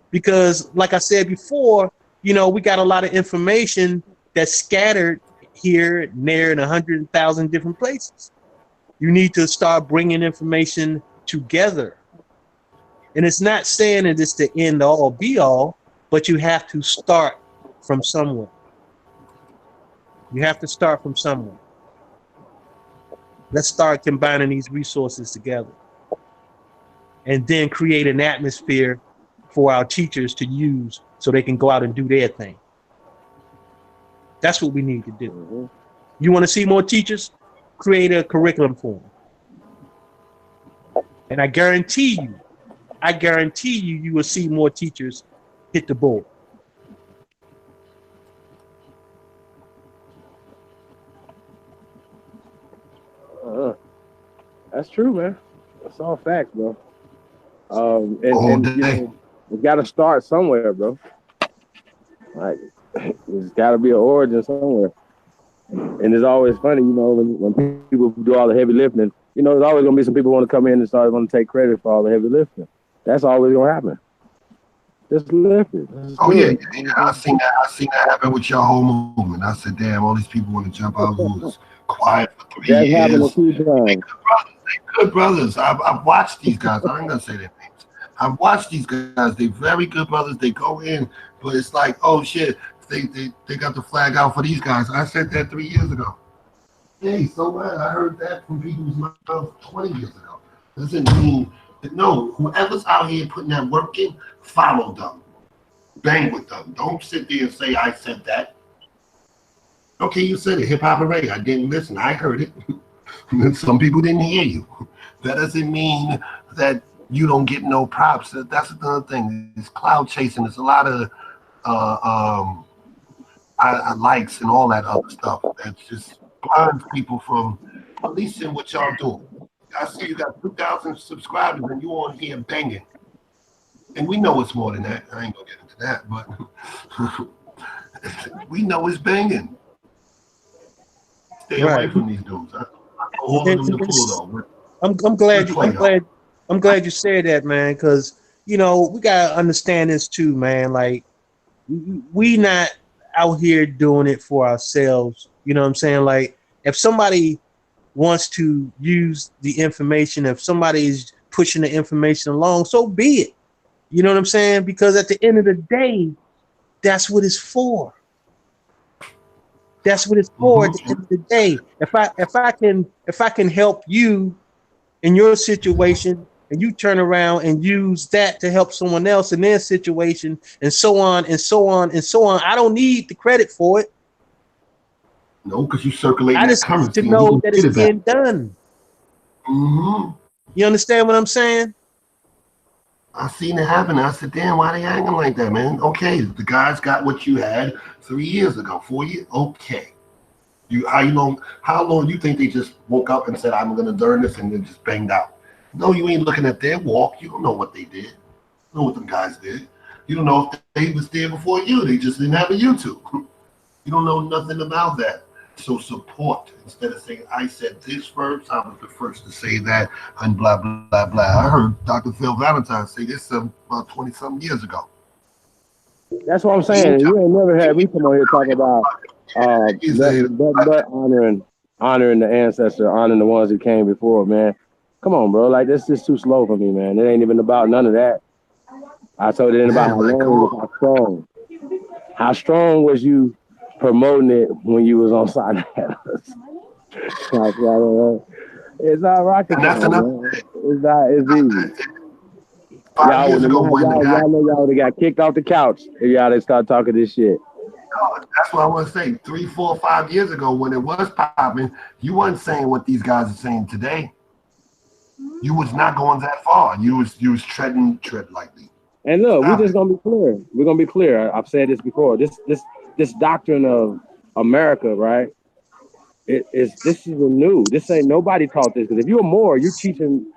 Because like I said before, we got a lot of information that's scattered here, there, in 100,000 different places. You need to start bringing information together. And it's not saying that it's the end all be all, but you have to start from somewhere. You have to start from somewhere. Let's start combining these resources together and then create an atmosphere for our teachers to use so they can go out and do their thing. That's what we need to do. You want to see more teachers? Create a curriculum for them. And I guarantee you, you will see more teachers hit the board. That's true, man. That's all facts, bro. All And day. you know, we got to start somewhere, bro. Like, there's got to be an origin somewhere. And it's always funny, you know, when people do all the heavy lifting, you know, there's always gonna be some people want to come in and start want to take credit for all the heavy lifting. That's always gonna happen. Just lift it. Oh yeah, I seen that happen with your whole movement. I said, damn, all these people want to jump out who was quiet for 3 That happened a years. few times. Good brothers. I've watched these guys. I ain't gonna say their names. I've watched these guys. They're very good brothers. They go in, but it's like, oh shit, they got the flag out for these guys. I said that 3 years ago. Hey, so what? I heard that from people's mouth 20 years ago. Doesn't mean that, no, whoever's out here putting that work in, follow them. Bang with them. Don't sit there and say, I said that. Okay, you said it, hip hop and reggae. I didn't listen. I heard it. Some people didn't hear you. That doesn't mean that you don't get no props. That's another thing. It's cloud chasing. There's a lot of likes and all that other stuff. That's just blinds people from policing what y'all do. I see you got 2,000 subscribers and you on here banging. And we know it's more than that. I ain't gonna get into that, but we know it's banging. Stay away from these dudes. I hold them to pull though. I'm glad you said that, man, because you know we gotta understand this too, man. Like we not out here doing it for ourselves. You know what I'm saying? Like if somebody wants to use the information, if somebody is pushing the information along, so be it. You know what I'm saying? Because at the end of the day, that's what it's for. That's what it's for at the end of the day. If I can help you in your situation and you turn around and use that to help someone else in their situation and so on and so on and so on, I don't need the credit for it. No, because you circulate that currency. I just need to know that it's being done. Mm-hmm. You understand what I'm saying? I seen it happen. I said, damn, why they acting like that, man? Okay, the guys got what you had 3 years ago, 4 years. Okay. How long you think they just woke up and said, I'm gonna learn this and then just banged out? No, you ain't looking at their walk. You don't know what they did. You know what them guys did. You don't know if they was there before you. They just didn't have a YouTube. You don't know nothing about that. So support instead of saying I said this first, I was the first to say that, and blah blah blah. I heard Dr. Phil Valentine say this about 20-something years ago. That's what I'm saying. You ain't never had me come on here talking about but honoring the ancestor, honoring the ones who came before, man. Come on, bro. Like this is too slow for me, man. It ain't even about none of that. I told it ain't about how strong. How strong was you promoting it when you was on side us? It's not rocket science. It's easy. Y'all would have got kicked off the couch if y'all didn't start talking this shit. That's what I want to say. 3, 4, 5 years ago when it was popping, you wasn't saying what these guys are saying today. You was not going that far. You was tread lightly. And look, we're just gonna be clear. We're gonna be clear. I've said this before. This doctrine of America, right? This is new. This ain't nobody taught this. Because if you're more, you're teaching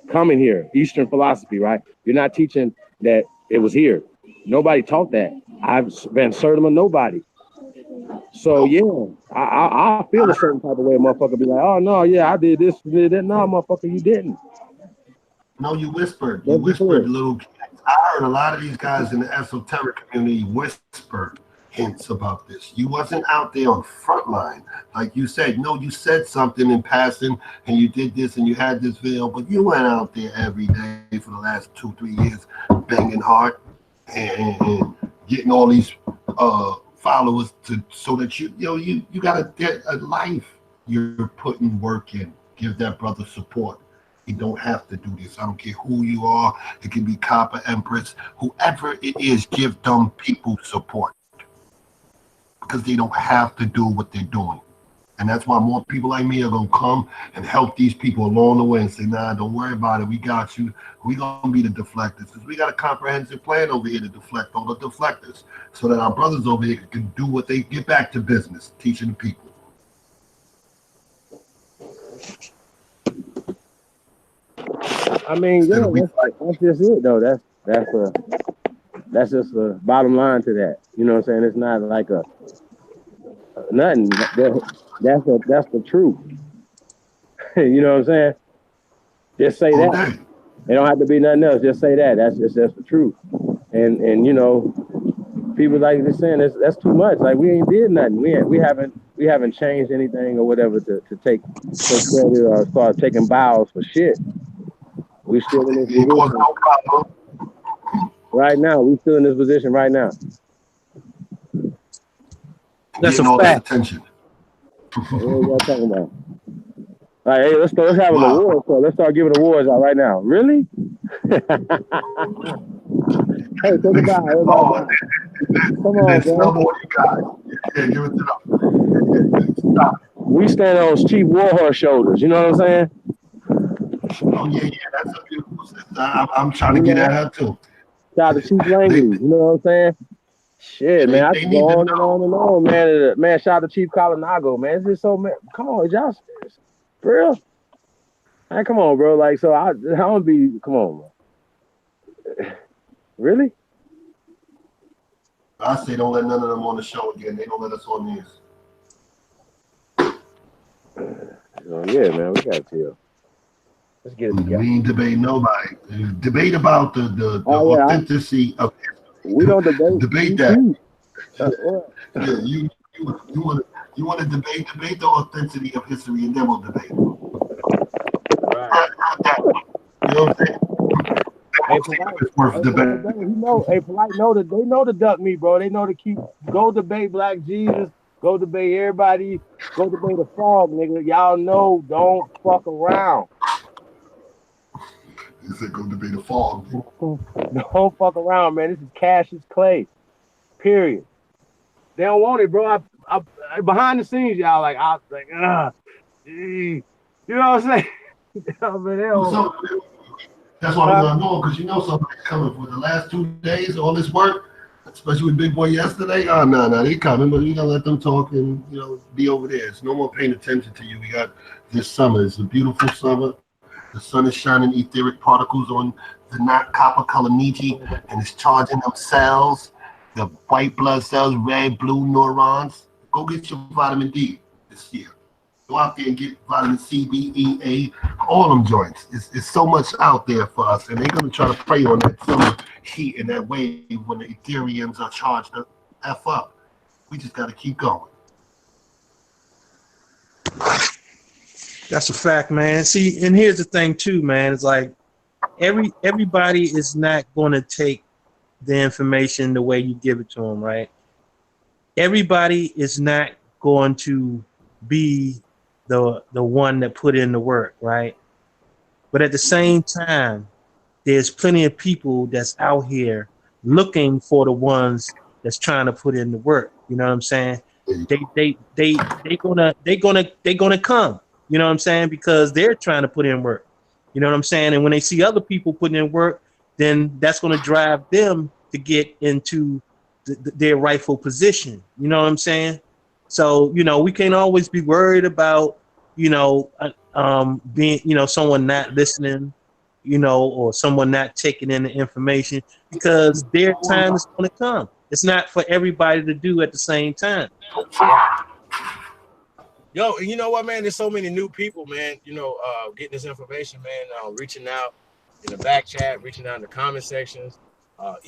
coming here, Eastern philosophy, right? You're not teaching that it was here. Nobody taught that. I've been certain of nobody. So yeah, I feel a certain type of way. A motherfucker be like, oh no, yeah, I did this, did that. No, motherfucker, you didn't. No, you whispered. You whispered little kids. I heard a lot of these guys in the esoteric community whisper hints about this. You wasn't out there on front line. Like you said, no, you said something in passing and you did this and you had this video, but you went out there every day for the last 2-3 years banging hard and getting all these followers so that you got a life. You're putting work in. Give that brother support. You don't have to do this. I don't care who you are. It can be Copper Empress, whoever it is. Give them people support because they don't have to do what they're doing. And that's why more people like me are going to come and help these people along the way and say, nah, don't worry about it. We got you. We're going to be the deflectors because we got a comprehensive plan over here to deflect all the deflectors so that our brothers over here can do what they get back to business, teaching the people. I mean, Instead yeah, of we that's just it though. That's just the bottom line to that. You know what I'm saying? It's not like a nothing. That's the truth. You know what I'm saying? Just say all that. day. It don't have to be nothing else. Just say that. That's the truth. And you know, people like this saying that's too much. Like we ain't did nothing. We haven't changed anything or whatever to take credit or start taking bows for shit. We still in this It ain't causing position no problem. right now. We still in this position right now. That's a Getting all this fact. attention. What are y'all talking about? All right, hey, let's have an Wow. award. So let's start giving awards out right now. Really? Hey, take a bow. Oh, Come on, that's bro. number one you got. Yeah, give it to them. Stop. We stand on Chief Warhorse shoulders. You know what I'm saying? Oh yeah, that's a beautiful sister. I'm trying to get at her too. Shout out to Chief Langley. You know what I'm saying? Shit, man, I They can need go to on and on and on, man. Man, shout out to Chief Colinago, man. It's just so, man. Come on, y'all serious? For real? Man, come on, bro. Like, so I don't be, come on, bro. Really? I say don't let none of them on the show again. They don't let us on this. So, yeah, man, we got to. Let's get it We together. ain't debate nobody. Debate about the Oh, yeah, authenticity of we don't debate. debate that. Yeah, you want to debate the authenticity of history, and then we'll debate. Right. You know what I'm saying? Hey, Polite, It's worth debate. Polite know that they know to duck me, bro. They know to go debate Black Jesus, go debate everybody, go debate the frog, nigga. Y'all know, don't fuck around. He said go debate the fall. Don't fuck around, man. This is Cassius Clay. Period. They don't want it, bro. I behind the scenes, y'all like, you know what I'm saying? So, that's why we're gonna know, because you know somebody's coming for the last 2 days. All this work, especially with Big Boy yesterday. Oh no, they coming, but we gonna let them talk and be over there. It's no more paying attention to you. We got this summer. It's a beautiful summer. The sun is shining etheric particles on the not copper color Nietzsche, and it's charging them cells, the white blood cells, red, blue neurons. Go get your vitamin D this year. Go out there and get vitamin C, B, E, A, all them joints. It's so much out there for us, and they're going to try to prey on that summer heat and that wave when the Ethereums are charged to F up. We just got to keep going. That's a fact, man. See, and here's the thing too, man. It's like everybody is not going to take the information the way you give it to them, right? Everybody is not going to be the one that put in the work, right? But at the same time, there's plenty of people that's out here looking for the ones that's trying to put in the work. You know what I'm saying? They gonna come. You know what I'm saying? Because they're trying to put in work. You know what I'm saying? And when they see other people putting in work, then that's going to drive them to get into their rightful position. You know what I'm saying? So, we can't always be worried about, being, someone not listening, or someone not taking in the information, because their time is going to come. It's not for everybody to do at the same time. Yo, you know what, man? There's so many new people, man, getting this information, man, reaching out in the back chat, reaching out in the comment sections,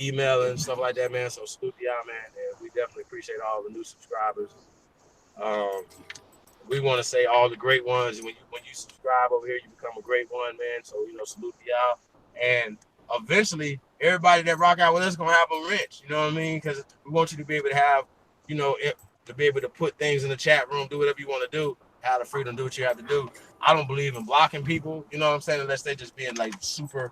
emailing, stuff like that, man. So salute to y'all, man. And we definitely appreciate all the new subscribers. We want to say all the great ones. When you subscribe over here, you become a great one, man. So, salute to y'all. And eventually, everybody that rock out with us is going to have them rich. You know what I mean? Because we want you to be able to have, to be able to put things in the chat room, do whatever you want to do, have the freedom to do what you have to do. I don't believe in blocking people, you know what I'm saying, unless they just being like super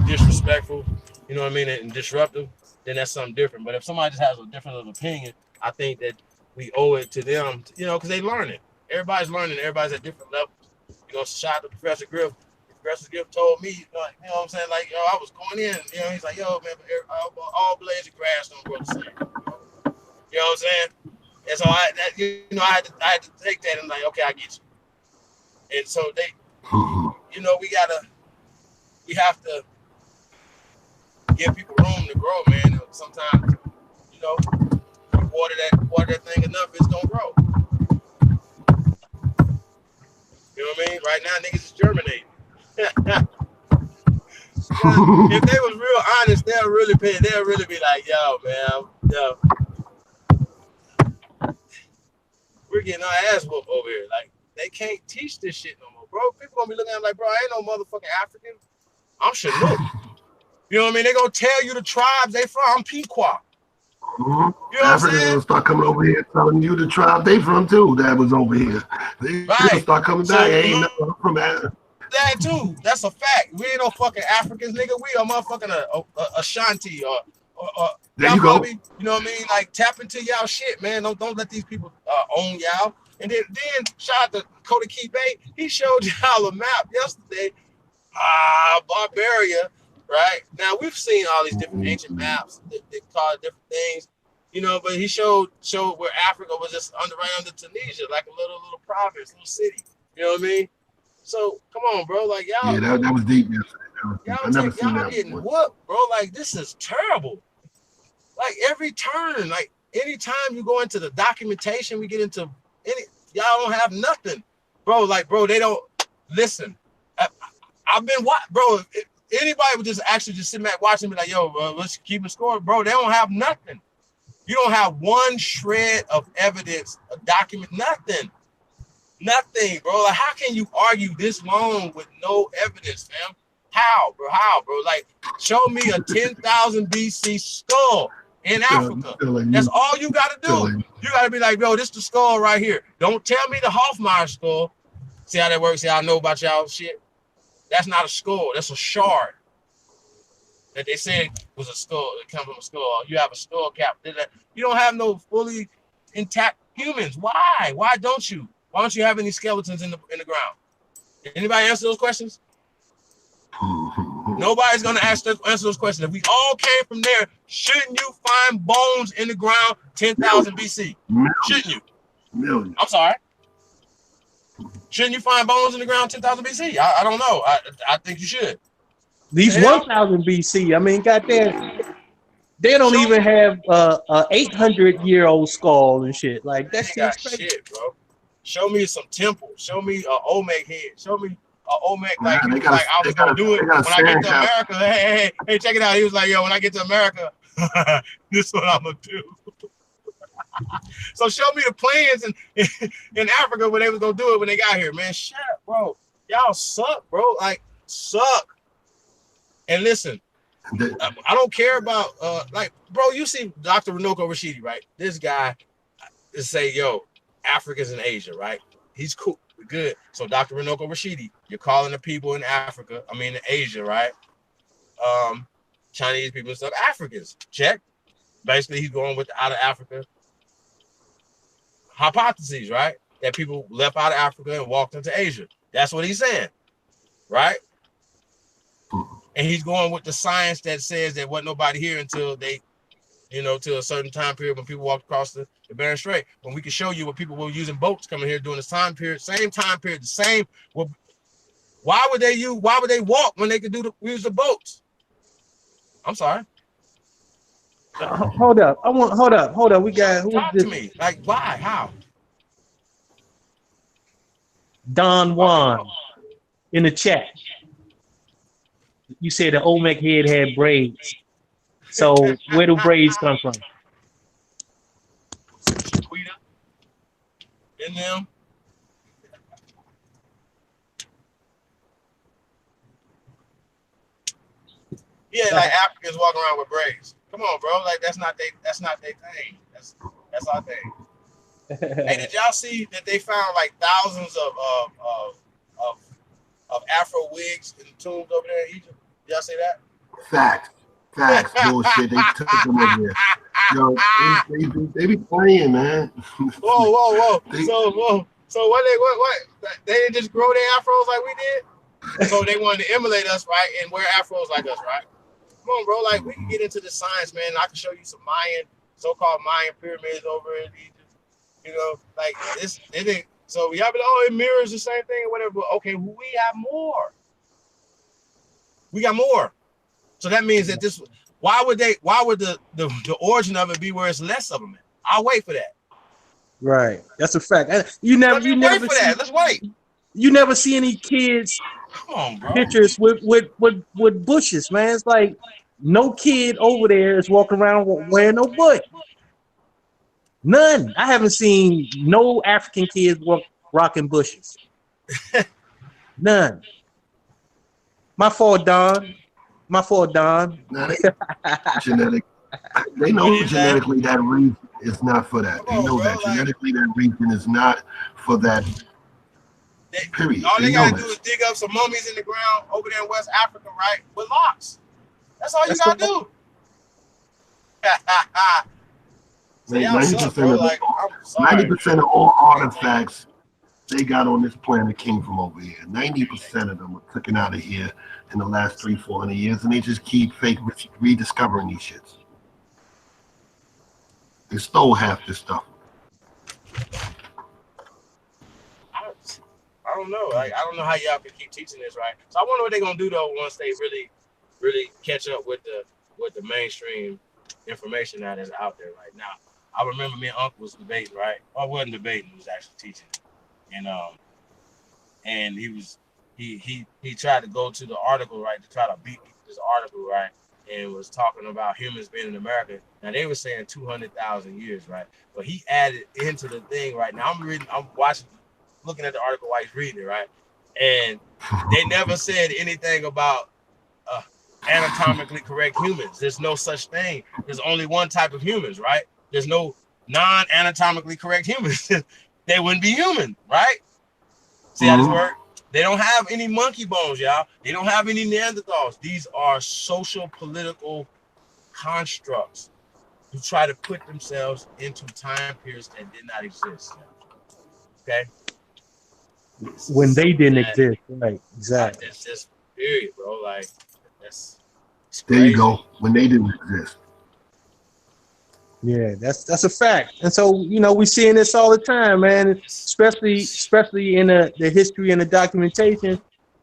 disrespectful, you know what I mean, and disruptive, then that's something different. But if somebody just has a different of opinion, I think that we owe it to them, because they learning. Everybody's learning. Everybody's at different levels. Shout out to Professor Griff. Professor Griff told me, you know what I'm saying, like, I was going in, he's like, yo, man, all blades of grass don't grow the same. You know what I'm saying? And so I had to take that and like, okay, I get you. And so we gotta we have to give people room to grow, man. Sometimes, you know, water that thing enough, it's gonna grow. You know what I mean? Right now, niggas is germinating. If they was real honest, they'll really be like, yo, man, yo, we're getting our ass whooped over here. Like, they can't teach this shit no more, bro. People gonna be looking at them like, bro, I ain't no motherfucking African. I'm Chinook. You know what I mean? They gonna tell you the tribes they from. I'm Pequot. You know what I'm Africans saying? will start coming over here telling you the tribe they from too. That was over here. They'll start coming back. Ain't nothing from Africa. That too. That's a fact. We ain't no fucking Africans, nigga. We are motherfucking Ashanti or there y'all you go. probably, you know what I mean? Like tap into y'all shit, man. Don't let these people own y'all. And then shout out to Cody Key-Bay. He showed y'all a map yesterday. Barbaria, right? Now we've seen all these different ancient maps that call it different things, you know, but he showed where Africa was just right under Tunisia, like a little province, little city. You know what I mean? So come on, bro. Like y'all, Yeah, that was deep yesterday. Y'all getting whooped, bro. Like this is terrible. Like every turn, like anytime you go into the documentation, we get into y'all don't have nothing, bro. Like, bro, they don't listen. I've been bro. If anybody would just actually just sit back watching me like, yo, bro, let's keep it score, bro. They don't have nothing. You don't have one shred of evidence, a document, nothing. Nothing, bro. Like, how can you argue this long with no evidence, fam? How, bro? Like, show me a 10,000 BC skull in Africa. That's all you gotta do. You gotta be like, bro, this is the skull right here. Don't tell me the Hoffmeyer skull. See how that works? See how I know about y'all shit? That's not a skull. That's a shard. That they said was a skull. It comes from a skull. You have a skull cap. You don't have no fully intact humans. Why? Why don't you? Why don't you have any skeletons in the ground? Anybody answer those questions? Nobody's gonna answer those questions. If we all came from there, shouldn't you find bones in the ground 10,000 BC? Shouldn't you? Million. I'm sorry. Shouldn't you find bones in the ground 10,000 BC? I don't know. I think you should. These 1,000 BC. I mean, goddamn. They don't even have a 800-year-old skull and shit. Like that's just crazy. Shit, bro. Show me some temple. Show me a Olmec head. Show me a Olmec like he was like I was gonna do it when I get to America. Hey, check it out. He was like, yo, when I get to America, this is what I'm gonna do. So show me the plans in Africa when they was gonna do it when they got here, man. Shut up, bro. Y'all suck, bro. Like suck. And listen, I don't care about like, bro. You see Dr. Runoko Rashidi, right? This guy is say, yo, Africans in Asia, right? He's cool, good. So Dr. Runoko Rashidi, you're calling the people in Africa, I mean in Asia, right? Chinese people and stuff, Africans. Check. Basically, he's going with the out of Africa hypotheses, right? That people left out of Africa and walked into Asia. That's what he's saying, right? And he's going with the science that says that wasn't nobody here until they, you know, till a certain time period when people walked across the Bering Strait. When we can show you what people were using boats coming here during this time period, same time period, the same. Well, why would they walk when they could use the boats? I'm sorry. Hold up. Hold up. We got talk to me. Like why? How? Don Juan in the chat. You said the Olmec head had braids. So where do braids come from? Shaquita in them. Yeah, like Africans walking around with braids. Come on, bro. Like that's not their thing. That's our thing. Hey, did y'all see that they found like thousands of Afro wigs in the tombs over there in Egypt? Did y'all see that? Facts, bullshit. They took them over there. Yo, they be playing, man. Whoa. So what? They didn't just grow their afros like we did? So they wanted to emulate us, right? And wear afros like us, right? Come on, bro. Like we can get into the science, man. I can show you some so-called Mayan pyramids over in Egypt. You know, like this. It didn't. So y'all be like, oh, it mirrors the same thing or whatever. But okay, we have more. We got more. So that means that this. Why would the origin of it be where it's less of them? I'll wait for that. Right. That's a fact. You never see that. Let's wait. You never see any kids Come on, bro. pictures with bushes, man. It's like no kid over there is walking around wearing no bush. None. I haven't seen no African kids rocking bushes. None. My fault, Don. Genetic. They know genetically that reason is not for that. They know that genetically that reason is not for that. Period. All they gotta do is dig up some mummies in the ground over there in West Africa, right? With locks. That's all you gotta do. 90% of all artifacts they got on this planet came from over here. 90% of them were taken out of here in the last 300-400 years, and they just keep fake rediscovering these shits. They stole half this stuff. I don't know. I don't know how y'all can keep teaching this, right? So I wonder what they're gonna do though once they really catch up with the mainstream information that is out there right now. I remember me and Uncle was debating, right? Or wasn't debating, he was actually teaching. And he tried to go to the article, right, to try to beat this article, right, and was talking about humans being in America. Now they were saying 200,000 years, right? But he added into the thing right now. I'm watching, looking at the article while he's reading it, right? And they never said anything about anatomically correct humans. There's no such thing. There's only one type of humans, right? There's no non-anatomically correct humans. They wouldn't be human, right? See how this works? They don't have any monkey bones, y'all. They don't have any Neanderthals. These are social political constructs who try to put themselves into time periods that did not exist. Okay? When they didn't exist, right? Exactly. That's just period, bro. Like that's there you go. When they didn't exist. Yeah, that's a fact. And so, we're seeing this all the time, man. Especially in the history and the documentation,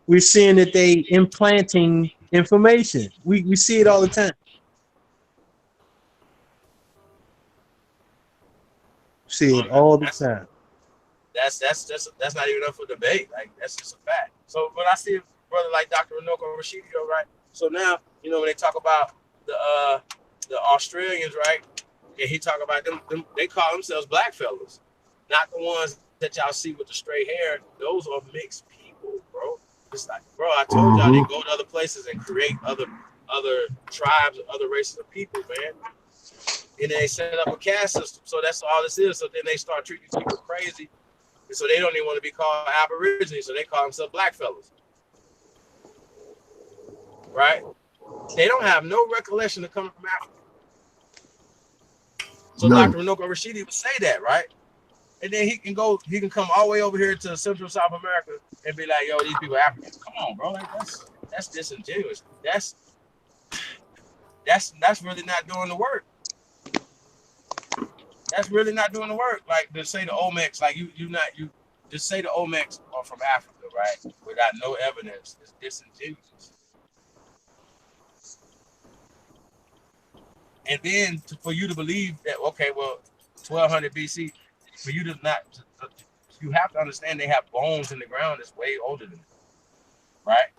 we're seeing that they implanting information. We see it all the time. See it all the time. That's not even up for debate. Like that's just a fact. So when I see a brother like Dr. Runoko Rashidi, right? So now, when they talk about the Australians, right? And he talk about them, they call themselves black fellas, not the ones that y'all see with the straight hair. Those are mixed people, bro. It's like, bro, I told y'all they go to other places and create other tribes, other races of people, man. And they set up a caste system. So that's all this is. So then they start treating people crazy. And so they don't even want to be called Aborigines. So they call themselves black fellas. Right? They don't have no recollection of coming from Africa. So None. Dr. Runoko Rashidi would say that, right? And then he can come all the way over here to Central South America and be like, yo, these people are Africans. Come on, bro. Like that's disingenuous. That's really not doing the work. That's really not doing the work. Like to say the Olmecs, like you just say the Olmecs are from Africa, right? Without no evidence, it's disingenuous. And then for you to believe that, okay, well, 1200 BC, for you to not, you have to understand they have bones in the ground that's way older than that, right?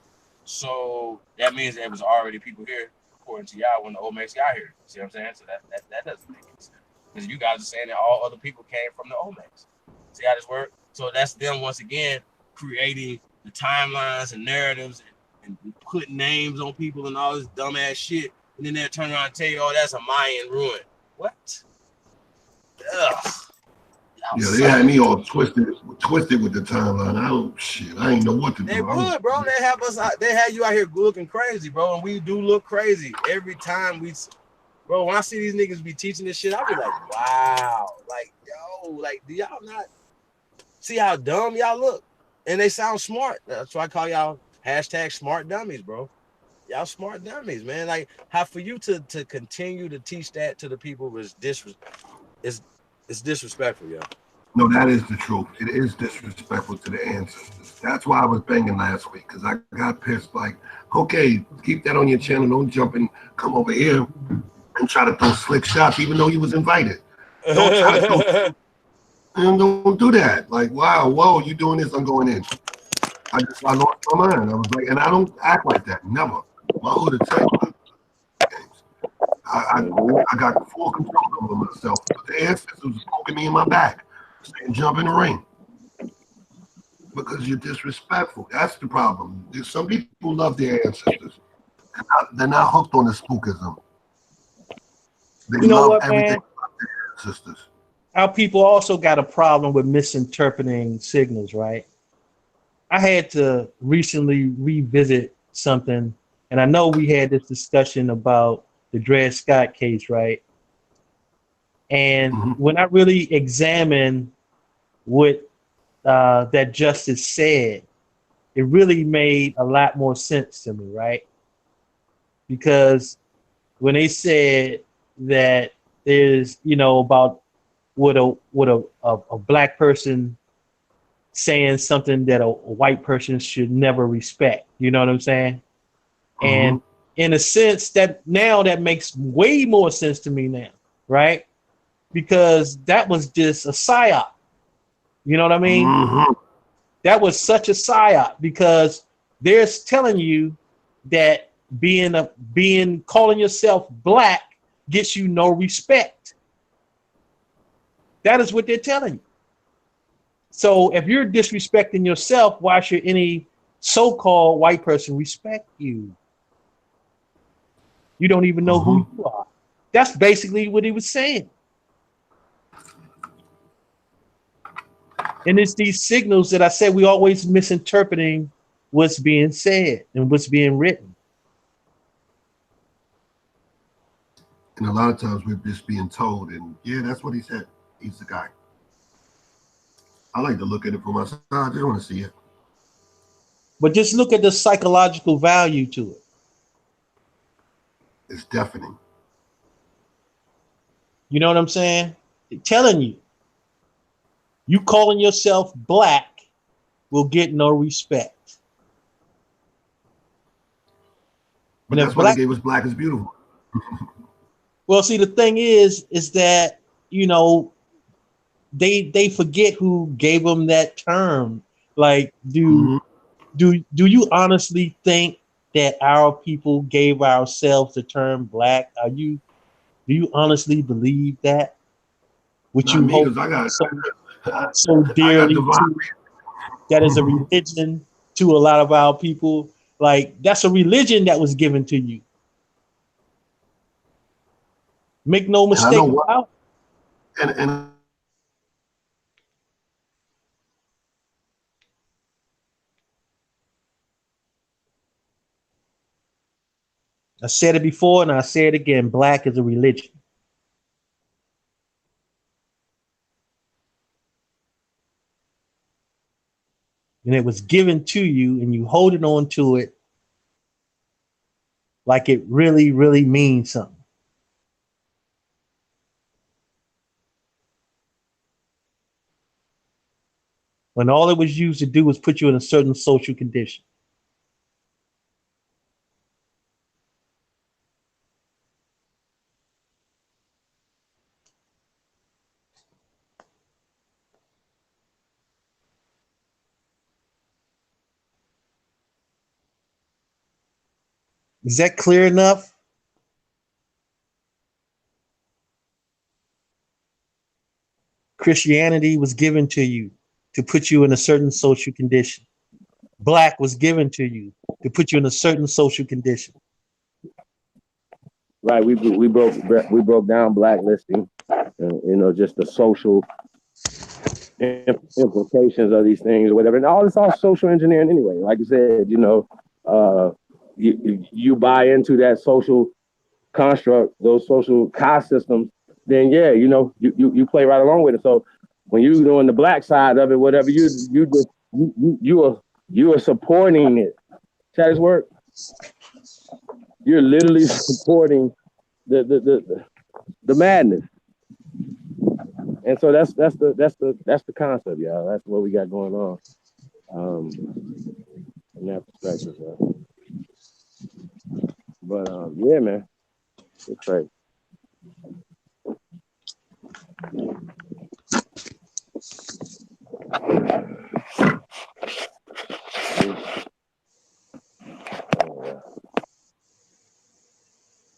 So that means there was already people here, according to y'all, when the Olmecs got here. See what I'm saying? So that doesn't make any sense. Because you guys are saying that all other people came from the Olmecs. See how this works? So that's them, once again, creating the timelines and narratives and putting names on people and all this dumbass shit. And then they'll turn around and tell you, oh, that's a Mayan ruin. What? Ugh. Yeah, they had me all twisted with the timeline. I ain't know what to do. They would, bro. They have us. They had you out here looking crazy, bro, and we do look crazy every time we. Bro, when I see these niggas be teaching this shit, I be like, wow, like yo, like do y'all not see how dumb y'all look? And they sound smart. That's why I call y'all #smart dummies, bro. Y'all smart dummies, man. Like how for you to continue to teach that to the people is disrespectful, yo. No, that is the truth. It is disrespectful to the ancestors. That's why I was banging last week, because I got pissed. Like, okay, keep that on your channel. Don't jump and come over here and try to throw slick shots, even though you was invited. Don't try to throw. And don't do that. Like, wow, whoa, you doing this? I'm going in. I lost my mind. I was like, and I don't act like that. Never. My hood will tell you games. I got full control over myself. But the ancestors was poking me in my back, saying jump in the ring. Because you're disrespectful. That's the problem. Some people love their ancestors. They're not hooked on the spookism. They love everything about their ancestors. Our people also got a problem with misinterpreting signals, right? I had to recently revisit something, and I know we had this discussion about the Dred Scott case, right? And when I really examined what that justice said, it really made a lot more sense to me, right? Because when they said that there's, about what a black person saying something that a white person should never respect, you know what I'm saying? And in a sense that makes way more sense to me now, right? Because that was just a psyop. You know what I mean? That was such a psyop because they're telling you that calling yourself black gets you no respect. That is what they're telling you. So if you're disrespecting yourself, why should any so-called white person respect you? You don't even know who you are. That's basically what he was saying. And it's these signals that I said we always misinterpreting what's being said and what's being written. And a lot of times we're just being told, and yeah, that's what he said. He's the guy. I like to look at it for myself. I just want to see it. But just look at the psychological value to it. It's deafening. You know what I'm saying? They're telling you. You calling yourself black will get no respect. But that's why they gave us black is beautiful. Well, see, the thing is that, they forget who gave them that term. Like, do you honestly think that our people gave ourselves the term black? Do you honestly believe that? Which you hold so dearly to, that is a religion to a lot of our people. Like, that's a religion that was given to you. Make no mistake about it. And I said it before and I say it again. Black is a religion. And it was given to you and you holding on to it like it really, really means something. When all it was used to do was put you in a certain social condition. Is that clear enough? Christianity was given to you to put you in a certain social condition. Black was given to you to put you in a certain social condition. Right, we broke down blacklisting, just the social implications of these things or whatever, and all social engineering anyway. Like you said, you buy into that social construct, those social caste systems, then yeah, you play right along with it. So when you're doing the black side of it, whatever, you are supporting it. See how this work? You're literally supporting the madness. And so that's the concept, y'all. That's what we got going on. From that perspective, but yeah, man, it's crazy.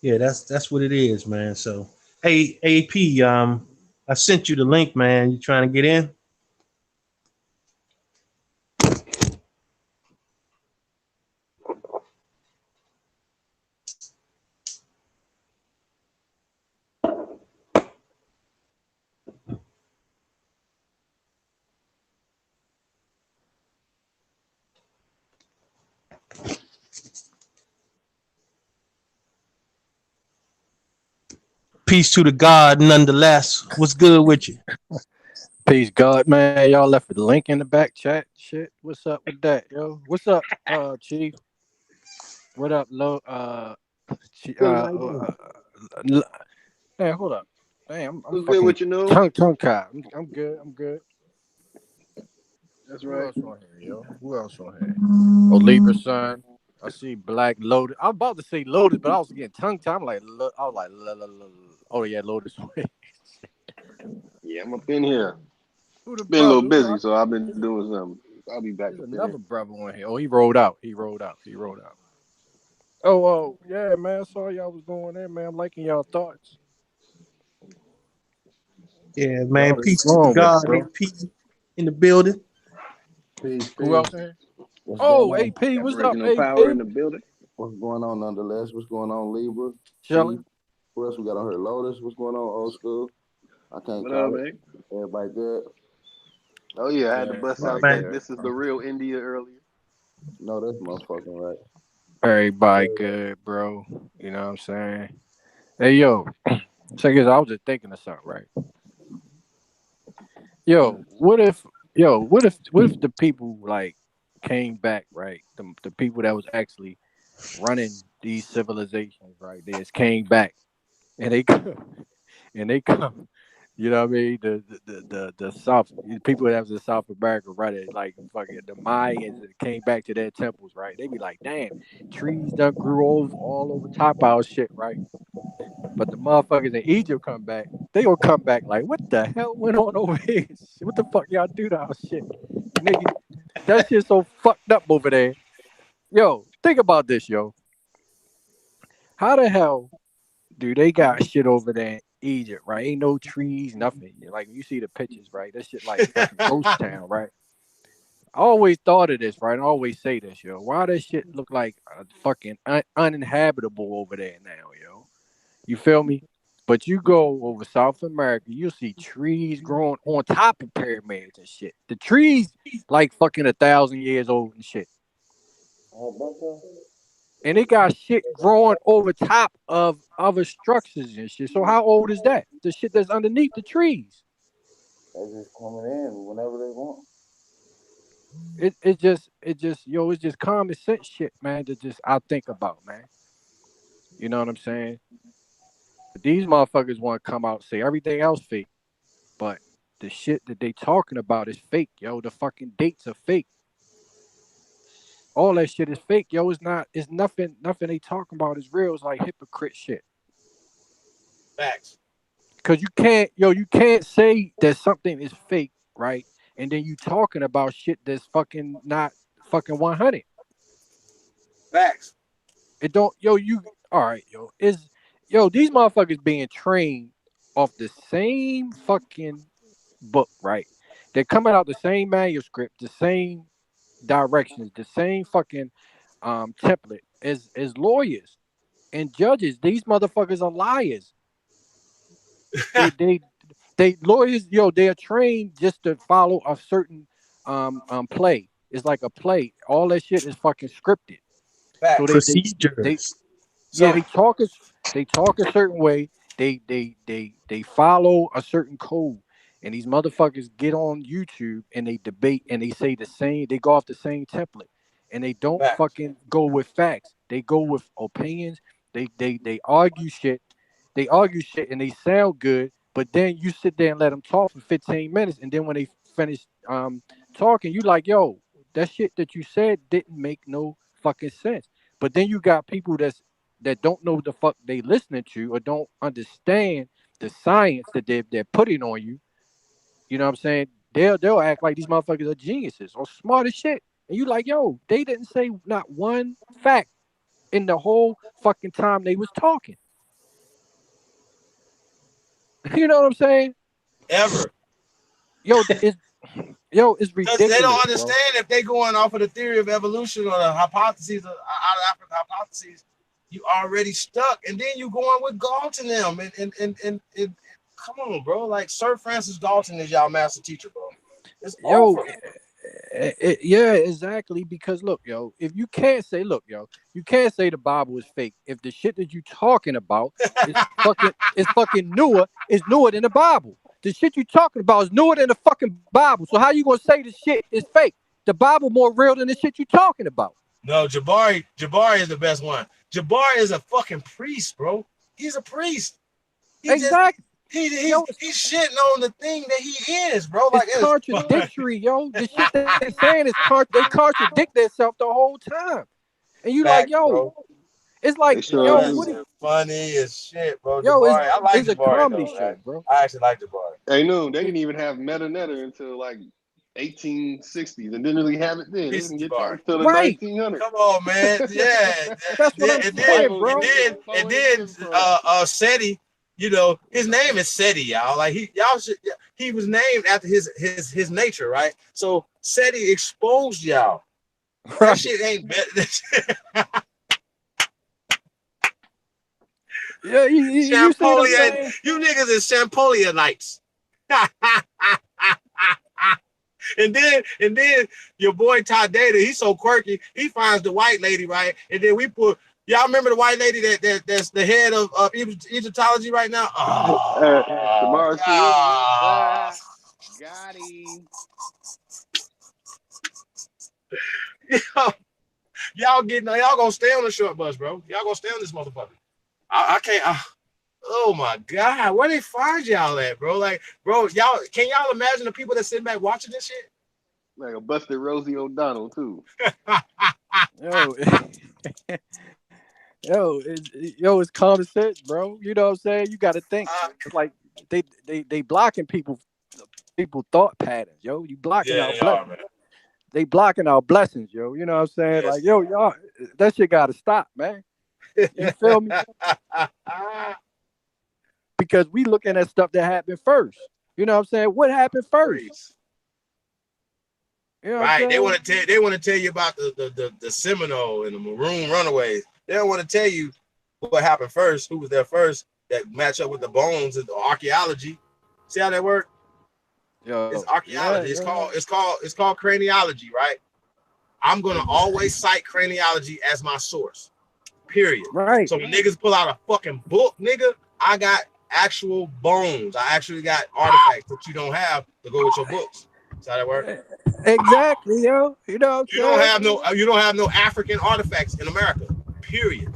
Yeah, that's what it is, man. So, hey, AP, I sent you the link, man. You trying to get in? Peace to the God, nonetheless. What's good with you? Peace, God, man. Y'all left the link in the back chat. Shit, what's up with that, yo? What's up, Chief? What up, Lo? L- Damn, hold up. Damn, I'm What's good fucking with you, know? tongue tied. I'm good. I'm good. That's Who right. else on here, yo? Who else on here? Oh, Libra son. I see Black Lotus. I'm about to say Lotus, but I was getting tongue tied. I'm like, I was like, oh yeah, Lotus. Yeah, I'm up in here. Who the Been a little brother? busy, so I've been doing something. I'll be back There's up in another here. brother on here. Oh, he rolled out. He rolled out. He rolled out. Oh, yeah, man. I saw y'all was going there, man. I'm liking y'all thoughts. Yeah, man. Y'all is Peace to the strong with it, God, bro. AP in the building. Peace, Who peace. else in here? What's going Oh, on? AP. What's up, Aboriginal power in AP? the building. What's going on, nonetheless? What's going on, Libra? Chief? Chilling. Who else we got on here? Lotus. What's going on, old school? I can't What up, call it. man? Everybody good? Oh yeah, I had to Good, bust Yeah, out right, man. that. good. This is the real India earlier. No, that's motherfucking right. Everybody good, bro. You know what I'm saying? Hey, yo. Check this out. I was just thinking of something, right? Yo, what if the people like came back, right? The people that was actually running these civilizations, right? They just came back and they and they come. You know what I mean? The South the people that was in South America, right? Like fucking the Mayans that came back to their temples, right? They be like, damn, trees done grew all over top of our shit, right? But the motherfuckers in Egypt come back, they gonna come back like, what the hell went on over here? What the fuck y'all do to our shit? Nigga, that shit's so fucked up over there. Yo, think about this, yo. How the hell dude, they got shit over there in Egypt, right? Ain't no trees, nothing. Like you see the pictures, right? That shit like fucking ghost town, right? I always thought of this, right? I always say this, yo. Why does shit look like fucking uninhabitable over there now, yo? You feel me? But you go over South America, you'll see trees growing on top of pyramids and shit. The trees like fucking 1,000 years old and shit. And they got shit growing over top of other structures and shit. So how old is that? The shit that's underneath the trees. They just coming in whenever they want. It's just common sense shit, man. To just I think about, man. You know what I'm saying? But these motherfuckers want to come out and say everything else fake, but the shit that they talking about is fake, yo. The fucking dates are fake. All that shit is fake, yo. It's not. It's nothing. Nothing they talking about is real. It's like hypocrite shit. Facts. Cause you can't say that something is fake, right? And then you talking about shit that's fucking not fucking 100. Facts. It don't, you, all right, these motherfuckers being trained off the same fucking book, right? They're coming out the same manuscript, the same directions, the same fucking template as lawyers and judges. These motherfuckers are liars. They they they lawyers, they are trained just to follow a certain play. It's like a play. All that shit is fucking scripted. So Facts. they Procedures. yeah, So they talk a certain way. They follow a certain code. And these motherfuckers get on YouTube and they debate and they say the same, they go off the same template. And they don't facts. fucking go with facts. They go with opinions. They argue shit. They argue shit and they sound good, But then you sit there and let them talk for 15 minutes, and then when they finish talking, you like, yo, that shit that you said didn't make no fucking sense. But then you got people that don't know the fuck they listening to or don't understand the science that they're putting on you. You know what I'm saying? They'll act like these motherfuckers are geniuses or smart as shit. And you like, yo, they didn't say not one fact in the whole fucking time they was talking. You know what I'm saying? Ever. Yo, it's Because ridiculous. they don't bro. understand if they going off of the theory of evolution or the hypotheses out of Africa hypotheses, you already stuck. And then you going with Galton them. And come on, bro. Like Sir Francis Galton is y'all master teacher, bro. It's over. Yeah, exactly. Because look, yo, if you can't say, look, yo, you can't say the Bible is fake if the shit that you talking about is fucking newer, is newer than the Bible. The shit you talking about is newer than the fucking Bible. So how you gonna say the shit is fake? The Bible more real than the shit you talking about. No, Jabari is the best one. Jabari is a fucking priest, bro. He's a priest. Exactly. He's shitting on the thing that he is, bro. Like it's contradictory, yo. The shit that they saying is they contradict themselves the whole time. And you like, yo, bro. It's like, yo, what is funny as shit, bro. Yo, Jabari, I like it's Jabari, a comedy though, show, bro. I actually like Jabari. Hey, no, they didn't even have MetaNet until like 1860s, and didn't really have it then. They didn't get that until the 1900s. Come on, man. Yeah, that's what I'm saying, bro. And then SETI, you know, his name is SETI, y'all. Like he was named after his nature, right? So SETI exposed y'all. Right. That shit ain't better. Yeah, you niggas is Champolionites. and then your boy Todd Data, he's so quirky. He finds the white lady, right? And then we put y'all remember the white lady that's the head of Egyptology right now. Tomorrow, got him. Y'all gonna stay on the short bus, bro. Y'all gonna stay on this motherfucker. I can't. Oh my God, where they find y'all at, bro? Like, bro, can y'all imagine the people that sit back watching this shit? Like a busted Rosie O'Donnell too. It's common sense, bro. You know what I'm saying? You got to think. It's like they blocking people thought patterns, yo. You blocking our blessings. They blocking our blessings, yo. You know what I'm saying? Yes. Like, yo, y'all, that shit got to stop, man. You feel me? Because we looking at stuff that happened first. You know what I'm saying? What happened first? You know right. They want to tell you about the Seminole and the Maroon Runaways. They don't want to tell you what happened first, who was there first, that match up with the bones and the archaeology. See how that works? It's archaeology. Yeah, It's called craniology, right? I'm gonna always cite craniology as my source. Period. Right. So when niggas pull out a fucking book, nigga, I got actual bones. I actually got artifacts that you don't have to go with your books. That's how that works. Exactly, yo. You know what I'm saying? You don't have no African artifacts in America. Period.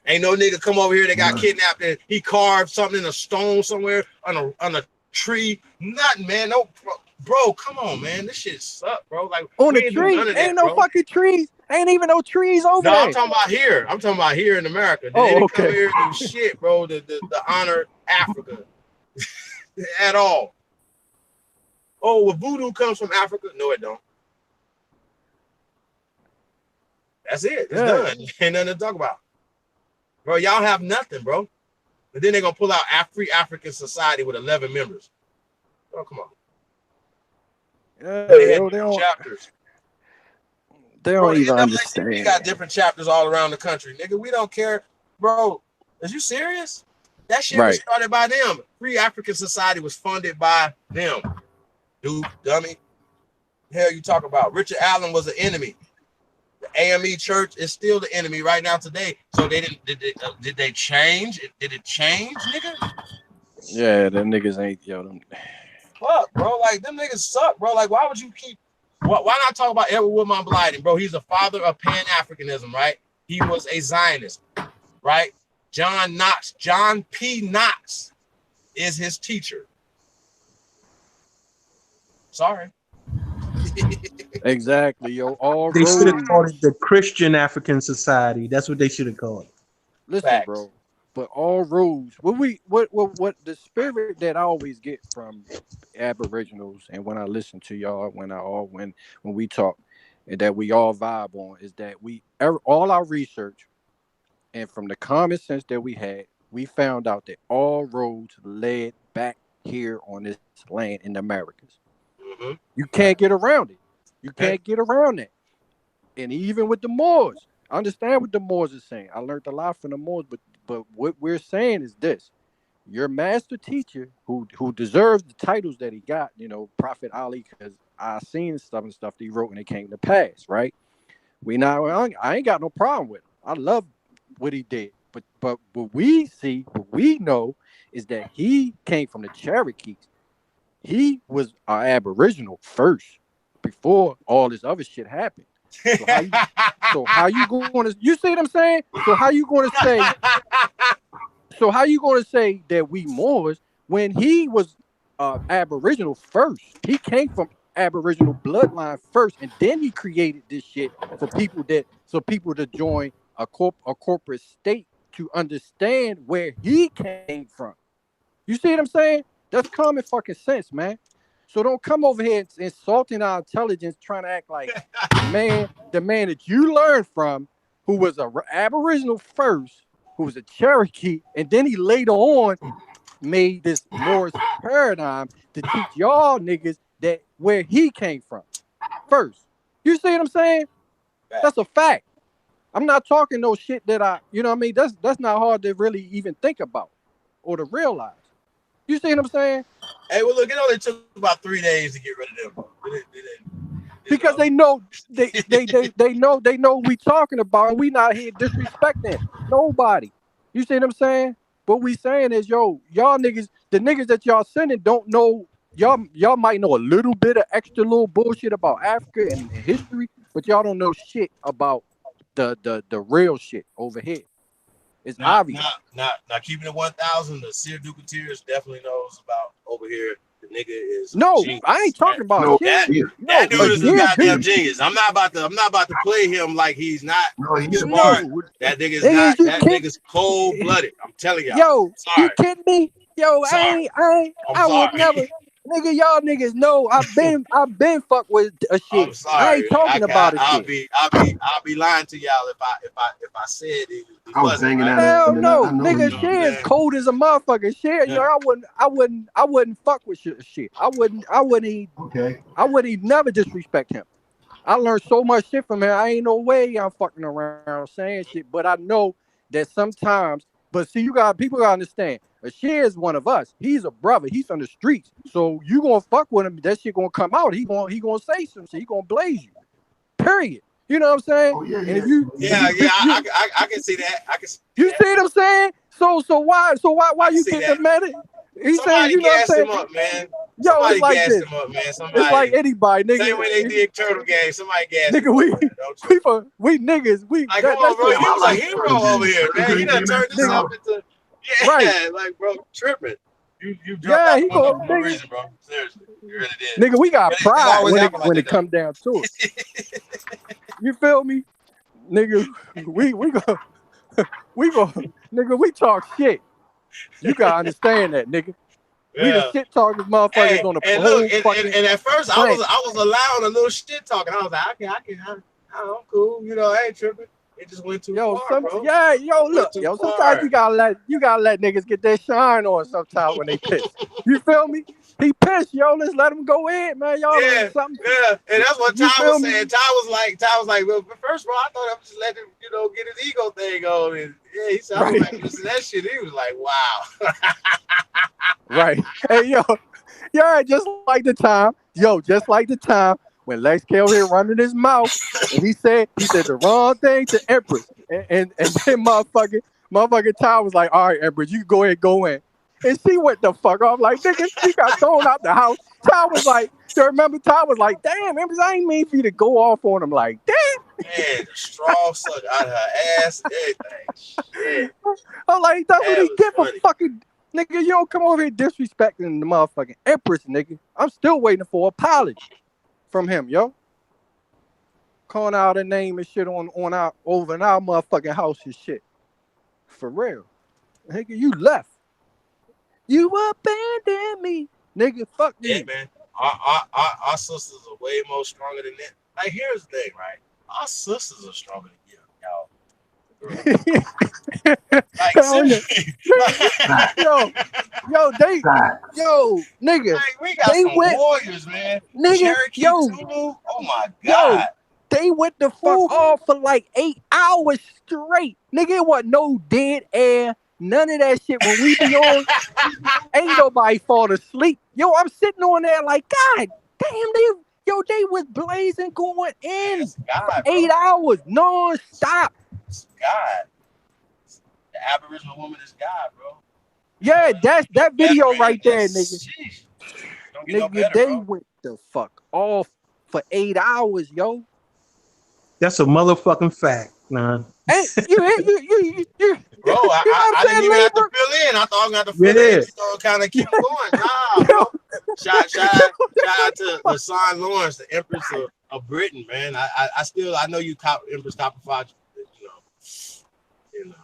Ain't no nigga come over here that got kidnapped and he carved something in a stone somewhere on a tree. Nothing, man. No, bro. Come on, man. This shit suck, bro. Like on the tree, ain't no fucking trees. Ain't even no trees over there. No, I'm talking about here. I'm talking about here in America. They didn't come here and do shit, bro. The honor Africa at all. Oh, well, voodoo comes from Africa. No, it don't. That's it. It's done. Ain't nothing to talk about. Bro, y'all have nothing, bro. But then they're going to pull out Free African Society with 11 members. Oh, come on. Yeah, they had different chapters. They don't even understand. We got different chapters all around the country. Nigga, we don't care. Bro, is you serious? That shit was started by them. Free African Society was funded by them. Dude, dummy. The hell you talk about? Richard Allen was an enemy. The AME Church is still the enemy right now today. So they didn't. Did they change? Did it change, nigga? Yeah, them niggas ain't them. Fuck, bro. Like them niggas suck, bro. Like why would you keep? Why not talk about Edward Woodmont Blyden, bro? He's the father of Pan-Africanism, right? He was a Zionist, right? John P. Knox is his teacher. Sorry. Exactly, yo. All They should have roads. called it the Christian African Society. That's what they should have called it. Listen, Facts. bro. But all roads. What the spirit that I always get from Aboriginals, and when I listen to y'all, when we talk, and that we all vibe on, is that all our research and from the common sense that we had, we found out that all roads led back here on this land in the Americas. Mm-hmm. You can't get around it. You can't get around that. And even with the Moors, I understand what the Moors are saying. I learned a lot from the Moors, but what we're saying is this: your master teacher, who deserves the titles that he got, Prophet Ali, because I seen stuff that he wrote and it came to pass, right? I ain't got no problem with him. I love what he did, but what we know is that he came from the Cherokees. He was an Aboriginal first, before all this other shit happened. So how you going to? You see what I'm saying? So how you going to say? So how you going to say that we Moors when he was Aboriginal first? He came from Aboriginal bloodline first, and then he created this shit for people to join a corporate state to understand where he came from. You see what I'm saying? That's common fucking sense, man. So don't come over here insulting our intelligence, trying to act like the man that you learned from, who was a Aboriginal first, who was a Cherokee, and then he later on made this Morris paradigm to teach y'all niggas that where he came from first. You see what I'm saying? That's a fact. I'm not talking no shit that you know what I mean? That's not hard to really even think about or to realize. You see what I'm saying? Hey, well, look, it only took about 3 days to get rid of them. Because they know they know we talking about, and we not here disrespecting nobody. You see what I'm saying? What we saying is, y'all niggas, the niggas that y'all sending don't know. Y'all might know a little bit of extra little bullshit about Africa and history, but y'all don't know shit about the real shit over here. It's obvious. Now, keeping it 1,000, the Seer Ducateers definitely knows about over here. The nigga is genius. I ain't talking about shit. That dude is a goddamn genius. I'm not about to play him like he's not smart. That nigga's not. That nigga's cold blooded. I'm telling y'all. Yo, sorry. you kidding me? Yo, I would never. Nigga, y'all niggas know I've been fucked with a shit. I'm sorry. I ain't talking about it. I'll be lying to y'all if I said it. I was hanging out. Hell no, nigga, shit is cold as a motherfucker. Shit, I wouldn't fuck with shit. I wouldn't even never disrespect him. I learned so much shit from him. I ain't no way I'm fucking around saying shit, but I know that sometimes. But see, people gotta understand. Ashir is one of us. He's a brother. He's on the streets. So you gonna fuck with him? That shit gonna come out. He gonna say some shit. He gonna blaze you. Period. You know what I'm saying? Oh, yeah, and yeah. if you, I can see that. I can. See you that. see what I'm saying? So why you get mad at? He's saying, you know what I'm saying? Him up, man. Yo, Somebody it's like gassed this. him up, man. It's like anybody, nigga. Same way they did Turtle Gang. Somebody gassed nigga, him up. we niggas. We like, come on, bro. He was a hero over here, man. He done turned himself into like, bro, tripping. You dropped out for no reason, bro. Seriously, you really did. Nigga, we got pride when it come down to it. You feel me, nigga? We go, nigga. We talk shit. You gotta understand that, nigga. Yeah. We the shit talking motherfuckers on the whole fucking. And at first, I was allowing a little shit talking. I was like, I'm cool. You know, I ain't tripping. It just went too far, bro. Yeah, look, sometimes you gotta let niggas get their shine on sometimes when they piss. You feel me? He pissed, let's let him go in, man. Y'all something. Yeah, and that's what Ty was saying. Ty was like, well, first of all, I thought I was just letting him, get his ego thing on. And he said, I was like, listen to that shit. He was like, wow. Right. Hey, just like the time when Lex came here running his mouth, and he said the wrong thing to Empress, and then motherfucking Ty was like, all right, Empress, you go ahead, go in. And she went the fuck off like, nigga, she got thrown out the house. Ty was like, damn, Empress, I ain't mean for you to go off on him like that. Man, the straw sucked out her ass, everything. Shit. I'm like, that's what he get for fucking. Nigga, you don't come over here disrespecting the motherfucking Empress, nigga. I'm still waiting for an apology from him, yo. Calling out her name and shit on our over in our motherfucking house and shit. For real. Nigga, you left. You abandoned me. Nigga, fuck Yeah, you. man. Our sisters are way more stronger than that. Like, here's the thing, right? Our sisters are stronger than you, y'all. Like, seriously. Nigga, Like, we got some warriors, man. nigga, Cherokee Zulu. Oh my God. They went the fuck off for like 8 hours straight. Nigga, it wasn't no dead air. None of that shit. When we be on, ain't nobody fall asleep. Yo, I'm sitting on there like, God damn, they was blazing going in for 8 hours non-stop. It's God. The Aboriginal woman is God, bro. Yeah, that's that video right there, nigga. Don't get no Nigga, better, they bro. went the fuck off for 8 hours, yo. That's a motherfucking fact, man. Hey, you, bro, I didn't even have to fill in. I thought I was going to fill in. Just thought kind of keep going. Nah, bro. Shout out to Hassan Lawrence, the Empress of Britain, man. I know you Empress Copperfied, you know.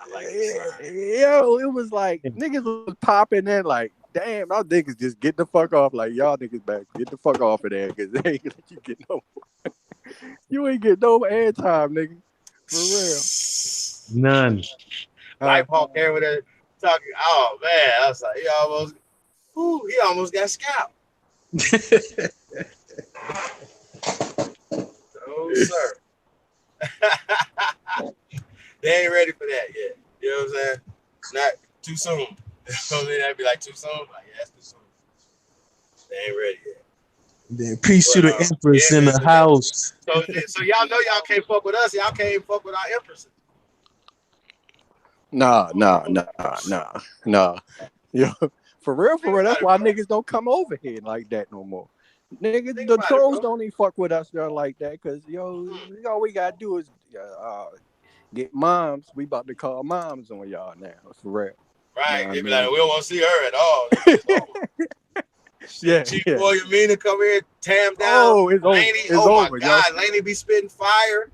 I like it. Yo, it was like niggas was popping in like, damn, y'all niggas just get the fuck off. Like, y'all niggas back, get the fuck off of there, because they ain't gonna let you get no you ain't get no airtime, nigga. For real. None. Like Paul Carey with that talking. Oh man, I was like, he almost got scalped. Oh sir. They ain't ready for that yet. You know what I'm saying? Not too soon. That'd be like too soon. Like, yeah, that's too soon. They ain't ready yet. Then peace to the Empress in the house. So y'all know y'all can't fuck with us. Y'all can't even fuck with our Empresses. Nah. Yo, for real. That's why niggas don't come over here like that no more. Niggas, the trolls don't even fuck with us there like that, because all we gotta do is get moms. We about to call moms on y'all now, for real. Right. They be like, we don't want to see her at all. Chief Warrior Mina come here, tam down. Oh, it's Laney, over. Oh over, my God, yo. Laney be spitting fire.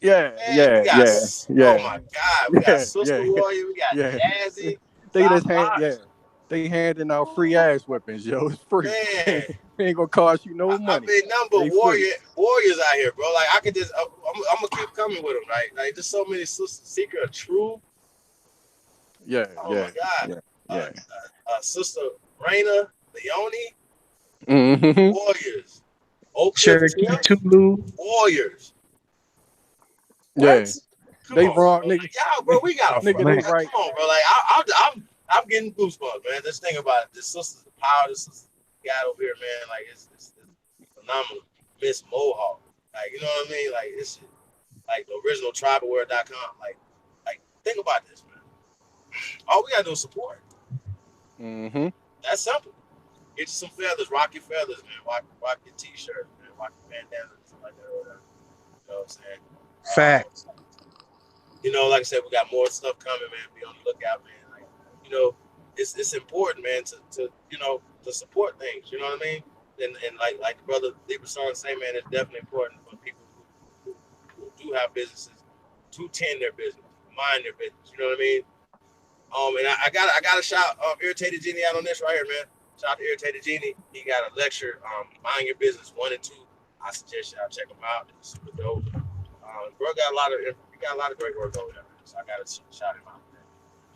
Yeah. Oh my God, we got Sister Warrior, we got Jazzy. They handing out free ass weapons, yo. It's free. Man, ain't gonna cost you no money. I mean, number warriors out here, bro. Like I could just, I'm gonna keep coming with them, right? Like there's so many Secret of Truth. Yeah. Oh my God. Sister Raina, Leone. Mm-hmm. Warriors. Cherokee Tulu. Warriors. Yeah. Come they on, wrong, bro. nigga. Like, y'all, bro, we got a nigga. They right. Come on, bro. Like I'm getting goosebumps, man. Just think about it. This sister's the power. This sister got over here, man. Like it's phenomenal. Miss Mohawk. Like, you know what I mean? Like it's like the original tribalware.com. Like think about this, man. All we gotta do is support. Mm-hmm. That's simple. Get you some feathers, rock your feathers, man. Rock your t-shirt, man. Rock your bandanas, something like that, or whatever. You know what I'm saying? Facts. Like I said, we got more stuff coming, man. Be on the lookout, man. Like, it's important, man, to support things. You know what I mean? And like the brother Libra Song say, man, it's definitely important for people who do have businesses to tend their business, mind their business. You know what I mean? And I got to shout Irritated Genie out on this right here, man. Shout out to Irritated Genie. He got a lecture, Mind Your Business 1 and 2. I suggest y'all check him out. It's super dope. Bro got a lot of great work over there, man. So I got to shout him out, man.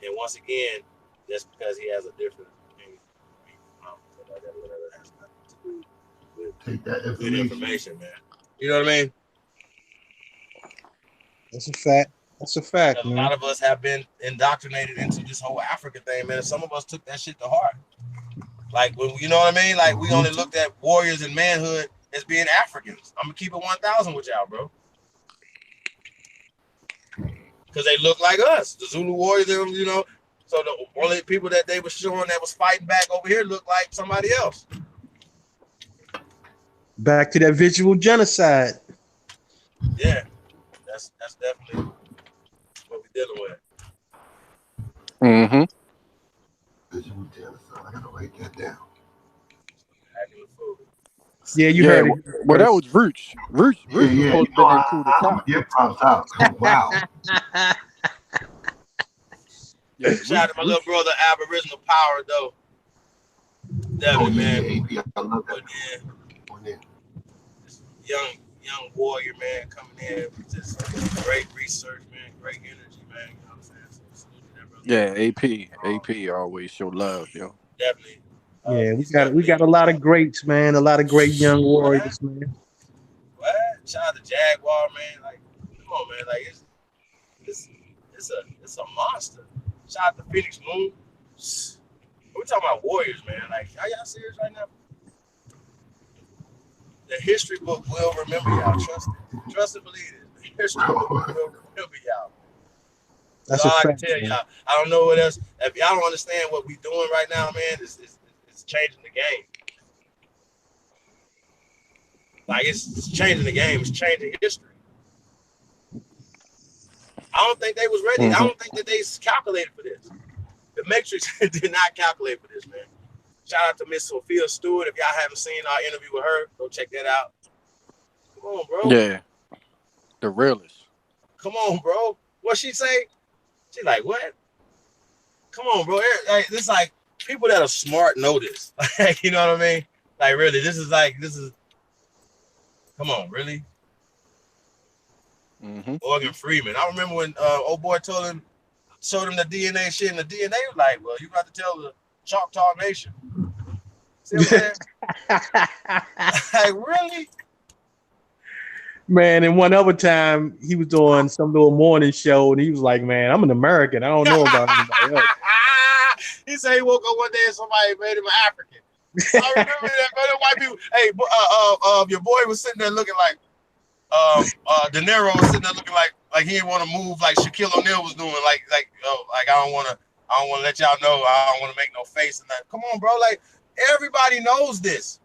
And once again, that's because he has a different opinion. Whatever has nothing to do with information, man. You know what I mean? That's a fact. That's a fact, man. A lot of us have been indoctrinated into this whole Africa thing, man. And some of us took that shit to heart. Like, when, you know what I mean? Like, we only looked at warriors and manhood as being Africans. I'm gonna keep it 1,000 with y'all, bro. Because they look like us, the Zulu warriors, So the only people that they were showing that was fighting back over here looked like somebody else. Back to that visual genocide. Yeah, that's definitely what we're dealing with. Mm-hmm. Visual genocide. I gotta write that down. Yeah, you heard it. Well, that was Roots. Roots was Yeah. supposed to be that coup d'etat. Yeah, props out. Wow. Yeah, Shout out to my little brother, Aboriginal Power, though. Definitely, man. Yeah, I love that. But yeah, young warrior, man, coming in with just great research, man, great energy, man. You know what I'm saying? So salute to that brother. Yeah, AP always show love, yo. Definitely. Yeah, we got a lot of greats, man. A lot of great young warriors, man. What? Shout out to Jaguar, man. Like, come on, man. Like, it's a monster. Shout out to Phoenix Moon. We're talking about warriors, man. Like, are y'all serious right now? The history book will remember y'all. Trust and believe it. The history book will remember y'all. That's all I can tell y'all. I don't know what else. If y'all don't understand what we're doing right now, man, it's changing the game. Like, it's changing the game. It's changing history. I don't think they was ready. I don't think that they calculated for this. The Matrix did not calculate for this, man. Shout out to Miss Sophia Stewart. If y'all haven't seen our interview with her, go check that out. Come on, bro. Yeah. The realest. Come on, bro. What she say? She like, what? Come on, bro. Like, this like people that are smart know this. Like, you know what I mean? Like, really, this is come on, really? Morgan Freeman. I remember when old boy showed him the DNA shit, and the DNA was like, well, you got to tell the Choctaw Nation. See what I'm saying? Like, really? Man, and one other time he was doing some little morning show, and he was like, "Man, I'm an American. I don't know about anybody else." He said he woke up one day and somebody made him an African. I remember that, but white people. Hey, your boy was sitting there looking like, De Niro was sitting there looking like he didn't want to move like Shaquille O'Neal was doing. Like I don't want to let y'all know. I don't want to make no face and that. Come on, bro. Like, everybody knows this.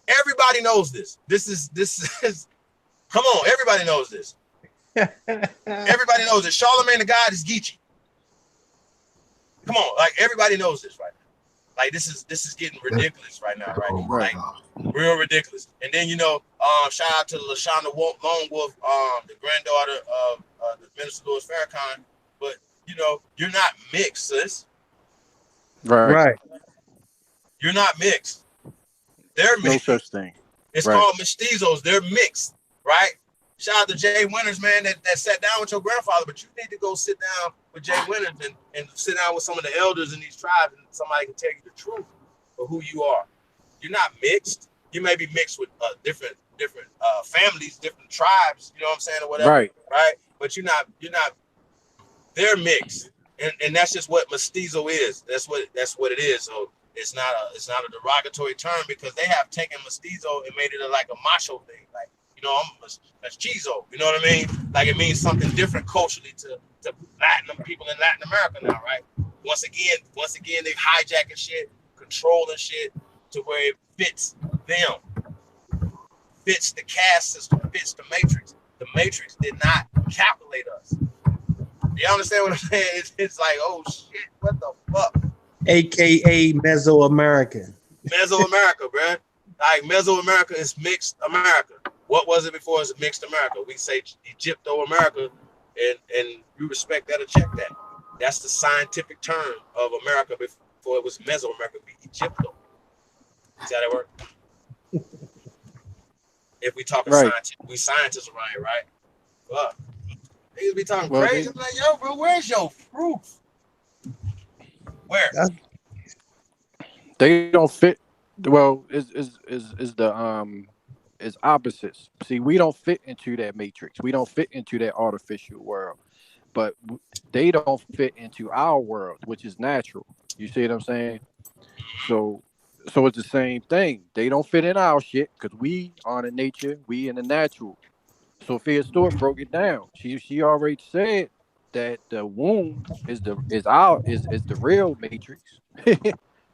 Everybody knows this. This is. Come on, everybody knows this. Everybody knows this. Charlemagne the God is Geechee. Come on, like, everybody knows this right now. Like, this is getting ridiculous right now, right? Like, real ridiculous. And then, shout out to LaShonda Lone Wolf, the granddaughter of the Minister Louis Farrakhan. But you're not mixed, sis. Right. You're not mixed. They're mixed. No such thing. It's called mestizos. They're mixed. Right? Shout out to Jay Winters, man, that sat down with your grandfather, but you need to go sit down with Jay Winters and sit down with some of the elders in these tribes, and somebody can tell you the truth of who you are. You're not mixed. You may be mixed with different families, different tribes, you know what I'm saying, or whatever. Right? But you're not, they're mixed. And that's just what mestizo is. That's what it is. So it's not a derogatory term, because they have taken mestizo and made it like a macho thing. Like, that's chizo. You know what I mean? Like, it means something different culturally to Latin people in Latin America now, right? Once again, they've hijacking shit, controlling shit to where it fits them, fits the caste system, fits the Matrix. The Matrix did not calculate us. You understand what I'm saying? It's like, oh shit, what the fuck? AKA Mesoamerican. Mesoamerica, bro. Like, Mesoamerica is mixed America. What was it before? It's mixed America. We say Egypto-America, and you respect that or check that. That's the scientific term of America before it was Mesoamerica, be Egypto. See how that work? If we talking science, we scientists around here, right? Fuck. Niggas be talking crazy. I'm like, yo, bro, where's your proof? Where? They don't fit. Well, is opposites. See, we don't fit into that matrix. We don't fit into that artificial world, but they don't fit into our world, which is natural. You see what I'm saying? So it's the same thing. They don't fit in our shit because we are the nature, we in the natural. Sophia Stewart broke it down. She already said that the womb is the real matrix.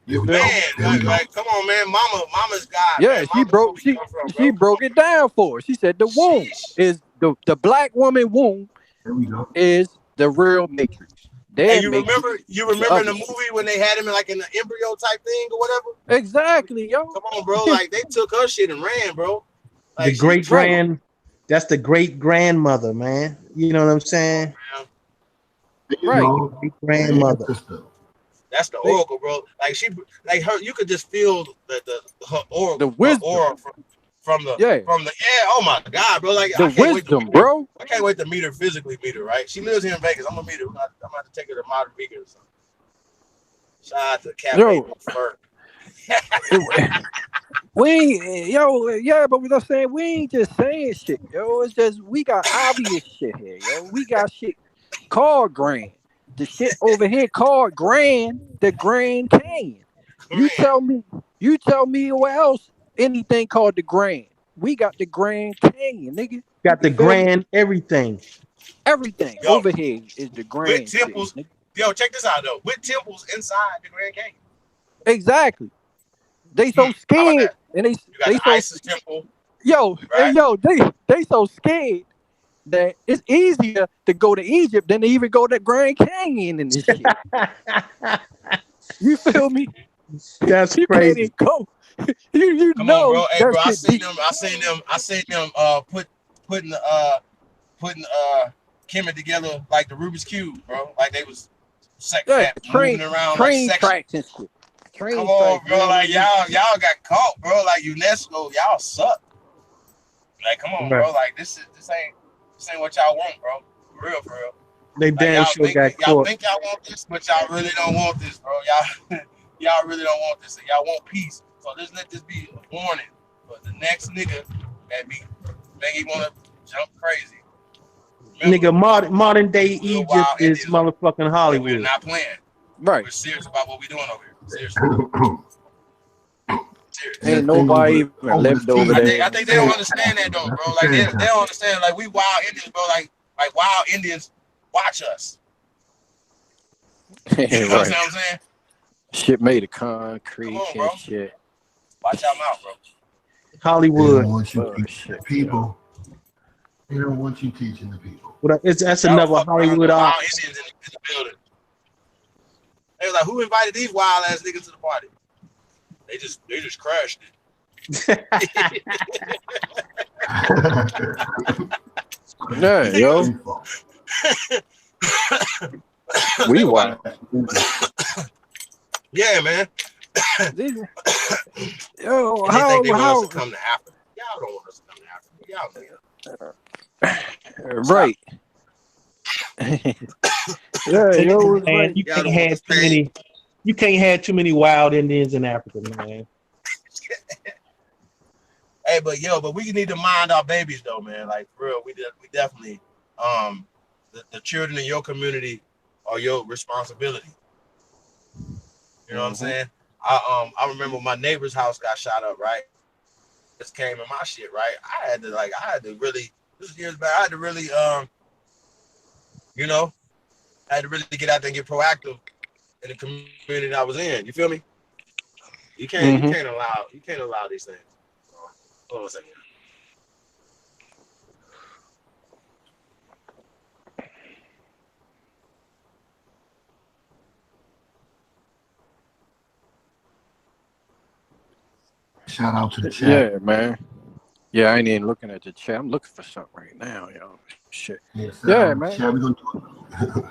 Man, like, come on, man. Mama's God. Yeah, man. she broke it down for us. She said the womb is the black woman womb is the real matrix. And you remember in the movie when they had him in like in the embryo type thing or whatever? Exactly, yo. Come on, bro. Like they took her shit and ran, bro. Like, the great grand, that's the great grandmother, man. You know what I'm saying? Right. Great grandmother. That's the oracle, bro. Like her. You could just feel her oracle, the wisdom aura from the Oh my god, bro. Like the wisdom, bro. I can't wait to meet her physically. Right? She lives here in Vegas. I'm gonna meet her. I'm gonna have to take her to Modern Vegan or something. Shout out to Cafe Fur. We ain't, but we're saying we ain't just saying shit, yo. It's just we got obvious shit here, yo. We got shit called Grand. The shit over here called Grand, the Grand Canyon. You tell me what else anything called the Grand. We got the Grand Canyon, nigga. Got the Grand everything. Everything over here is the Grand. With temples. Shit, yo, check this out though. With temples inside the Grand Canyon. Exactly. They so scared, and they so ISIS temple. Yo, right? They so scared that it's easier to go to Egypt than to even go to Grand Canyon and this shit. You feel me? That's you crazy. Can't go. you Come know, on, bro. Hey, bro, I seen them putting Kemet together like the Rubik's Cube, bro. Like they was moving around train like tracks and shit. Come on, bro. Like y'all got caught, bro. Like UNESCO, y'all suck. Like, come on, bro. Like this ain't what y'all want, bro. For real. They damn like, sure got caught. Y'all think y'all want this, but y'all really don't want this, bro. Y'all really don't want this. Y'all want peace. So just let this be a warning for the next nigga that make he wanna jump crazy. Remember, nigga, modern day Egypt is motherfucking Hollywood. We're not playing. Right. We're serious about what we're doing over here. Seriously. Ain't nobody even lived over there. I think they don't understand that though, bro. Like they don't understand. Like we wild Indians, bro. Like wild Indians watch us. You know what I'm saying? Shit made of concrete and shit. Watch out mouth, bro. Hollywood. They don't want you teaching the people. They don't want you teaching the people. Well, that's another Hollywood wild Indians in the building. They was like, who invited these wild ass niggas to the party? They just crashed it. Yeah, yo. We wild. Yeah, man. Yo, how want us to come to Africa? Y'all don't want us to come to Africa. Y'all right. Yeah, yo, man, you can't have too many wild Indians in Africa, man. Hey, but we need to mind our babies though, man. Like for real, we definitely the children in your community are your responsibility. You know what I'm saying? I remember my neighbor's house got shot up, right? This came in my shit, right? I had to really, this was years back, I had to really get out there and get proactive in the community I was in. You feel me? You can't allow these things. Hold on a second. Shout out to the chat. Yeah, man. Yeah, I ain't even looking at the chat. I'm looking for something right now, yo. Shit. Yeah, man. Chat, we gonna do it.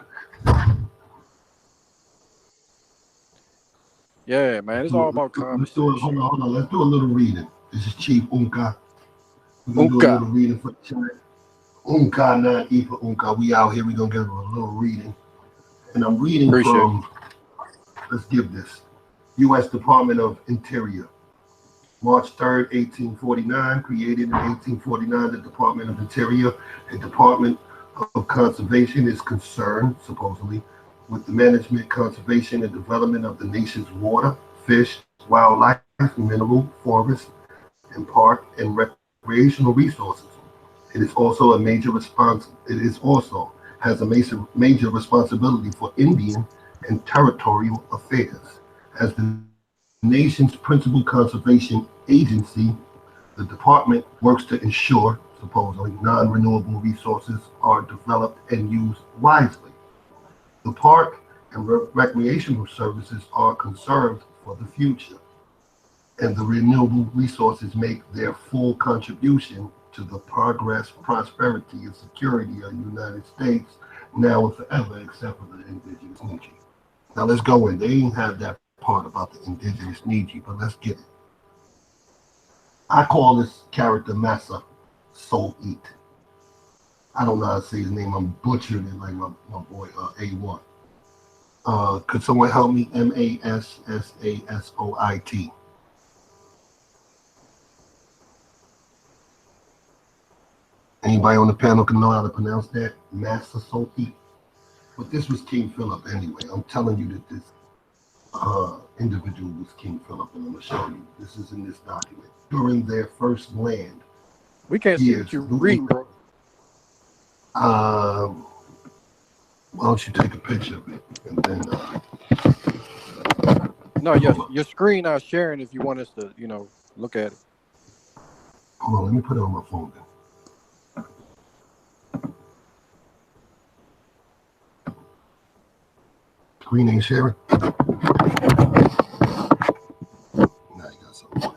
Yeah, man. It's all about conversation. Hold on. Let's do a little reading. This is Chief Unka. We're gonna do a little reading for the chat. Unka, not E for Unka. We out here. We're gonna give a little reading. And I'm reading from, let's give this, U.S. Department of Interior. March 3rd, 1849, created in 1849, the Department of Interior. The Department of Conservation is concerned, supposedly, with the management, conservation, and development of the nation's water, fish, wildlife, mineral, forest, and park and recreational resources. It is also a major has a major responsibility for Indian and territorial affairs. As the nation's principal conservation agency, the department works to ensure, supposedly, non-renewable resources are developed and used wisely. The park and recreational services are conserved for the future, and the renewable resources make their full contribution to the progress, prosperity, and security of the United States now and forever, except for the indigenous Nietzsche. Now let's go in. They ain't have that part about the indigenous Nietzsche, but let's get it. I call this character Massa Soul Eat. I don't know how to say his name. I'm butchering it like my boy A1. Could someone help me? Massasoit. Anybody on the panel can know how to pronounce that? Massasoit. But this was King Philip anyway. I'm telling you that this individual was King Philip, and I'm going to show you. This is in this document. During their first land. We can't see what you're reading, bro. Why don't you take a picture of it and then No, your screen not sharing if you want us to, look at it. hold on, let me put it on my phone then. Screen ain't sharing? Now you got something.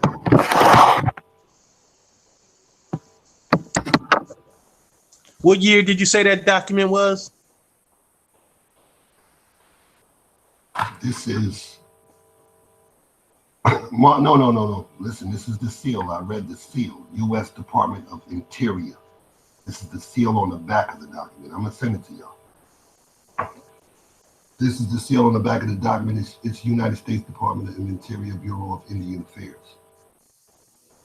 What year did you say that document was? This is no. Listen, this is the seal. I read the seal. U.S. Department of Interior. This is the seal on the back of the document. I'm gonna send it to y'all. This is the seal on the back of the document. It's United States Department of Interior, Bureau of Indian Affairs.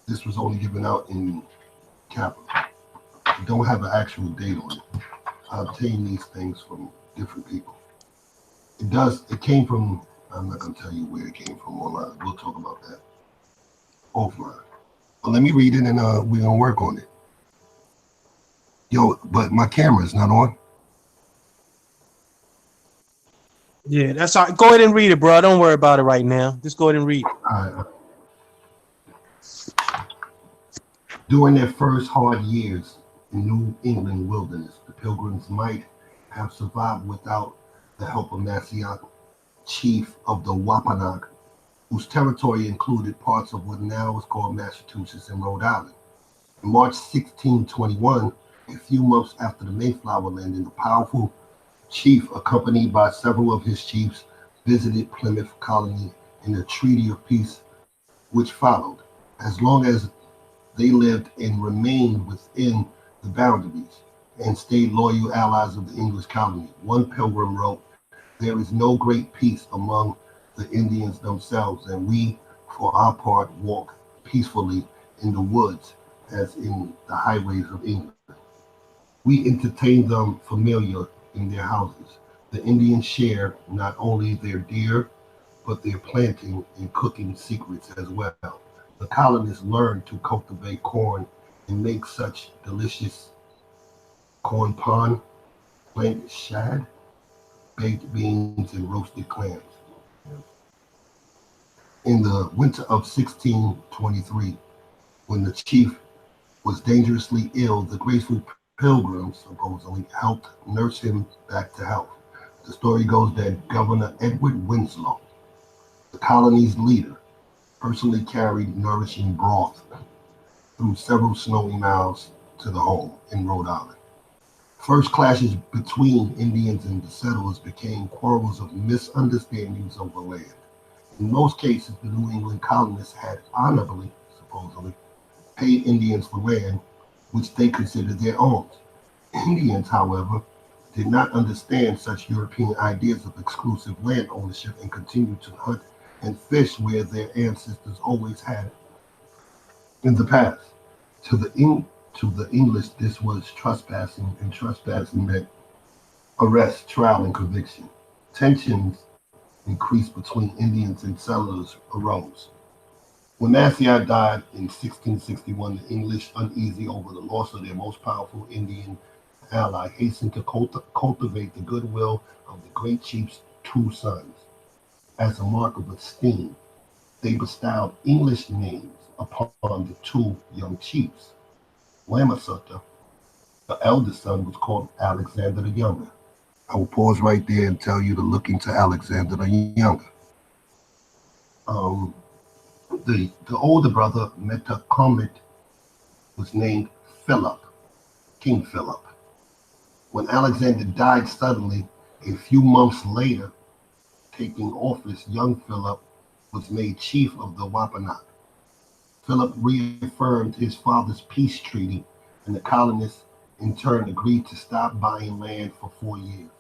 This was only given out in capital. It don't have an actual date on it. I obtained these things from different people. It came from, I'm not going to tell you where it came from online. We'll talk about that offline. But let me read it and we're going to work on it. Yo, but my camera is not on. Yeah, that's all right. Go ahead and read it, bro. Don't worry about it right now. Just go ahead and read it. All right. During their first hard years in New England wilderness, the Pilgrims might have survived without the help of Massasoit, chief of the Wampanoag, whose territory included parts of what now is called Massachusetts and Rhode Island. In March 1621, a few months after the Mayflower landing, the powerful chief, accompanied by several of his chiefs, visited Plymouth colony in a treaty of peace which followed. As long as they lived and remained within the boundaries and stayed loyal allies of the English colony. One pilgrim wrote, "There is no great peace among the Indians themselves, and we, for our part, walk peacefully in the woods as in the highways of England. We entertain them familiar in their houses. The Indians share not only their deer, but their planting and cooking secrets as well. The colonists learned to cultivate corn and make such delicious corn pone, plant shad, baked beans, and roasted clams. In the winter of 1623, when the chief was dangerously ill, the graceful pilgrims supposedly helped nurse him back to health. The story goes that Governor Edward Winslow, the colony's leader, personally carried nourishing broth through several snowy miles to the home in Rhode Island. First clashes between Indians and the settlers became quarrels of misunderstandings over land. In most cases, the New England colonists had honorably, supposedly, paid Indians for land which they considered their own. Indians, however, did not understand such European ideas of exclusive land ownership and continued to hunt and fish where their ancestors always had in the past. To the English, this was trespassing, and trespassing meant arrest, trial, and conviction. Tensions increased between Indians and settlers arose. When Massasoit died in 1661, the English, uneasy over the loss of their most powerful Indian ally, hastened to cultivate the goodwill of the great chief's two sons. As a mark of esteem, they bestowed English names upon the two young chiefs. Lamasutta, the eldest son, was called Alexander the Younger. I will pause right there and tell you to look into Alexander the Younger. The older brother, Metacomet, was named Philip, King Philip. When Alexander died suddenly, a few months later, taking office, young Philip was made chief of the Wampanoag. Philip reaffirmed his father's peace treaty, and the colonists in turn agreed to stop buying land for 4 years.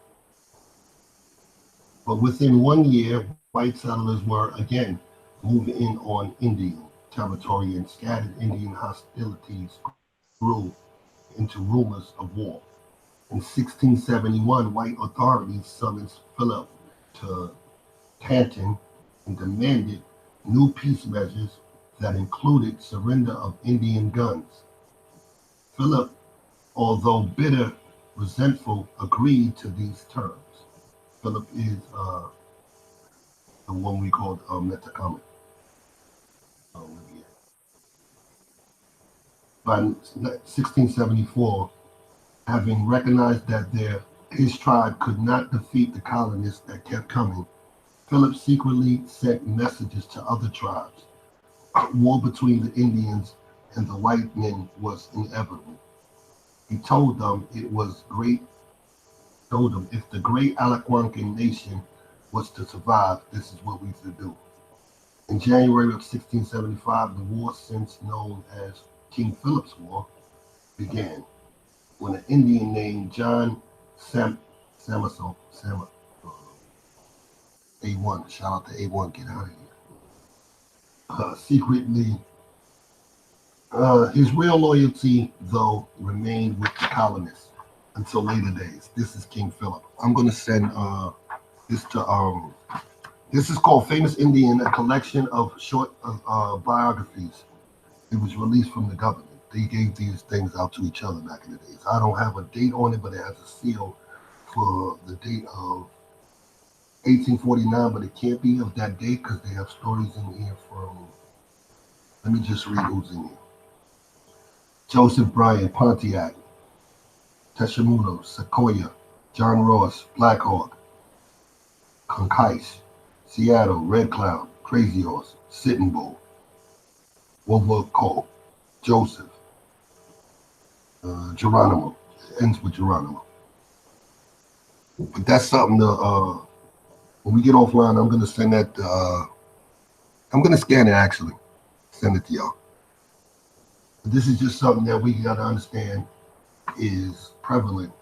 But within 1 year, white settlers were again moving in on Indian territory, and scattered Indian hostilities grew into rumors of war. In 1671, white authorities summoned Philip to Canton and demanded new peace measures that included surrender of Indian guns. Philip, although bitter, resentful, agreed to these terms. Philip is the one we called Metacomet. By 1674, having recognized that his tribe could not defeat the colonists that kept coming, Philip secretly sent messages to other tribes. War between the Indians and the white men was inevitable. He told them if the great Algonquin nation was to survive, this is what we should do. In January of 1675, the war since known as King Philip's War began, when an Indian named John Samason, A1, shout out to A1, get out of here. Secretly, his real loyalty, though, remained with the colonists until later days. This is King Philip. I'm going to send this to, this is called Famous Indian, a collection of short biographies. It was released from the government. They gave these things out to each other back in the days. I don't have a date on it, but it has a seal for the date of 1849, but it can't be of that date because they have stories in here from, let me just read who's in here. Joseph Bryan, Pontiac, Teshamuno, Sequoia, John Ross, Black Hawk, Conquise, Seattle, Red Cloud, Crazy Horse, Sitting Bull, Wolver Cole, Joseph, Geronimo. It ends with Geronimo. But that's something to, when we get offline, I'm going to send that, I'm going to scan it actually, send it to y'all. But this is just something that we got to understand is prevalent,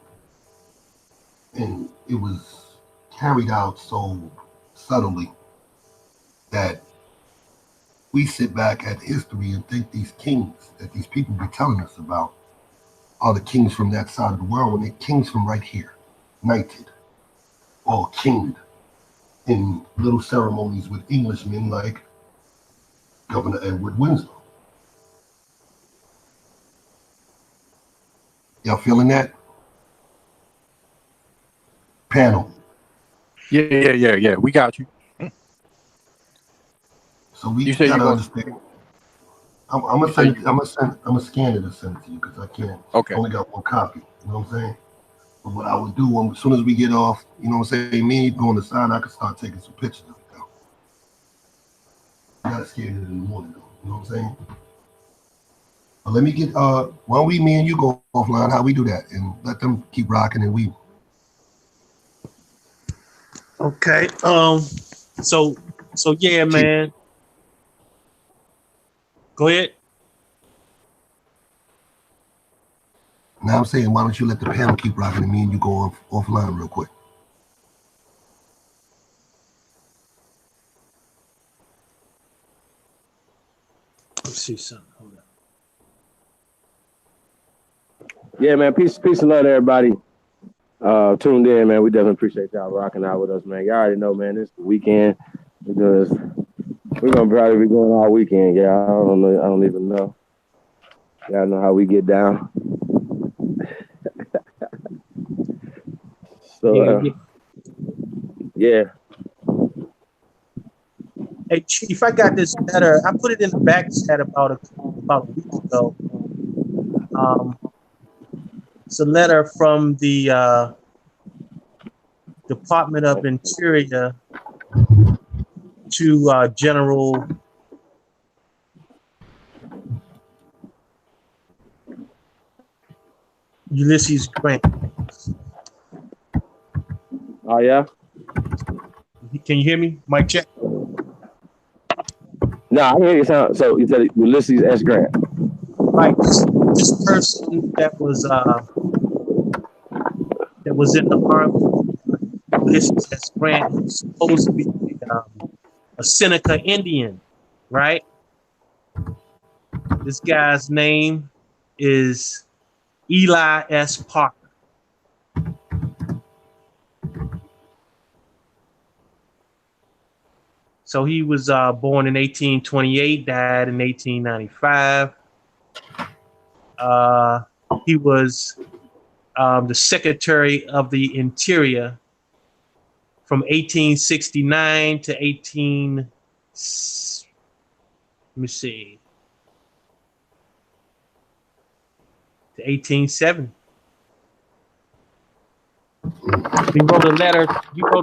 and it was carried out so subtly that we sit back at history and think these kings that these people be telling us about are the kings from that side of the world, when they're kings from right here, knighted or kinged in little ceremonies with Englishmen like Governor Edward Windsor. Y'all feeling that? Panel. Yeah. We got you. So we gotta understand. I'm gonna send it. I'm gonna scan it and send it to you because I can't. Okay. I only got one copy. You know what I'm saying? But what I would do as soon as we get off, you know what I'm saying? Me and you go on the side, I can start taking some pictures of it though. I gotta scan it in the morning though. You know what I'm saying? But let me get why don't me and you go offline, how we do that, and let them keep rocking and we. Okay. So yeah, man. Go ahead. Now I'm saying, why don't you let the panel keep rocking and me and you go offline real quick. Let's see something. Hold on. Yeah, man. Peace and love to everybody. Tuned in, man. We definitely appreciate y'all rocking out with us, man. Y'all already know, man. It's the weekend because we're gonna probably be going all weekend. Yeah, I don't know. I don't even know. Y'all know how we get down. So yeah. Hey, Chief, I got this letter. I put it in the back chat about a week ago. It's a letter from the Department of Interior to General Ulysses Grant. Oh yeah. Can you hear me? Mic check. No, I can hear you sound. So you said Ulysses S. Grant. Right. This person that was in the army, Ulysses S. Grant, was supposed to be a Seneca Indian, right? This guy's name is Eli S. Parker. So he was born in 1828, died in 1895. He was the Secretary of the Interior from 1869 to 1870. You wrote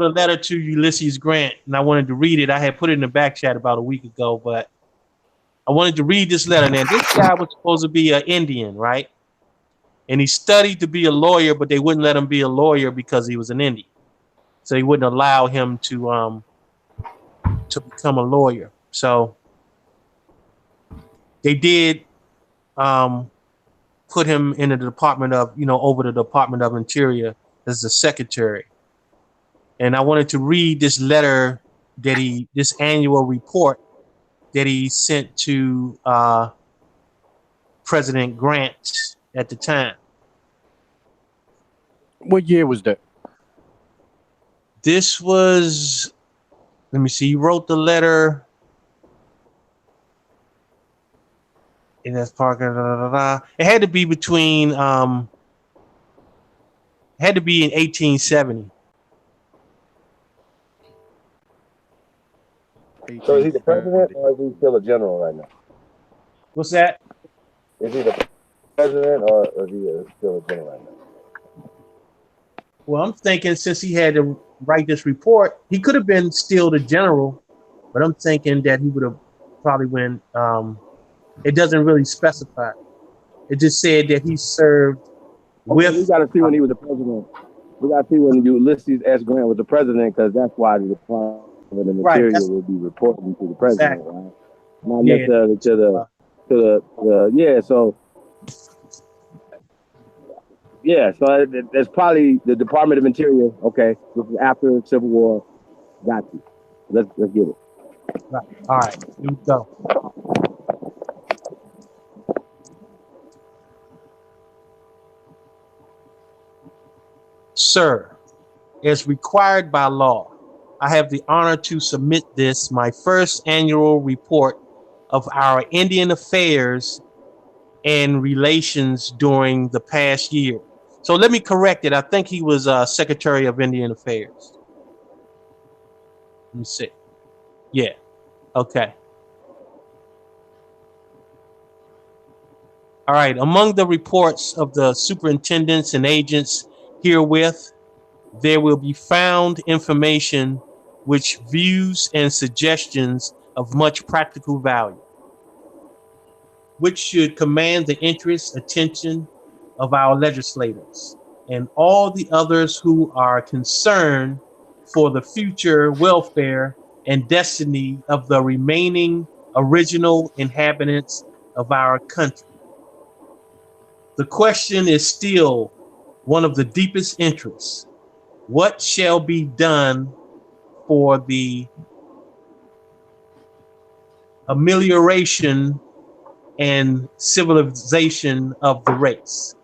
a letter to Ulysses Grant, and I wanted to read it. I had put it in the back chat about a week ago, but I wanted to read this letter. Now, this guy was supposed to be an Indian, right? And he studied to be a lawyer, but they wouldn't let him be a lawyer because he was an Indian. So they wouldn't allow him to become a lawyer. So they did put him in the Department of, over the Department of Interior as the secretary. And I wanted to read this letter this annual report that he sent to President Grant at the time. What year was that? This was, let me see, he wrote the letter. And that's Parker. It had to be between, had to be in 1870. So is he the president or is he still a general right now? What's that? Is he the president or is he still a general right now? Well, I'm thinking since he had to write this report, he could have been still the general, but I'm thinking that he would have probably went, it doesn't really specify. It just said that he served with. We got to see when he was the president. We got to see when Ulysses S. Grant was the president, because that's why the Department of Interior will be reporting to the president, right? Not necessarily to the So that's probably the Department of Interior. Okay, this is after the Civil War. Got you. Let's get it. Right. All right. Here we go. Sir, as required by law, I have the honor to submit this, my first annual report of our Indian affairs and relations during the past year. So let me correct it. I think he was Secretary of Indian Affairs. Let me see. Yeah. Okay. All right. Among the reports of the superintendents and agents herewith, there will be found information which views and suggestions of much practical value, which should command the interest, attention of our legislators and all the others who are concerned for the future welfare and destiny of the remaining original inhabitants of our country. The question is still one of the deepest interests. What shall be done for the amelioration and civilization of the race?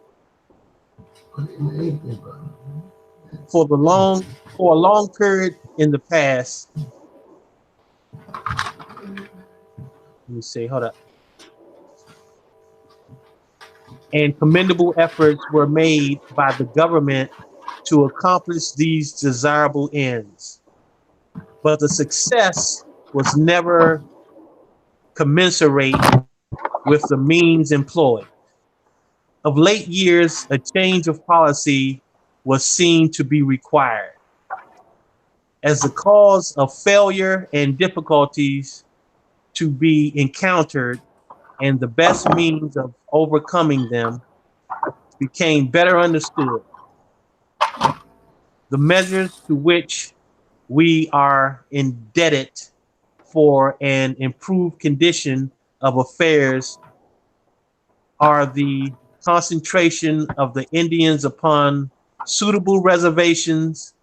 For a long period in the past, let me see, hold up. And commendable efforts were made by the government to accomplish these desirable ends. But the success was never commensurate with the means employed. Of late years, a change of policy was seen to be required. as the cause of failure and difficulties to be encountered and the best means of overcoming them became better understood. The measures to which we are indebted for an improved condition of affairs are the concentration of the Indians upon suitable reservations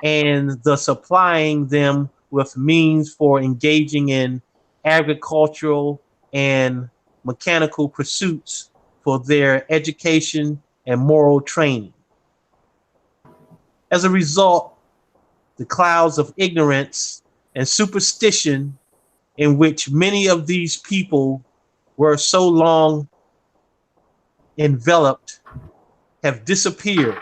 and the supplying them with means for engaging in agricultural and mechanical pursuits for their education and moral training. As a result, the clouds of ignorance and superstition in which many of these people were so long enveloped have disappeared,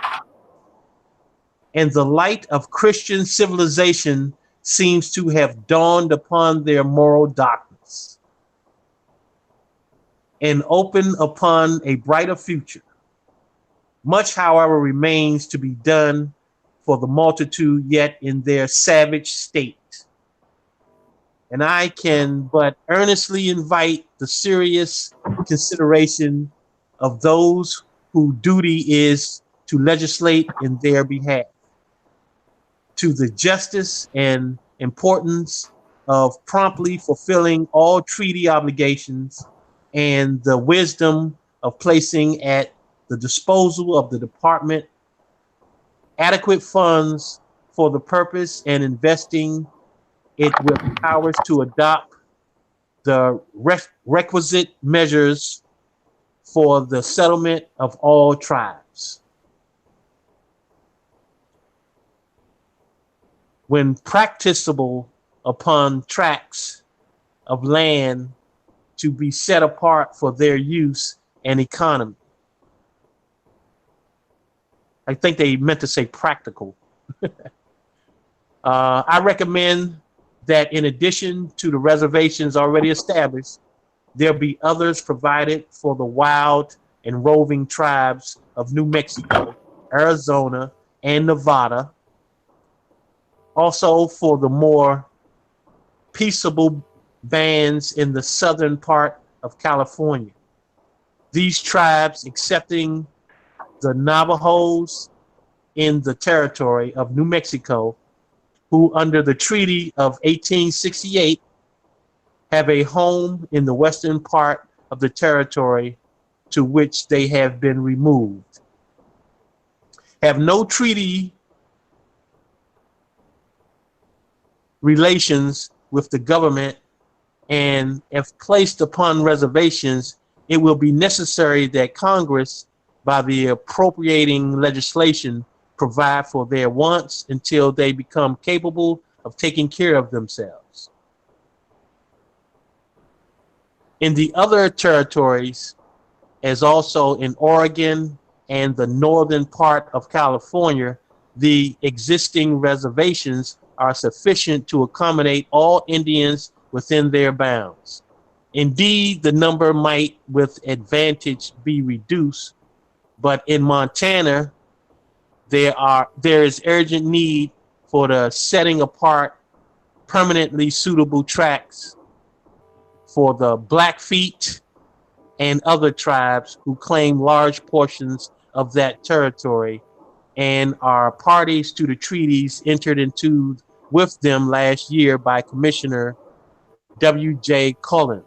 and the light of Christian civilization seems to have dawned upon their moral darkness and opened upon a brighter future. Much, however, remains to be done for the multitude yet in their savage state. And I can but earnestly invite the serious consideration of those whose duty is to legislate in their behalf, to the justice and importance of promptly fulfilling all treaty obligations and the wisdom of placing at the disposal of the department adequate funds for the purpose and investing it with powers to adopt the requisite measures for the settlement of all tribes. When practicable upon tracts of land to be set apart for their use and economy. I think they meant to say practical. I recommend that in addition to the reservations already established, there be others provided for the wild and roving tribes of New Mexico, Arizona, and Nevada. Also for the more peaceable bands in the southern part of California. These tribes, excepting the Navajos in the territory of New Mexico, who under the Treaty of 1868 have a home in the western part of the territory to which they have been removed, have no treaty relations with the government, and if placed upon reservations, it will be necessary that Congress, by the appropriating legislation, provide for their wants until they become capable of taking care of themselves. In the other territories, as also in Oregon and the northern part of California, the existing reservations are sufficient to accommodate all Indians within their bounds. Indeed, the number might with advantage be reduced, but in Montana, there is urgent need for the setting apart permanently suitable tracts for the Blackfeet and other tribes who claim large portions of that territory and are parties to the treaties entered into with them last year by Commissioner W.J. Cullen,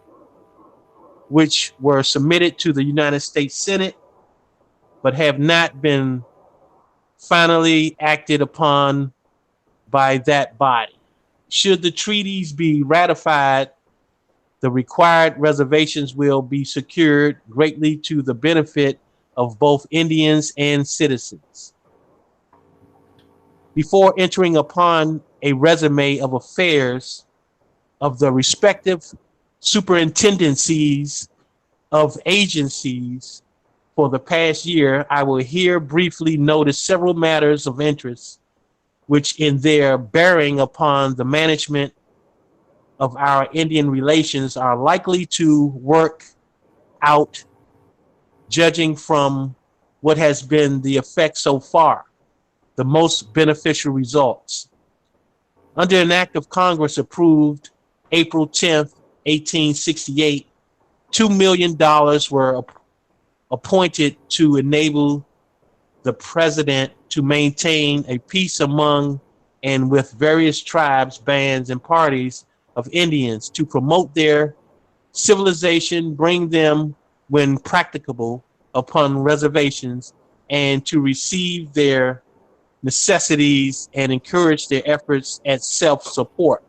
which were submitted to the United States Senate, but have not been finally acted upon by that body. Should the treaties be ratified, the required reservations will be secured greatly to the benefit of both Indians and citizens. Before entering upon a resume of affairs of the respective superintendencies of agencies for the past year, I will here briefly notice several matters of interest which in their bearing upon the management of our Indian relations are likely to work out, judging from what has been the effect so far, the most beneficial results. Under an act of Congress approved April 10th, 1868, $2 million were appointed to enable the president to maintain a peace among and with various tribes, bands, and parties of Indians to promote their civilization, bring them, when practicable, upon reservations, and to receive their necessities and encourage their efforts at self-support.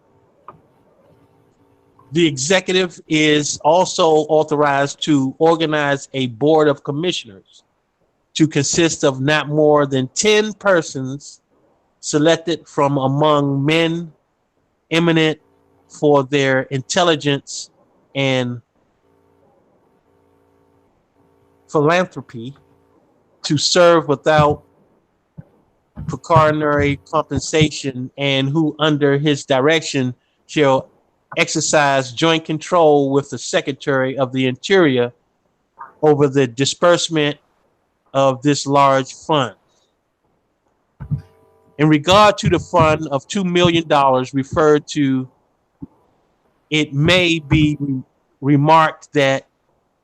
The executive is also authorized to organize a board of commissioners to consist of not more than 10 persons selected from among men eminent for their intelligence and philanthropy, to serve without pecuniary compensation, and who under his direction shall exercise joint control with the Secretary of the Interior over the disbursement of this large fund. In regard to the fund of $2 million referred to, it may be remarked that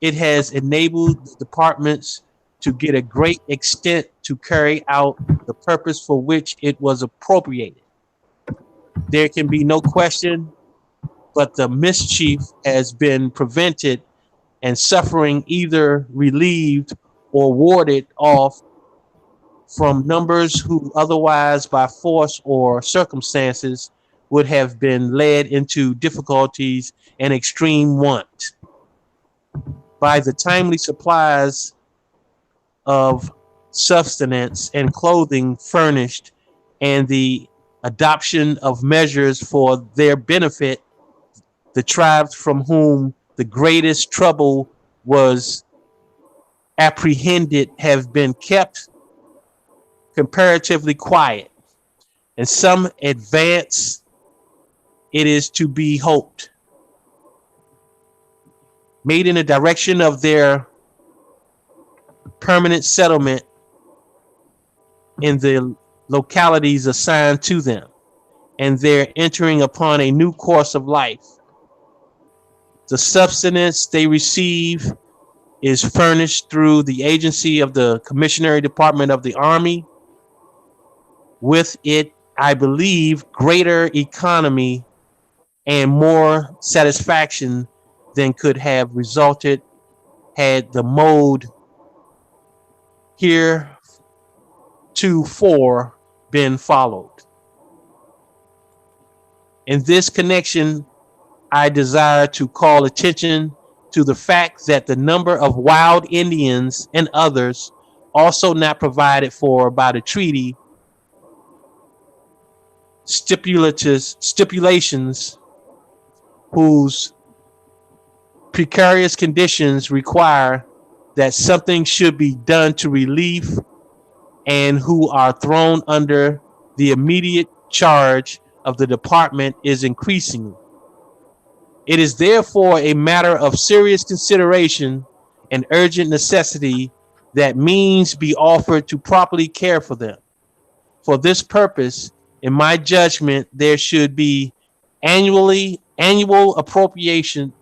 it has enabled the departments to get a great extent to carry out the purpose for which it was appropriated. There can be no question but the mischief has been prevented and suffering either relieved or warded off from numbers who otherwise by force or circumstances would have been led into difficulties and extreme want. By the timely supplies of sustenance and clothing furnished and the adoption of measures for their benefit, the tribes from whom the greatest trouble was apprehended have been kept comparatively quiet, and some advance, it is to be hoped, made in the direction of their permanent settlement in the localities assigned to them, and their entering upon a new course of life. The subsistence they receive is furnished through the agency of the Commissionary Department of the Army. With it, I believe, greater economy and more satisfaction than could have resulted had the mode heretofore been followed. In this connection, I desire to call attention to the fact that the number of wild Indians and others also not provided for by the treaty stipulations whose precarious conditions require that something should be done to relieve, and who are thrown under the immediate charge of the department is increasing. It is therefore a matter of serious consideration and urgent necessity that means be offered to properly care for them. For this purpose, in my judgment, there should be annual appropriation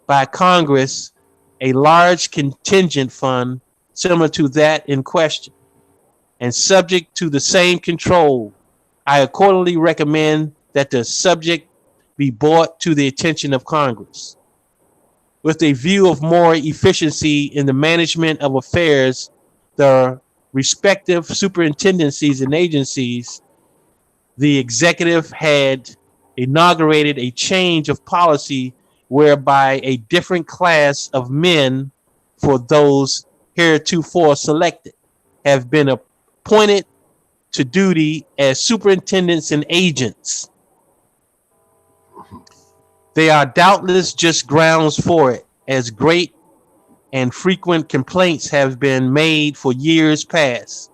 by Congress, a large contingent fund similar to that in question, and subject to the same control. I accordingly recommend that the subject be brought to the attention of Congress. With a view of more efficiency in the management of affairs, the respective superintendencies and agencies, the executive had inaugurated a change of policy whereby a different class of men for those heretofore selected have been appointed to duty as superintendents and agents. There are doubtless just grounds for it, as great and frequent complaints have been made for years past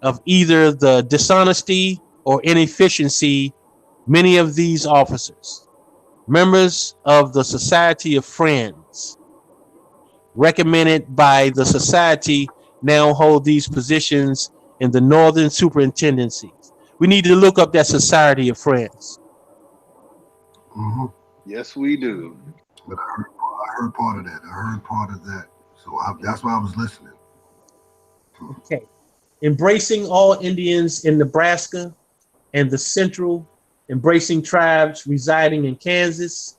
of either the dishonesty or inefficiency many of these officers. Members of the Society of Friends, recommended by the society, now hold these positions in the northern superintendencies, We need to look up that Society of Friends. Mm-hmm. Yes, we do. But I heard part of that. I heard part of that. So that's why I was listening. Okay. Embracing all Indians in Nebraska and the central embracing tribes residing in Kansas,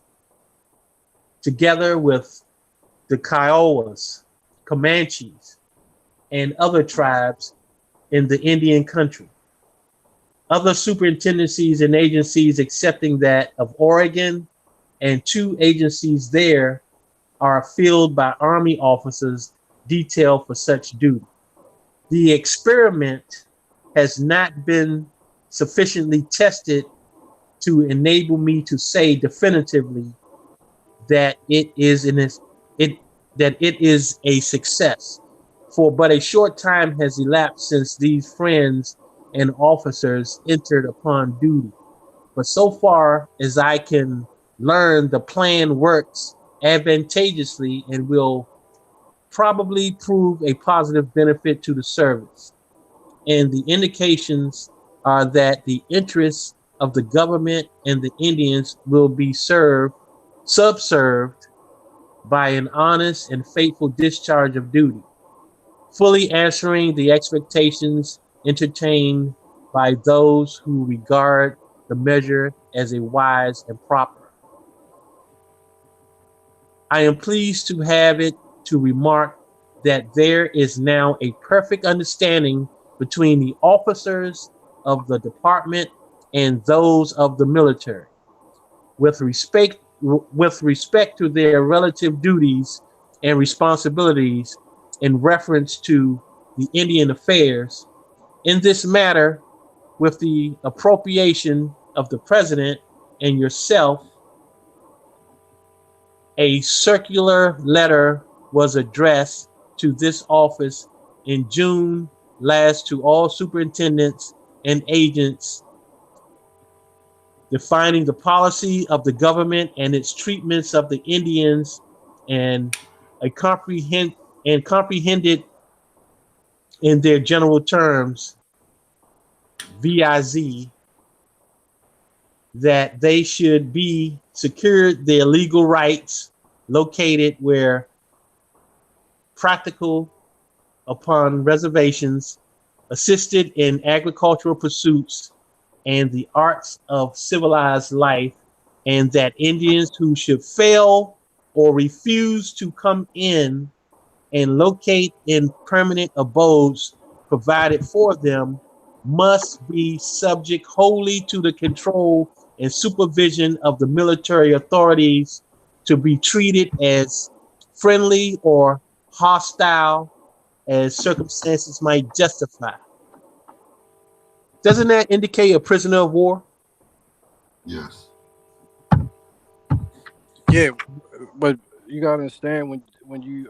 together with the Kiowas, Comanches, and other tribes in the Indian country. Other superintendencies and agencies accepting that of Oregon, and 2 agencies there are filled by Army officers detailed for such duty. The experiment has not been sufficiently tested to enable me to say definitively that it is a success. For but a short time has elapsed since these friends and officers entered upon duty. But so far as I can learn, the plan works advantageously and will probably prove a positive benefit to the service. And the indications are that the interests of the government and the Indians will be subserved by an honest and faithful discharge of duty, fully answering the expectations entertained by those who regard the measure as a wise and proper. I am pleased to have it to remark that there is now a perfect understanding between the officers of the department and those of the military with respect to their relative duties and responsibilities in reference to the Indian affairs. In this matter, with the appropriation of the president and yourself, a circular letter was addressed to this office in June last to all superintendents and agents, defining the policy of the government and its treatments of the Indians, and comprehended in their general terms, VIZ, that they should be secured their legal rights located where practical upon reservations, assisted in agricultural pursuits and the arts of civilized life, and that Indians who should fail or refuse to come in and locate in permanent abodes provided for them must be subject wholly to the control and supervision of the military authorities, to be treated as friendly or hostile as circumstances might justify. Doesn't that indicate a prisoner of war? Yes. Yeah, but you gotta understand when you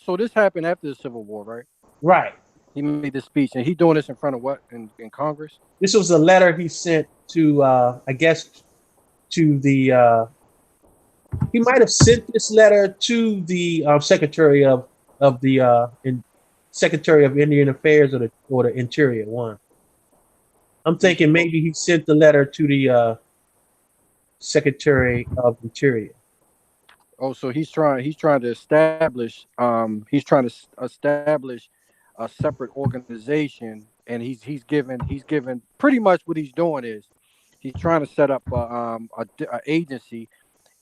so this happened after the Civil War, right? Right. He made this speech, and he doing this in front of what in Congress? This was a letter he sent to, I guess, to the. He might have sent this letter to the Secretary of the Secretary of Indian Affairs or the Interior one. I'm thinking maybe he sent the letter to the Secretary of Interior. Oh, so he's trying to establish a separate organization, and he's given pretty much what he's doing is he's trying to set up a agency,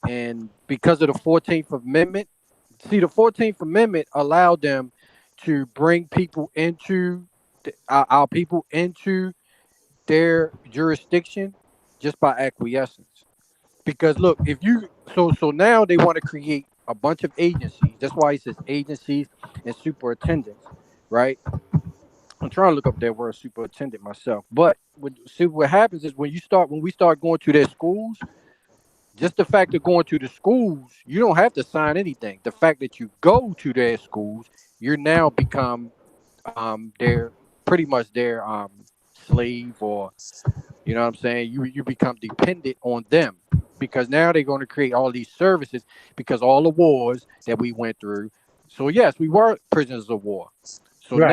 and because of the 14th Amendment, the 14th Amendment allowed them to bring people into our people into their jurisdiction just by acquiescence. Because look, if you so now they want to create a bunch of agencies. That's why he says agencies and superintendents, right? I'm trying to look up that word superintendent myself. But what happens is when we start going to their schools, just the fact of going to the schools, you don't have to sign anything. The fact that you go to their schools, you're now become their pretty much their slave, or you know what I'm saying? You become dependent on them, because now they're going to create all these services because all the wars that we went through. So yes, we were prisoners of war. So Right.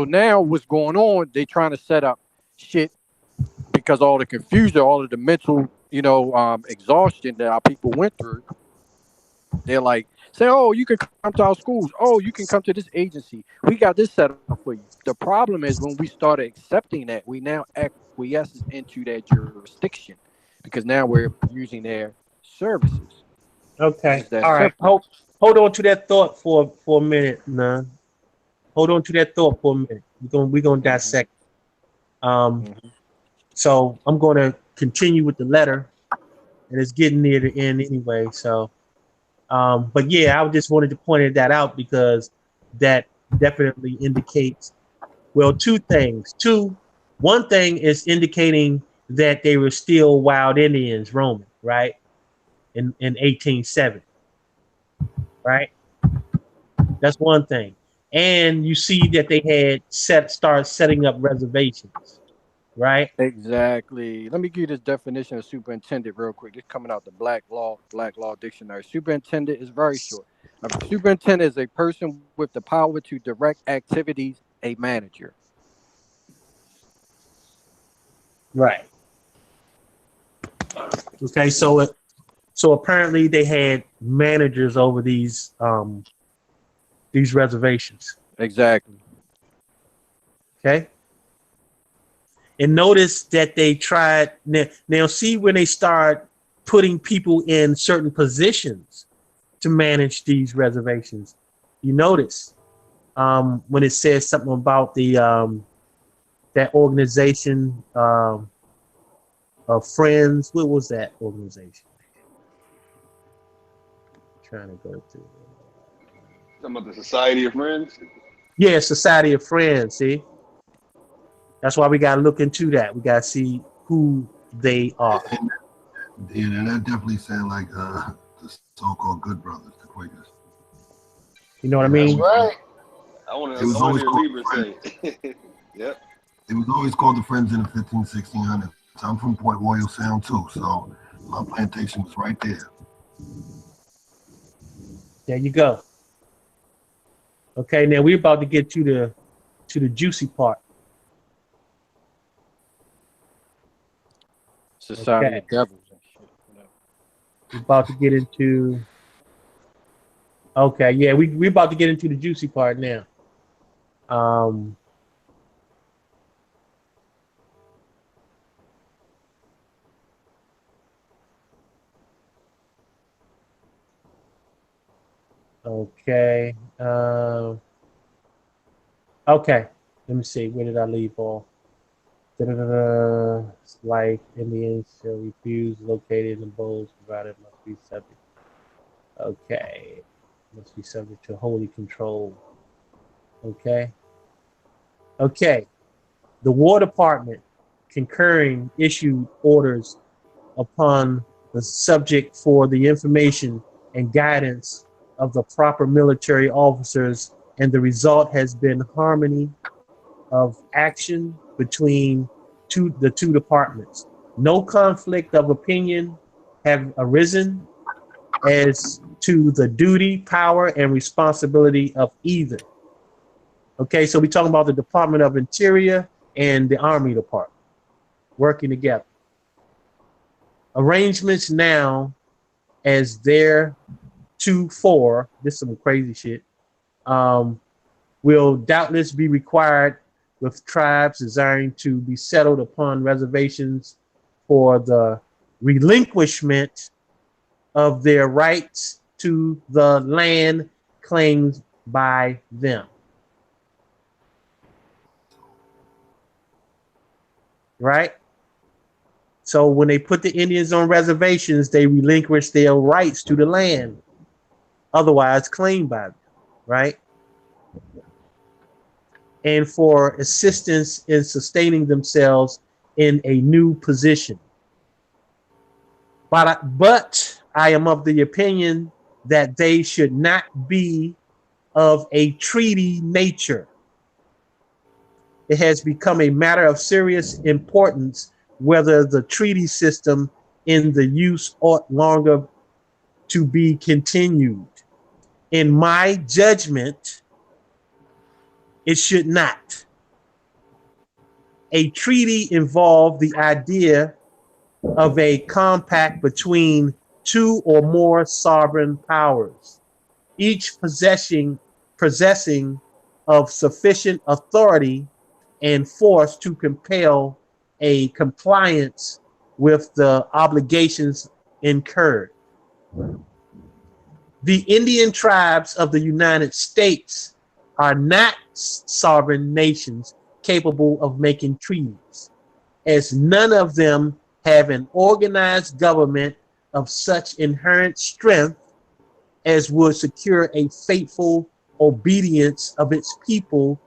now what's going on? They trying to set up shit because all the confusion, all of the mental, exhaustion that our people went through, they're like, say, oh, you can come to our schools. Oh, you can come to this agency. We got this set up for you. The problem is when we started accepting that, we now acquiesce into that jurisdiction because now we're using their services. Okay. It's that All right. simple. Hold on to that thought for a minute, nah. Hold on to that thought for a minute. We're gonna dissect. So I'm gonna continue with the letter, and it's getting near the end anyway. So, but yeah, I just wanted to point that out because that definitely indicates, well, two things. One thing is indicating that they were still wild Indians roaming, right? In 1870, right? That's one thing. And you see that they had started setting up reservations, right? Exactly. Let me give you this definition of superintendent real quick. This coming out the Black Law Dictionary. Superintendent is very short. A superintendent is a person with the power to direct activities, a manager. Right. Okay, so apparently they had managers over these reservations. Exactly. Okay. And notice that they tried now see when they start putting people in certain positions to manage these reservations. You notice when it says something about the that organization of friends. What was that organization? Trying to go through. Talking about the Society of Friends? Yeah, Society of Friends, see? That's why we gotta look into that. We gotta see who they are. And that definitely sound like the so-called good brothers, the Quakers. You know what I mean? That's right. I want It was to always hear called Libra say. Yep. It was always called the Friends in the 1600s. I'm from Port Royal Sound too, so my plantation was right there. There you go. Okay, now we're about to get to the juicy part. Society of Devils and shit. We're about to get into. Okay, yeah, we're about to get into the juicy part now. Okay. Okay. Let me see. Where did I leave off? Like Indians shall refuse located in the bowls provided must be subject. Okay. Must be subject to holy control. Okay. Okay. The War Department concurring issued orders upon the subject for the information and guidance of the proper military officers, and the result has been harmony of action between the two departments. No conflict of opinion have arisen as to the duty, power, and responsibility of either. Okay, so we're talking about the Department of Interior and the Army Department working together. Arrangements now as theretofore, this is some crazy shit, will doubtless be required with tribes desiring to be settled upon reservations for the relinquishment of their rights to the land claimed by them. Right? So when they put the Indians on reservations, they relinquish their rights to the land, otherwise claimed by them, right? And for assistance in sustaining themselves in a new position. But I am of the opinion that they should not be of a treaty nature. It has become a matter of serious importance whether the treaty system in the use ought longer to be continued. In my judgment, it should not. A treaty involved the idea of a compact between two or more sovereign powers, each possessing of sufficient authority and force to compel a compliance with the obligations incurred. The Indian tribes of the United States are not sovereign nations capable of making treaties, as none of them have an organized government of such inherent strength as would secure a faithful obedience of its people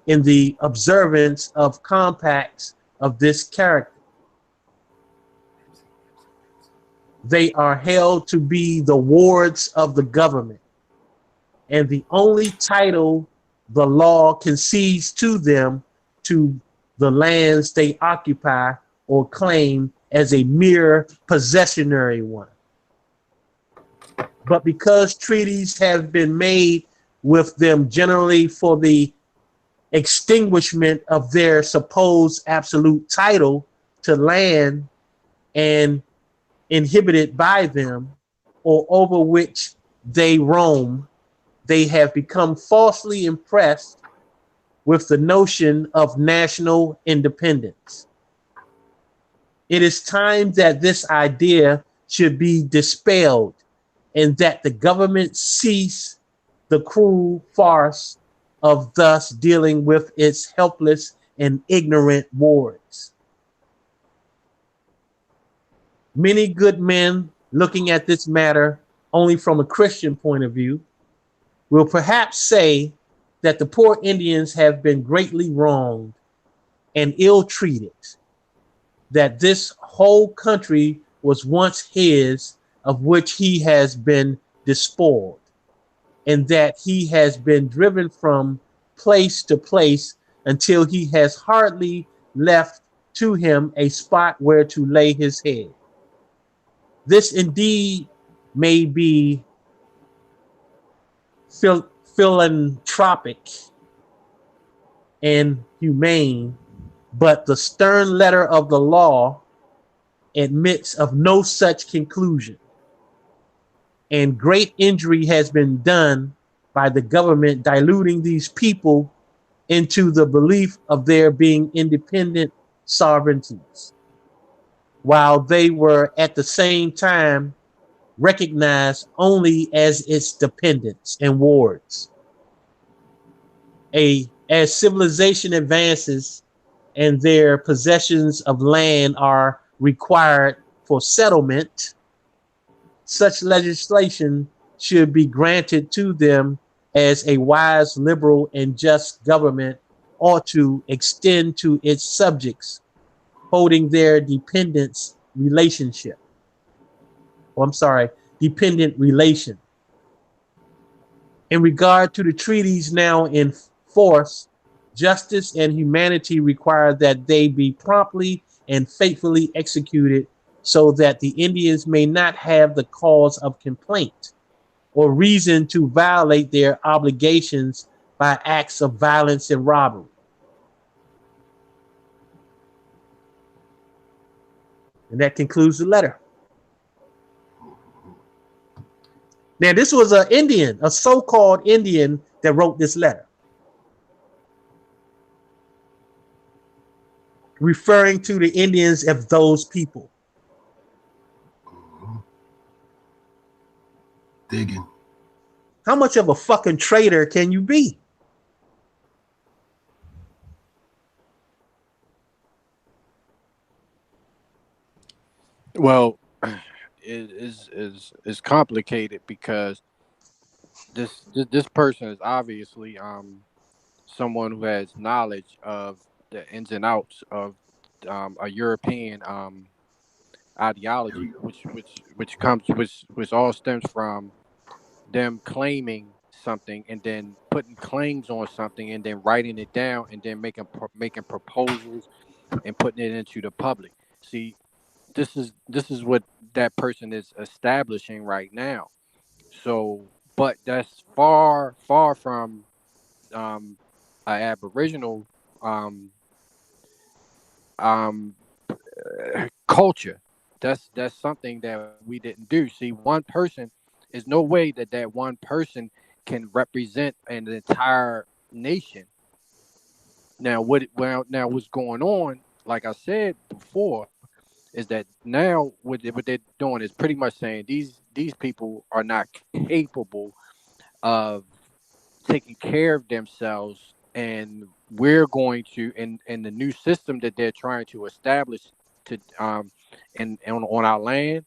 in the observance of compacts of this character. They are held to be the wards of the government, and the only title the law concedes to them to the lands they occupy or claim as a mere possessionary one. But because treaties have been made with them generally for the extinguishment of their supposed absolute title to land and inhibited by them, or over which they roam, they have become falsely impressed with the notion of national independence. It is time that this idea should be dispelled and that the government cease the cruel farce of thus dealing with its helpless and ignorant wards. Many good men looking at this matter only from a Christian point of view will perhaps say that the poor Indians have been greatly wronged and ill-treated, that this whole country was once his, of which he has been despoiled, and that he has been driven from place to place until he has hardly left to him a spot where to lay his head. This indeed may be philanthropic and humane, but the stern letter of the law admits of no such conclusion. And great injury has been done by the government diluting these people into the belief of their being independent sovereignties, while they were at the same time recognized only as its dependents and wards. As civilization advances and their possessions of land are required for settlement, such legislation should be granted to them as a wise, liberal, and just government ought to extend to its subjects, holding their dependent relation. In regard to the treaties now in force, justice and humanity require that they be promptly and faithfully executed so that the Indians may not have the cause of complaint or reason to violate their obligations by acts of violence and robbery. And that concludes the letter. Now, this was an Indian, a so-called Indian that wrote this letter, referring to the Indians as those people. Digging. How much of a fucking traitor can you be? Well, it is complicated because this person is obviously someone who has knowledge of the ins and outs of a European ideology, which all stems from them claiming something and then putting claims on something and then writing it down and then making proposals and putting it into the public. See, this is what that person is establishing right now. So, but that's far from an Aboriginal um culture. That's something that we didn't do. See, one person is no way that that one person can represent an entire nation. Now, now what's going on? Like I said before, is that now what they're doing is pretty much saying these people are not capable of taking care of themselves, and we're going to in the new system that they're trying to establish to and on our land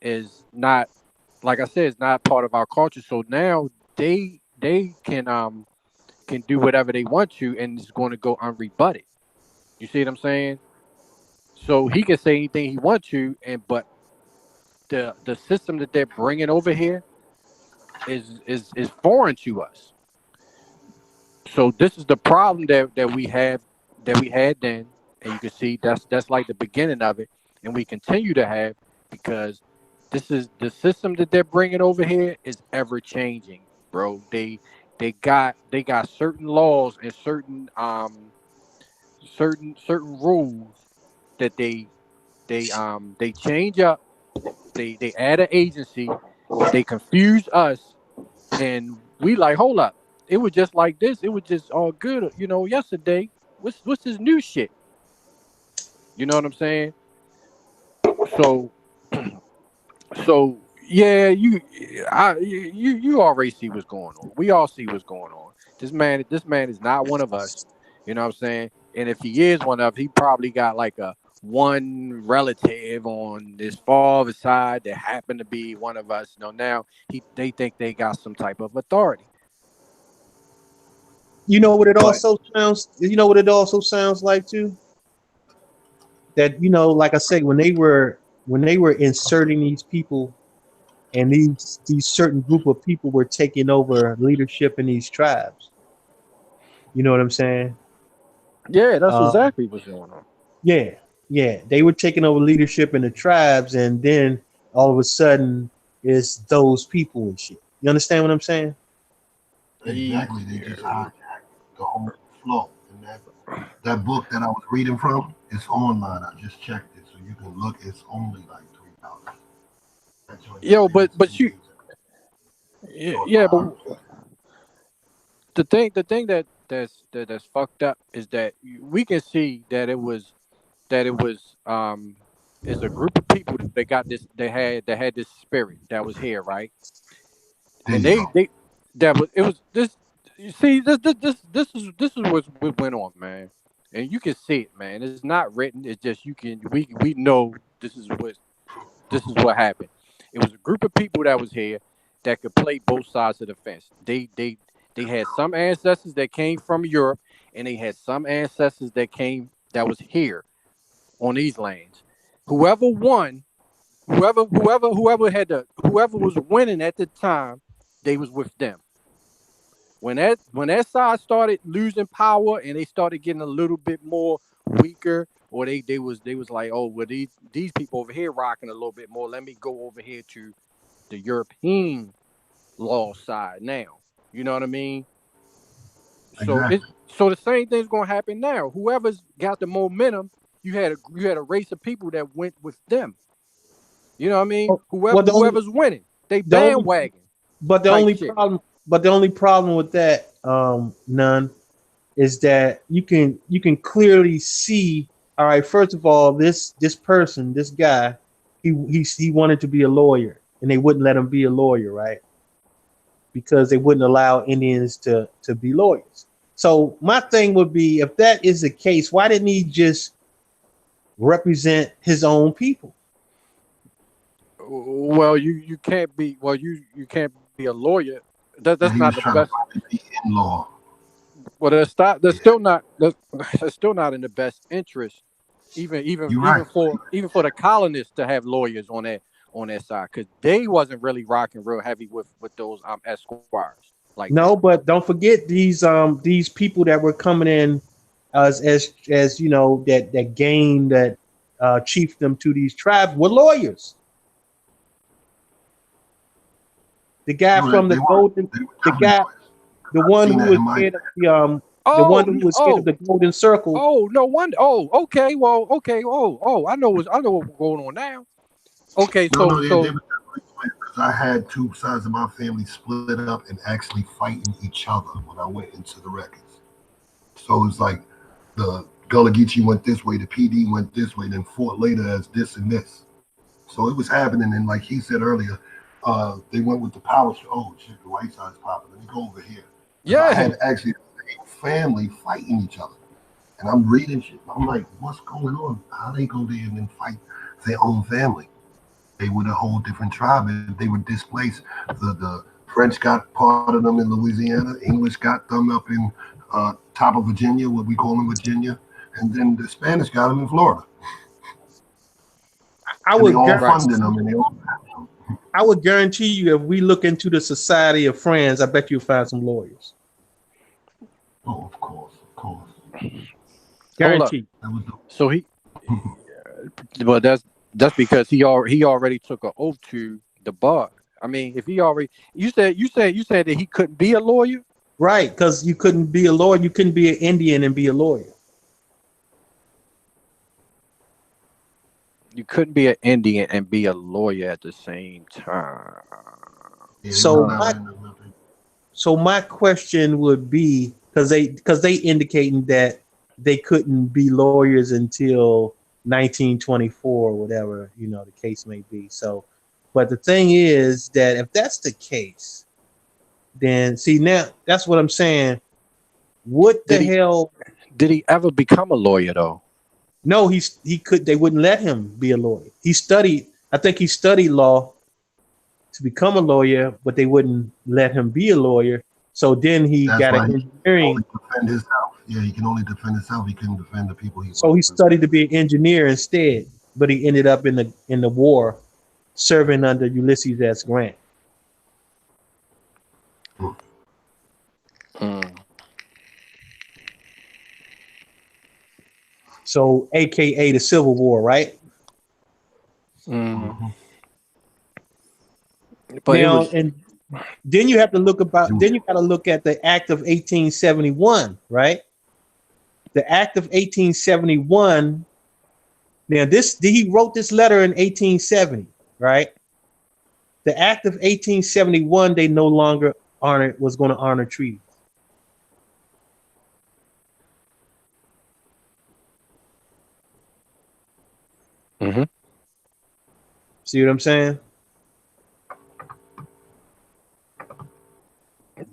is not, like I said, it's not part of our culture. So now they can do whatever they want to, and it's going to go unrebutted. You see what I'm saying? So he can say anything he wants to, and but the system that they're bringing over here is foreign to us. So this is the problem that we have that we had then, and you can see that's like the beginning of it, and we continue to have because this is the system that they're bringing over here is ever changing, bro. They got certain laws and certain rules that they change up. They add an agency, they confuse us, and we like, hold up, it was just like this. It was just all good, yesterday. What's this new shit? You know what I'm saying? So so yeah, you already see what's going on. We all see what's going on. This man is not one of us. You know what I'm saying? And if he is one of, he probably got like a one relative on this father's side that happened to be one of us. Now they think they got some type of authority. You know what it But also sounds. You know what it also sounds like too. That like I said, when they were inserting these people and these certain group of people were taking over leadership in these tribes. You know what I'm saying? yeah, that's Uh, exactly what's going on. yeah, yeah. They were taking over leadership in the tribes, and then all of a sudden, it's those people and shit. You understand what I'm saying? Exactly. They Yeah. just hijacked the whole flow. And that book that I was reading from is online. I just checked it, so you can look. It's only like $3. That joint Yo, says but some you, things that yeah, goes yeah, but behind. the thing that's fucked up is that we can see that it was is a group of people that got this they had this spirit that was here, right? There And you go. they that was it was this, you see, this is what went on, man. And you can see it, man. It's not written, it's just we know this is what happened. It was a group of people that was here that could play both sides of the fence. They had some ancestors that came from Europe, and they had some ancestors that was here on these lands. Whoever won, whoever was winning at the time, they was with them. When that side started losing power and they started getting a little bit more weaker, or they was like, oh well, these people over here rocking a little bit more. Let me go over here to the European law side now. You know what I mean? So it Exactly. so the same thing's gonna happen now. Whoever's got the momentum, you had a race of people that went with them. You know what I mean? Well, Whoever's winning, they the only, bandwagon but the type only shit. problem, but the only problem with that, none, is that you can clearly see. All right, first of all, this person, this guy, he wanted to be a lawyer, and they wouldn't let him be a lawyer, right? Because they wouldn't allow Indians to be lawyers. So my thing would be, if that is the case, why didn't he just represent his own people? Well, you can't be you can't be a lawyer. That's Yeah, not he the was trying to best. probably be in law. Well, that's Yeah, still not that's still not in the best interest, even even you're right. even for even for the colonists to have lawyers on that side, because they wasn't really rocking real heavy with those esquires like that. No, but don't forget these people that were coming in as that gained that chiefdom to these tribes were lawyers. The guy No, from the they weren't. golden, They were the definitely guy, lawyers. the I've one seen who that was in my. scared of the The one who was scared of the golden circle. Oh, no wonder. Oh, okay. Well, okay. I know what's going on now. Okay, No, so they were definitely fighting because I had two sides of my family split up and actually fighting each other when I went into the records. So it's like the Gullah Geechee went this way, the PD went this way, then fought later as this and this. So it was happening, and like he said earlier, they went with the power. Oh shit, the white side's popping. Let me go over here. I had actually a family fighting each other, and I'm reading shit. I'm like, what's going on? How they go there and then fight their own family? They were a whole different tribe, and they were displaced. The French got part of them in Louisiana. English got them up in top of Virginia, what we call in Virginia, and then the Spanish got them in Florida. I would guarantee you, if we look into the Society of Friends, I bet you'll find some lawyers. Oh, of course. Guaranteed. So well, that's because he already took an oath to the bar. I mean, if he already, you said that he couldn't be a lawyer, right? Because you couldn't be a lawyer. You couldn't be an Indian and be a lawyer. You couldn't be an Indian and be a lawyer at the same time. So my question would be, because they indicating that they couldn't be lawyers until 1924 or whatever, the case may be. So, but the thing is that if that's the case, then see, now that's what I'm saying. What the hell? Did he ever become a lawyer though? No, he could. They wouldn't let him be a lawyer. I think he studied law to become a lawyer, but they wouldn't let him be a lawyer. So then that's got an engineering. Defend himself. Yeah, he can only defend himself. He couldn't defend the people. So he studied to be an engineer instead, but he ended up in the war, serving under Ulysses S. Grant. So, AKA the Civil War, right? Mm-hmm. But and then you have to look then you got to look at the Act of 1871, right? The Act of 1871. Now, he wrote this letter in 1870, right? The Act of 1871, they no longer was going to honor treaties. Mm-hmm. See what I'm saying?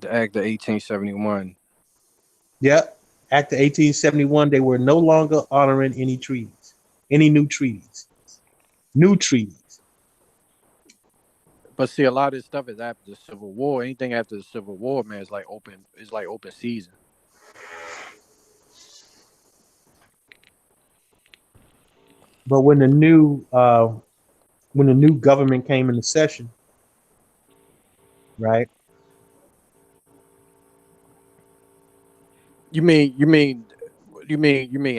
The Act of 1871. Yep. Act of 1871, they were no longer honoring any treaties, any new treaties. But see, a lot of this stuff is after the Civil War. Anything after the Civil War, man, is like open season. But when the new government came into session, right? You mean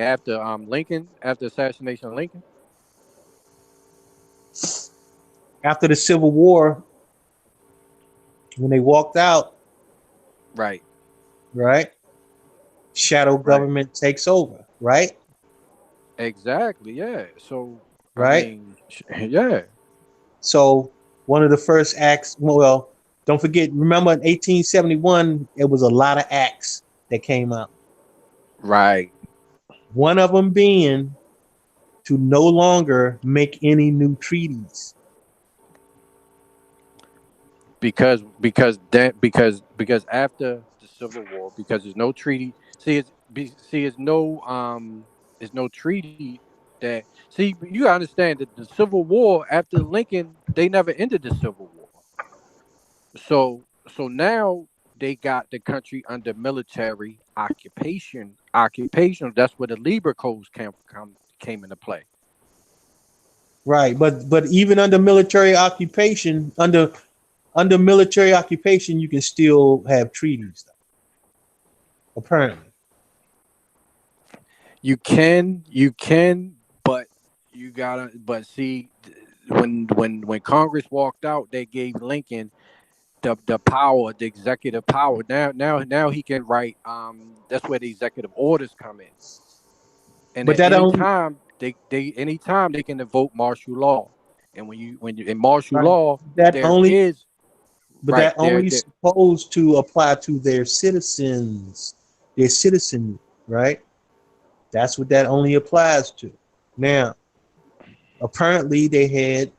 after Lincoln, after assassination of Lincoln? After the Civil War, when they walked out, right? Shadow government takes over, right? Exactly. Yeah. So right. Yeah. So one of the first acts. Well, don't forget. Remember, in 1871, it was a lot of acts that came out. Right. One of them being to no longer make any new treaties. Because after the Civil War, because there's no treaty. It's no treaty that. See, you understand that the Civil War after Lincoln, they never ended the Civil War. So now they got the country under military occupation. That's where the Lieber codes came into play. Right, but even under military occupation, under military occupation, you can still have treaties, though. Apparently. You can, but you gotta. But see, when Congress walked out, they gave Lincoln the power, the executive power. Now he can write. That's where the executive orders come in. And But at that any only time anytime they can invoke martial law. And when you in martial right. law, That there only is but right that there. only supposed to apply to their citizens, their citizen, right? That's what that only applies to. Now, apparently they had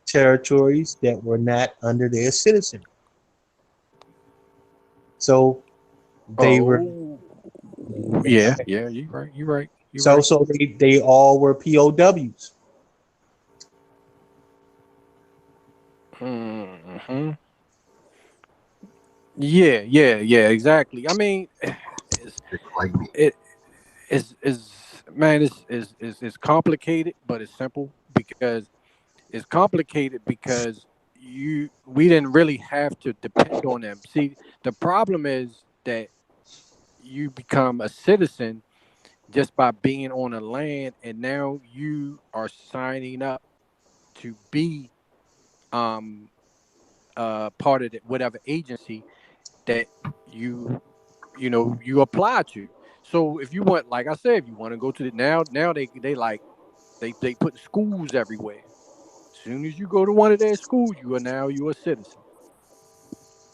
territories that were not under their citizen. So they were Oh, yeah. so they all were POWs. Hmm. Yeah. Exactly. I mean, it's Like me. it is man, it's complicated, but it's simple because it's complicated because we didn't really have to depend on them. See, the problem is that you become a citizen just by being on a land, and now you are signing up to be um part of whatever agency that you you apply to. So if you want, like I said, if you want to go to the now they like they put schools everywhere. As soon as you go to one of their schools, you a citizen.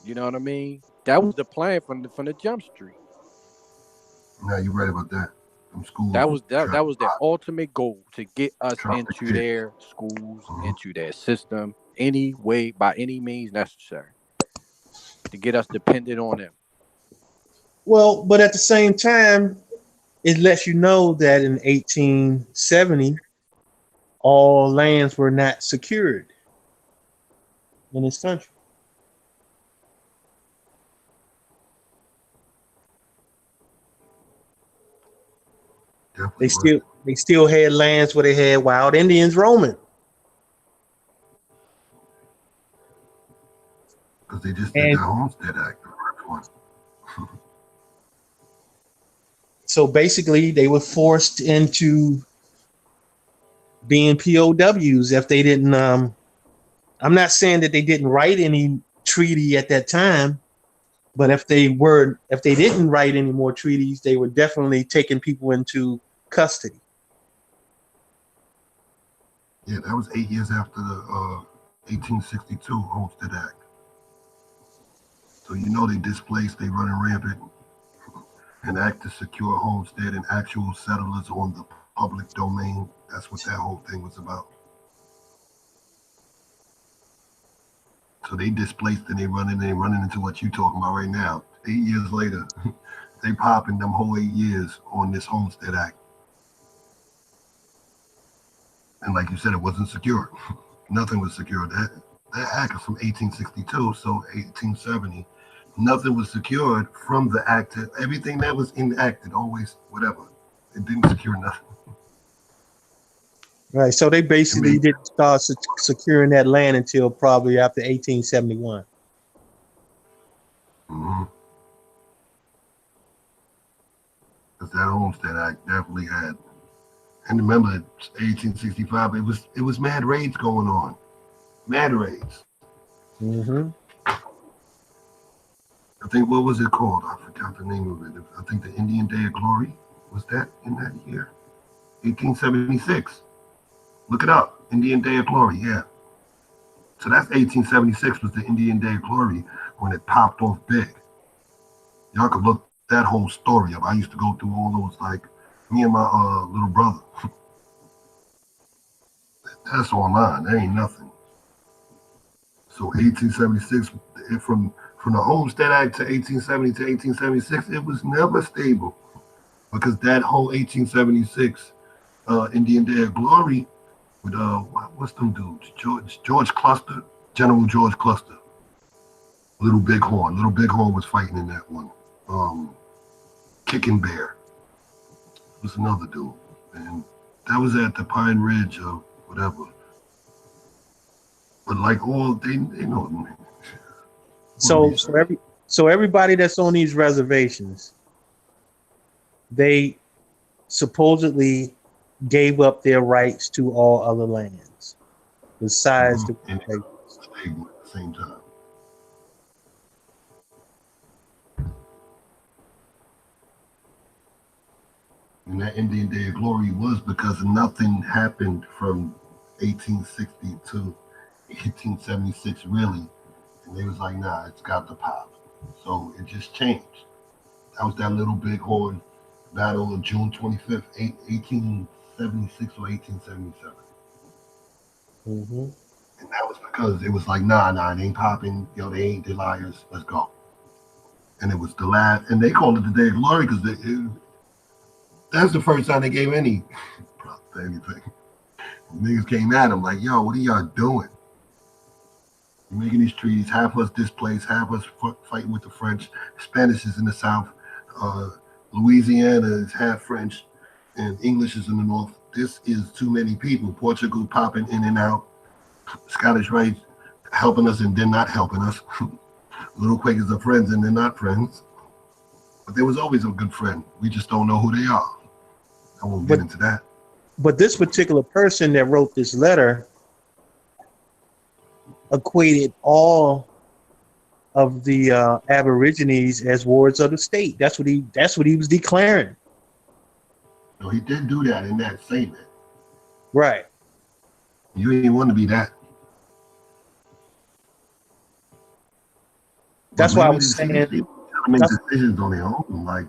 You know what I mean? That was the plan from the jump street. Now you're right about that. Them schools That was was that was their ultimate goal, to get us traffic into kids. their schools, Mhm. into their system, any way by any means necessary, to get us dependent on them. Well, but at the same time, it lets you know that in 1870, all lands were not secured in this country. They Definitely was. still they still had lands where they had wild Indians roaming. Because they just did that And Homestead Act, the first one. so basically they were forced into being POWs if they didn't I'm not saying that they didn't write any treaty at that time, but if they didn't write any more treaties, they were definitely taking people into custody. Yeah, that was 8 years after the 1862 Homestead Act. So you know they displaced, they running rampant. An act to secure homestead and actual settlers on the public domain. That's what that whole thing was about. So they displaced and they running into what you talking about right now. 8 years later, they popping them whole 8 years on this Homestead Act. And like you said, it wasn't secure. Nothing was secure. That act is from 1862, so 1870. Nothing was secured from the act. Everything that was enacted, always whatever. It didn't secure nothing. Right. So they I basically mean, didn't start securing that land until probably after 1871. because that Homestead Act definitely had. And remember, 1865, it was mad raids going on, mad raids. Mm-hmm. I think what was it called? I forgot the name of it. I think the Indian Day of Glory was that in that year, 1876. Look it up, Indian Day of Glory. Yeah. So that's 1876 was the Indian Day of Glory when it popped off big. Y'all could look that whole story up. I used to go through all those, like me and my little brother. That's online. There ain't nothing. So 1876, from the Homestead Act to 1870 to 1876, it was never stable because that whole 1876 Indian Day of Glory with what's them dudes? George Cluster, General George Cluster, Little Bighorn. Little Bighorn was fighting in that one. Kicking Bear was another dude, and that was at the Pine Ridge or whatever. But like all they know. So everybody that's on these reservations, they supposedly gave up their rights to all other lands besides the and stayed at the same time. And that Indian Day of Glory was because nothing happened from 1860 to 1876 really. And they was like, nah, it's got to pop. So it just changed. That was that Little Bighorn battle of June 25th, 1876 or 1877. Mm-hmm. And that was because it was like, nah, it ain't popping. Yo, they ain't, they liars. Let's go. And it was the last, and they called it the Day of Glory because that's the first time they gave any prop to anything. Niggas came at them like, yo, what are y'all doing? You're making these treaties, half us displaced, half us fighting with the French. Spanish is in the south. Louisiana is half French, and English is in the north. This is too many people. Portugal popping in and out. Scottish Rites helping us and then not helping us. Little Quakers are friends and they're not friends. But there was always a good friend. We just don't know who they are. I won't get into that. But this particular person that wrote this letter equated all of the Aborigines as wards of the state. That's what he was declaring. No, he did do that in that statement. Right. You ain't want to be that. That's why I was saying people make decisions on their own. Like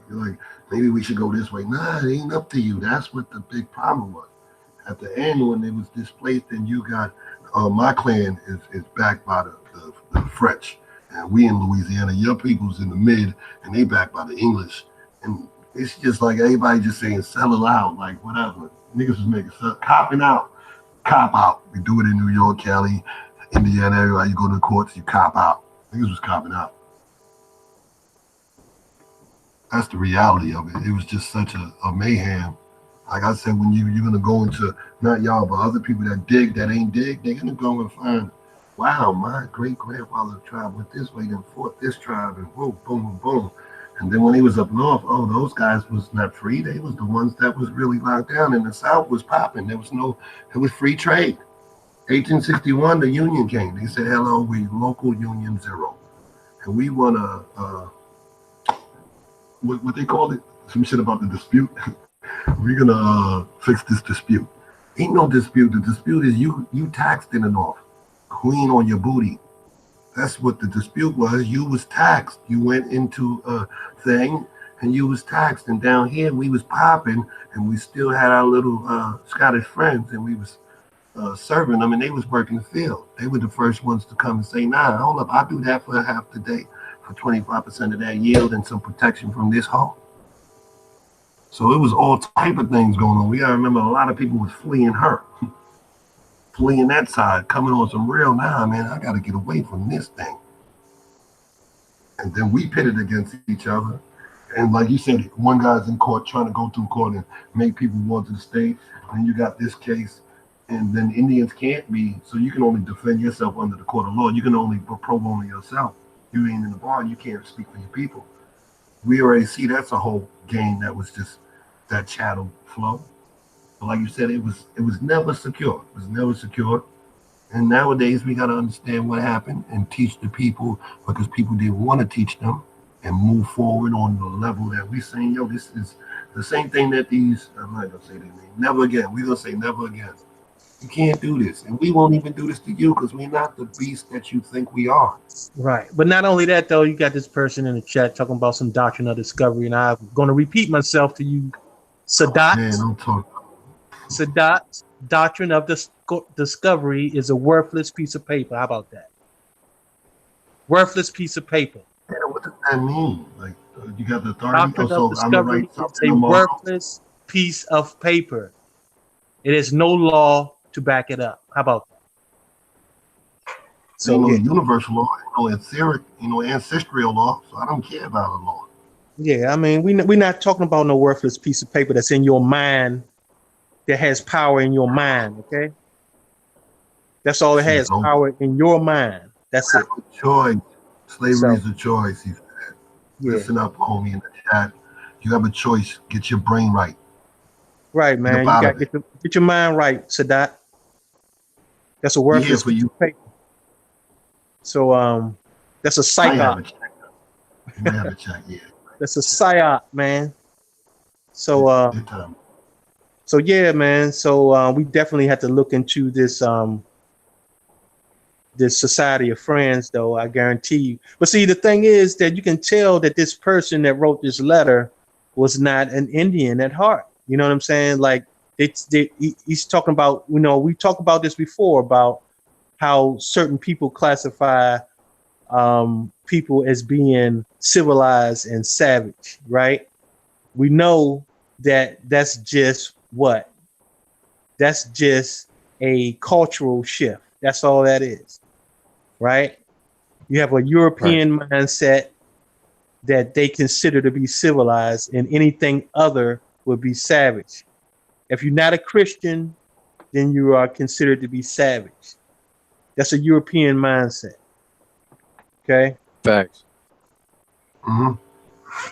maybe we should go this way. Nah, it ain't up to you. That's what the big problem was. At the end, when it was displaced, and you got my clan is backed by the French, and we in Louisiana. Your people's in the mid, and they backed by the English. And it's just like everybody just saying sell it out, like whatever. Niggas was making copping out, cop out. We do it in New York, Cali, Indiana, everywhere. You go to the courts, you cop out. Niggas was copping out. That's the reality of it. It was just such a mayhem. Like I said, when you're gonna go into, not y'all, but other people that dig that ain't dig, they're gonna go and find, wow, my great grandfather tribe went this way, then fought this tribe, and boom, boom, boom, boom. And then when he was up north, oh, those guys was not free. They was the ones that was really locked down, and the South was popping. It was free trade. 1861, the Union came. They said, hello, we local Union Zero. And we want to, what they call it, some shit about the dispute. We're going to fix this dispute. Ain't no dispute. The dispute is you taxed in the North. Queen on your booty. That's what the dispute was. You was taxed. You went into a thing and you was taxed. And down here we was popping and we still had our little Scottish friends and we was serving them and they was working the field. They were the first ones to come and say, nah, hold up, I'll do that for half the day for 25% of that yield and some protection from this hole. So it was all type of things going on. We gotta remember a lot of people was fleeing her. Fleeing that side, coming on some real, nah, man, I got to get away from this thing. And then we pitted against each other. And like you said, one guy's in court trying to go through court and make people want to the state. And you got this case. And then Indians can't be, so you can only defend yourself under the court of law. You can only pro bono yourself. You ain't in the bar, you can't speak for your people. We already see that's a whole game that was just that chattel flow. But like you said, it was never secure. It was never secure. And nowadays we got to understand what happened and teach the people because people didn't want to teach them and move forward on the level that we saying, yo, this is the same thing that these, I'm not going to say their name, never again. We're going to say never again. You can't do this. And we won't even do this to you because we're not the beast that you think we are. Right. But not only that, though, you got this person in the chat talking about some doctrine of discovery. And I'm going to repeat myself to you, Sadat. Man, don't talk. Sadat's doctrine of discovery is a worthless piece of paper. How about that? Worthless piece of paper. Yeah, what does that mean? Like, you got the authority? Doctrine of discovery is a worthless piece of paper. It is no law to back it up. How about that? So no universal law, no etheric, ancestral law. So I don't care about the law. Yeah, I mean, we're not talking about no worthless piece of paper that's in your mind. That has power in your mind, okay? That's all it has, power in your mind. That's it. Choice. Slavery is a choice. He said. Yeah. Listen up, homie, in the chat. You have a choice. Get your brain right. Right, man. You got to get your mind right, Sadat. That's a worthless piece of paper. So, that's a psyop. You have a check, yeah. That's a psyop, man. So Big time. so yeah, man. So we definitely have to look into this society of friends, though, I guarantee you. But see, the thing is that you can tell that this person that wrote this letter was not an Indian at heart. You know what I'm saying? Like he's talking about, we talked about this before about how certain people classify people as being civilized and savage, right? We know that that's just what? That's just a cultural shift. That's all that is, right? You have a European mindset that they consider to be civilized, and anything other would be savage. If you're not a Christian, then you are considered to be savage. That's a European mindset. Okay. Facts. Hmm.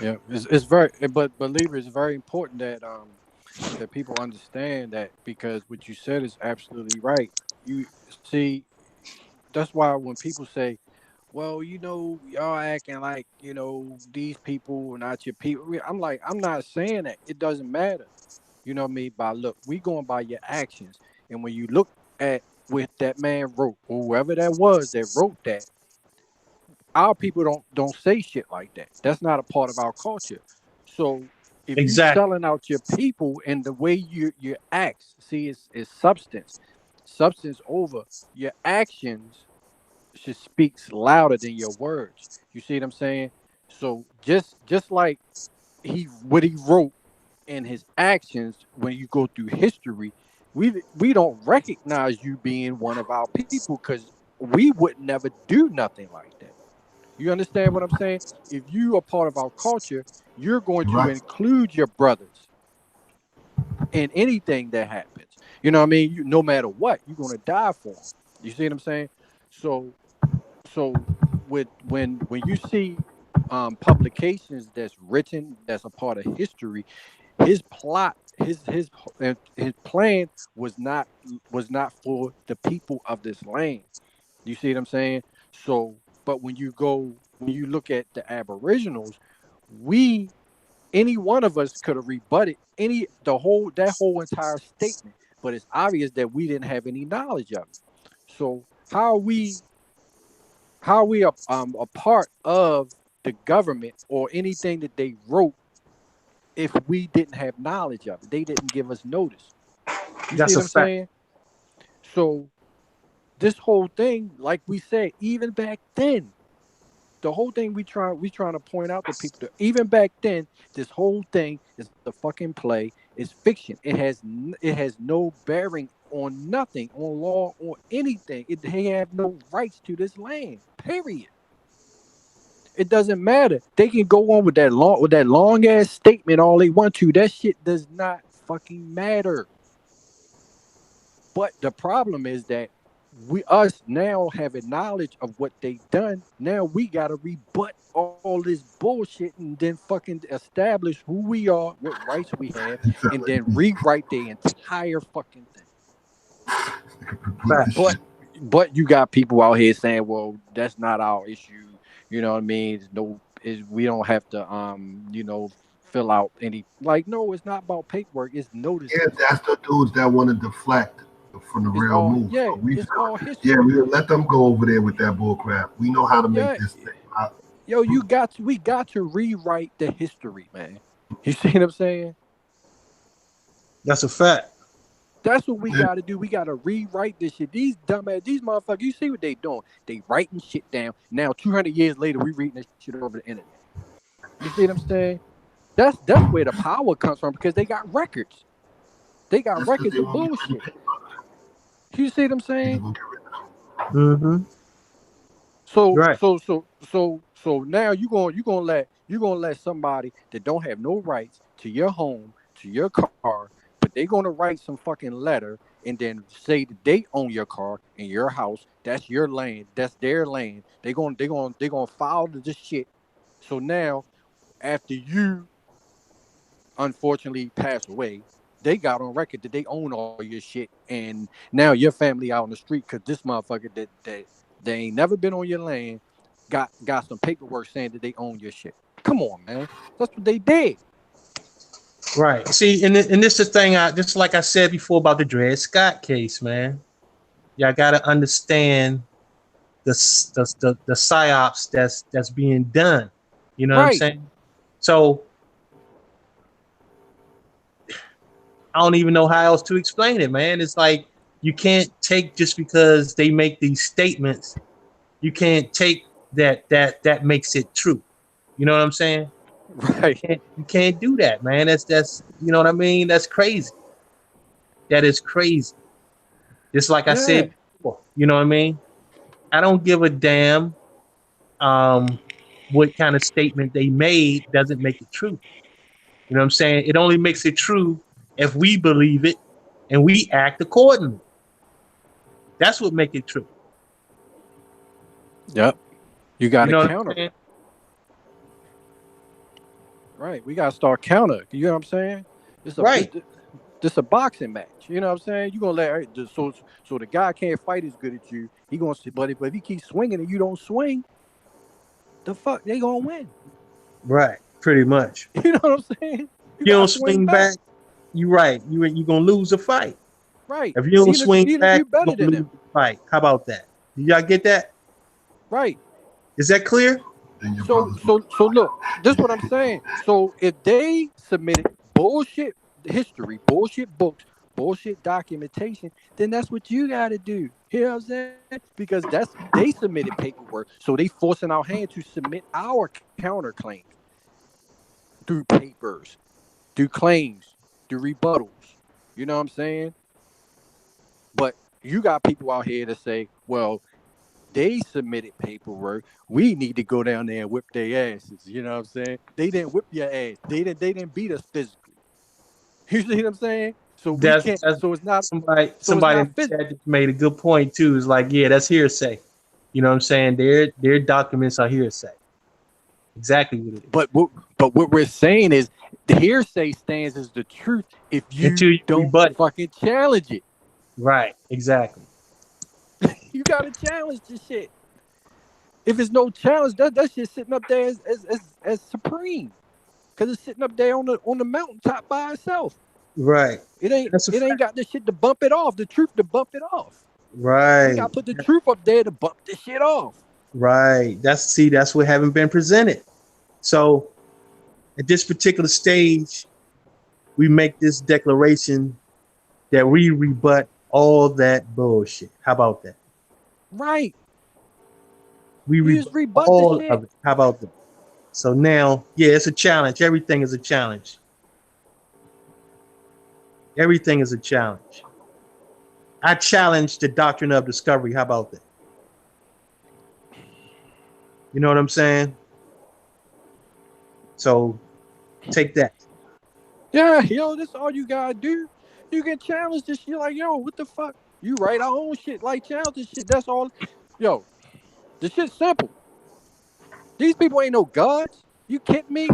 Yeah, it's very, but believer, it's very important that people understand that, because what you said is absolutely right. You see, that's why when people say, well, y'all acting like, these people are not your people. I'm like, I'm not saying that. It doesn't matter. You know what I mean? Look, we going by your actions. And when you look at what that man wrote, or whoever that was that wrote that, our people don't say shit like that. That's not a part of our culture. So if you Exactly. selling out your people and the way your acts, see, it's substance over your actions should speaks louder than your words. You see what I'm saying? So just like what he wrote in his actions, when you go through history, we don't recognize you being one of our people, because we would never do nothing like that. You understand what I'm saying? If you are part of our culture, you're going to Right. include your brothers in anything that happens. You know what I mean? No matter what, you're going to die for them. You see what I'm saying? So so when you see publications that's written, that's a part of history, his plot, his plan was not for the people of this land. You see what I'm saying? So, but when you look at the Aboriginals, we any one of us could have rebutted that whole entire statement, but it's obvious that we didn't have any knowledge of it. So how are we a part of the government or anything that they wrote if we didn't have knowledge of it? They didn't give us notice. You see That's what a I'm fact. saying? So this whole thing, like we said, even back then, the whole thing we trying to point out to people that even back then, this whole thing is a fucking play. It's fiction. It has no bearing on nothing, on law, or anything. They have no rights to this land. Period. It doesn't matter. They can go on with that long ass statement all they want to. That shit does not fucking matter. But the problem is that us now having knowledge of what they done, now we gotta rebut all this bullshit and then fucking establish who we are, what rights we have, and then rewrite the entire fucking thing. Repeat the Fact. shit. But you got people out here saying, well, that's not our issue. You know what I mean? We don't have to fill out any, like, no, it's not about paperwork, it's Yeah, notices. that's the dudes that want to deflect from the It's real all, move. yeah, So we, it's all yeah, history. we let them go over there with that bull crap. We know how to make Yeah. this thing. Yo, we got to rewrite the history, man. You see what I'm saying? That's a fact. That's what we Yeah, got to do. We got to rewrite this shit. These dumbass, these motherfuckers, you see what they doing? They writing shit down. Now, 200 years later, we reading this shit over the internet. You see what I'm saying? That's where the power comes from, because they got records. They got that's because records they of won't get rid of bullshit. paper. You see what I'm They saying? gonna get rid of Mm-hmm. So Right. so so so now you gonna let somebody that don't have no rights to your home, to your car, but they gonna write some fucking letter and then say that they own your car and your house. That's your land. That's their land. They gonna file this shit. So now, after you unfortunately pass away, they got on record that they own all your shit, and now your family out on the street because this motherfucker that they ain't never been on your land got some paperwork saying that they own your shit. Come on, man, that's what they did. Right. See, and this is the thing. Just like I said before about the Dred Scott case, man. Y'all got to understand the psyops that's being done. You know what I'm Right. saying? So I don't even know how else to explain it, man. It's like you can't take just because they make these statements, you can't take that makes it true. You know what I'm saying? Right. You can't do that, man. That's you know what I mean? That's crazy. That is crazy. Just like I Yeah. said before, you know what I mean? I don't give a damn what kind of statement they made doesn't make it true. You know what I'm saying? It only makes it true if we believe it and we act accordingly. That's what make it true. Yep. You got You to know what I'm counter. saying? Right. We got to start counter. You know what I'm saying? It's a Right. this a boxing match. You know what I'm saying? You gonna so the guy can't fight as good as you. He gonna say, but if he keeps swinging and you don't swing, the fuck they gonna win. Right. Pretty much. You know what I'm saying? You You gotta don't swing swing back. back, you right. You gonna lose a fight. Right. If you don't swing Even if back, you better you're gonna than lose them. the fight. How about that? Did y'all get that? Right. Is that clear? So look, this is what I'm saying. So if they submitted bullshit history, bullshit books, bullshit documentation, then that's what you gotta do. You know what I'm saying? Because they submitted paperwork, so they forcing our hand to submit our counterclaims through papers, through claims, through rebuttals. You know what I'm saying? But you got people out here that say, well, they submitted paperwork. We need to go down there and whip their asses. You know what I'm saying? They didn't whip your ass. They didn't beat us physically. You see what I'm saying? So we can't. That's So it's not. somebody So it's somebody not in the physical. chat just made a good point too. It's like, yeah, that's hearsay. You know what I'm saying? Their documents are hearsay. Exactly what it is. But what we're saying is the hearsay stands as the truth if you Until you don't rebut it. fucking challenge it. Right, exactly. You gotta challenge the shit. If it's no challenge, that shit sitting up there as supreme. Cause it's sitting up there on the mountaintop by itself. Right. It ain't That's a it ain't fact. got the shit to bump it off, the truth to bump it off. We Right. gotta put the truth up there to bump this shit off. Right. That's what haven't been presented. So at this particular stage, we make this declaration that we rebut all that bullshit. How about that? Right. We You just rebut rebut the all shit. of it. How about that? So now, yeah, it's a challenge. Everything is a challenge. Everything is a challenge. I challenge the doctrine of discovery. How about that? You know what I'm saying? So take that. Yeah, this all you gotta do. You can challenge this shit like, yo, what the fuck? You write our own shit, like challenge this shit. That's all. Yo, the shit's simple. These people ain't no gods. You kidding me?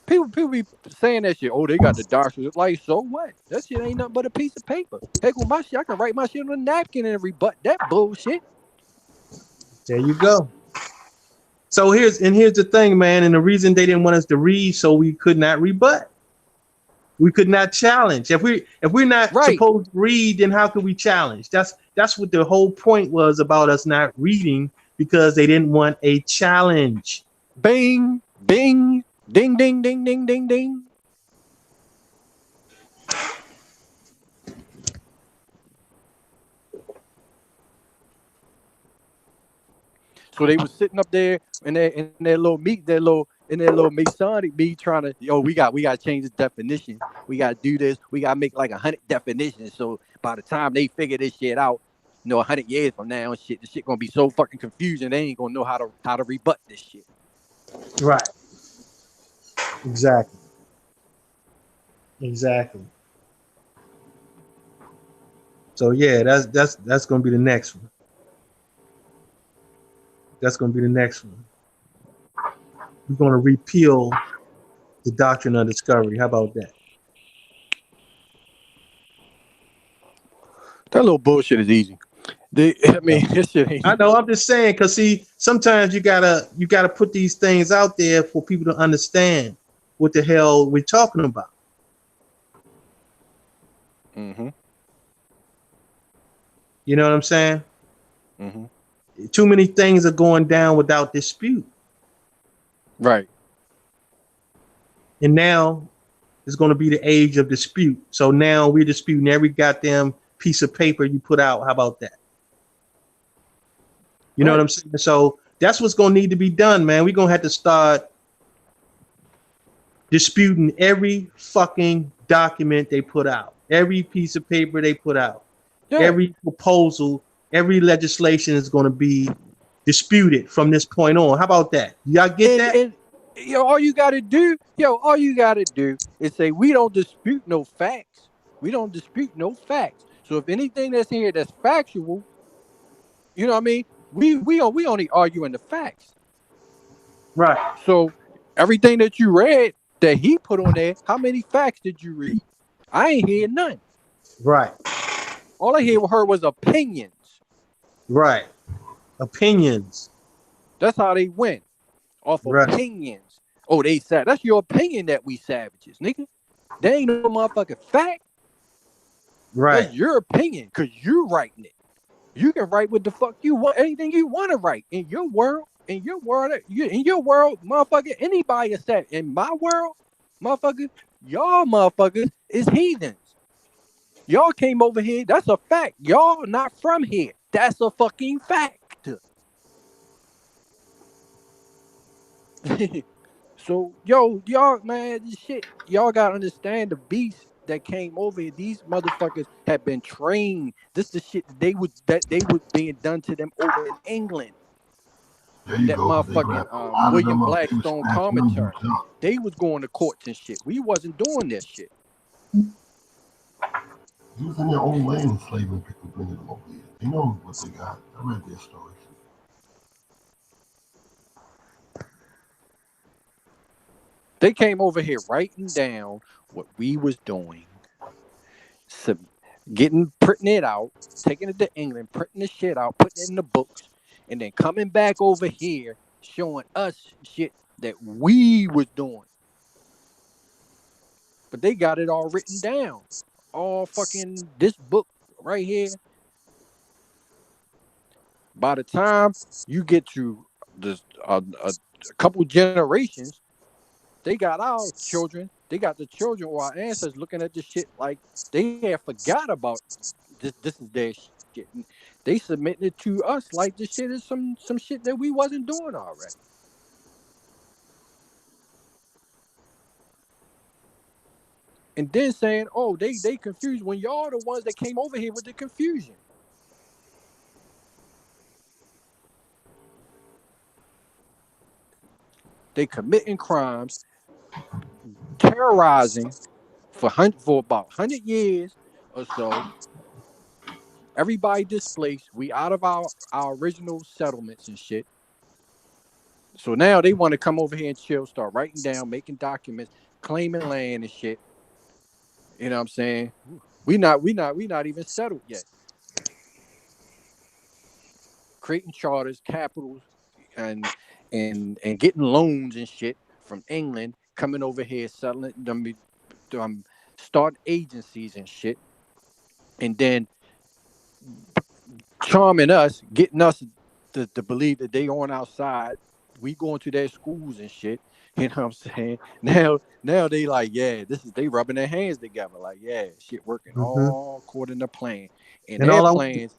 People be saying that shit. Oh, they got the doctrine. Like, so what? That shit ain't nothing but a piece of paper. Heck with my shit, I can write my shit on a napkin and rebut that bullshit. There you go. So here's the thing, man. And the reason they didn't want us to read, so we could not rebut. We could not challenge. If we're not Right. supposed to read, then how could we challenge? That's what the whole point was about us not reading, because they didn't want a challenge. Bing, bing, ding, ding, ding, ding, ding, ding. So they was sitting up there in their little Masonic meet trying to, yo, we got to change this definition. We got to do this. We got to make like 100 definitions. So by the time they figure this shit out, 100 years from now, the shit gonna be so fucking confusing. They ain't gonna know how to rebut this shit. Right. Exactly. So yeah, that's gonna be the next one. That's gonna be the next one. We're gonna repeal the doctrine of discovery. How about that? That little bullshit is easy. This shit ain't. I know. I'm just saying, because see, sometimes you gotta put these things out there for people to understand. what the hell we're talking about. Mm-hmm. You know what I'm saying? Mm-hmm. Too many things are going down without dispute. Right. And now it's going to be the age of dispute. So now we're disputing every goddamn piece of paper you put out. How about that? You know what I'm saying? So that's what's going to need to be done, man. We're going to have to start disputing every fucking document they put out, every piece of paper they put out, every proposal, every legislation is going to be disputed from this point on. How about that? Y'all get that? And all you gotta do is say we don't dispute no facts. We don't dispute no facts. So if anything that's here that's factual, you know what I mean? We only arguing the facts. Right. So everything that you read that he put on there, how many facts did you read? I ain't hear none. Right. All I heard was opinions. Right. Opinions. That's how they went. Off opinions. Oh, they said that's your opinion that we savages, nigga. They ain't no motherfucking fact. Right. That's your opinion, cause you writing it. You can write what the fuck you want, anything you want to write in your world. In your world, motherfucker, anybody is that. In my world, motherfucker, y'all motherfuckers is heathens. Y'all came over here. That's a fact. Y'all not from here. That's a fucking fact. So, y'all, man, this shit, y'all gotta understand the beast that came over here. These motherfuckers have been trained. This the shit that they was being done to them over in England. There you that go. Motherfucking William Blackstone commentary. They was going to courts and shit. We wasn't doing this shit. He was in their own land enslaving people, bringing them over here. They know what they got. I read their stories. They came over here writing down what we was doing, printing it out, taking it to England, printing the shit out, putting it in the books, and then coming back over here showing us shit that we was doing. But they got it all written down. All fucking this book right here. By the time you get to this a couple generations, they got our children. They got the children or our ancestors looking at this shit like they had forgot about this. This is their shit. And they submitting it to us like this shit is some shit that we wasn't doing already. And then saying, oh, they confused when y'all the ones that came over here with the confusion. They committing crimes, terrorizing for about 100 years or so. Everybody displaced. We out of our original settlements and shit. So now they want to come over here and chill, start writing down, making documents, claiming land and shit. You know what I'm saying? We not even settled yet. Creating charters, capitals, and getting loans and shit from England, coming over here, settling them, start agencies and shit, and then charming us, getting us to believe that they on our side. We going to their schools and shit. You know what I'm saying? Now they like, yeah, they rubbing their hands together. Like, yeah, shit working all according to plan. And their plans,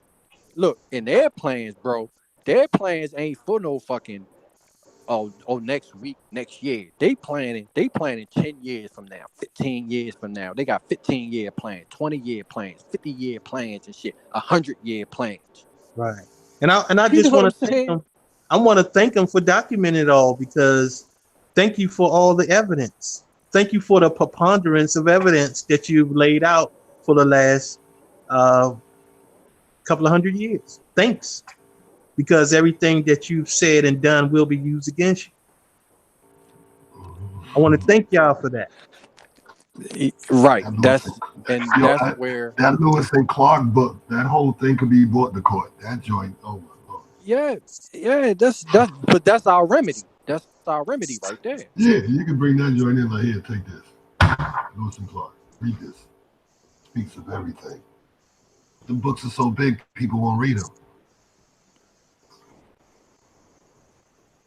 in their plans, bro, their plans ain't for no fucking next week, next year. They planning 10 years from now, 15 years from now. They got 15-year plans, 20-year plans, 50-year plans and shit, 100-year plans. Right. And I just want to thank them. I want to thank them for documenting it all, because thank you for all the evidence. Thank you for the preponderance of evidence that you've laid out for the last couple of 100 years. Thanks. Because everything that you've said and done will be used against you. I want to thank y'all for that. Right. That's where that Lewis and Clark book, that whole thing could be brought to court. That joint, oh my God. Yeah, that's our remedy. That's our remedy right there. Yeah, you can bring that joint in like, here, take this. Lewis and Clark. Read this. Speaks of everything. The books are so big, people won't read them.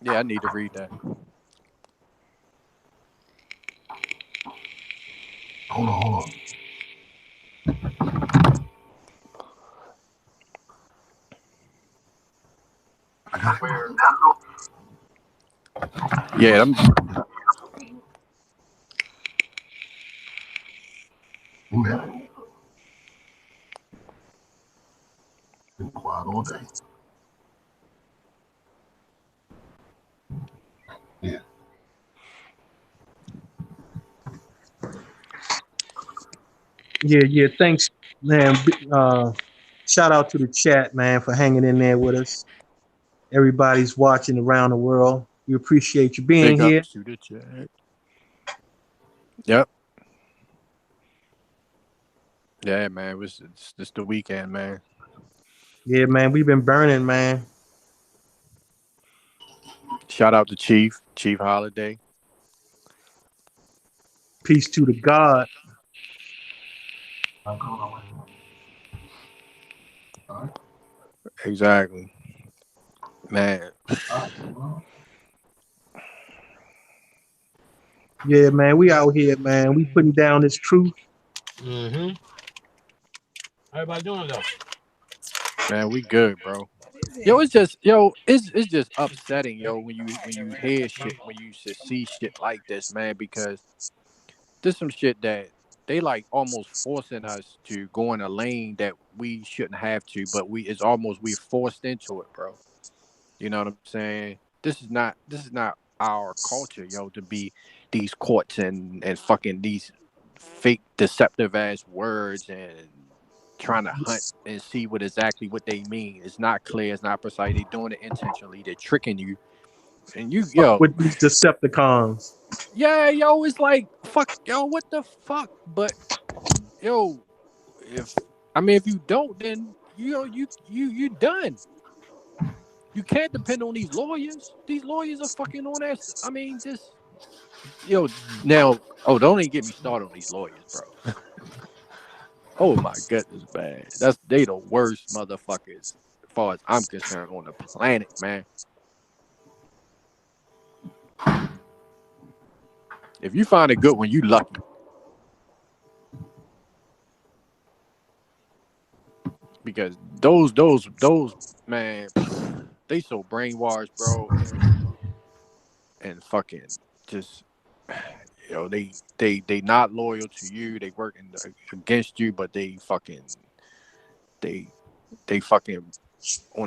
Yeah, I need to read that. Hold on. I got it. Yeah, them, Man. Been quiet all day. Yeah. Yeah. Thanks, man. Shout out to the chat, man, for hanging in there with us. Everybody's watching around the world. We appreciate you being big here. ups to the chat. Yep. Yeah, man. It's just the weekend, man. Yeah, man. We've been burning, man. Shout out to Chief Holiday. Peace to the God. Exactly. Man. Yeah, man. We out here, man. We putting down this truth. Mm-hmm. How everybody doing though? Man, we good, bro. It's just upsetting, when you hear shit, when you see shit like this, man, because there's some shit that they like almost forcing us to go in a lane that we shouldn't have to, but it's almost we're forced into it, bro. You know what I'm saying? This is not our culture, to be these courts and fucking these fake deceptive ass words and trying to hunt and see what they mean. It's not clear, it's not precise. They're doing it intentionally, they're tricking you. And With these Decepticons. yeah, it's like fuck, what the fuck? But if you don't, then you done. You can't depend on these lawyers. These lawyers are fucking on that. I mean, just now. Oh, don't even get me started on these lawyers, bro. Oh my goodness, man. They the worst motherfuckers, as far as I'm concerned, on the planet, man. If you find a good one, you lucky. Because those man, they so brainwashed, bro, and fucking just they not loyal to you. They working against you, but they fucking on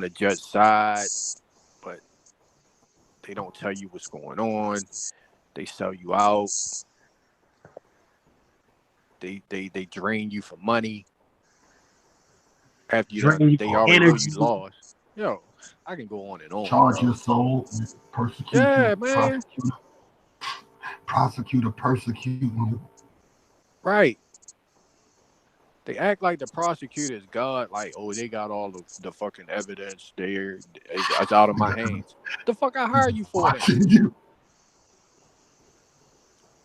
the judge side, but they don't tell you what's going on. They sell you out. They drain you for money. After they already know you lost. I can go on and on. Charge your soul, persecute yeah, you, man. Prosecutor persecuting you. Right. They act like the prosecutor is God, like, oh, they got all of the fucking evidence there. It's out of my hands. The fuck I hired you for that?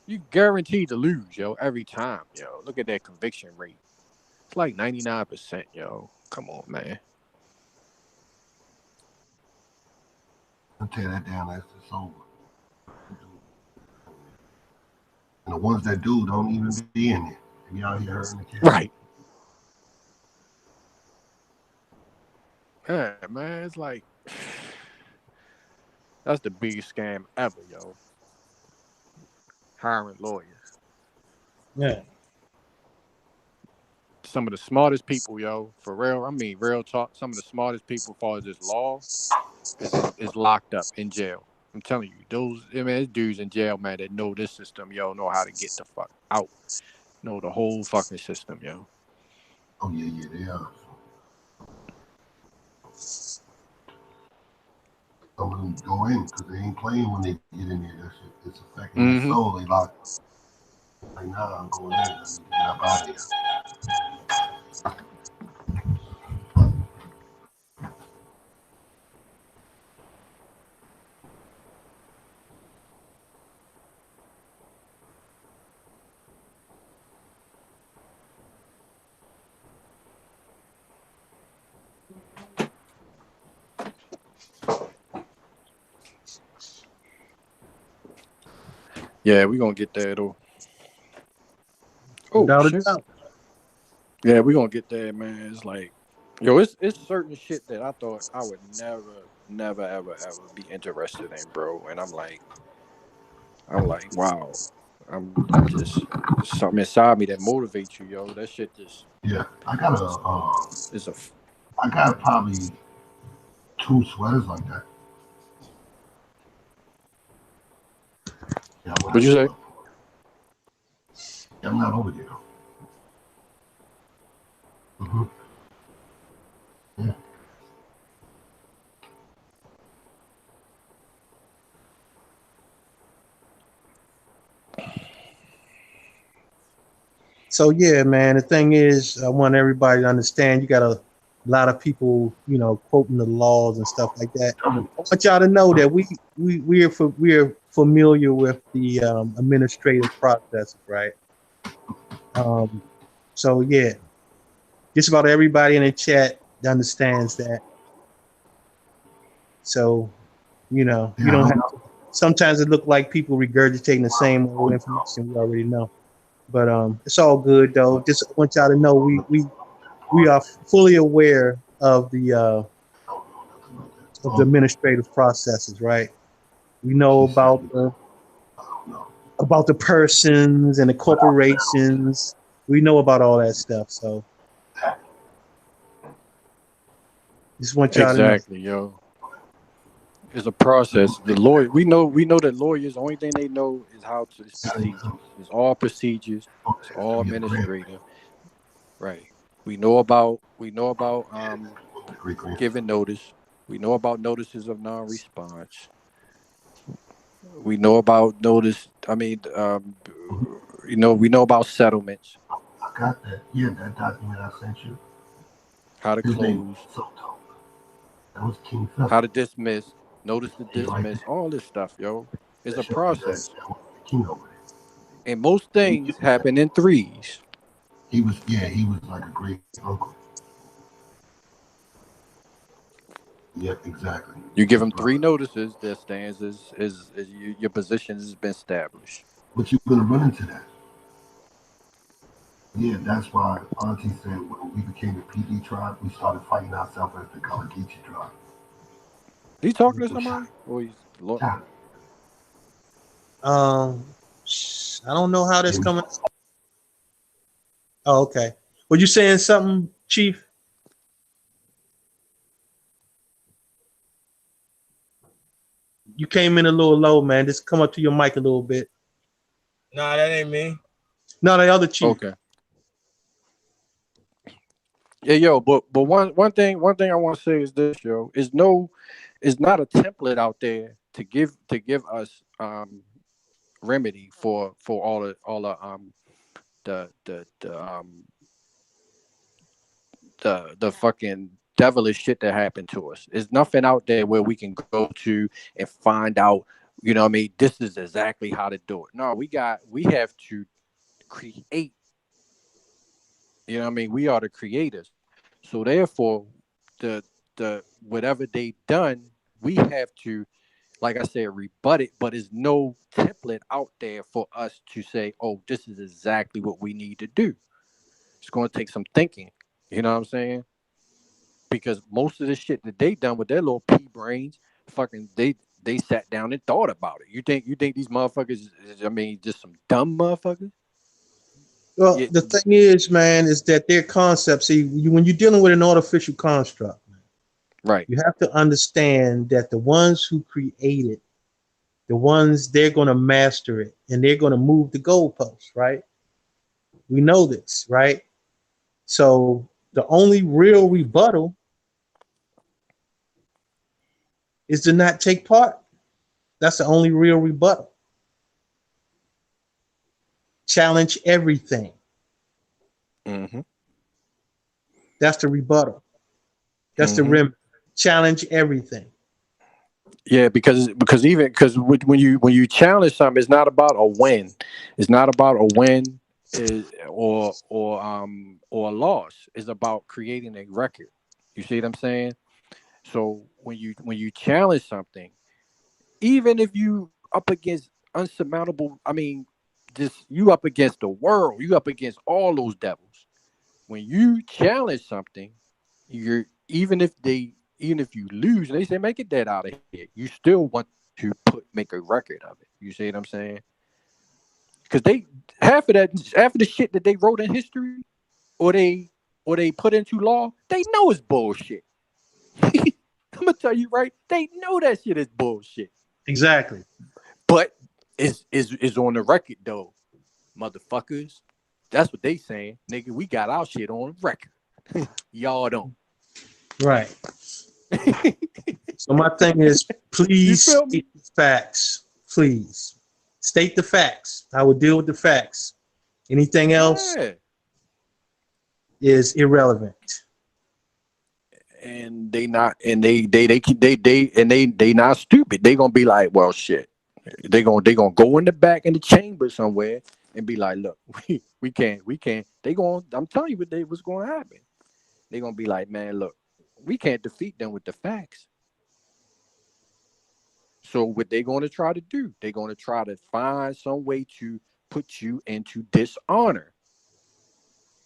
You guaranteed to lose, every time, Look at that conviction rate. It's like 99%, Come on, man. I'll tear that down as it's over. And the ones that do don't even be in it. They be out here hurting the kids. Right. Yeah, man, it's like that's the biggest scam ever, hiring lawyers. Yeah. Some of the smartest people, for real. I mean, real talk. Some of the smartest people, as far as this law, is locked up in jail. I'm telling you, there's dudes in jail, man, that know this system, know how to get the fuck out, know the whole fucking system, Oh yeah, they are. Some of them go in because they ain't playing when they get in there. That shit, it's affecting their soul. They lock. Like, nah, I'm going in. I need to get up out of here. Yeah, we gonna get there though. Oh Without a shit. doubt. Yeah, we gonna get there, man. It's like, yo, it's certain shit that I thought I would never, ever be interested in, bro. And I'm like, wow. I'm just something inside me that motivates you, yo. That shit just Yeah, is a I got probably 2 sweaters like that. Yeah, what'd you say? I'm not over there. Mm-hmm. Yeah. So yeah, man. The thing is, I want everybody to understand. You got a lot of people, quoting the laws and stuff like that. I want y'all to know that we're familiar with the administrative processes, right? Um, so yeah, just about everybody in the chat understands that. So you don't have to. Sometimes it look like people regurgitating the same old information we already know. But it's all good though. Just want y'all to know we are fully aware of the administrative processes, right? We know about the persons and the corporations. We know about all that stuff. So just want y'all to know. Exactly, yo. It's a process. The lawyer, we know that lawyers, the only thing they know is how to it's procedures. It's all procedures. It's all administrative. Right. We know about giving notice. We know about notices of non-response. We know about notice. I mean, we know about settlements. I got that. Yeah, that document I sent you. How to His name close. was Soto. That was King Philip. How to dismiss. Notice to He right dismiss. there. All this stuff, yo. It's That a shit was process. that was the king over there. And most things happen in threes. He was like a great uncle. Yep, exactly. You give them 3 notices that stands as your position has been established. But you're gonna run into that. Yeah, that's why Auntie said when we became the PD tribe, we started fighting ourselves as the Kalagichi tribe. You talking to somebody? Or Yeah. I don't know how that's Yeah, coming. Oh, okay. Were you saying something, Chief? You came in a little low, man. Just come up to your mic a little bit. Nah, that ain't me. No, the other Chief. Okay. Yeah, yo, but one thing I want to say is this, yo, is not a template out there to give us remedy for all the fucking devilish shit that happened to us. There's nothing out there where we can go to and find out, what I mean, this is exactly how to do it. No, we have to create, what I mean, we are the creators. So therefore, the whatever they done, we have to, like I said, rebut it. But there's no template out there for us to say, oh, this is exactly what we need to do. It's going to take some thinking. You know what I'm saying? Because most of the shit that they done with their little pea brains, fucking they sat down and thought about it. You think these motherfuckers? I mean, just some dumb motherfuckers. Well, Yeah. the thing is, man, is that their concept. See, when you're dealing with an artificial construct, Right. you have to understand that the ones who create it, the ones they're going to master it, and they're going to move the goalposts. Right? We know this, right? So the only real rebuttal is to not take part. That's the only real rebuttal. Challenge everything. Mm-hmm. That's the rebuttal. That's the rim. Challenge everything. Yeah, because when you challenge something, it's not about a win. It's not about a win or a loss. It's about creating a record. You see what I'm saying? So when you challenge something, even if you up against, I unsurmountable. I mean, just you up against the world. You up against all those devils. When you challenge something, you're even if you lose, and they say make it that out of here, you still want to make a record of it. You see what I'm saying? Because they half of the shit that they wrote in history or they put into law, they know it's bullshit. I'm gonna tell you right, they know that shit is bullshit. Exactly. But it's on the record though, motherfuckers. That's what they saying, nigga. We got our shit on record. Y'all don't. Right. So my thing is, please feel me? state the facts. Please state the facts. I will deal with the facts. Anything else Yeah. is irrelevant. And they not, and they not stupid. They gonna be like, well, shit. They gonna go in the back in the chamber somewhere and be like, look, we can't. They going. I'm telling you what's going to happen. They gonna be like, man, look, we can't defeat them with the facts. So what they going to try to do? They're going to try to find some way to put you into dishonor.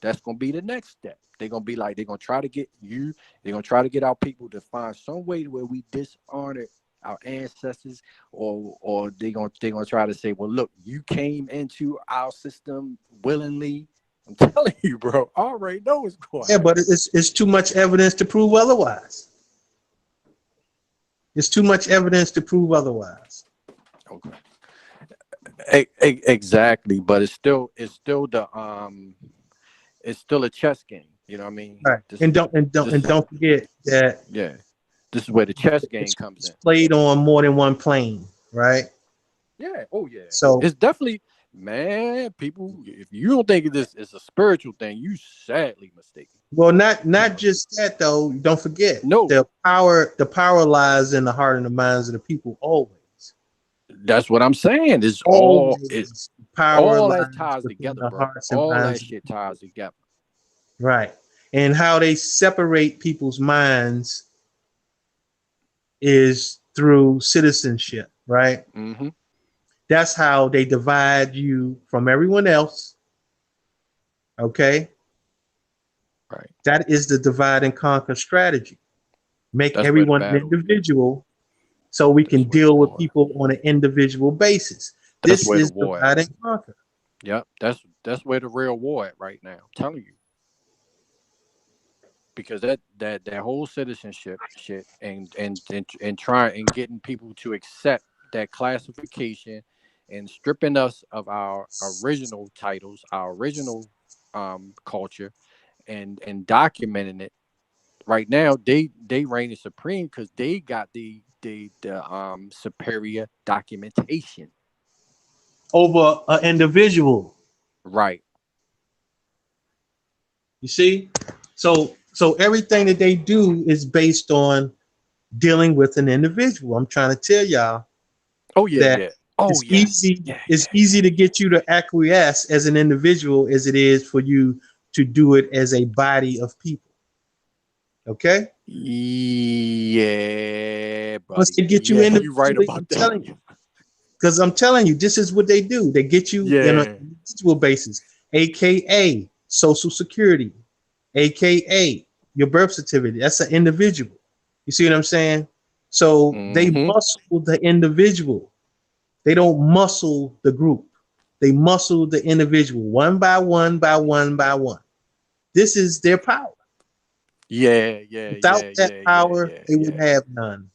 That's going to be the next step. They're going to be like, they're going to try to get you, they're going to try to get our people to find some way where we dishonor our ancestors, or they're going to try to say, well, look, you came into our system willingly. I'm telling you, bro, I already know what's going on. Yeah, but it's too much evidence to prove otherwise. It's too much evidence to prove otherwise. Okay. Exactly, but it's still a chess game. You know what I mean? Right. And don't forget that. Yeah, this is where the chess game comes in. It's played on more than one plane, right? Yeah. Oh yeah. So it's definitely, man. People, if you don't think of this as a spiritual thing, you sadly mistaken. Well, not just that though. Don't forget, no, the power lies in the heart and the minds of the people always. That's what I'm saying. It's all that ties together, bro. All that shit ties together. Right. And how they separate people's minds is through citizenship, right? Mm-hmm. That's how they divide you from everyone else. Okay. Right. That is the divide and conquer strategy. Make everyone an individual so we can deal with people on an individual basis. This is divide and conquer. Yep. That's where the real war at right now. I'm telling you. Because that whole citizenship shit and trying and getting people to accept that classification and stripping us of our original titles, our original culture, and documenting it. Right now, they reign supreme because they got the superior documentation over an individual. Right. You see, so everything that they do is based on dealing with an individual. I'm trying to tell y'all. Oh yeah, yeah. Oh it's easy. It's easy to get you to acquiesce as an individual as it is for you to do it as a body of people. Okay. Yeah, buddy. Once they get you in, you right about that. Because I'm telling you, this is what they do. They get you in an individual basis, aka Social Security, aka your birth certificate. That's an individual. You see what I'm saying? So they muscle the individual. They don't muscle the group. They muscle the individual one by one by one by one. This is their power. Without that power, they would have none.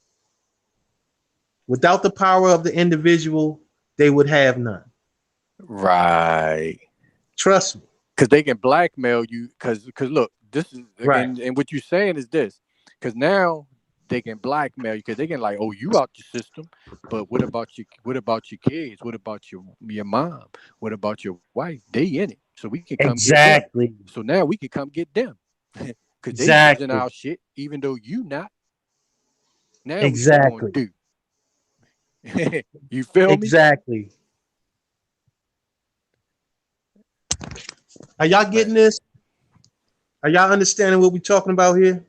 Without the power of the individual, they would have none. Right. Trust me. Because they can blackmail you. Because look, this is and what you're saying is this. Because now they can blackmail you because they can like, oh, you out the system, but what about you? What about your kids? What about your mom? What about your wife? They in it, so we can come get them. So now we can come get them because they using our shit, even though you not. Now what you gonna do? You feel me? Exactly. Are y'all getting this? Are y'all understanding what we're talking about here?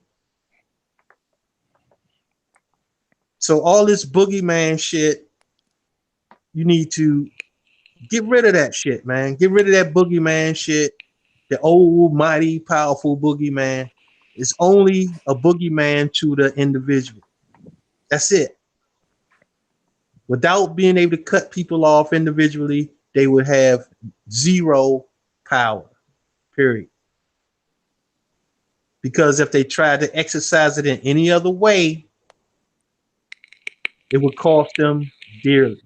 So all this boogeyman shit, you need to get rid of that shit, man. Get rid of that boogeyman shit. The old, mighty, powerful boogeyman is only a boogeyman to the individual. That's it. Without being able to cut people off individually, they would have zero power, period. Because if they tried to exercise it in any other way, it would cost them dearly.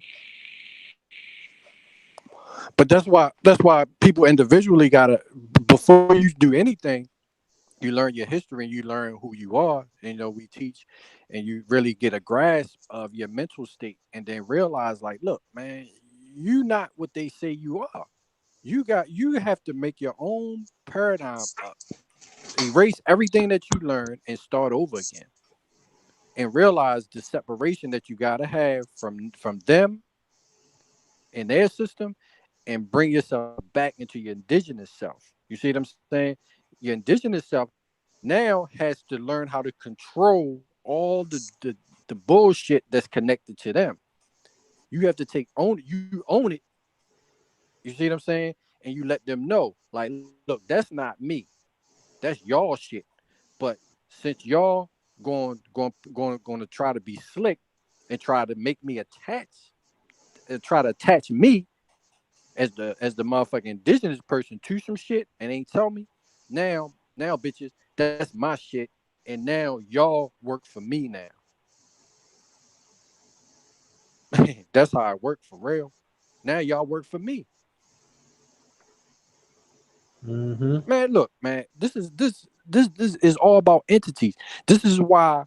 But that's why people individually gotta, before you do anything, you learn your history and you learn who you are. And, we teach, and you really get a grasp of your mental state, and then realize, like, look, man, you not what they say you are. You have to make your own paradigm up, erase everything that you learned, and start over again. And realize the separation that you gotta have from them and their system, and bring yourself back into your indigenous self. You see what I'm saying? Your indigenous self now has to learn how to control all the bullshit that's connected to them. You have to you own it. You see what I'm saying? And you let them know, like, look, that's not me. That's y'all shit. But since y'all going to try to be slick and try to make me try to attach me as the motherfucking indigenous person to some shit and ain't tell me, now bitches, that's my shit, and now y'all work for me now. That's how I work for real. Now y'all work for me. Mm-hmm. Man, look, man, this is all about entities. This is why,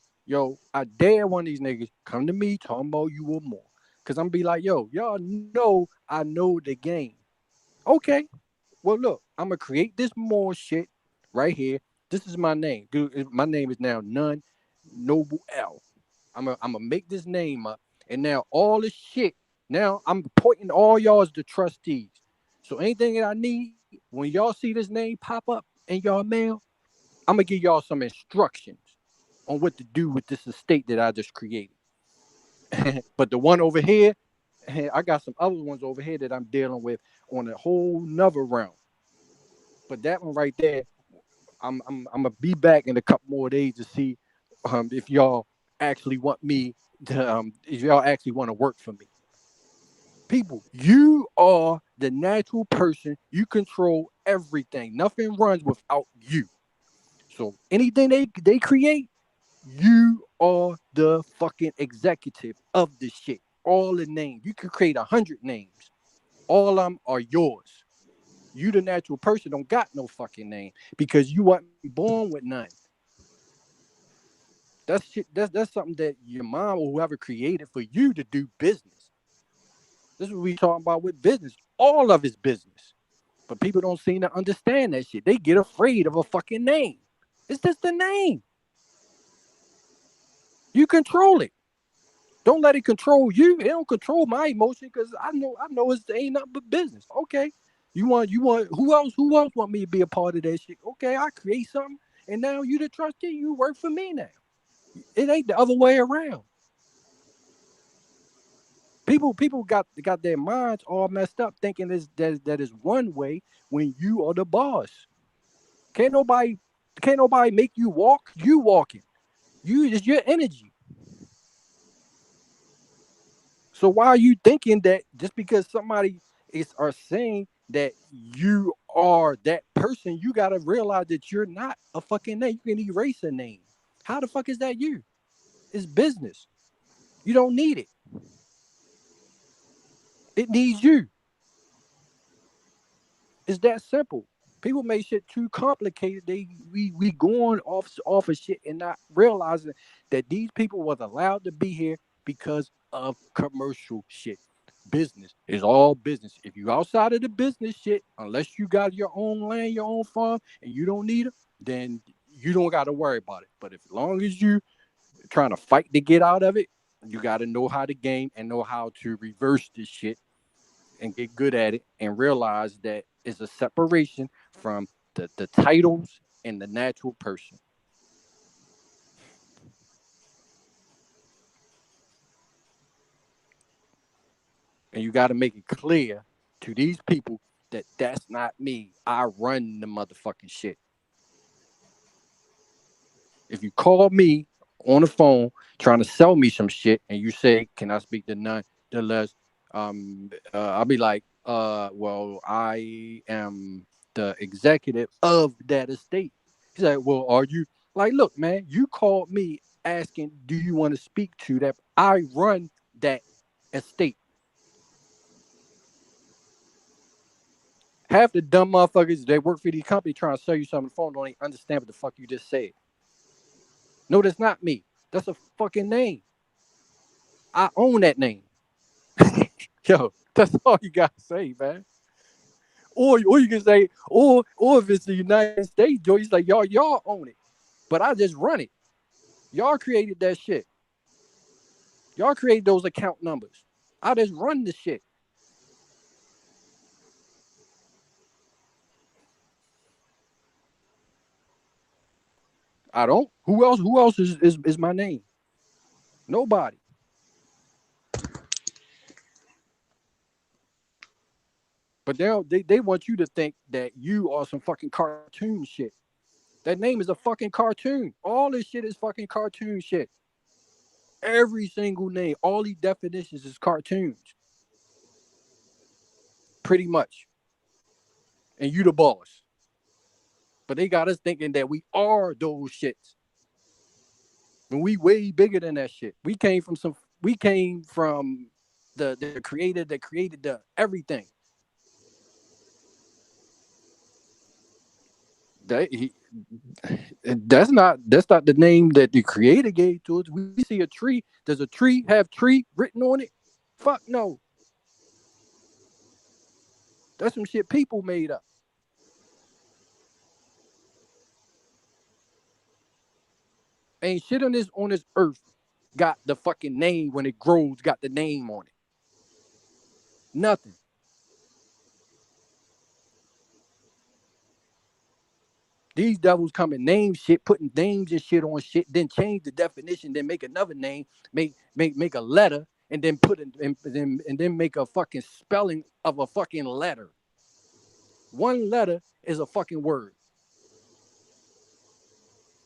I dare one of these niggas come to me talking about you or more. Cause I'm be like, y'all know I know the game. Okay. Well, look, I'm gonna create this more shit right here. This is my name. Dude, my name is now None Noble L. I'm gonna make this name up, and now all this shit. Now I'm pointing all y'all as the trustees. So anything that I need, when y'all see this name pop up in y'all mail, I'm gonna give y'all some instructions on what to do with this estate that I just created. But the one over here, I got some other ones over here that I'm dealing with on a whole nother realm. But that one right there, I'm gonna be back in a couple more days to see if y'all actually want me to if y'all actually want to work for me. People, you are the natural person. You control everything. Nothing runs without you. So anything they create, you are the fucking executive of this shit. All the names. You can create 100 names. All of them are yours. You, the natural person, don't got no fucking name because you wasn't born with none. That's shit. That's something that your mom or whoever created for you to do business. This is what we talking about with business. All of it's business, but people don't seem to understand that shit. They get afraid of a fucking name. It's just the name. You control it. Don't let it control you. It don't control my emotion because I know it ain't nothing but business. Okay. You want who else want me to be a part of that shit? Okay, I create something and now you the trustee, you work for me now. It ain't the other way around. People got their minds all messed up thinking that is one way when you are the boss. Can't nobody can't nobody make you walk, you walking. You is your energy. So why are you thinking that just because somebody is are saying that you are that person, you gotta realize that you're not a fucking name. You can erase a name. How the fuck is that you? It's business. You don't need it. It needs you. It's that simple. People make shit too complicated. We going off of shit and not realizing that these people was allowed to be here because of commercial shit. Business is all business. If you outside of the business shit, unless you got your own land, your own farm, and you don't need it, then you don't got to worry about it. But if as long as you trying to fight to get out of it, you got to know how to game and know how to reverse this shit and get good at it and realize that it's a separation from the titles and the natural person. And you got to make it clear to these people that that's not me. I run the motherfucking shit. If you call me on the phone trying to sell me some shit and you say, can I speak to none the less, I'll be like, well, I am the executive of that estate. He's like, well, are you? Like, look, man, you called me asking, do you want to speak to that? I run that estate. Half the dumb motherfuckers that work for these companies trying to sell you something on the phone don't even understand what the fuck you just said. No, that's not me. That's a fucking name. I own that name. Yo, that's all you gotta say, man. Or you can say, or if it's the United States, Joe, he's like, y'all own it. But I just run it. Y'all created that shit. Y'all created those account numbers. I just run the shit. I don't. Who else is my name? Nobody. But they want you to think that you are some fucking cartoon shit. That name is a fucking cartoon. All this shit is fucking cartoon shit. Every single name, all these definitions is cartoons. Pretty much. And you the boss. But they got us thinking that we are those shits. When we way bigger than that shit. We came from the creator that created the everything. That's not the name that the creator gave to us. We see a tree. Does a tree have tree written on it? Fuck no. That's some shit people made up. Ain't shit on this earth got the fucking name when it grows, got the name on it. Nothing. These devils come and name shit, putting names and shit on shit, then change the definition, then make another name, make a letter, and then put it and then make a fucking spelling of a fucking letter. One letter is a fucking word.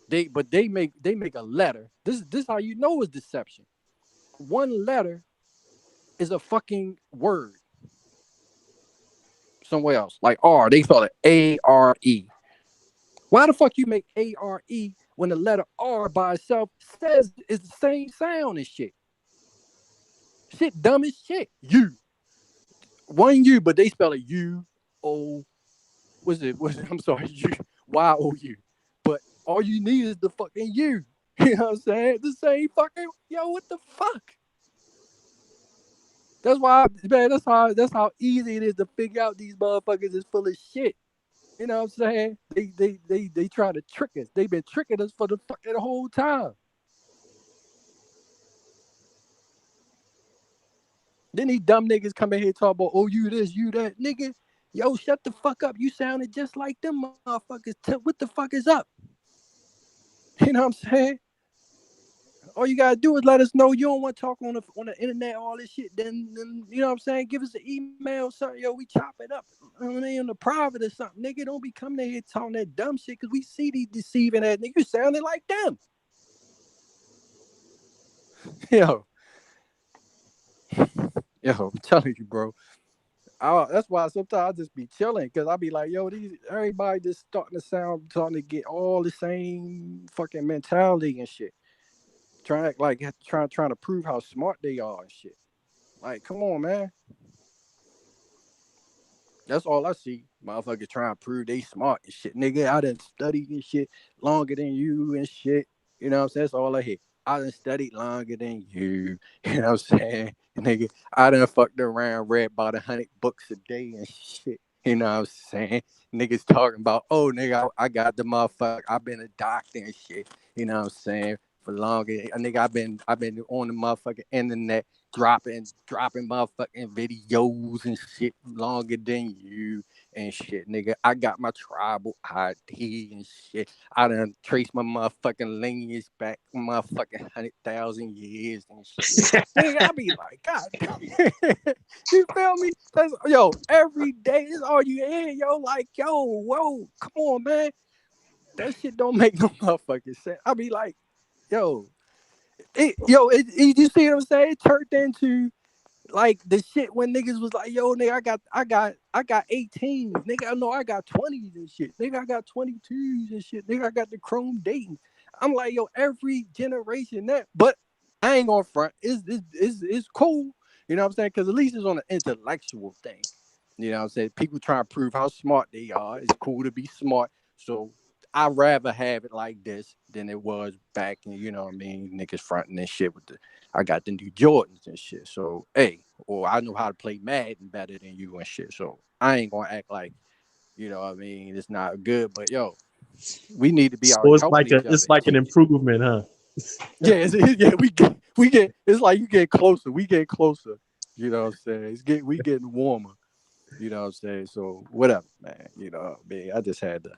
They make a letter. This is how you know it's deception. One letter is a fucking word. Somewhere else, like R, they spell it A-R-E. Why the fuck you make A-R-E when the letter R by itself says it's the same sound and shit? Shit dumb as shit. You. One U, but they spell it U-O. I'm sorry, Y-O-U. But all you need is the fucking U. You know what I'm saying? The same fucking, yo, what the fuck? That's why, man, that's how easy it is to figure out these motherfuckers is full of shit. You know what I'm saying? They try to trick us. They've been tricking us for the fucking whole time. Then these dumb niggas come in here talk about, oh, you this, you that. Nigga, yo, shut the fuck up. You sounded just like them motherfuckers. What the fuck is up? You know what I'm saying? All you gotta do is let us know you don't want to talk on the internet, all this shit. Then you know what I'm saying? Give us an email, something. Yo, we chop it up on the private or something. Nigga, don't be coming in here talking that dumb shit because we see these deceiving ass niggas sounding like them. Yo, I'm telling you, bro. That's why sometimes I just be chilling because I be like, yo, everybody just starting to get all the same fucking mentality and shit. Trying to prove how smart they are and shit. Like, come on, man. That's all I see. Motherfuckers trying to prove they smart and shit. Nigga, I done studied and shit longer than you and shit. You know what I'm saying? That's all I hear. I done studied longer than you. You know what I'm saying? Nigga, I done fucked around, read about 100 books a day and shit. You know what I'm saying? Niggas talking about, oh, nigga, I got the motherfucker. I've been a doctor and shit. You know what I'm saying? For longer. Nigga, I've been on the motherfucking internet dropping motherfucking videos and shit longer than you and shit, nigga. I got my tribal ID and shit. I done traced my motherfucking lineage back motherfucking 100,000 years and shit. Nigga, I be like, God damn. You feel me? That's, yo, every day is all you hear, yo. Like, yo, whoa, come on, man. That shit don't make no motherfucking sense. I be like, yo, you see what I'm saying? It turned into like the shit when niggas was like, yo, nigga, I got 18s. Nigga, I know I got 20s and shit. Nigga, I got 22s and shit. Nigga, I got the chrome Dayton. I'm like, yo, every generation that, but I ain't gonna front. It's cool. You know what I'm saying? Because at least it's on an intellectual thing. You know what I'm saying? People try to prove how smart they are. It's cool to be smart. So I'd rather have it like this than it was back in, you know what I mean, niggas fronting and shit with the I got the new Jordans and shit. So hey, or I know how to play Madden better than you and shit. So I ain't gonna act like, you know what I mean, it's not good. But yo, we need to be out So helping each other it's and like an teaching. improvement, huh? Yeah, yeah, we get it's like you get closer, we get closer. You know what I'm saying? We getting warmer. You know what I'm saying? So whatever, man. You know what I mean? I just had to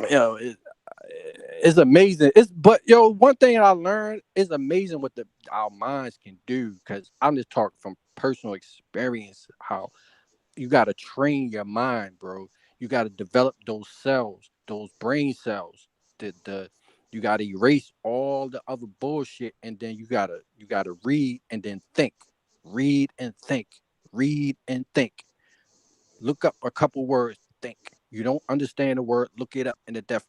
you know, it's amazing. But yo, one thing I learned is amazing what our minds can do. Because I'm just talking from personal experience. How you got to train your mind, bro. You got to develop those cells, those brain cells. The you got to erase all the other bullshit, and then you gotta read and then think, read and think, read and think. Look up a couple words, think. You don't understand the word, look it up in the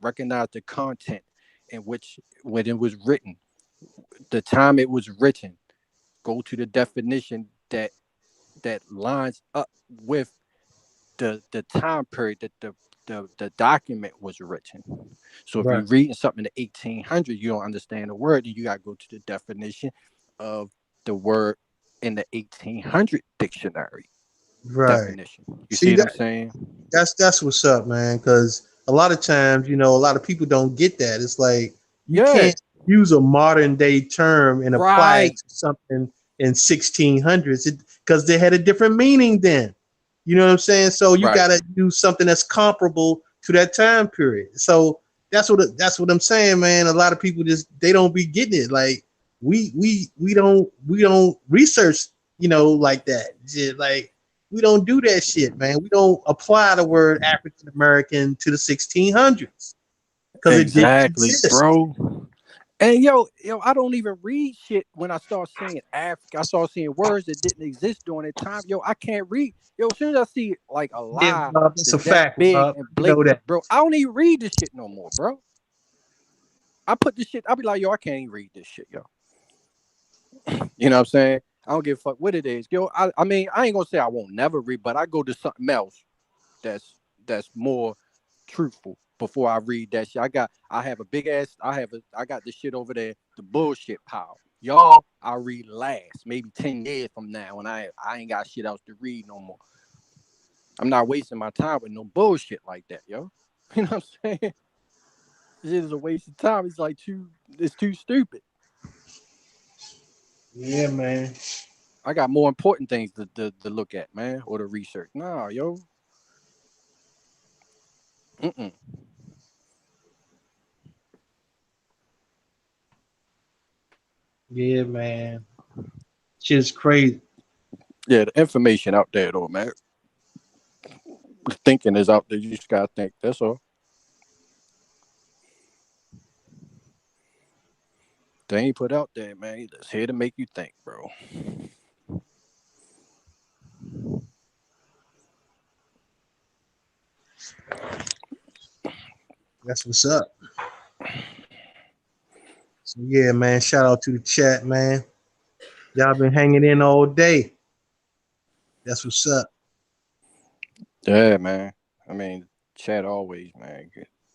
recognize the content in which when it was written, the time it was written. Go to the definition that lines up with the time period that the document was written. So if Right, you're reading something in the 1800s, you don't understand the word, then you got to go to the definition of the word in the 1800 dictionary right. definition. You see See what I'm that saying? that's what's up, man. Because a lot of times, a lot of people don't get that. It's like you Yeah, can't use a modern day term and apply it right, to something in 1600s because they had a different meaning then. You know what I'm saying? So you right. got to use something that's comparable to that time period. So that's what I'm saying, man. A lot of people just they don't be getting it. Like we don't research, like that. Just like we don't do that shit, man. We don't apply the word African American to the 1600s because it didn't Exactly, exist. bro. And yo, I don't even read shit when I start seeing Africa. I start seeing words that didn't exist during that time. Yo, I can't read. Yo, as soon as I see like a Yeah, lie Rob, that's a that's that fact, big Rob. and You know blatant, that. bro, I don't even read this shit no more, bro. I put this shit, I'll be like, yo, I can't even read this shit, yo. You know what I'm saying? I don't give a fuck what it is. Yo, I mean, I ain't gonna say I won't never read, but I go to something else that's more truthful before I read that shit. I have a big ass, I got this shit over there, the bullshit pile. Y'all, I read last, maybe 10 years from now when I ain't got shit else to read no more. I'm not wasting my time with no bullshit like that, yo. You know what I'm saying? This shit is a waste of time. It's too stupid. Yeah, man. I got more important things to look at, man, or to research. Nah, yo. Mm-mm. Yeah, man. Shit's crazy. Yeah, the information out there though, man. The thinking is out there. You just gotta think. That's all. They ain't put out there, man. It's here to make you think, bro. That's what's up. So yeah, man. Shout out to the chat, man. Y'all been hanging in all day. That's what's up. Yeah, man. I mean, chat always, man.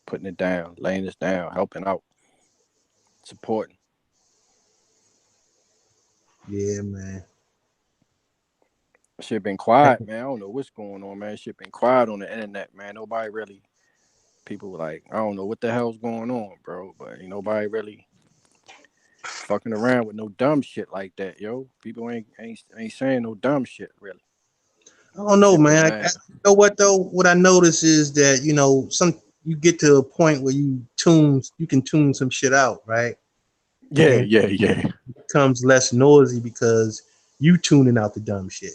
Putting it down, laying this down, helping out, supporting. Yeah, man. Shit been quiet, man. I don't know what's going on, man. Shit been quiet on the internet, man. Nobody really. People were like, I don't know what the hell's going on, bro. But ain't nobody really fucking around with no dumb shit like that, yo. People ain't saying no dumb shit, really. I don't know, Shit don't man. matter. You know what though? What I notice is that you get to a point where you can tune some shit out, right? Yeah, And yeah, yeah. it becomes less noisy because you tuning out the dumb shit.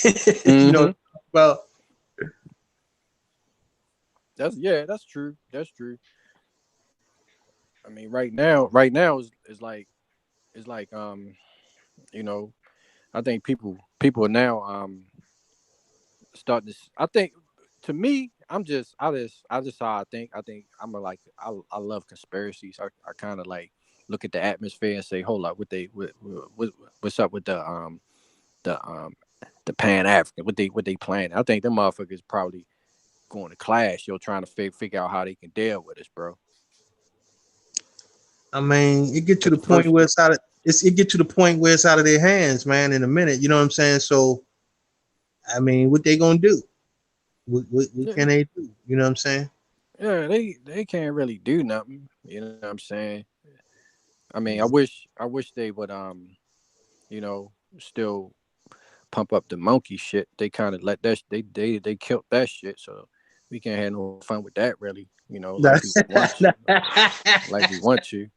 You know Mm-hmm. what I'm talking about? That's true. That's true. I mean, right now is like you know, I think people are now starting to. I think to me, I just how I think I'm a, like I love conspiracies. I kind of like look at the atmosphere and say, hold up, what's up with the the Pan African? What they planning? I think them motherfuckers probably going to clash. You're trying to figure out how they can deal with us, bro. I mean, it get to Cause the the point first, where it get to the point where it's out of their hands, man. In a minute, you know what I'm saying? So, I mean, what they gonna do? What yeah, can they do? You know what I'm saying? yeah, they can't really do nothing. You know what I'm saying? I mean, I wish they would you know, still pump up the monkey shit. They kind of let that they killed that shit, so we can't have no fun with that really. You know, like we want to.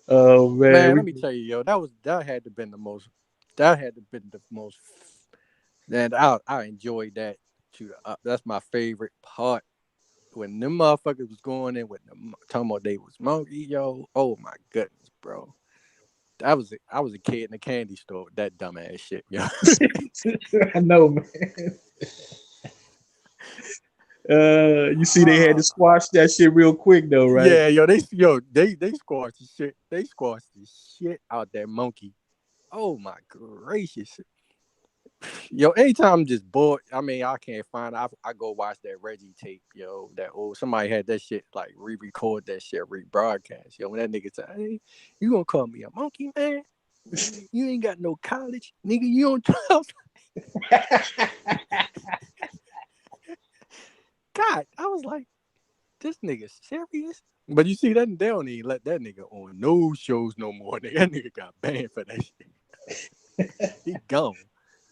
Oh man, Man, let me tell you, yo, that had to been the most. That had to been the most. And I enjoyed that too. That's my favorite part when them motherfuckers was going in with them talking about they was monkey, yo. Oh my goodness, bro. I was a kid in a candy store with that dumbass shit, yo. I know, man. You see, they had to Ah, squash that shit real quick, though, right? yeah, they squashed the shit. They squashed the shit out that monkey. Oh my gracious. Yo, anytime I'm just bored, I mean, I can't find. I go watch that Reggie tape, yo. That old somebody had that shit like re-record that shit, rebroadcast. Yo, when that nigga said, "Hey, you gonna call me a monkey, man? You ain't got no college, nigga. You don't." God, I was like, this nigga serious? But you see, that they don't even let that nigga on no shows no more. That nigga got banned for that shit. He gone.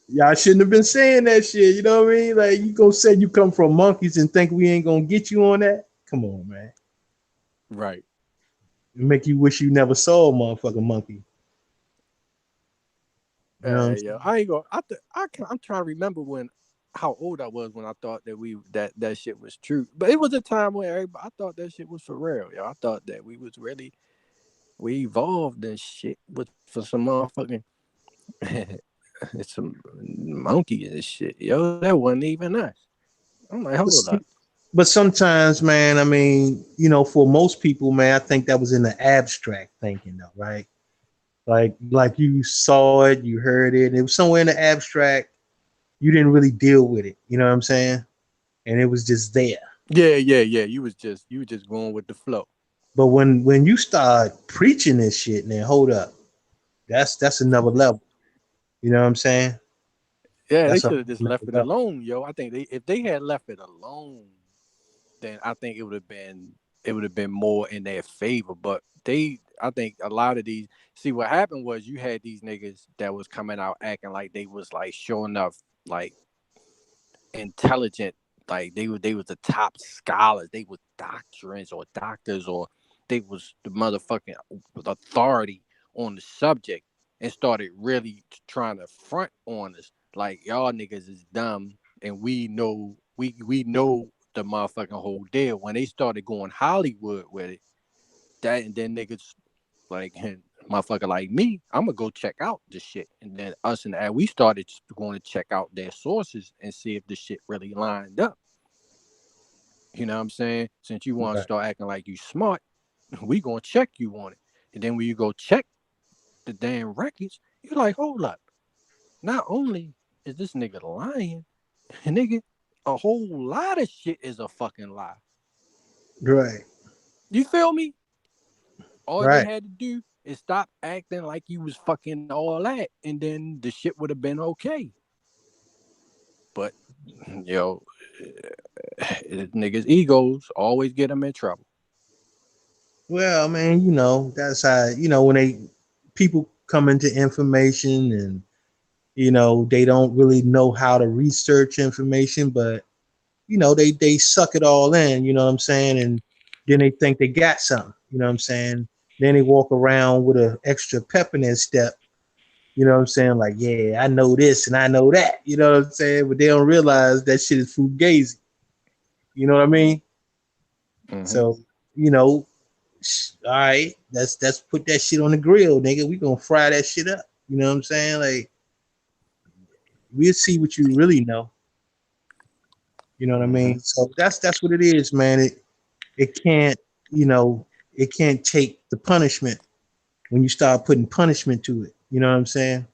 Y'all shouldn't have been saying that shit. You know what I mean? Like, you go say you come from monkeys and think we ain't gonna get you on that? Come on, man. Right. It make you wish you never saw a motherfucking monkey. You know what I'm Yeah, saying? I ain't gonna. I'm trying to remember how old I was when I thought that shit was true. But it was a time where I thought that shit was for real. Yo, I thought that we evolved and shit with for some motherfucking some monkeys and shit. Yo, that wasn't even us. I'm like, hold up. But sometimes, man, I mean, for most people, man, I think that was in the abstract thinking, though, right? Like you saw it, you heard it, and it was somewhere in the abstract. You didn't really deal with it. You know what I'm saying? And it was just there. Yeah, yeah, yeah. You was just going with the flow. But when you start preaching this shit, then hold up, that's another level. You know what I'm saying? Yeah, they That's a should whole have just nother left it level. alone, yo. I think if they had left it alone, then I think it would have been more in their favor. But I think a lot of these, see what happened was you had these niggas that was coming out acting like they was like showing up like intelligent, like they was the top scholars, they was doctrines or doctors or they was the motherfucking authority on the subject and started really trying to front on us like y'all niggas is dumb and we know the motherfucking whole deal. When they started going Hollywood with it, that and then niggas like motherfucker like me, I'm gonna go check out the shit. And then us and we started going to check out their sources and see if the shit really lined up. You know what I'm saying? Since you want to Right. start acting like you smart, we gonna check you on it. And then when you go check the damn records, you're like, hold up. Not only is this nigga lying, nigga, a whole lot of shit is a fucking lie. Right. You feel me? All they Right. had to do is stop acting like you was fucking all that, and then the shit would have been okay. But yo, niggas' egos always get them in trouble. Well, man, that's how, when people come into information and, they don't really know how to research information, but, they suck it all in, you know what I'm saying? And then they think they got something, you know what I'm saying? Then they walk around with an extra pep in their step, you know what I'm saying? Like, yeah, I know this and I know that, you know what I'm saying? But they don't realize that shit is fugazi, you know what I mean? Mm-hmm. So, all right, let's put that shit on the grill, nigga. We gonna fry that shit up. You know what I'm saying? Like, we'll see what you really know. You know what I Mm-hmm. mean? So that's what it is, man. It can't, you know, it can't take the punishment when you start putting punishment to it. You know what I'm saying?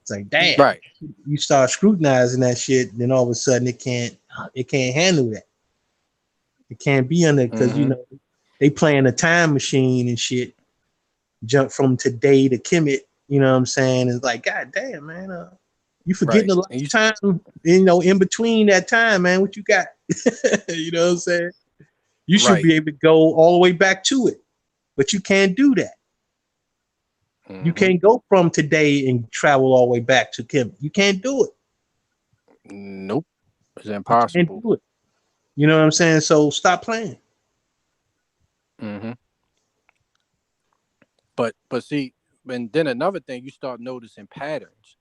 It's like, damn, Right. you start scrutinizing that shit, then all of a sudden it can't handle that. It can't be under because Mm-hmm. they playing a time machine and shit. Jump from today to Kemet, you know what I'm saying? It's like, God damn, man, you forgetting Right. a lot And you of time, in between that time, man. What you got? You know what I'm saying? You should right. be able to go all the way back to it, but you can't do that. You Mm-hmm. can't go from today and travel all the way back to Kemet. You can't do it. Nope. It's You can't impossible. do it. You know what I'm saying? So stop playing. Mm-hmm. But see, and then another thing, you start noticing patterns.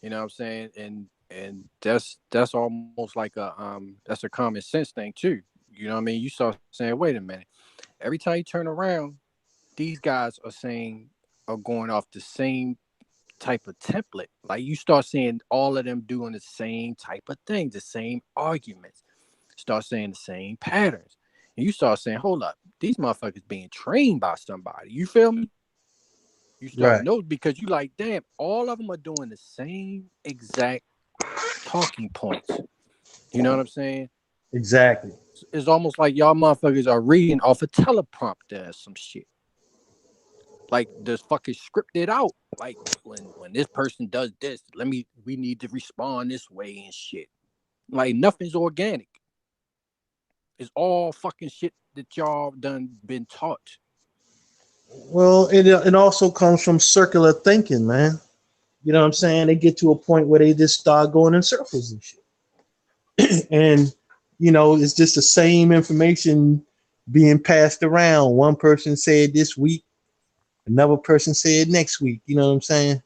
You know what I'm saying? And that's almost like that's a common sense thing too. You know what I mean? You start saying, wait a minute. Every time you turn around, these guys are going off the same type of template. Like you start seeing all of them doing the same type of things, the same arguments, start saying the same patterns. And you start saying, hold up, these motherfuckers being trained by somebody. You feel me? You start Right. note because you like, damn, all of them are doing the same exact talking points. You know what I'm saying? Exactly. It's almost like y'all motherfuckers are reading off a teleprompter or some shit. Like this fucking scripted out. Like when this person does this, we need to respond this way and shit. Like nothing's organic. It's all fucking shit that y'all done been taught. Well, it also comes from circular thinking, man. You know what I'm saying? They get to a point where they just start going in circles and shit. And it's just the same information being passed around. One person said this week, another person said next week. You know what I'm saying?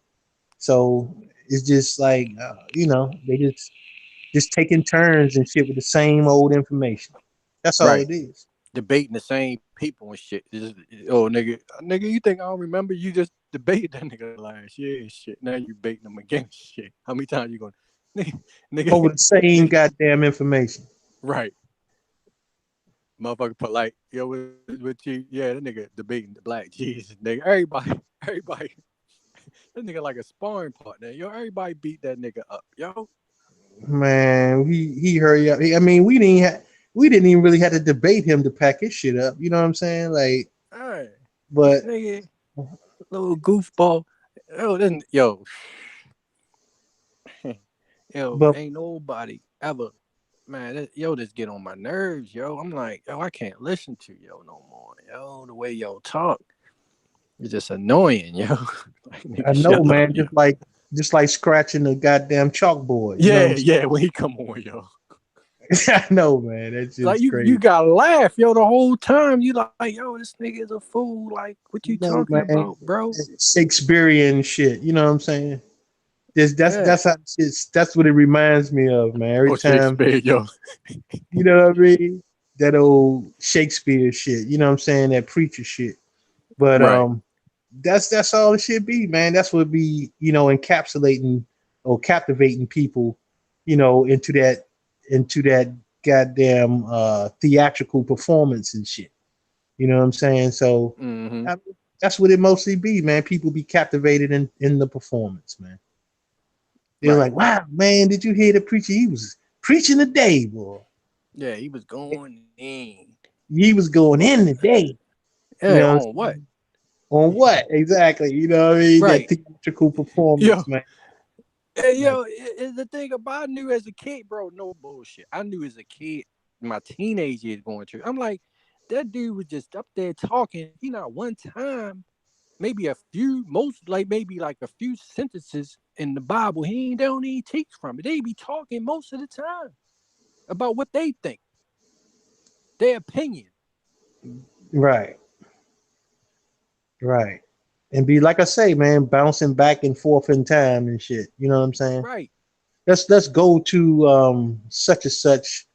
So it's just like they just taking turns and shit with the same old information. That's all Right. it is. Debating the same people and shit. Oh nigga, you think I don't remember? You just debated that nigga last year and shit. Now you baiting them again, shit. How many times you gonna, Over nigga, the same nigga, goddamn information. right? Motherfucker put like, yo, with you, yeah, that nigga debating the black Jesus, nigga. Everybody, that nigga like a sparring partner. Yo, everybody beat that nigga up, yo. Man, he hurry up. I mean, we didn't even really have to debate him to pack his shit up. You know what I'm saying? Like, All right, but nigga, little goofball. Yo, then, yo, yo, but ain't nobody ever, man. Yo, this get on my nerves, yo. I'm like, yo, I can't listen to yo no more, yo. The way yo talk, it's just annoying, yo. Like, I nigga, know, shut up, man. yo. Just like scratching the goddamn chalkboard. You know what Yeah, I'm yeah. When he come on, yo, saying? I know, man. That's like just you crazy. gotta laugh, yo, the whole time. You like, yo, this nigga is a fool. Like, what you No, talking man. about, bro? Shakespearean shit. You know what I'm saying? Yeah. That's what it reminds me of, man. Every Oh, time, Shakespeare, yo. you know what I mean? That old Shakespeare shit. You know what I'm saying? That preacher shit. But Right. that's all it should be, man. That's what be, encapsulating or captivating people, into that goddamn theatrical performance and shit. You know what I'm saying? So Mm-hmm. I, that's what it mostly be, man. People be captivated in the performance, man. They're Right. like, wow, man, did you hear the preacher? He was preaching today, boy. Yeah, he was going in. He was going in today. You Yeah, know, on what? on what exactly? You know what I mean? That Right. theatrical Yo, performance, man. hey, That, yo, the thing about I knew as a kid, bro, no bullshit. I knew as a kid, my teenage years going through. I'm like, That dude was just up there talking. He not one time, maybe a few, most like maybe like a few sentences in the Bible. He don't even teach from it. They be talking most of the time about what they think, their opinion. Right. Right. And be like I say, man, bouncing back and forth in time and shit. You know what I'm saying? Right. Let's go to such and such,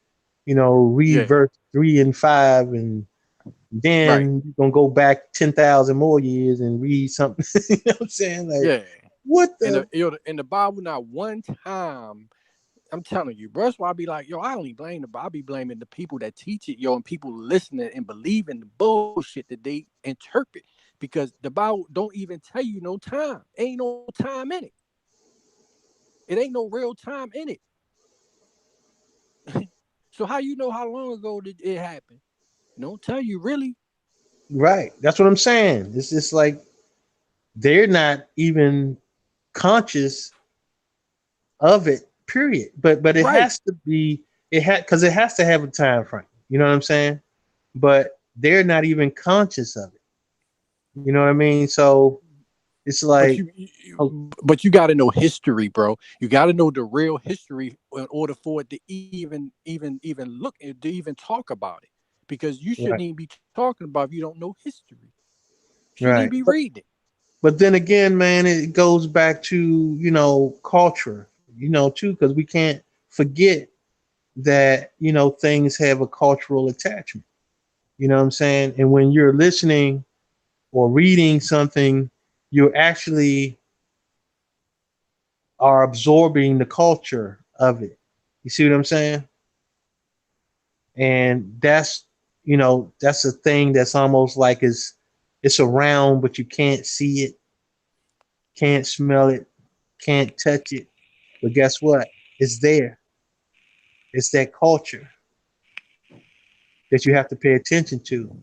read Yeah. verse 3 and 5, and Right. then you're gonna go back 10,000 more years and read something. You know what I'm saying? Like, Yeah. what In the in the Bible, not one time. I'm telling you, bro. That's why I be like, yo, I only blame the Bible. I be blaming the people that teach it, yo, and people listening and believing the bullshit that they interpret. Because the Bible don't even tell you no time. Ain't no time in it. It ain't no real time in it. So how you know how long ago did it happen? Don't tell you really. right? That's what I'm saying. It's just like they're not even conscious of it, period. But it Right. has to be because it has to have a time frame. You know what I'm saying? But they're not even conscious of it. You know what I mean? So it's But like, oh, but you got to know history, bro. You got to know the real history in order for it to even look to even talk about it. Because you shouldn't right, even be talking about if you don't know history. You shouldn't even right. be reading it. But then again, man, it goes back to, culture, too, because we can't forget that, things have a cultural attachment. You know what I'm saying? And when you're listening or reading something, you actually are absorbing the culture of it. You see what I'm saying? And that's a thing that's almost like it's around, but you can't see it, can't smell it, can't touch it. But guess what? It's there. It's that culture that you have to pay attention to.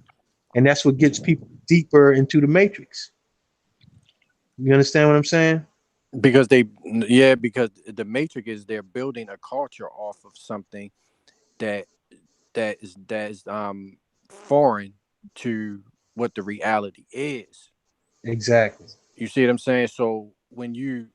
And that's what gets people deeper into the matrix. You understand what I'm saying? Because because the Matrix is they're building a culture off of something that that is foreign to what the reality is. Exactly. You see what I'm saying? So when you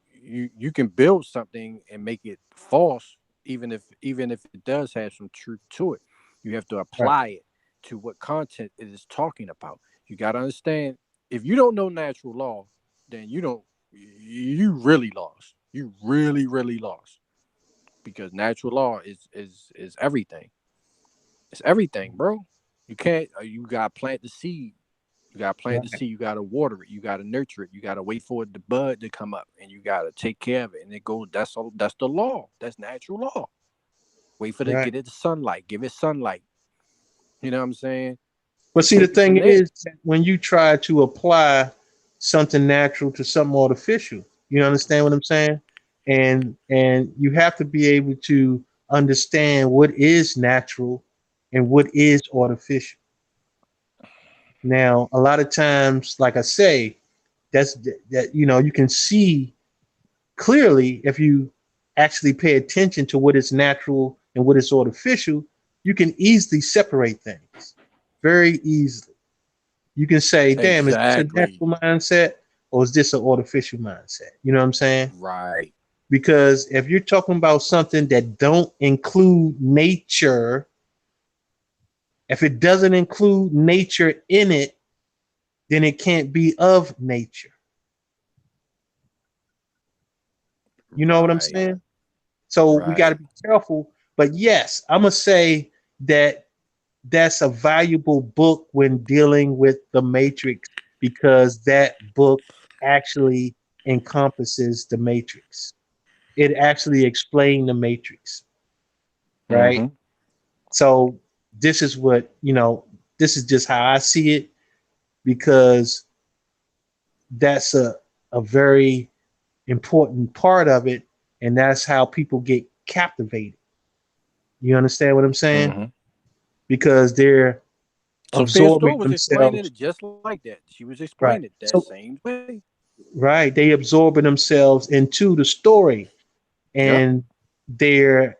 can build something and make it false, even if it does have some truth to it, you have to Right. apply it to what content it is talking about. You got to understand, if you don't know natural law, then you really lost. You really lost, because natural law is everything. It's everything, bro. You can't. You got to plant the seed. You got to plant the Right. seed. You got to water it. You got to nurture it. You got to wait for it, the bud to come up, and you got to take care of it. And it goes. That's all. That's the law. That's natural law. Wait for it. Right. Get it the sunlight. Give it sunlight. You know what I'm saying? But And see, the take it thing from there. is, that when you try to apply something natural to something artificial, you understand what I'm saying? And you have to be able to understand what is natural and what is artificial. Now, a lot of times, like I say, that you can see clearly if you actually pay attention to what is natural and what is artificial, you can easily separate things very easily. You can say, damn, is this a Exactly. natural mindset or is this an artificial mindset? You know what I'm saying? Right. Because if you're talking about something that don't include nature, if it doesn't include nature in it, then it can't be of nature. You know what I'm Right. saying? So we got to Right. be careful. But yes, I'm gonna say that that's a valuable book when dealing with the Matrix, because that book actually encompasses the Matrix. It actually explained the Matrix, right? Mm-hmm. So this is what, this is just how I see it, because that's a very important part of it, and that's how people get captivated. You understand what I'm saying? Mm-hmm. Because they're So Fair absorbing Store was explaining themselves, it just like that. She was right? explaining it that So same way. right, they absorbing themselves into the story, Yeah. and they're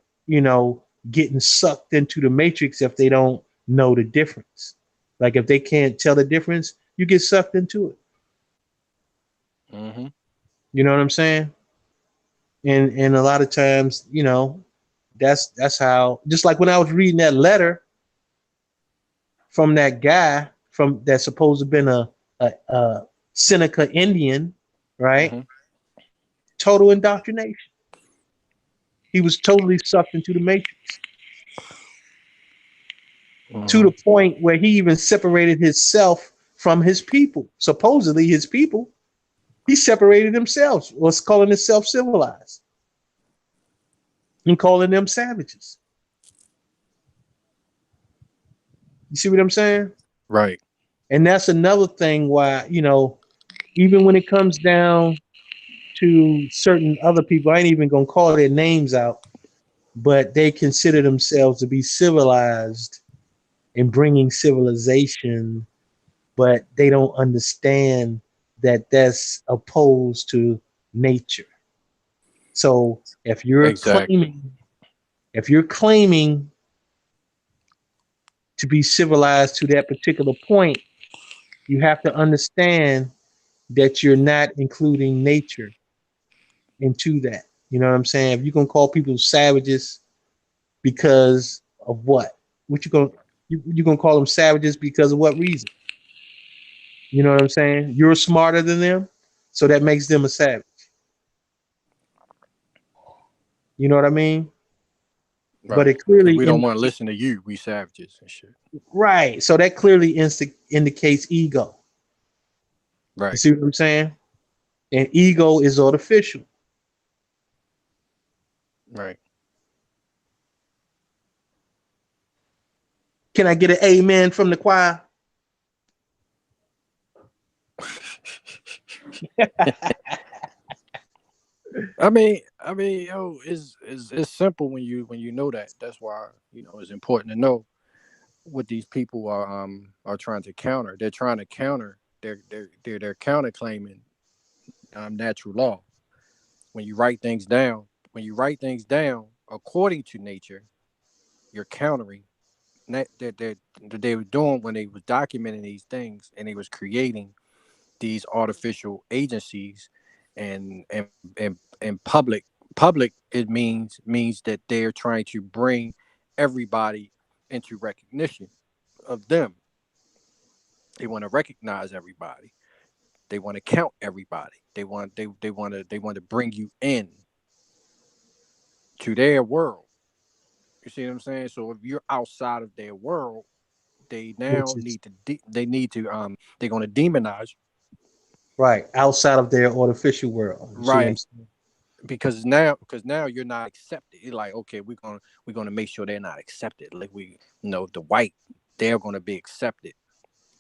getting sucked into the matrix if they don't know the difference. Like if they can't tell the difference, you get sucked into it. Mm-hmm. You know what I'm saying? And a lot of times, that's how. Just like when I was reading that letter from that guy from that's supposed to have been a Seneca Indian, right? Mm-hmm. Total indoctrination. He was totally sucked into the matrix to Mm-hmm. the point where he even separated himself from his people. Supposedly his people, he separated himself, was calling himself civilized and calling them savages. You see what I'm saying? Right. And that's another thing why, even when it comes down to certain other people, I ain't even gonna call their names out, but they consider themselves to be civilized and bringing civilization, but they don't understand that that's opposed to nature. So Exactly. if you're claiming to be civilized to that particular point, you have to understand that you're not including nature into that. You know what I'm saying? If you're gonna call people savages because of what? What you gonna call them savages because of what reason? You know what I'm saying? You're smarter than them, so that makes them a savage. You know what I mean? But Right. it Because clearly we don't want to listen to you. We savages and shit. right. So that clearly indicates ego. You Right. see what I'm saying? And ego is artificial. Right. Can I get an amen from the choir? Yo, it's simple when you know that. That's why it's important to know what these people are trying to counter. They're trying to counter. They're counter claiming natural law. When you write things down according to nature, you're countering that they were doing when they was documenting these things and they was creating these artificial agencies and public it means that they're trying to bring everybody into recognition of them. They want to recognize everybody. They want to count everybody. They want to bring you in to their world. You see what I'm saying? So if you're outside of their world, they Which now is need to they're going to demonize. right outside of their artificial world. You see what I'm Right. saying? Because now you're not accepted. You're like, okay, we're gonna make sure they're not accepted. Like the white, they're gonna be accepted,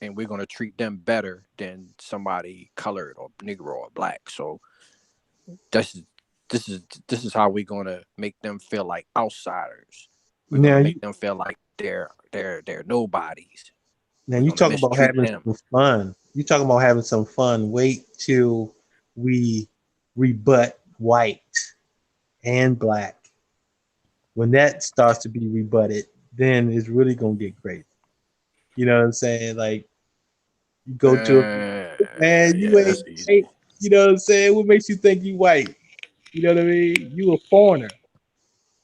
and we're gonna treat them better than somebody colored or Negro or black. So this is this is how we're gonna make them feel like outsiders. We're gonna Now make you them feel like they're nobodies. now We're you gonna talk about mistreat having them. some fun. You talking about having some fun. Wait till we rebut white and black. When that starts to be rebutted, then it's really gonna get crazy. You know what I'm saying? Like you go to man, you Yeah, that's easy. ain't you know what I'm saying? What makes you think you white? You know what I mean? You a foreigner.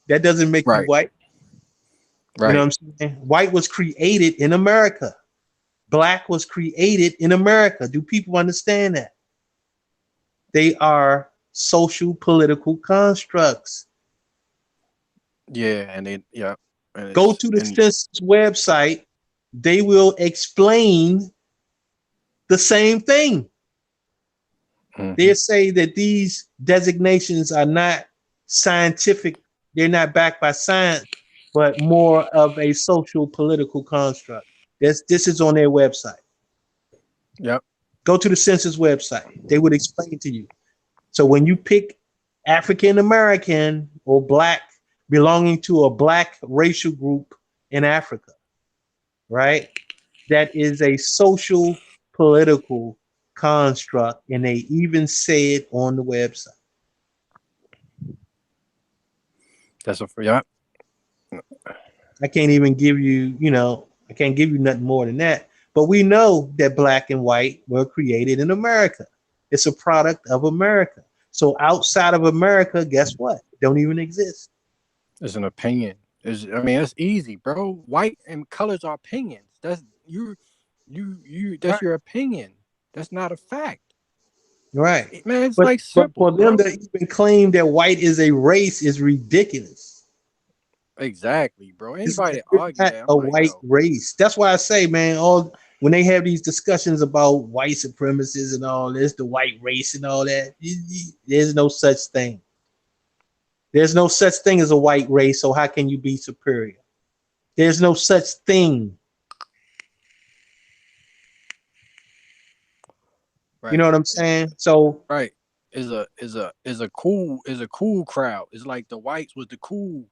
That doesn't make you Right, white. You know right. what I'm saying? White was created in America. Black was created in America. Do people understand that? They are social political constructs. Yeah, and it yeah, and Go it's to the and census website. They will explain the same thing. They mhm. say that these designations are not scientific, they're not backed by science, but more of a social political construct. This is on their website. Yep. Go to the census website. They would explain to you. So when you pick African American or black belonging to a black racial group in Africa, right? That is a social political construct, and they even say it on the website. That's a yeah. I can't even give you, I can't give you nothing more than that. But we know that black and white were created in America. It's a product of America. So outside of America, guess what? Don't even exist. It's an opinion. I mean, that's easy, bro. White and colors are opinions. That's Right. That's your opinion. That's not a fact. Right. Man, it's But like but for simple, them bro. to even claim that white is a race is ridiculous. Exactly, bro. Anybody that We're argue not that, I'm a like, white yo, race. That's why I say, man, all when they have these discussions about white supremacists and all this, the white race and all that, there's no such thing. There's no such thing as a white race. So how can you be superior? There's no such thing. You know right, what I'm saying? So right. Is a cool crowd. It's like the whites was the cool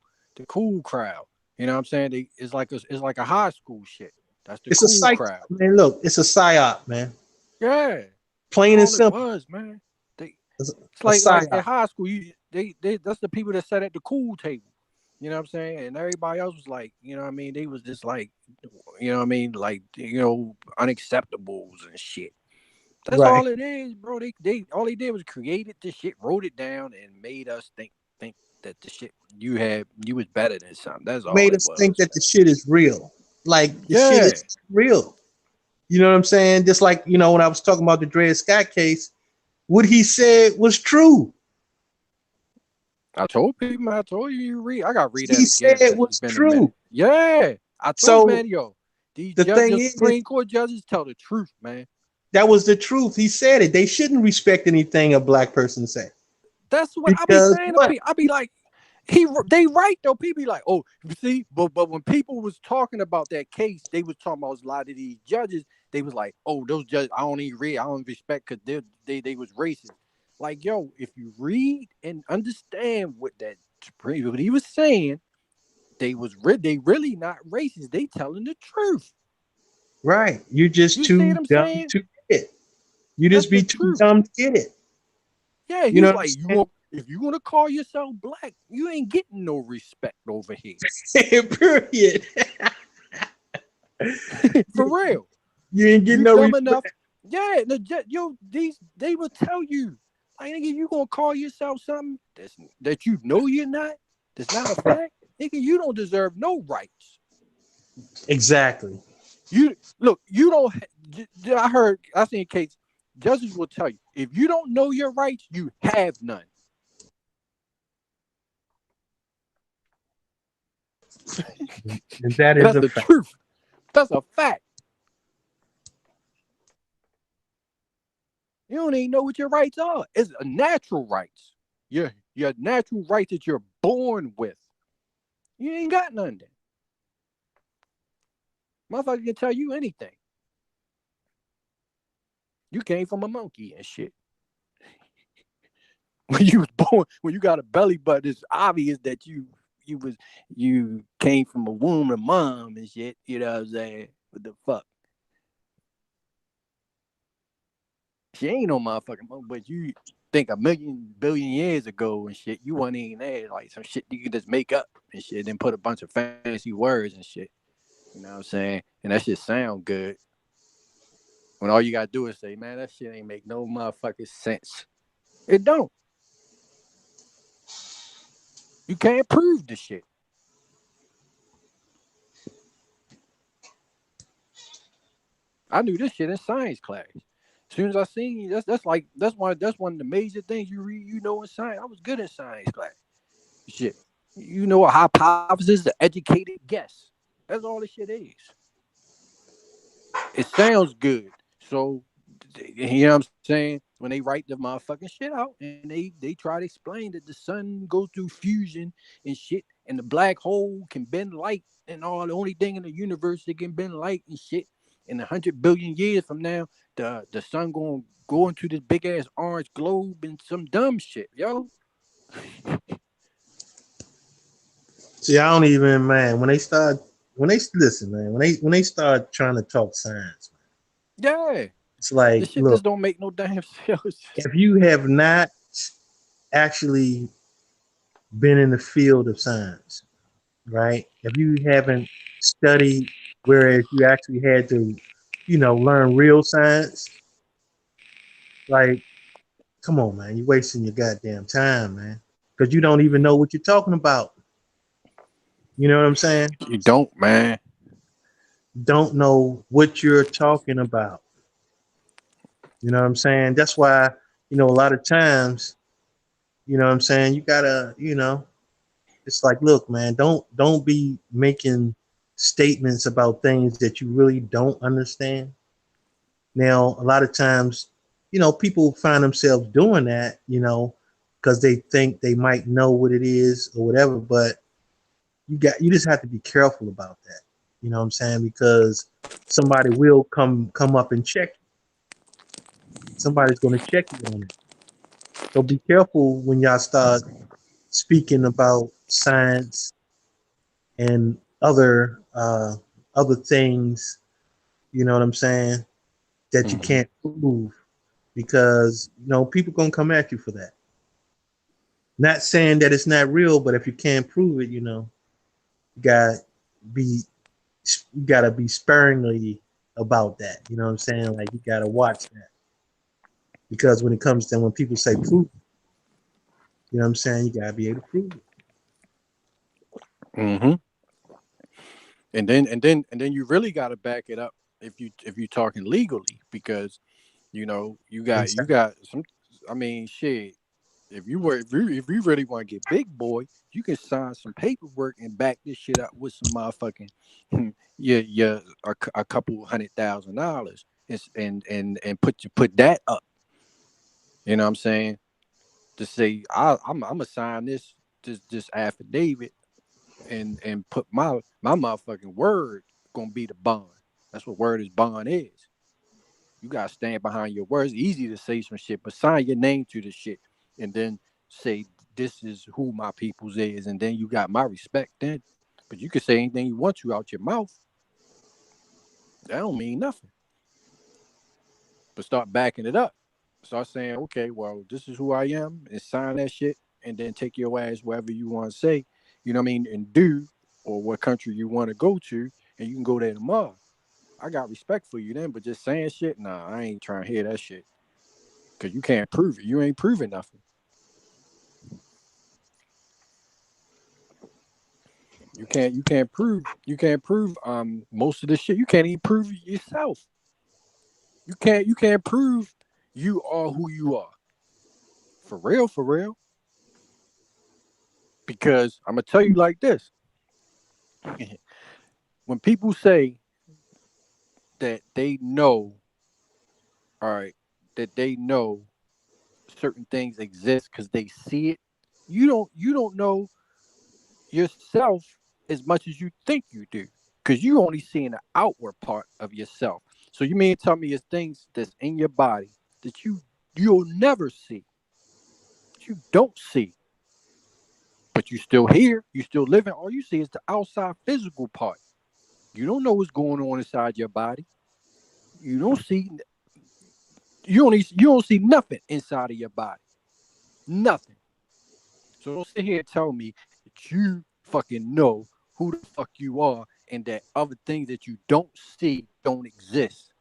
crowd. You know what I'm saying? It's like a high school shit. That's the it's a cool psych. crowd. Man, look, it's a psyop, man. Yeah, that's Plain and all it simple. was, man. They It's It's a like at psyop. high school, they that's the people that sat at the cool table. You know what I'm saying? And everybody else was like, you know what I mean? They was just like, you know what I mean? Like, unacceptables and shit. That's Right. all it is, bro. They all they did was created this shit, wrote it down, and made us think that the shit you was better than something. That's all Made it us think was, that the man. shit is real. Like the shit Yeah. is real. You know what I'm saying? Just like, when I was talking about the Dred Scott case, what he said was true. I told people, I told you read. I gotta read that He again said because it's was been a true. minute. Yeah. I told So man, yo, these the thing judges, is, Supreme Court judges tell the truth, man. that was the truth. He said it. They shouldn't respect anything a black person say. That's what I be Because saying to what? people. I be like, they right though. People be like, oh, you see, but when people was talking about that case, they was talking about a lot of these judges. They was like, oh, those judges, I don't even read, I don't respect because they was racist. Like, yo, if you read and understand what what he was saying, they really not racist. They telling the truth. Right. You're just You see what too I'm dumb saying? to get it. You That's just be the too truth. dumb to get it. Yeah, You know he's what like, I'm if you want to call yourself black, you ain't getting no respect over here. saying? Period. For real. You ain't getting You no dumb enough. respect. Yeah, they will tell you. Like, nigga, you gonna call yourself something that you know you're not? That's not a fact. Nigga, you don't deserve no rights. Exactly. You look, you don't. I seen a case. Judges will tell you if you don't know your rights, you have none. And that And is that's a the fact. truth. That's a fact. You don't even know what your rights are. It's a natural rights. Your natural rights that you're born with. You ain't got none then. Motherfucker can tell you anything. You came from a monkey and shit. When you was born, when you got a belly button, it's obvious that you came from a womb of mom and shit. You know what I'm saying? What the fuck? She ain't no motherfucking mom, but you think a million billion years ago and shit, you wasn't even there. Like some shit you could just make up and shit, then put a bunch of fancy words and shit. You know what I'm saying? And that shit sound good. When all you gotta do is say, man, that shit ain't make no motherfucking sense. It don't. You can't prove the shit. I knew this shit in science class. As soon as I seen you, that's one of the major things you read, in science. I was good in science class. Shit. You know a hypothesis, the educated guess. That's all this shit is. It sounds good. So you know what I'm saying? When they write the motherfucking shit out and they try to explain that the sun goes through fusion and shit, and the black hole can bend light and all, the only thing in the universe that can bend light and shit. In 100 billion years from now, the sun gonna go into this big ass orange globe and some dumb shit, yo. See, I don't even, man, when they listen, man, when they start trying to talk science, Yeah, it's like, this shit look, just don't make no damn sense. if you have not actually been in the field of science, right? If you haven't studied, whereas you actually had to learn real science. Like, come on, man, you're wasting your goddamn time, man, because you don't even know what you're talking about. You know what I'm saying? You don't, man. Don't know what you're talking about. You know what I'm saying? That's why, a lot of times, what I'm saying, you gotta, it's like, look, man, don't be making statements about things that you really don't understand. Now, a lot of times, people find themselves doing that, because they think they might know what it is or whatever, but you just have to be careful about that. You know what I'm saying? Because somebody will come up and check you. Somebody's going to check you on it. So be careful when y'all start speaking about science and other things, you know what I'm saying, that you can't prove, because people gonna come at you for that. Not saying that it's not real, but if you can't prove it, you gotta be you gotta be sparingly about that. You know what I'm saying? Like, you gotta watch that, because when people say prove, you know what I'm saying, you gotta be able to prove it. Mm-hmm. And then you really got to back it up if you're talking legally, because you Exactly. got some. I mean, shit. If you really want to get big boy, you can sign some paperwork and back this shit up with some motherfucking yeah a couple $100,000 and put that up. You know what I'm saying? To say I'm gonna sign this affidavit and put my motherfucking word gonna be the bond. That's what word is bond is. You gotta stand behind your words. Easy to say some shit, but sign your name to the shit and then say this is who my people's is, and then you got my respect then. But you can say anything you want to out your mouth. That don't mean nothing. But start backing it up. Start saying, okay, well, this is who I am, and sign that shit, and then take your ass wherever you want to say, you know what I mean, and do, or what country you want to go to, and you can go there tomorrow. I got respect for you then, but just saying shit, nah, I ain't trying to hear that shit. Cause you can't prove it. You ain't proving nothing. You can't prove most of this shit. You can't even prove it yourself. You can't prove you are who you are. For real, for real. Because I'm gonna tell you like this. When people say that they know, all right, that they know certain things exist because they see it, you don't know yourself as much as you think you do. Because you only seeing the outward part of yourself. So you mean to tell me it's things that's in your body that you'll never see, that you don't see, but you still here, you still living. All you see is the outside physical part. You don't know what's going on inside your body. You don't see you don't see nothing inside of your body. Nothing. So don't sit here and tell me that you fucking know who the fuck you are and that other things that you don't see don't exist.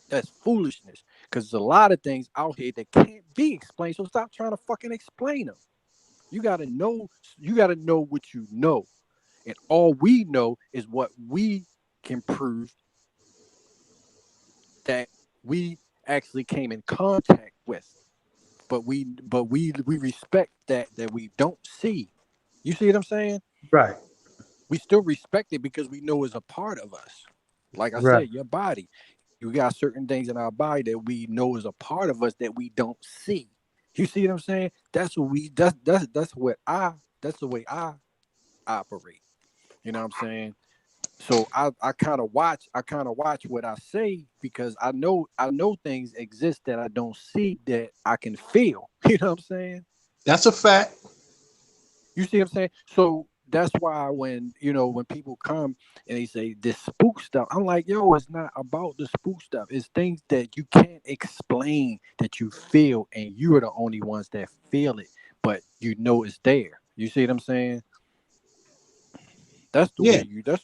That's foolishness. Because there's a lot of things out here that can't be explained. So stop trying to fucking explain them. You gotta know. You gotta know what you know, and all we know is what we can prove that we actually came in contact with. But we respect that we don't see. You see what I'm saying? Right. We still respect it because we know it's a part of us. Like I Right. said, your body. You got certain things in our body that we know is a part of us that we don't see. You see what I'm saying? That's the way I operate. You know what I'm saying? So I kind of watch what I say because I know things exist that I don't see that I can feel. You know what I'm saying? That's a fact. You see what I'm saying? So that's why when people come and they say this spook stuff, I'm like, yo, it's not about the spook stuff. It's things that you can't explain that you feel, and you are the only ones that feel it, but you know it's there. You see what I'm saying? That's the Yeah, way you. That's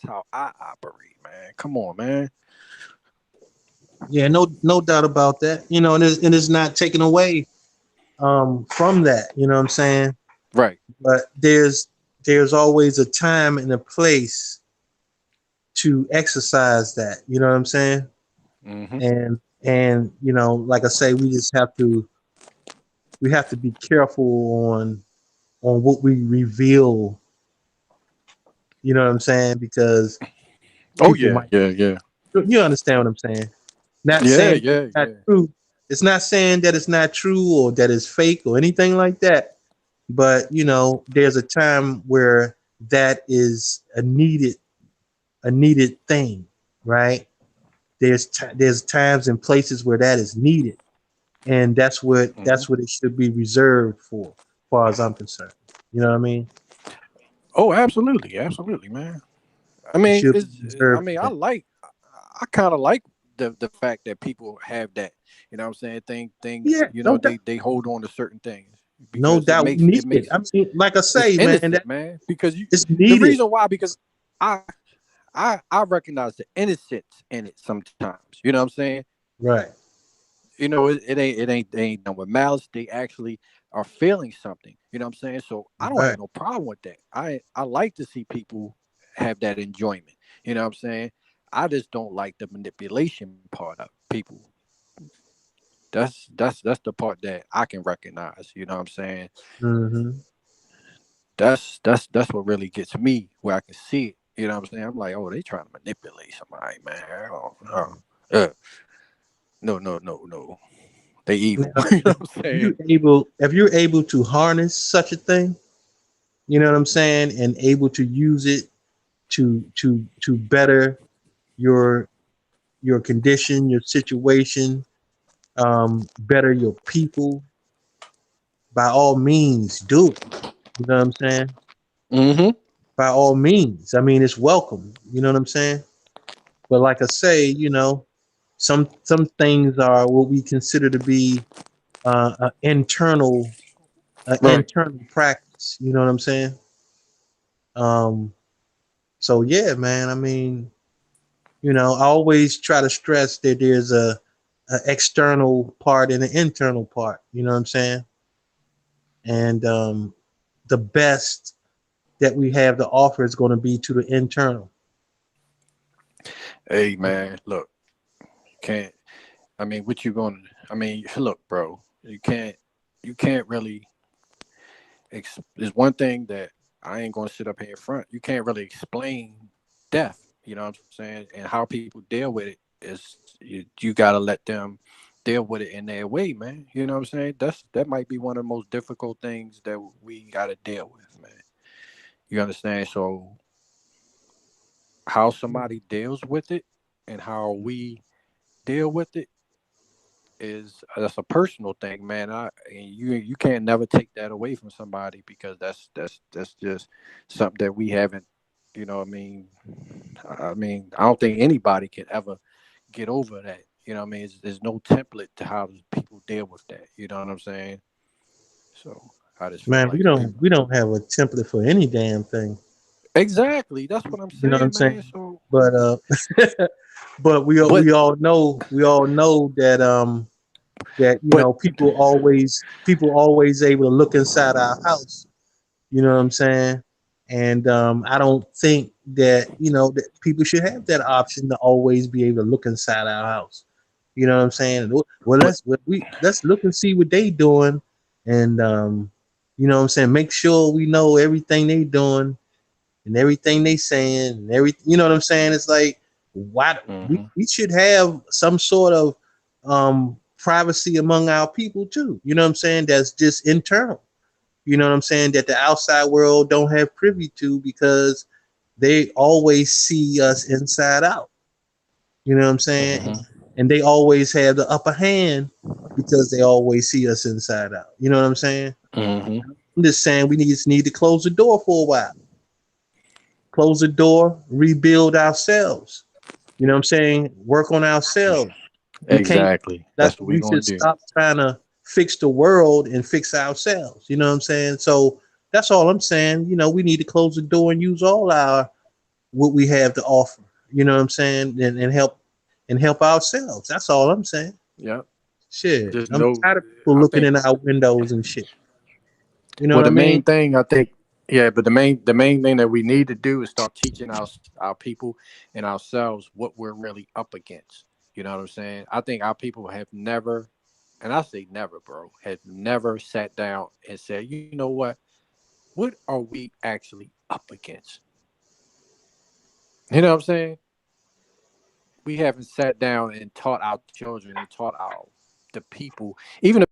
how I operate, man. Come on, man. yeah, no doubt about that. And it's not taken away from that. You know what I'm saying? Right. But there's always a time and a place to exercise that. You know what I'm saying? Mm-hmm. And like I say, we have to be careful on what we reveal. You know what I'm saying? Because Oh people yeah, might, yeah, yeah, you understand what I'm saying? Not yeah, saying it's yeah, not yeah. true. It's not saying that it's not true or that it's fake or anything like that. But there's a time where that is a needed thing, right? There's times and places where that is needed, and that's what Hmm. that's what it should be reserved for, as far as I'm concerned. You know what I mean? Oh, absolutely, absolutely, man. I It mean, should be it's. I reserved mean, for that. I kind of like the fact that people have that. You know what I'm saying? Things. Yeah, no doubt, They hold on to certain things no because doubt, we need it it. makes I mean, like I it's say, man, innocent, man. Because it's the needed. reason why because I I recognize the innocence in it sometimes. You know what I'm saying? Right, It ain't done with malice. They actually are feeling something. You know what I'm saying? So I don't right. have no problem with that. I like to see people have that enjoyment. You know what I'm saying? I just don't like the manipulation part of people. That's the part that I can recognize. You know what I'm saying? Hmm. That's what really gets me where I can see it. You know what I'm saying? I'm like, oh, they trying to manipulate somebody, man. Uh, no, no, no, no. They evil. Now, You know if what I'm saying? if you're able to harness such a thing, you know what I'm saying, and able to use it to better your your condition, your situation, better your people, by all means, do it. You know what I'm saying? Mm-hmm. By all means. I mean, it's welcome. You know what I'm saying? But like I say, some things are what we consider to be Right. internal practice. You know what I'm saying? Um, so yeah, man. I mean, I always try to stress that there's a external part and an internal part. You know what I'm saying? And the best that we have to offer is going to be to the internal. Hey man, look, you can't. I mean, what you going? I mean, look, bro, you can't. You can't really. There's one thing that I ain't gonna sit up here in front. You can't really explain death. You know what I'm saying? And how people deal with it is you gotta let them deal with it in their way, man. You know what I'm saying? That might be one of the most difficult things that we gotta deal with, man. You understand? So how somebody deals with it and how we deal with it is that's a personal thing, man. And you can't never take that away from somebody because that's just something that we haven't. You know, what I mean, I don't think anybody can ever get over that. You know, what I mean, there's no template to how people deal with that. You know what I'm saying? So I just feel Man, we like don't people. we don't have a template for any damn thing. Exactly, that's what I'm You know what I'm saying, man. saying? So, But but we but we all know that but people always able to look inside our house. You know what I'm saying? And I don't think that people should have that option to always be able to look inside our house. You know what I'm saying? Well, but let's look and see what they doing, and you know what I'm saying. Make sure we know everything they doing and everything they saying and everything. You know what I'm saying? It's like why we, mhm, we should have some sort of privacy among our people too. You know what I'm saying? That's just internal. You know what I'm saying? That the outside world don't have privy to because they always see us inside out. You know what I'm saying? mhm, And they always have the upper hand because they always see us inside out. You know what I'm saying? mhm. I'm just saying we need to close the door for a while. Close the door, rebuild ourselves. You know what I'm saying? Work on ourselves. We can't Exactly. that's That's what what we we gonna should do. stop trying to fix the world and fix ourselves. You know what I'm saying? So That's all I'm saying. You know, we need to close the door and use all our what we have to offer. You know what I'm saying, and help ourselves. That's all I'm saying. Yeah. Shit, Just I'm know, tired of people I looking think. in our windows and shit. You know Well, what I the main mean? thing I think, yeah, but the main thing that we need to do is start teaching our people and ourselves what we're really up against. You know what I'm saying? I think our people have never, and I say never, bro, have never sat down and said, you know what are we actually up against? You know what I'm saying? We haven't sat down and taught our children and taught the people, even